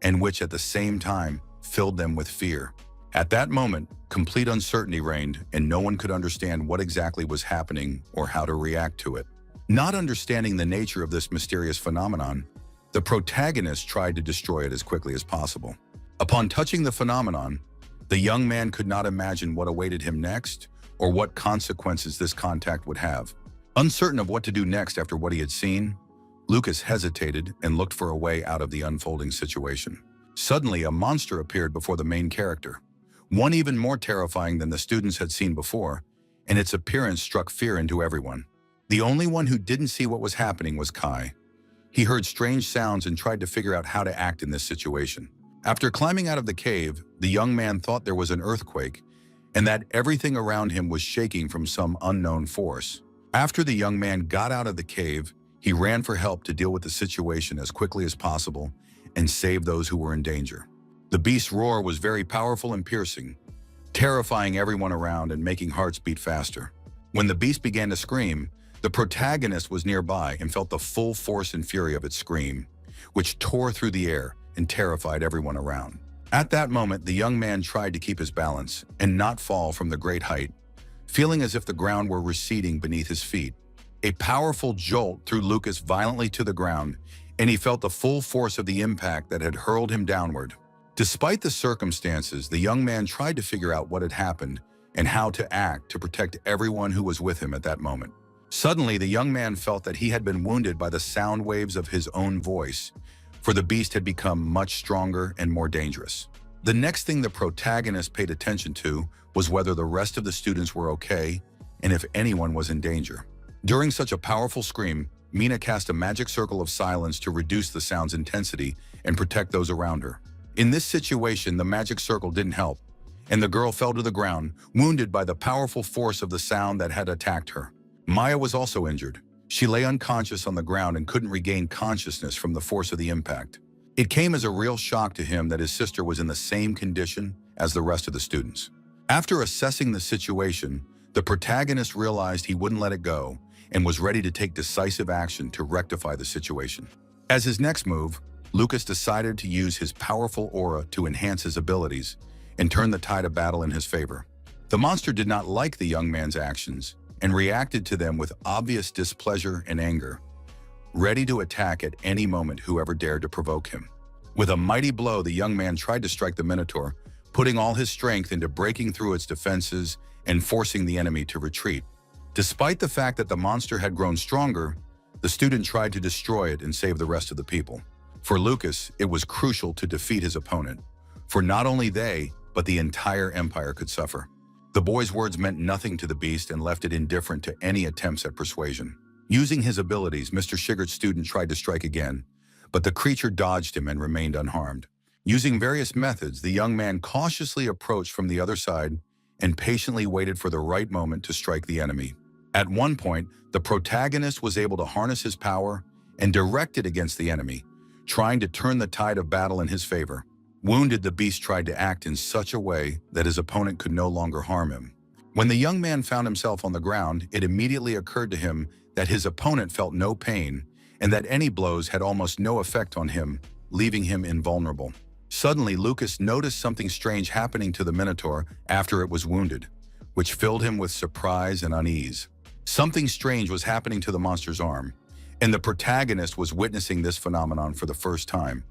and which at the same time filled them with fear. At that moment, complete uncertainty reigned, and no one could understand what exactly was happening or how to react to it. Not understanding the nature of this mysterious phenomenon, the protagonist tried to destroy it as quickly as possible. Upon touching the phenomenon, the young man could not imagine what awaited him next or what consequences this contact would have. Uncertain of what to do next after what he had seen, Lucas hesitated and looked for a way out of the unfolding situation. Suddenly, a monster appeared before the main character, one even more terrifying than the students had seen before, and its appearance struck fear into everyone. The only one who didn't see what was happening was Kai. He heard strange sounds and tried to figure out how to act in this situation. After climbing out of the cave, the young man thought there was an earthquake and that everything around him was shaking from some unknown force. After the young man got out of the cave, he ran for help to deal with the situation as quickly as possible and save those who were in danger. The beast's roar was very powerful and piercing, terrifying everyone around and making hearts beat faster. When the beast began to scream, the protagonist was nearby and felt the full force and fury of its scream, which tore through the air and terrified everyone around. At that moment, the young man tried to keep his balance and not fall from the great height, feeling as if the ground were receding beneath his feet. A powerful jolt threw Lucas violently to the ground, and he felt the full force of the impact that had hurled him downward. Despite the circumstances, the young man tried to figure out what had happened and how to act to protect everyone who was with him at that moment. Suddenly, the young man felt that he had been wounded by the sound waves of his own voice, for the beast had become much stronger and more dangerous. The next thing the protagonist paid attention to was whether the rest of the students were okay and if anyone was in danger. During such a powerful scream, Mina cast a magic circle of silence to reduce the sound's intensity and protect those around her. In this situation, the magic circle didn't help, and the girl fell to the ground, wounded by the powerful force of the sound that had attacked her. Maya was also injured. She lay unconscious on the ground and couldn't regain consciousness from the force of the impact. It came as a real shock to him that his sister was in the same condition as the rest of the students. After assessing the situation, the protagonist realized he wouldn't let it go and was ready to take decisive action to rectify the situation. As his next move, Lucas decided to use his powerful aura to enhance his abilities and turn the tide of battle in his favor. The monster did not like the young man's actions and reacted to them with obvious displeasure and anger, ready to attack at any moment whoever dared to provoke him. With a mighty blow, the young man tried to strike the Minotaur, putting all his strength into breaking through its defenses and forcing the enemy to retreat. Despite the fact that the monster had grown stronger, the student tried to destroy it and save the rest of the people. For Lucas, it was crucial to defeat his opponent, for not only they, but the entire empire could suffer. The boy's words meant nothing to the beast and left it indifferent to any attempts at persuasion. Using his abilities, Mr. Shigart's student tried to strike again, but the creature dodged him and remained unharmed. Using various methods, the young man cautiously approached from the other side and patiently waited for the right moment to strike the enemy. At one point, the protagonist was able to harness his power and direct it against the enemy, trying to turn the tide of battle in his favor. Wounded, the beast tried to act in such a way that his opponent could no longer harm him. When the young man found himself on the ground, it immediately occurred to him that his opponent felt no pain and that any blows had almost no effect on him, leaving him invulnerable. Suddenly, Lucas noticed something strange happening to the Minotaur after it was wounded, which filled him with surprise and unease. Something strange was happening to the monster's arm, and the protagonist was witnessing this phenomenon for the first time,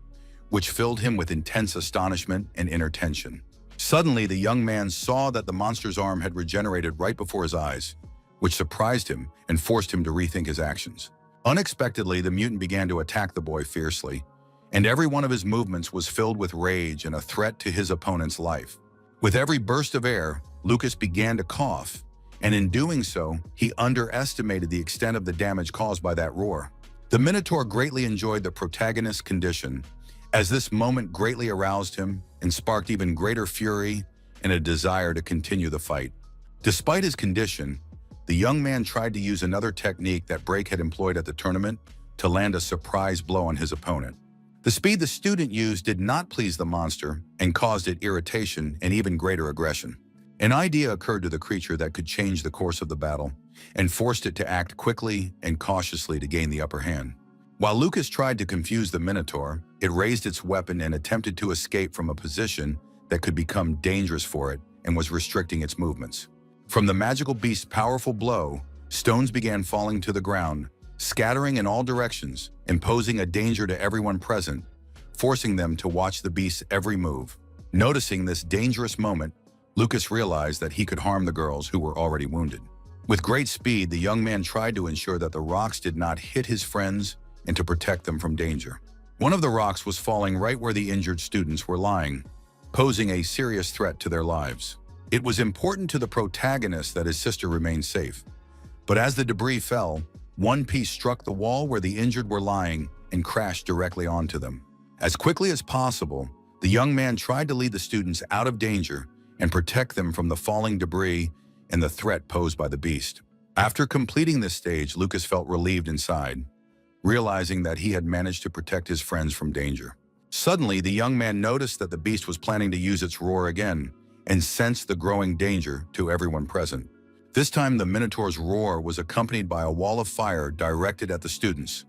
which filled him with intense astonishment and inner tension. Suddenly, the young man saw that the monster's arm had regenerated right before his eyes, which surprised him and forced him to rethink his actions. Unexpectedly, the mutant began to attack the boy fiercely, and every one of his movements was filled with rage and a threat to his opponent's life. With every burst of air, Lucas began to cough, and in doing so, he underestimated the extent of the damage caused by that roar. The Minotaur greatly enjoyed the protagonist's condition, as this moment greatly aroused him and sparked even greater fury and a desire to continue the fight. Despite his condition, the young man tried to use another technique that Brake had employed at the tournament to land a surprise blow on his opponent. The speed the student used did not please the monster and caused it irritation and even greater aggression. An idea occurred to the creature that could change the course of the battle and forced it to act quickly and cautiously to gain the upper hand. While Lucas tried to confuse the Minotaur, it raised its weapon and attempted to escape from a position that could become dangerous for it and was restricting its movements. From the magical beast's powerful blow, stones began falling to the ground, scattering in all directions and posing a danger to everyone present, forcing them to watch the beast's every move. Noticing this dangerous moment, Lucas realized that he could harm the girls who were already wounded. With great speed, the young man tried to ensure that the rocks did not hit his friends and to protect them from danger. One of the rocks was falling right where the injured students were lying, posing a serious threat to their lives. It was important to the protagonist that his sister remained safe, but as the debris fell, one piece struck the wall where the injured were lying and crashed directly onto them. As quickly as possible, the young man tried to lead the students out of danger and protect them from the falling debris and the threat posed by the beast. After completing this stage, Lucas felt relieved inside, realizing that he had managed to protect his friends from danger. Suddenly, the young man noticed that the beast was planning to use its roar again and sensed the growing danger to everyone present. This time, the Minotaur's roar was accompanied by a wall of fire directed at the students,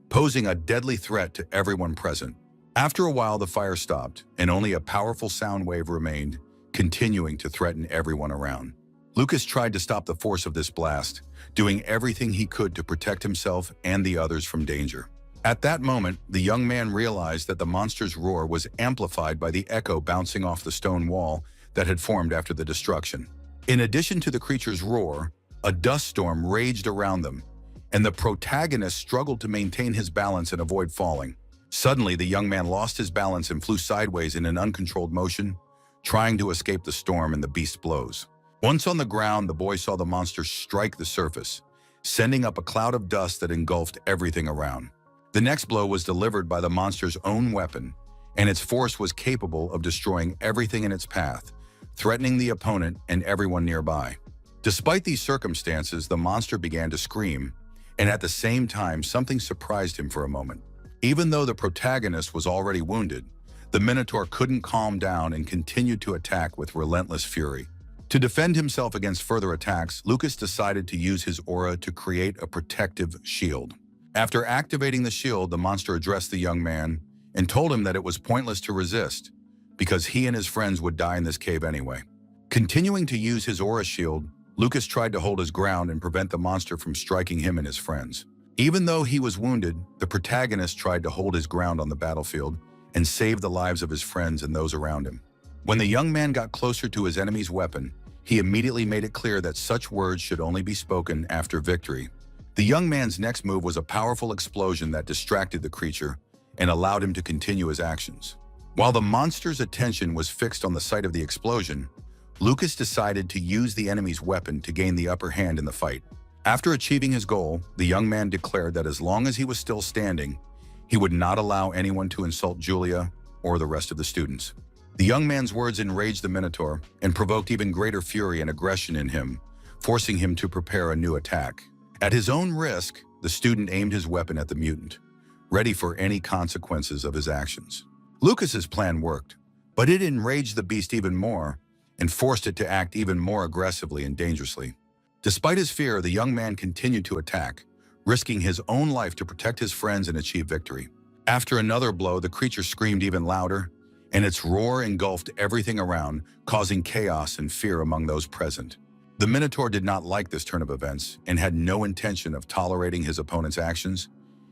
posing a deadly threat to everyone present. After a while, the fire stopped, and only a powerful sound wave remained, continuing to threaten everyone around. Lucas tried to stop the force of this blast, doing everything he could to protect himself and the others from danger. At that moment, the young man realized that the monster's roar was amplified by the echo bouncing off the stone wall that had formed after the destruction. In addition to the creature's roar, a dust storm raged around them, and the protagonist struggled to maintain his balance and avoid falling. Suddenly, the young man lost his balance and flew sideways in an uncontrolled motion, trying to escape the storm and the beast's blows. Once on the ground, the boy saw the monster strike the surface, sending up a cloud of dust that engulfed everything around. The next blow was delivered by the monster's own weapon, and its force was capable of destroying everything in its path, threatening the opponent and everyone nearby. Despite these circumstances, the monster began to scream, and at the same time, something surprised him for a moment. Even though the protagonist was already wounded, the Minotaur couldn't calm down and continued to attack with relentless fury. To defend himself against further attacks, Lucas decided to use his aura to create a protective shield. After activating the shield, the monster addressed the young man and told him that it was pointless to resist, because he and his friends would die in this cave anyway. Continuing to use his aura shield, Lucas tried to hold his ground and prevent the monster from striking him and his friends. Even though he was wounded, the protagonist tried to hold his ground on the battlefield and save the lives of his friends and those around him. When the young man got closer to his enemy's weapon, he immediately made it clear that such words should only be spoken after victory. The young man's next move was a powerful explosion that distracted the creature and allowed him to continue his actions. While the monster's attention was fixed on the site of the explosion, Lucas decided to use the enemy's weapon to gain the upper hand in the fight. After achieving his goal, the young man declared that as long as he was still standing, he would not allow anyone to insult Julia or the rest of the students. The young man's words enraged the Minotaur and provoked even greater fury and aggression in him, forcing him to prepare a new attack. At his own risk, the student aimed his weapon at the mutant, ready for any consequences of his actions. Lucas's plan worked, but it enraged the beast even more and forced it to act even more aggressively and dangerously. Despite his fear, the young man continued to attack, risking his own life to protect his friends and achieve victory. After another blow, the creature screamed even louder, and its roar engulfed everything around, causing chaos and fear among those present. The Minotaur did not like this turn of events and had no intention of tolerating his opponent's actions.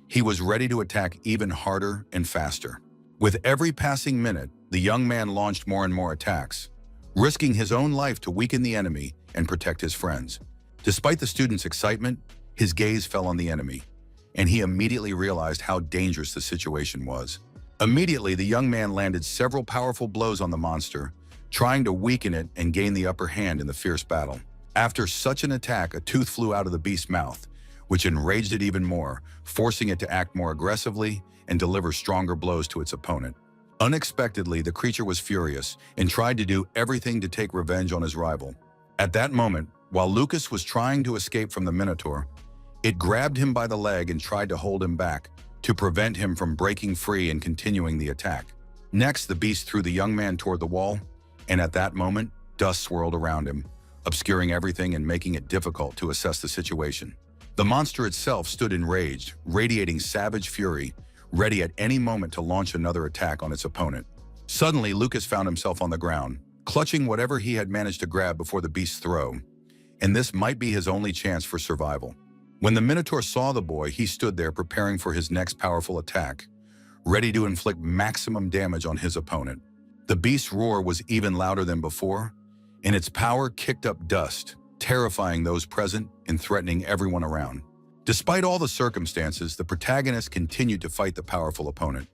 He was ready to attack even harder and faster. With every passing minute, the young man launched more and more attacks, risking his own life to weaken the enemy and protect his friends. Despite the student's excitement, his gaze fell on the enemy, and he immediately realized how dangerous the situation was. Immediately, the young man landed several powerful blows on the monster, trying to weaken it and gain the upper hand in the fierce battle. After such an attack, a tooth flew out of the beast's mouth, which enraged it even more, forcing it to act more aggressively and deliver stronger blows to its opponent. Unexpectedly, the creature was furious and tried to do everything to take revenge on his rival. At that moment, while Lucas was trying to escape from the Minotaur, it grabbed him by the leg and tried to hold him back to prevent him from breaking free and continuing the attack. Next, the beast threw the young man toward the wall, and at that moment, dust swirled around him, obscuring everything and making it difficult to assess the situation. The monster itself stood enraged, radiating savage fury, ready at any moment to launch another attack on its opponent. Suddenly, Lucas found himself on the ground, clutching whatever he had managed to grab before the beast's throw, and this might be his only chance for survival. When the Minotaur saw the boy, he stood there preparing for his next powerful attack, ready to inflict maximum damage on his opponent. The beast's roar was even louder than before, and its power kicked up dust, terrifying those present and threatening everyone around. Despite all the circumstances, the protagonist continued to fight the powerful opponent,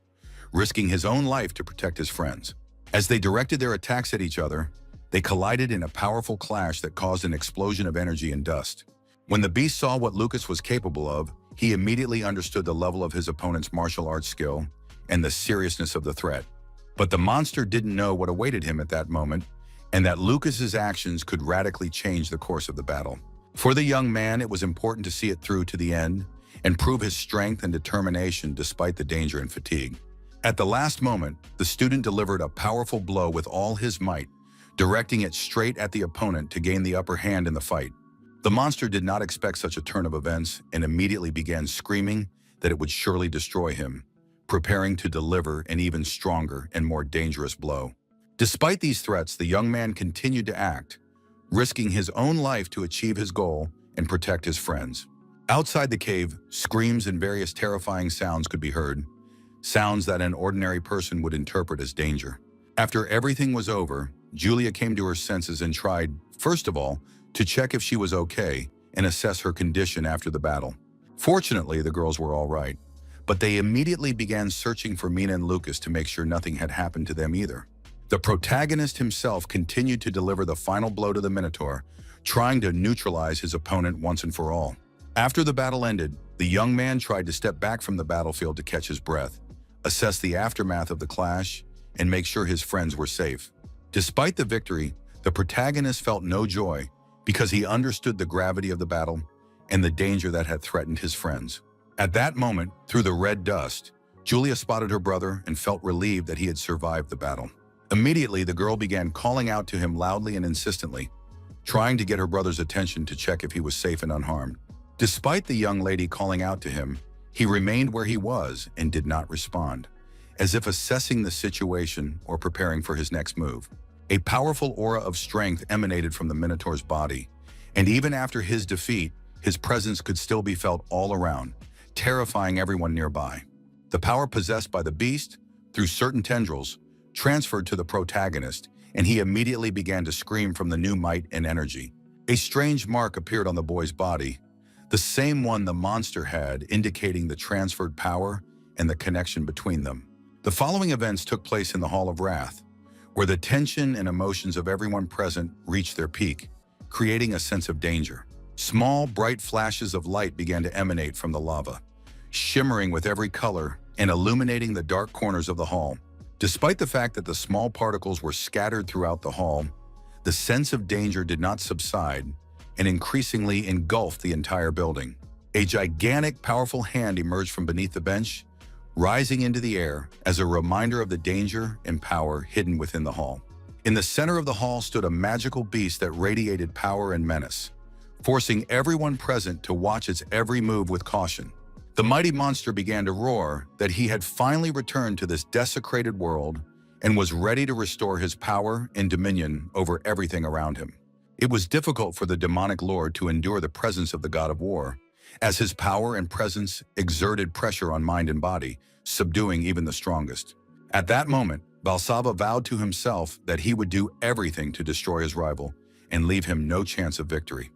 risking his own life to protect his friends. As they directed their attacks at each other, they collided in a powerful clash that caused an explosion of energy and dust. When the beast saw what Lucas was capable of, he immediately understood the level of his opponent's martial arts skill and the seriousness of the threat. But the monster didn't know what awaited him at that moment, and that Lucas's actions could radically change the course of the battle. For the young man, it was important to see it through to the end and prove his strength and determination despite the danger and fatigue. At the last moment, the student delivered a powerful blow with all his might, directing it straight at the opponent to gain the upper hand in the fight. The monster did not expect such a turn of events and immediately began screaming that it would surely destroy him, preparing to deliver an even stronger and more dangerous blow. Despite these threats, the young man continued to act, risking his own life to achieve his goal and protect his friends. Outside the cave, screams and various terrifying sounds could be heard, sounds that an ordinary person would interpret as danger. After everything was over, Julia came to her senses and tried, first of all, to check if she was okay and assess her condition after the battle. Fortunately, the girls were all right, but they immediately began searching for Mina and Lucas to make sure nothing had happened to them either. The protagonist himself continued to deliver the final blow to the Minotaur, trying to neutralize his opponent once and for all. After the battle ended, the young man tried to step back from the battlefield to catch his breath, assess the aftermath of the clash, and make sure his friends were safe. Despite the victory, the protagonist felt no joy because he understood the gravity of the battle and the danger that had threatened his friends. At that moment, through the red dust, Julia spotted her brother and felt relieved that he had survived the battle. Immediately, the girl began calling out to him loudly and insistently, trying to get her brother's attention to check if he was safe and unharmed. Despite the young lady calling out to him, he remained where he was and did not respond, as if assessing the situation or preparing for his next move. A powerful aura of strength emanated from the Minotaur's body, and even after his defeat, his presence could still be felt all around, terrifying everyone nearby. The power possessed by the beast, through certain tendrils, transferred to the protagonist, and he immediately began to scream from the new might and energy. A strange mark appeared on the boy's body, the same one the monster had, indicating the transferred power and the connection between them. The following events took place in the Hall of Wrath, where the tension and emotions of everyone present reached their peak, creating a sense of danger. Small, bright flashes of light began to emanate from the lava, shimmering with every color and illuminating the dark corners of the hall. Despite the fact that the small particles were scattered throughout the hall, the sense of danger did not subside and increasingly engulfed the entire building. A gigantic, powerful hand emerged from beneath the bench, rising into the air as a reminder of the danger and power hidden within the hall. In the center of the hall stood a magical beast that radiated power and menace, forcing everyone present to watch its every move with caution. The mighty monster began to roar that he had finally returned to this desecrated world and was ready to restore his power and dominion over everything around him. It was difficult for the demonic lord to endure the presence of the god of war, as his power and presence exerted pressure on mind and body, subduing even the strongest. At that moment, Valsava vowed to himself that he would do everything to destroy his rival and leave him no chance of victory.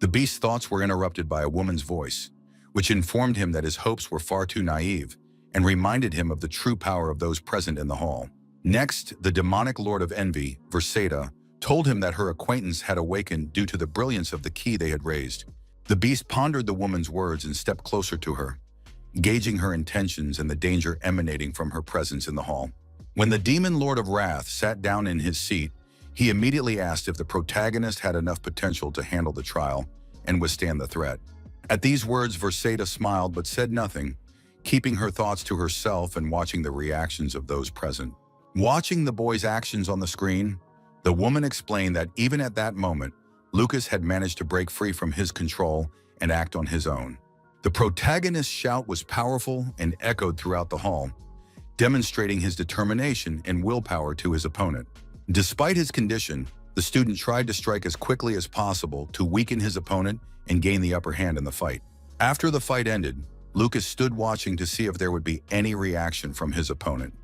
The beast's thoughts were interrupted by a woman's voice, which informed him that his hopes were far too naive and reminded him of the true power of those present in the hall. Next, the demonic lord of envy, Verseda, told him that her acquaintance had awakened due to the brilliance of the key they had raised. The beast pondered the woman's words and stepped closer to her, gauging her intentions and the danger emanating from her presence in the hall. When the demon lord of wrath sat down in his seat, he immediately asked if the protagonist had enough potential to handle the trial and withstand the threat. At these words, Verseda smiled but said nothing, keeping her thoughts to herself and watching the reactions of those present. Watching the boy's actions on the screen, the woman explained that even at that moment, Lucas had managed to break free from his control and act on his own. The protagonist's shout was powerful and echoed throughout the hall, demonstrating his determination and willpower to his opponent. Despite his condition, the student tried to strike as quickly as possible to weaken his opponent and gain the upper hand in the fight. After the fight ended, Lucas stood watching to see if there would be any reaction from his opponent,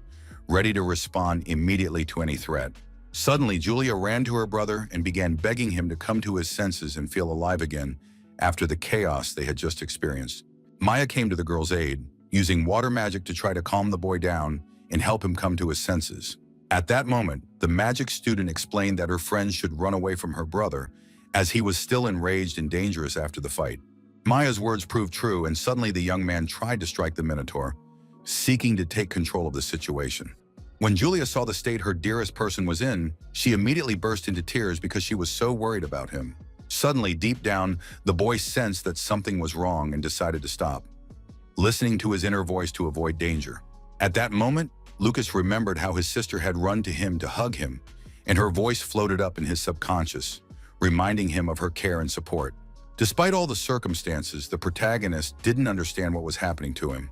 ready to respond immediately to any threat. Suddenly, Julia ran to her brother and began begging him to come to his senses and feel alive again after the chaos they had just experienced. Maya came to the girl's aid, using water magic to try to calm the boy down and help him come to his senses. At that moment, the magic student explained that her friend should run away from her brother, as he was still enraged and dangerous after the fight. Maya's words proved true, and suddenly the young man tried to strike the Minotaur, seeking to take control of the situation. When Julia saw the state her dearest person was in, she immediately burst into tears because she was so worried about him. Suddenly, deep down, the boy sensed that something was wrong and decided to stop, listening to his inner voice to avoid danger. At that moment, Lucas remembered how his sister had run to him to hug him, and her voice floated up in his subconscious, reminding him of her care and support. Despite all the circumstances, the protagonist didn't understand what was happening to him,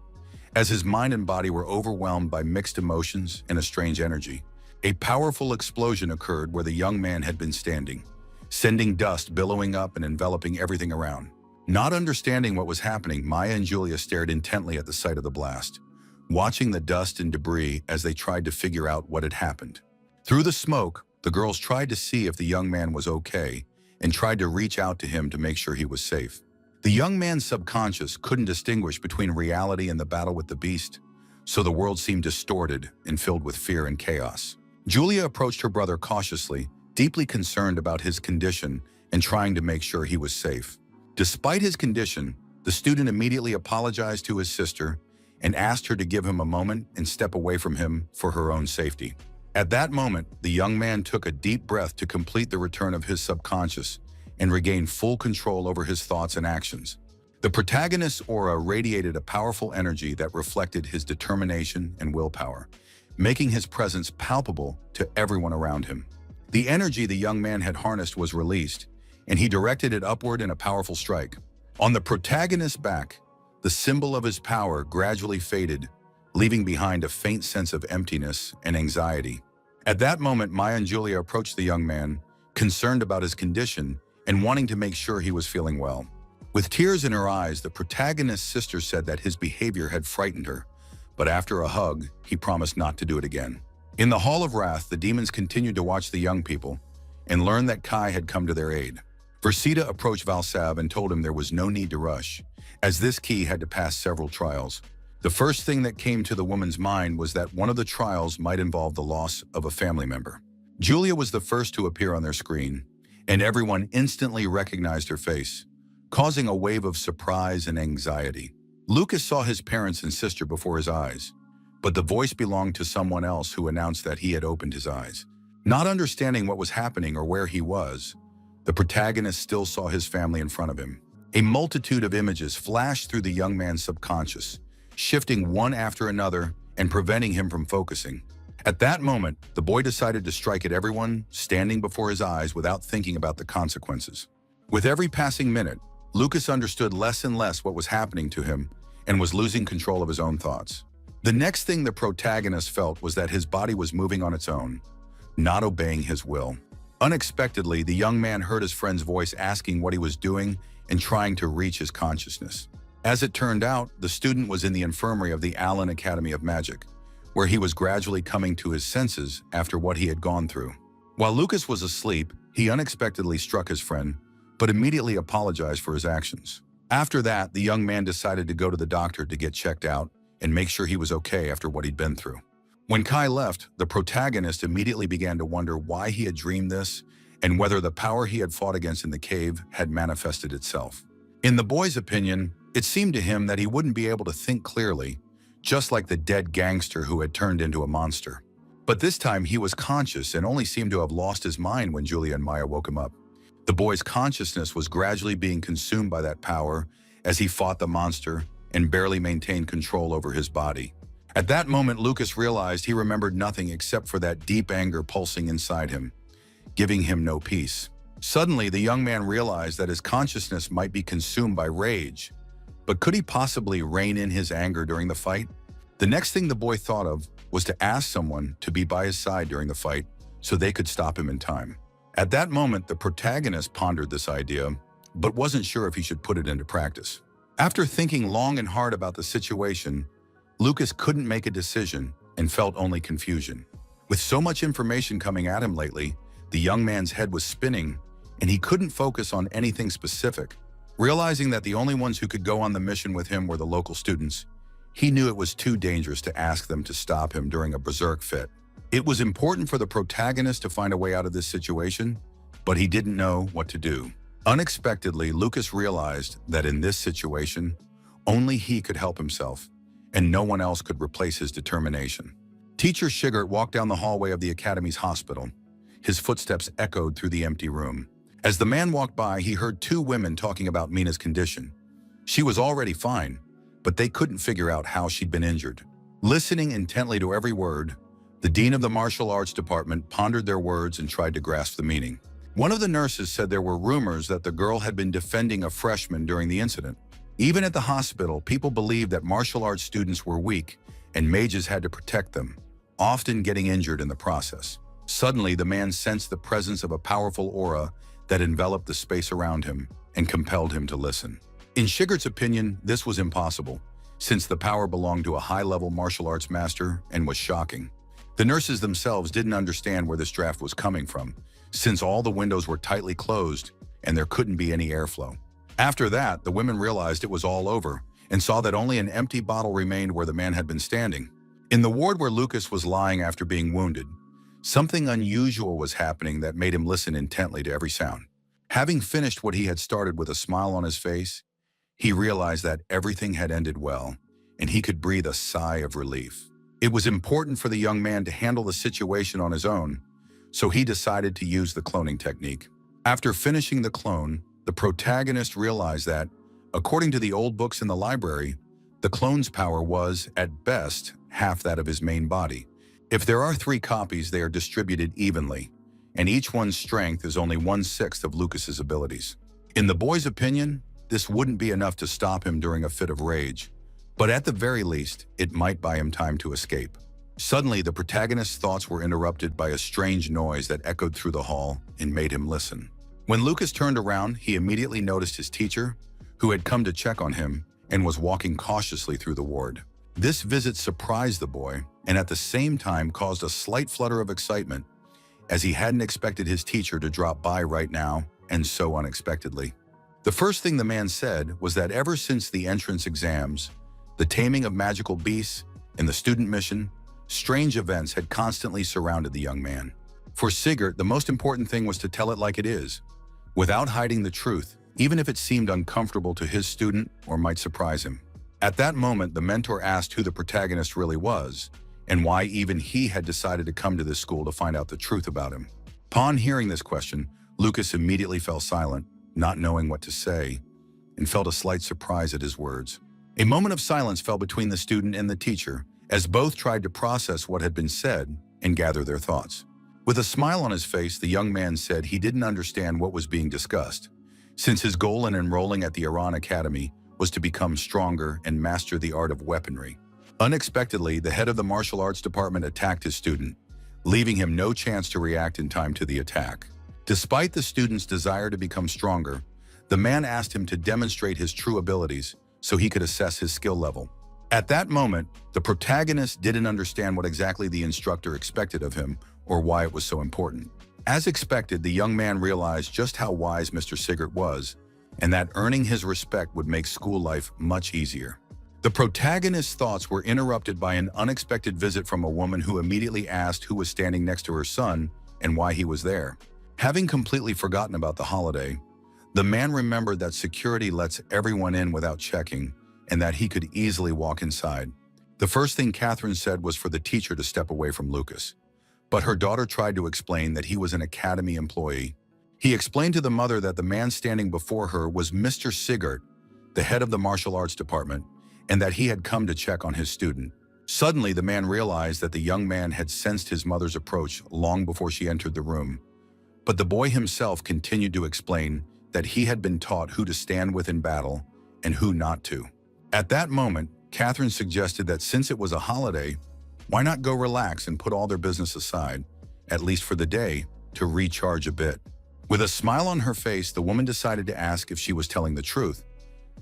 as his mind and body were overwhelmed by mixed emotions and a strange energy. A powerful explosion occurred where the young man had been standing, sending dust billowing up and enveloping everything around. Not understanding what was happening, Maya and Julia stared intently at the site of the blast, watching the dust and debris as they tried to figure out what had happened. Through the smoke, the girls tried to see if the young man was okay and tried to reach out to him to make sure he was safe. The young man's subconscious couldn't distinguish between reality and the battle with the beast, so the world seemed distorted and filled with fear and chaos. Julia approached her brother cautiously, deeply concerned about his condition and trying to make sure he was safe. Despite his condition, the student immediately apologized to his sister and asked her to give him a moment and step away from him for her own safety. At that moment, the young man took a deep breath to complete the return of his subconscious and regain full control over his thoughts and actions. The protagonist's aura radiated a powerful energy that reflected his determination and willpower, making his presence palpable to everyone around him. The energy the young man had harnessed was released, and he directed it upward in a powerful strike. On the protagonist's back, the symbol of his power gradually faded, leaving behind a faint sense of emptiness and anxiety. At that moment, Maya and Julia approached the young man, concerned about his condition and wanting to make sure he was feeling well. With tears in her eyes, the protagonist's sister said that his behavior had frightened her, but after a hug, he promised not to do it again. In the Hall of Wrath, the demons continued to watch the young people and learned that Kai had come to their aid. Verseda approached Valsav and told him there was no need to rush, as this key had to pass several trials. The first thing that came to the woman's mind was that one of the trials might involve the loss of a family member. Julia was the first to appear on their screen, and everyone instantly recognized her face, causing a wave of surprise and anxiety. Lucas saw his parents and sister before his eyes, but the voice belonged to someone else who announced that he had opened his eyes. Not understanding what was happening or where he was, the protagonist still saw his family in front of him. A multitude of images flashed through the young man's subconscious, shifting one after another and preventing him from focusing. At that moment, the boy decided to strike at everyone standing before his eyes without thinking about the consequences. With every passing minute, Lucas understood less and less what was happening to him and was losing control of his own thoughts. The next thing the protagonist felt was that his body was moving on its own, not obeying his will. Unexpectedly, the young man heard his friend's voice asking what he was doing and trying to reach his consciousness. As it turned out, the student was in the infirmary of the Allen Academy of Magic, where he was gradually coming to his senses after what he had gone through. While Lucas was asleep, he unexpectedly struck his friend, but immediately apologized for his actions. After that, the young man decided to go to the doctor to get checked out and make sure he was okay after what he'd been through. When Kai left, the protagonist immediately began to wonder why he had dreamed this and whether the power he had fought against in the cave had manifested itself. In the boy's opinion, it seemed to him that he wouldn't be able to think clearly, just like the dead gangster who had turned into a monster. But this time he was conscious and only seemed to have lost his mind when Julia and Maya woke him up. The boy's consciousness was gradually being consumed by that power as he fought the monster and barely maintained control over his body. At that moment, Lucas realized he remembered nothing except for that deep anger pulsing inside him, giving him no peace. Suddenly, the young man realized that his consciousness might be consumed by rage, but could he possibly rein in his anger during the fight? The next thing the boy thought of was to ask someone to be by his side during the fight so they could stop him in time. At that moment, the protagonist pondered this idea, but wasn't sure if he should put it into practice. After thinking long and hard about the situation, Lucas couldn't make a decision and felt only confusion. With so much information coming at him lately, the young man's head was spinning and he couldn't focus on anything specific. Realizing that the only ones who could go on the mission with him were the local students, he knew it was too dangerous to ask them to stop him during a berserk fit. It was important for the protagonist to find a way out of this situation, but he didn't know what to do. Unexpectedly, Lucas realized that in this situation, only he could help himself, and no one else could replace his determination. Teacher Shigert walked down the hallway of the Academy's hospital. His footsteps echoed through the empty room. As the man walked by, he heard two women talking about Mina's condition. She was already fine, but they couldn't figure out how she'd been injured. Listening intently to every word, the dean of the martial arts department pondered their words and tried to grasp the meaning. One of the nurses said there were rumors that the girl had been defending a freshman during the incident. Even at the hospital, people believed that martial arts students were weak and mages had to protect them, often getting injured in the process. Suddenly, the man sensed the presence of a powerful aura that enveloped the space around him and compelled him to listen. In Shigert's opinion, this was impossible, since the power belonged to a high-level martial arts master and was shocking. The nurses themselves didn't understand where this draft was coming from, since all the windows were tightly closed and there couldn't be any airflow. After that, the women realized it was all over and saw that only an empty bottle remained where the man had been standing. In the ward where Lucas was lying after being wounded, something unusual was happening that made him listen intently to every sound. Having finished what he had started with a smile on his face, he realized that everything had ended well, and he could breathe a sigh of relief. It was important for the young man to handle the situation on his own, so he decided to use the cloning technique. After finishing the clone, the protagonist realized that, according to the old books in the library, the clone's power was, at best, half that of his main body. If there are 3 copies, they are distributed evenly, and each one's strength is only 1/6 of Lucas's abilities. In the boy's opinion, this wouldn't be enough to stop him during a fit of rage, but at the very least, it might buy him time to escape. Suddenly, the protagonist's thoughts were interrupted by a strange noise that echoed through the hall and made him listen. When Lucas turned around, he immediately noticed his teacher, who had come to check on him and was walking cautiously through the ward. This visit surprised the boy and at the same time caused a slight flutter of excitement, as he hadn't expected his teacher to drop by right now and so unexpectedly. The first thing the man said was that ever since the entrance exams, the taming of magical beasts, and the student mission, strange events had constantly surrounded the young man. For Sigurd, the most important thing was to tell it like it is, without hiding the truth, even if it seemed uncomfortable to his student or might surprise him. At that moment, the mentor asked who the protagonist really was, and why even he had decided to come to this school to find out the truth about him. Upon hearing this question, Lucas immediately fell silent, not knowing what to say, and felt a slight surprise at his words. A moment of silence fell between the student and the teacher, as both tried to process what had been said and gather their thoughts. With a smile on his face, the young man said he didn't understand what was being discussed, since his goal in enrolling at the Iran Academy was to become stronger and master the art of weaponry. Unexpectedly, the head of the martial arts department attacked his student, leaving him no chance to react in time to the attack. Despite the student's desire to become stronger, the man asked him to demonstrate his true abilities so he could assess his skill level. At that moment, the protagonist didn't understand what exactly the instructor expected of him or why it was so important. As expected, the young man realized just how wise Mr. Sigurd was, and that earning his respect would make school life much easier. The protagonist's thoughts were interrupted by an unexpected visit from a woman who immediately asked who was standing next to her son and why he was there. Having completely forgotten about the holiday, the man remembered that security lets everyone in without checking and that he could easily walk inside. The first thing Catherine said was for the teacher to step away from Lucas, but her daughter tried to explain that he was an academy employee. He explained to the mother that the man standing before her was Mr. Sigurd, the head of the martial arts department, and that he had come to check on his student. Suddenly, the man realized that the young man had sensed his mother's approach long before she entered the room. But the boy himself continued to explain that he had been taught who to stand with in battle and who not to. At that moment, Catherine suggested that since it was a holiday, why not go relax and put all their business aside, at least for the day, to recharge a bit. With a smile on her face, the woman decided to ask if she was telling the truth,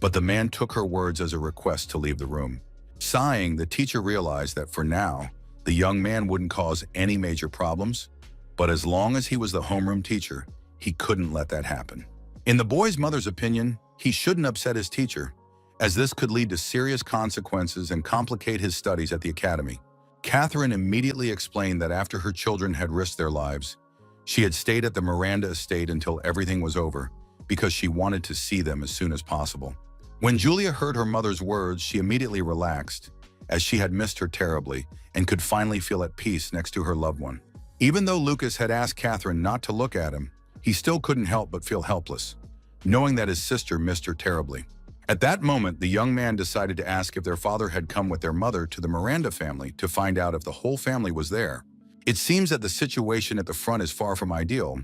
but the man took her words as a request to leave the room. Sighing, the teacher realized that for now, the young man wouldn't cause any major problems, but as long as he was the homeroom teacher, he couldn't let that happen. In the boy's mother's opinion, he shouldn't upset his teacher, as this could lead to serious consequences and complicate his studies at the academy. Catherine immediately explained that after her children had risked their lives, she had stayed at the Miranda estate until everything was over because she wanted to see them as soon as possible. When Julia heard her mother's words, she immediately relaxed, as she had missed her terribly and could finally feel at peace next to her loved one. Even though Lucas had asked Catherine not to look at him, he still couldn't help but feel helpless, knowing that his sister missed her terribly. At that moment, the young man decided to ask if their father had come with their mother to the Miranda family to find out if the whole family was there. It seems that the situation at the front is far from ideal,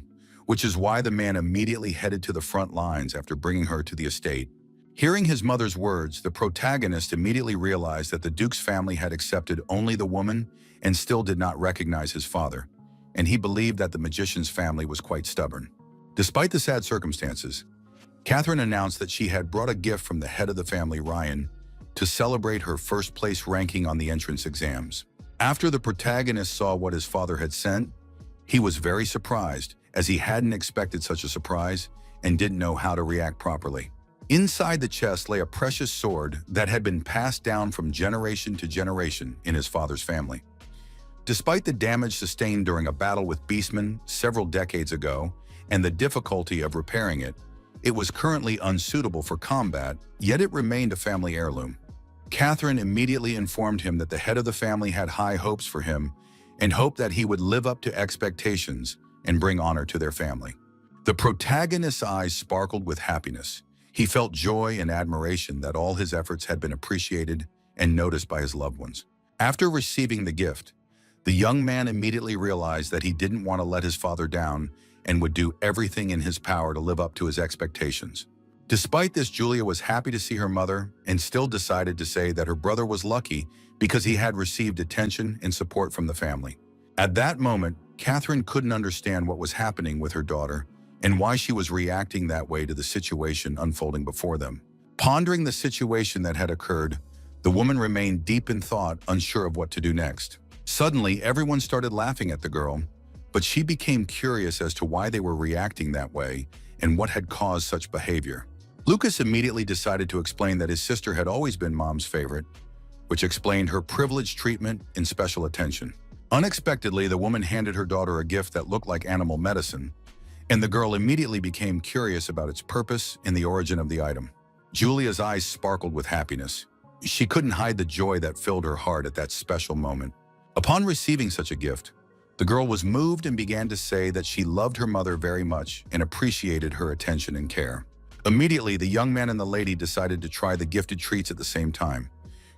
which is why the man immediately headed to the front lines after bringing her to the estate. Hearing his mother's words, the protagonist immediately realized that the Duke's family had accepted only the woman and still did not recognize his father, and he believed that the magician's family was quite stubborn. Despite the sad circumstances, Catherine announced that she had brought a gift from the head of the family, Ryan, to celebrate her first-place ranking on the entrance exams. After the protagonist saw what his father had sent, he was very surprised, as he hadn't expected such a surprise and didn't know how to react properly. Inside the chest lay a precious sword that had been passed down from generation to generation in his father's family. Despite the damage sustained during a battle with beastmen several decades ago and the difficulty of repairing it, it was currently unsuitable for combat, yet it remained a family heirloom. Catherine immediately informed him that the head of the family had high hopes for him and hoped that he would live up to expectations and bring honor to their family. The protagonist's eyes sparkled with happiness. He felt joy and admiration that all his efforts had been appreciated and noticed by his loved ones. After receiving the gift, the young man immediately realized that he didn't want to let his father down and would do everything in his power to live up to his expectations. Despite this, Julia was happy to see her mother and still decided to say that her brother was lucky because he had received attention and support from the family. At that moment, Catherine couldn't understand what was happening with her daughter and why she was reacting that way to the situation unfolding before them. Pondering the situation that had occurred, the woman remained deep in thought, unsure of what to do next. Suddenly, everyone started laughing at the girl, but she became curious as to why they were reacting that way and what had caused such behavior. Lucas immediately decided to explain that his sister had always been Mom's favorite which explained her privileged treatment and special attention. Unexpectedly, the woman handed her daughter a gift that looked like animal medicine, and the girl immediately became curious about its purpose and the origin of the item. Julia's eyes sparkled with happiness. She couldn't hide the joy that filled her heart at that special moment. Upon receiving such a gift, the girl was moved and began to say that she loved her mother very much and appreciated her attention and care. Immediately, the young man and the lady decided to try the gifted treats at the same time,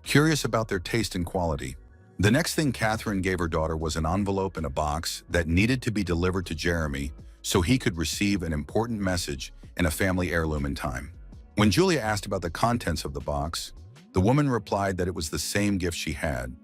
curious about their taste and quality. The next thing Catherine gave her daughter was an envelope and a box that needed to be delivered to Jeremy so he could receive an important message and a family heirloom in time. When Julia asked about the contents of the box, the woman replied that it was the same gift she had,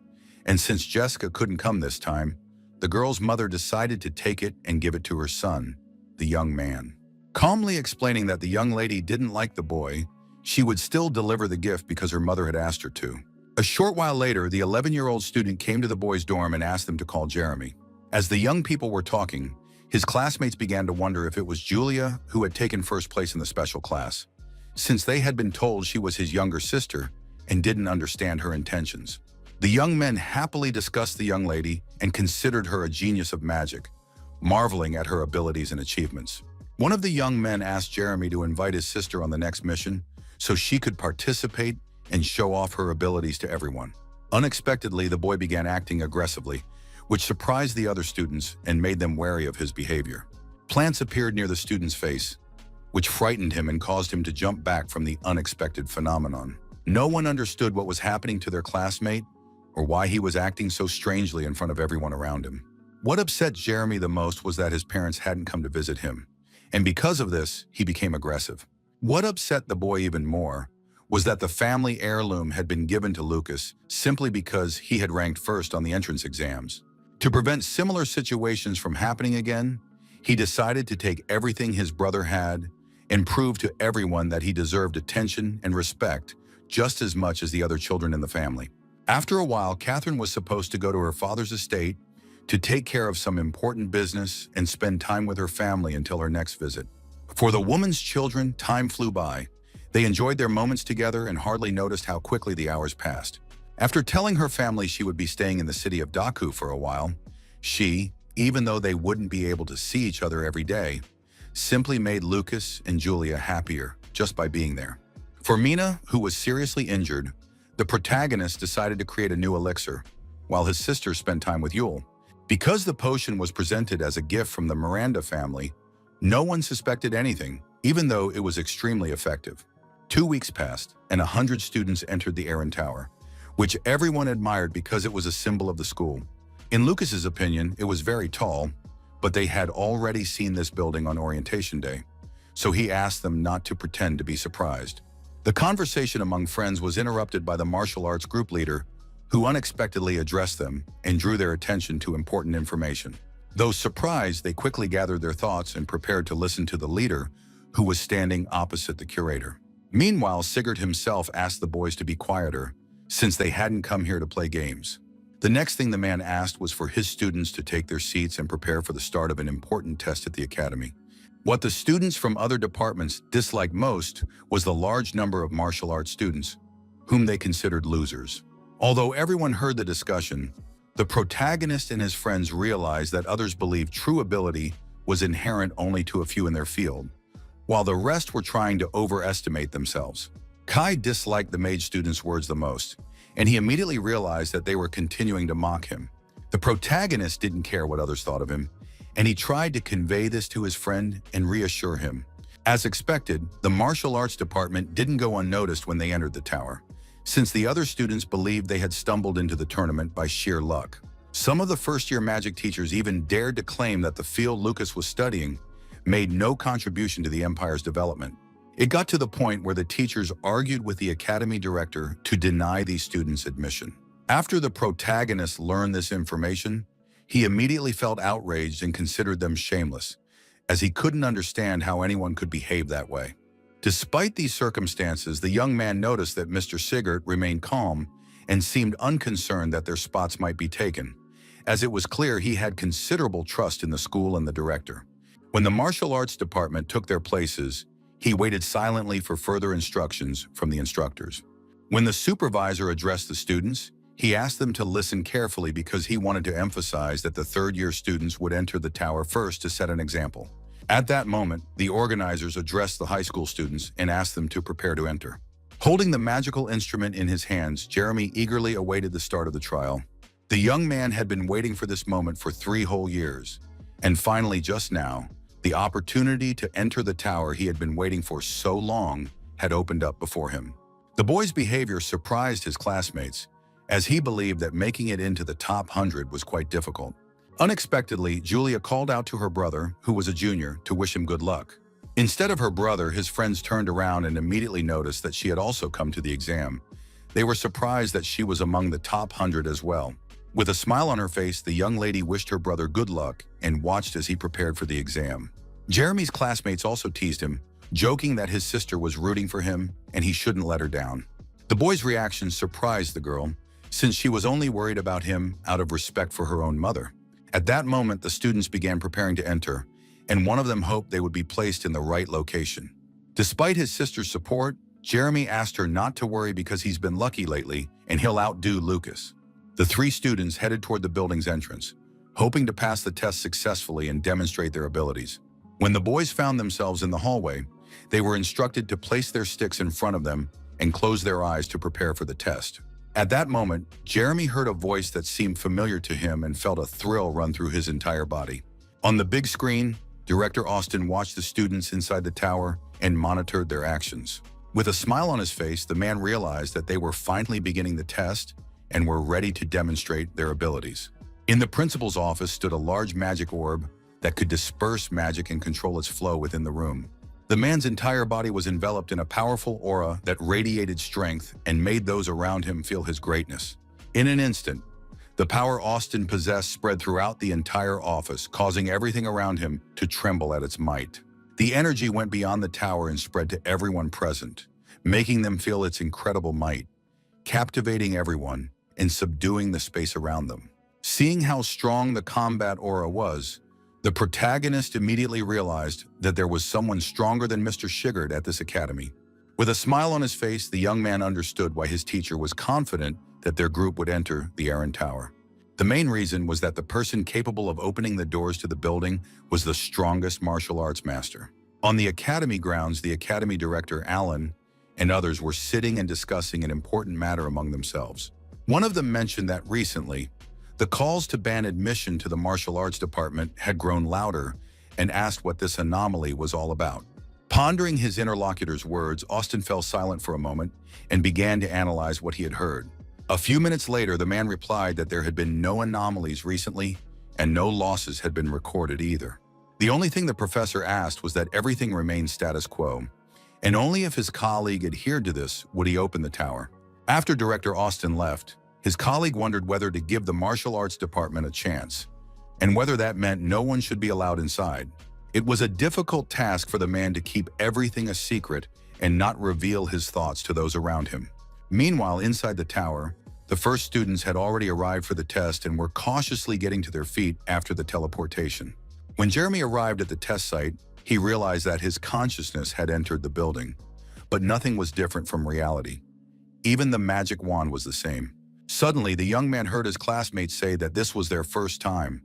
and since Jessica couldn't come this time, the girl's mother decided to take it and give it to her son, the young man. Calmly explaining that the young lady didn't like the boy, she would still deliver the gift because her mother had asked her to. A short while later, the 11-year-old student came to the boys' dorm and asked them to call Jeremy. As the young people were talking, his classmates began to wonder if it was Julia who had taken first place in the special class, since they had been told she was his younger sister and didn't understand her intentions. The young men happily discussed the young lady and considered her a genius of magic, marveling at her abilities and achievements. One of the young men asked Jeremy to invite his sister on the next mission so she could participate and show off her abilities to everyone. Unexpectedly, the boy began acting aggressively, which surprised the other students and made them wary of his behavior. Plants appeared near the student's face, which frightened him and caused him to jump back from the unexpected phenomenon. No one understood what was happening to their classmate or why he was acting so strangely in front of everyone around him. What upset Jeremy the most was that his parents hadn't come to visit him, and because of this, he became aggressive. What upset the boy even more was that the family heirloom had been given to Lucas simply because he had ranked first on the entrance exams. To prevent similar situations from happening again, he decided to take everything his brother had and prove to everyone that he deserved attention and respect just as much as the other children in the family. After a while, Catherine was supposed to go to her father's estate to take care of some important business and spend time with her family until her next visit. For the woman's children, time flew by. They enjoyed their moments together and hardly noticed how quickly the hours passed. After telling her family she would be staying in the city of Daku for a while, she, even though they wouldn't be able to see each other every day, simply made Lucas and Julia happier just by being there. For Mina, who was seriously injured, the protagonist decided to create a new elixir, while his sister spent time with Yule. Because the potion was presented as a gift from the Miranda family, no one suspected anything, even though it was extremely effective. 2 weeks passed, and 100 students entered the Aaron Tower, which everyone admired because it was a symbol of the school. In Lucas's opinion, it was very tall, but they had already seen this building on orientation day, so he asked them not to pretend to be surprised. The conversation among friends was interrupted by the martial arts group leader, who unexpectedly addressed them and drew their attention to important information. Though surprised, they quickly gathered their thoughts and prepared to listen to the leader, who was standing opposite the curator. Meanwhile, Sigurd himself asked the boys to be quieter, since they hadn't come here to play games. The next thing the man asked was for his students to take their seats and prepare for the start of an important test at the academy. What the students from other departments disliked most was the large number of martial arts students, whom they considered losers. Although everyone heard the discussion, the protagonist and his friends realized that others believed true ability was inherent only to a few in their field, while the rest were trying to overestimate themselves. Kai disliked the mage students' words the most, and he immediately realized that they were continuing to mock him. The protagonist didn't care what others thought of him, and he tried to convey this to his friend and reassure him. As expected, the martial arts department didn't go unnoticed when they entered the tower, since the other students believed they had stumbled into the tournament by sheer luck. Some of the first-year magic teachers even dared to claim that the field Lucas was studying made no contribution to the Empire's development. It got to the point where the teachers argued with the academy director to deny these students admission. After the protagonist learned this information, he immediately felt outraged and considered them shameless, as he couldn't understand how anyone could behave that way. Despite these circumstances, the young man noticed that Mr. Sigurd remained calm and seemed unconcerned that their spots might be taken, as it was clear he had considerable trust in the school and the director. When the martial arts department took their places, he waited silently for further instructions from the instructors. When the supervisor addressed the students, he asked them to listen carefully because he wanted to emphasize that the third-year students would enter the tower first to set an example. At that moment, the organizers addressed the high school students and asked them to prepare to enter. Holding the magical instrument in his hands, Jeremy eagerly awaited the start of the trial. The young man had been waiting for this moment for 3 whole years, and finally just now, the opportunity to enter the tower he had been waiting for so long had opened up before him. The boy's behavior surprised his classmates, as he believed that making it into the top 100 was quite difficult. Unexpectedly, Julia called out to her brother, who was a junior, to wish him good luck. Instead of her brother, his friends turned around and immediately noticed that she had also come to the exam. They were surprised that she was among the top 100 as well. With a smile on her face, the young lady wished her brother good luck and watched as he prepared for the exam. Jeremy's classmates also teased him, joking that his sister was rooting for him and he shouldn't let her down. The boy's reaction surprised the girl, since she was only worried about him out of respect for her own mother. At that moment, the students began preparing to enter, and one of them hoped they would be placed in the right location. Despite his sister's support, Jeremy asked her not to worry because he's been lucky lately and he'll outdo Lucas. The 3 students headed toward the building's entrance, hoping to pass the test successfully and demonstrate their abilities. When the boys found themselves in the hallway, they were instructed to place their sticks in front of them and close their eyes to prepare for the test. At that moment, Jeremy heard a voice that seemed familiar to him and felt a thrill run through his entire body. On the big screen, Director Austin watched the students inside the tower and monitored their actions. With a smile on his face, the man realized that they were finally beginning the test and were ready to demonstrate their abilities. In the principal's office stood a large magic orb that could disperse magic and control its flow within the room. The man's entire body was enveloped in a powerful aura that radiated strength and made those around him feel his greatness. In an instant, the power Austin possessed spread throughout the entire office, causing everything around him to tremble at its might. The energy went beyond the tower and spread to everyone present, making them feel its incredible might, captivating everyone and subduing the space around them. Seeing how strong the combat aura was, the protagonist immediately realized that there was someone stronger than Mr. Shigard at this academy. With a smile on his face, the young man understood why his teacher was confident that their group would enter the Aaron Tower. The main reason was that the person capable of opening the doors to the building was the strongest martial arts master. On the academy grounds, the academy director, Alan, and others were sitting and discussing an important matter among themselves. One of them mentioned that recently, the calls to ban admission to the martial arts department had grown louder and asked what this anomaly was all about. Pondering his interlocutor's words, Austin fell silent for a moment and began to analyze what he had heard. A few minutes later, the man replied that there had been no anomalies recently and no losses had been recorded either. The only thing the professor asked was that everything remained status quo, and only if his colleague adhered to this would he open the tower. After Director Austin left, his colleague wondered whether to give the martial arts department a chance, and whether that meant no one should be allowed inside. It was a difficult task for the man to keep everything a secret and not reveal his thoughts to those around him. Meanwhile, inside the tower, the first students had already arrived for the test and were cautiously getting to their feet after the teleportation. When Jeremy arrived at the test site, he realized that his consciousness had entered the building, but nothing was different from reality. Even the magic wand was the same. Suddenly, the young man heard his classmates say that this was their first time.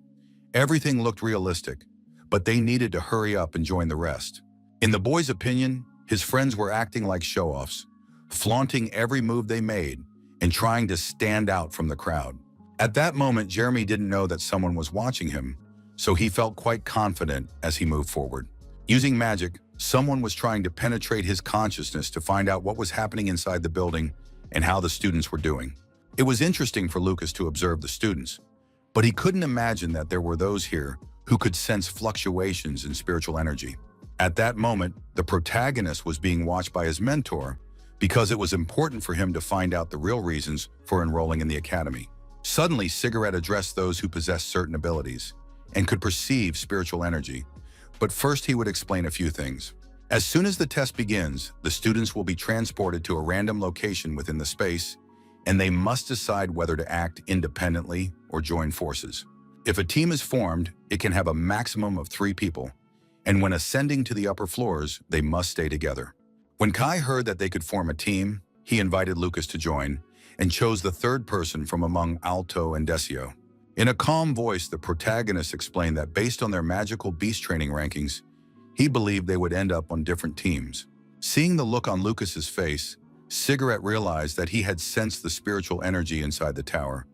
Everything looked realistic, but they needed to hurry up and join the rest. In the boy's opinion, his friends were acting like show-offs, flaunting every move they made and trying to stand out from the crowd. At that moment, Jeremy didn't know that someone was watching him, so he felt quite confident as he moved forward. Using magic, someone was trying to penetrate his consciousness to find out what was happening inside the building and how the students were doing. It was interesting for Lucas to observe the students, but he couldn't imagine that there were those here who could sense fluctuations in spiritual energy. At that moment, the protagonist was being watched by his mentor because it was important for him to find out the real reasons for enrolling in the academy. Suddenly, Cigarette addressed those who possessed certain abilities and could perceive spiritual energy, but first he would explain a few things. As soon as the test begins, the students will be transported to a random location within the space, and they must decide whether to act independently or join forces. If a team is formed, it can have a maximum of 3 people, and when ascending to the upper floors, they must stay together. When Kai heard that they could form a team, he invited Lucas to join and chose the third person from among Alto and Decio. In a calm voice, the protagonist explained that based on their magical beast training rankings, he believed they would end up on different teams. Seeing the look on Lucas's face, Cigarette realized that he had sensed the spiritual energy inside the tower,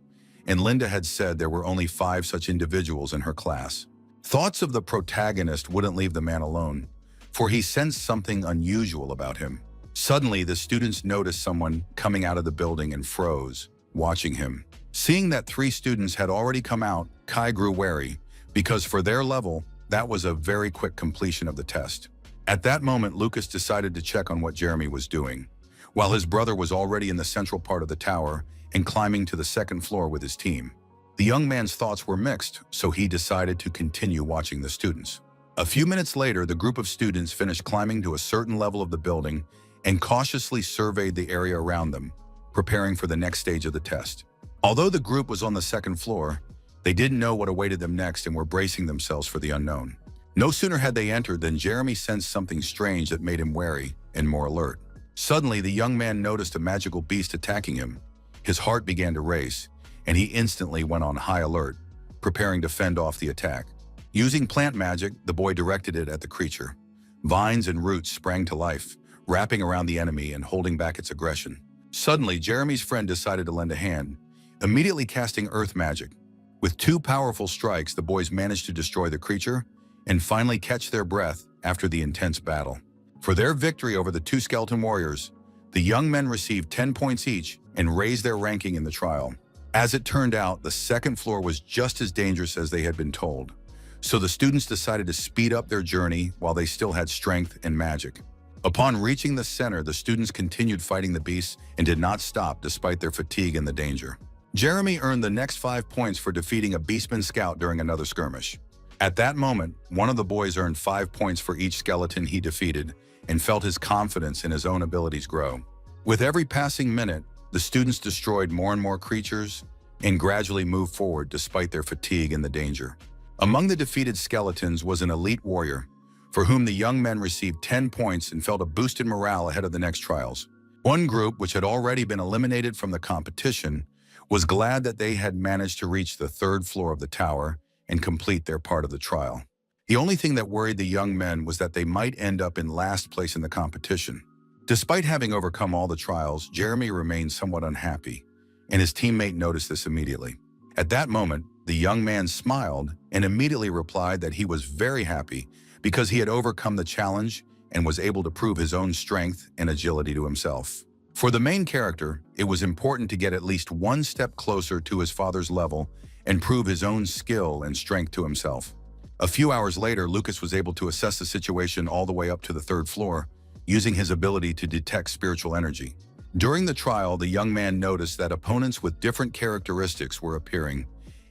and Linda had said there were only 5 such individuals in her class. Thoughts of the protagonist wouldn't leave the man alone, for he sensed something unusual about him. Suddenly, the students noticed someone coming out of the building and froze, watching him. Seeing that 3 students had already come out, Kai grew wary, because for their level, that was a very quick completion of the test. At that moment, Lucas decided to check on what Jeremy was doing, while his brother was already in the central part of the tower and climbing to the 2nd floor with his team. The young man's thoughts were mixed, so he decided to continue watching the students. A few minutes later, the group of students finished climbing to a certain level of the building and cautiously surveyed the area around them, preparing for the next stage of the test. Although the group was on the 2nd floor, they didn't know what awaited them next and were bracing themselves for the unknown. No sooner had they entered than Jeremy sensed something strange that made him wary and more alert. Suddenly, the young man noticed a magical beast attacking him. His heart began to race, and he instantly went on high alert, preparing to fend off the attack. Using plant magic, the boy directed it at the creature. Vines and roots sprang to life, wrapping around the enemy and holding back its aggression. Suddenly, Jeremy's friend decided to lend a hand, immediately casting earth magic. With 2 powerful strikes, the boys managed to destroy the creature and finally catch their breath after the intense battle. For their victory over the 2 skeleton warriors, the young men received 10 points each and raised their ranking in the trial. As it turned out, the 2nd floor was just as dangerous as they had been told, so the students decided to speed up their journey while they still had strength and magic. Upon reaching the center, the students continued fighting the beasts and did not stop despite their fatigue and the danger. Jeremy earned the next 5 points for defeating a beastman scout during another skirmish. At that moment, one of the boys earned 5 points for each skeleton he defeated and felt his confidence in his own abilities grow. With every passing minute, the students destroyed more and more creatures and gradually moved forward despite their fatigue and the danger. Among the defeated skeletons was an elite warrior, for whom the young men received 10 points and felt a boost in morale ahead of the next trials. One group, which had already been eliminated from the competition, was glad that they had managed to reach the 3rd floor of the tower and complete their part of the trial. The only thing that worried the young men was that they might end up in last place in the competition. Despite having overcome all the trials, Jeremy remained somewhat unhappy, and his teammate noticed this immediately. At that moment, the young man smiled and immediately replied that he was very happy because he had overcome the challenge and was able to prove his own strength and agility to himself. For the main character, it was important to get at least 1 step closer to his father's level and prove his own skill and strength to himself. A few hours later, Lucas was able to assess the situation all the way up to the 3rd floor, using his ability to detect spiritual energy. During the trial, the young man noticed that opponents with different characteristics were appearing,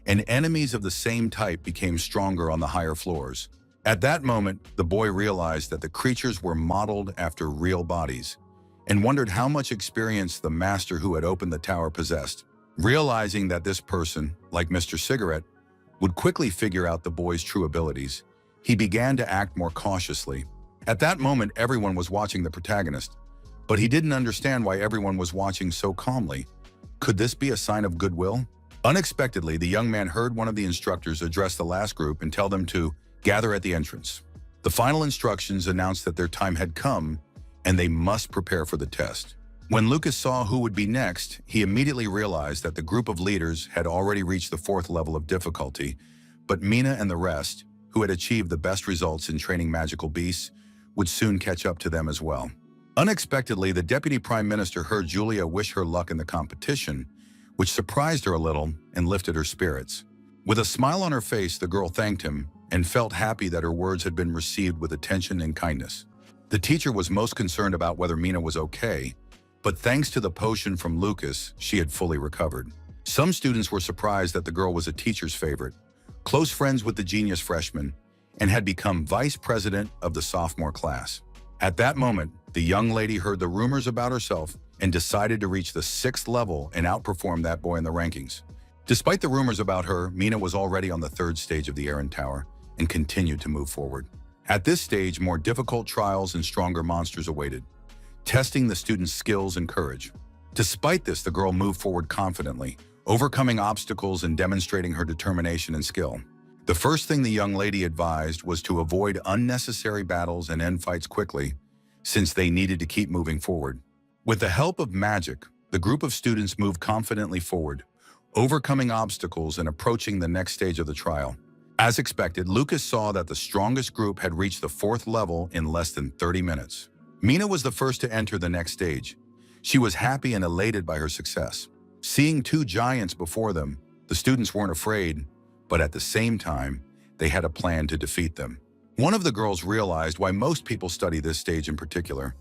and enemies of the same type became stronger on the higher floors. At that moment, the boy realized that the creatures were modeled after real bodies, and wondered how much experience the master who had opened the tower possessed. Realizing that this person, like Mr. Cigarette, would quickly figure out the boy's true abilities, he began to act more cautiously. At that moment, everyone was watching the protagonist, but he didn't understand why everyone was watching so calmly. Could this be a sign of goodwill? Unexpectedly, the young man heard one of the instructors address the last group and tell them to gather at the entrance. The final instructions announced that their time had come and they must prepare for the test. When Lucas saw who would be next, he immediately realized that the group of leaders had already reached the 4th level of difficulty, but Mina and the rest, who had achieved the best results in training magical beasts, would soon catch up to them as well. Unexpectedly, the Deputy Prime Minister heard Julia wish her luck in the competition, which surprised her a little and lifted her spirits. With a smile on her face, the girl thanked him and felt happy that her words had been received with attention and kindness. The teacher was most concerned about whether Mina was okay, but thanks to the potion from Lucas, she had fully recovered. Some students were surprised that the girl was a teacher's favorite, close friends with the genius freshman, and had become vice president of the sophomore class. At that moment, the young lady heard the rumors about herself and decided to reach the 6th level and outperform that boy in the rankings. Despite the rumors about her, Mina was already on the 3rd stage of the Aaron Tower and continued to move forward. At this stage, more difficult trials and stronger monsters awaited. testing the student's skills and courage. Despite this, the girl moved forward confidently, overcoming obstacles and demonstrating her determination and skill. The first thing the young lady advised was to avoid unnecessary battles and end fights quickly, since they needed to keep moving forward. With the help of magic, the group of students moved confidently forward, overcoming obstacles and approaching the next stage of the trial. As expected, Lucas saw that the strongest group had reached the 4th level in less than 30 minutes. Mina was the first to enter the next stage. She was happy and elated by her success. Seeing 2 giants before them, the students weren't afraid, but at the same time, they had a plan to defeat them. One of the girls realized why most people study this stage in particular,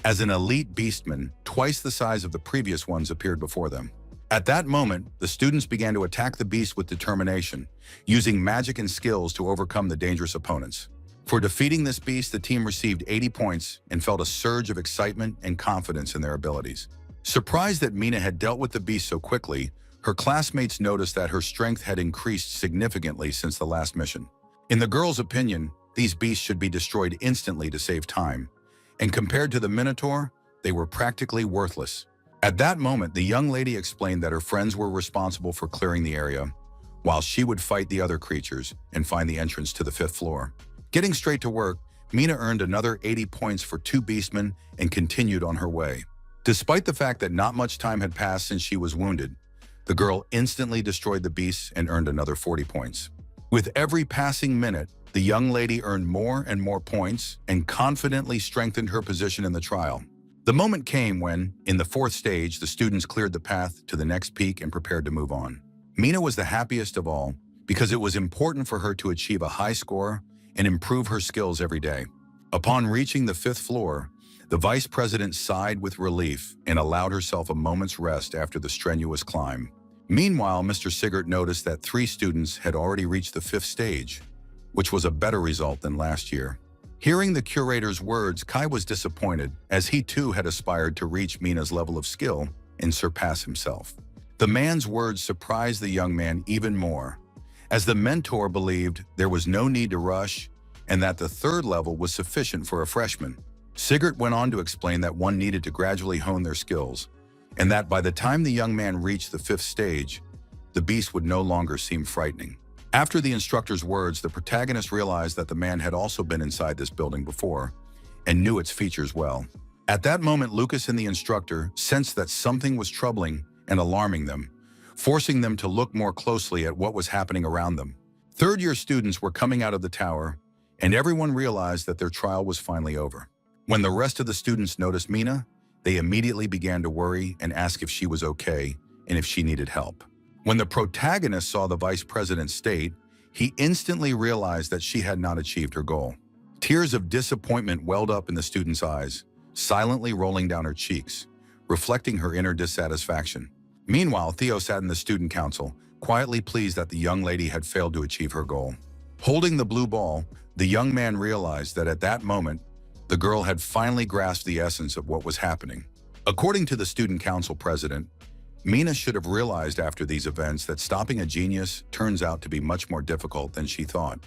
as an elite beastman, twice the size of the previous ones appeared before them. At that moment, the students began to attack the beast with determination, using magic and skills to overcome the dangerous opponents. For defeating this beast, the team received 80 points and felt a surge of excitement and confidence in their abilities. Surprised that Mina had dealt with the beast so quickly, her classmates noticed that her strength had increased significantly since the last mission. In the girl's opinion, these beasts should be destroyed instantly to save time, and compared to the Minotaur, they were practically worthless. At that moment, the young lady explained that her friends were responsible for clearing the area, while she would fight the other creatures and find the entrance to the 5th floor. Getting straight to work, Mina earned another 80 points for 2 beastmen and continued on her way. Despite the fact that not much time had passed since she was wounded, the girl instantly destroyed the beasts and earned another 40 points. With every passing minute, the young lady earned more and more points and confidently strengthened her position in the trial. The moment came when, in the 4th stage, the students cleared the path to the next peak and prepared to move on. Mina was the happiest of all because it was important for her to achieve a high score and improve her skills every day. Upon reaching the 5th floor, the vice president sighed with relief and allowed herself a moment's rest after the strenuous climb. Meanwhile, Mr. Sigurd noticed that 3 students had already reached the 5th stage, which was a better result than last year. Hearing the curator's words, Kai was disappointed, as he too had aspired to reach Mina's level of skill and surpass himself. The man's words surprised the young man even more, as the mentor believed there was no need to rush and that the 3rd level was sufficient for a freshman. Sigurd went on to explain that one needed to gradually hone their skills, and that by the time the young man reached the 5th stage, the beast would no longer seem frightening. After the instructor's words, the protagonist realized that the man had also been inside this building before and knew its features well. At that moment, Lucas and the instructor sensed that something was troubling and alarming them, forcing them to look more closely at what was happening around them. 3rd-year students were coming out of the tower, and everyone realized that their trial was finally over. When the rest of the students noticed Mina, they immediately began to worry and ask if she was okay and if she needed help. When the protagonist saw the vice president's state, he instantly realized that she had not achieved her goal. Tears of disappointment welled up in the student's eyes, silently rolling down her cheeks, reflecting her inner dissatisfaction. Meanwhile, Theo sat in the student council, quietly pleased that the young lady had failed to achieve her goal. Holding the blue ball, the young man realized that at that moment, the girl had finally grasped the essence of what was happening. According to the student council president, Mina should have realized after these events that stopping a genius turns out to be much more difficult than she thought.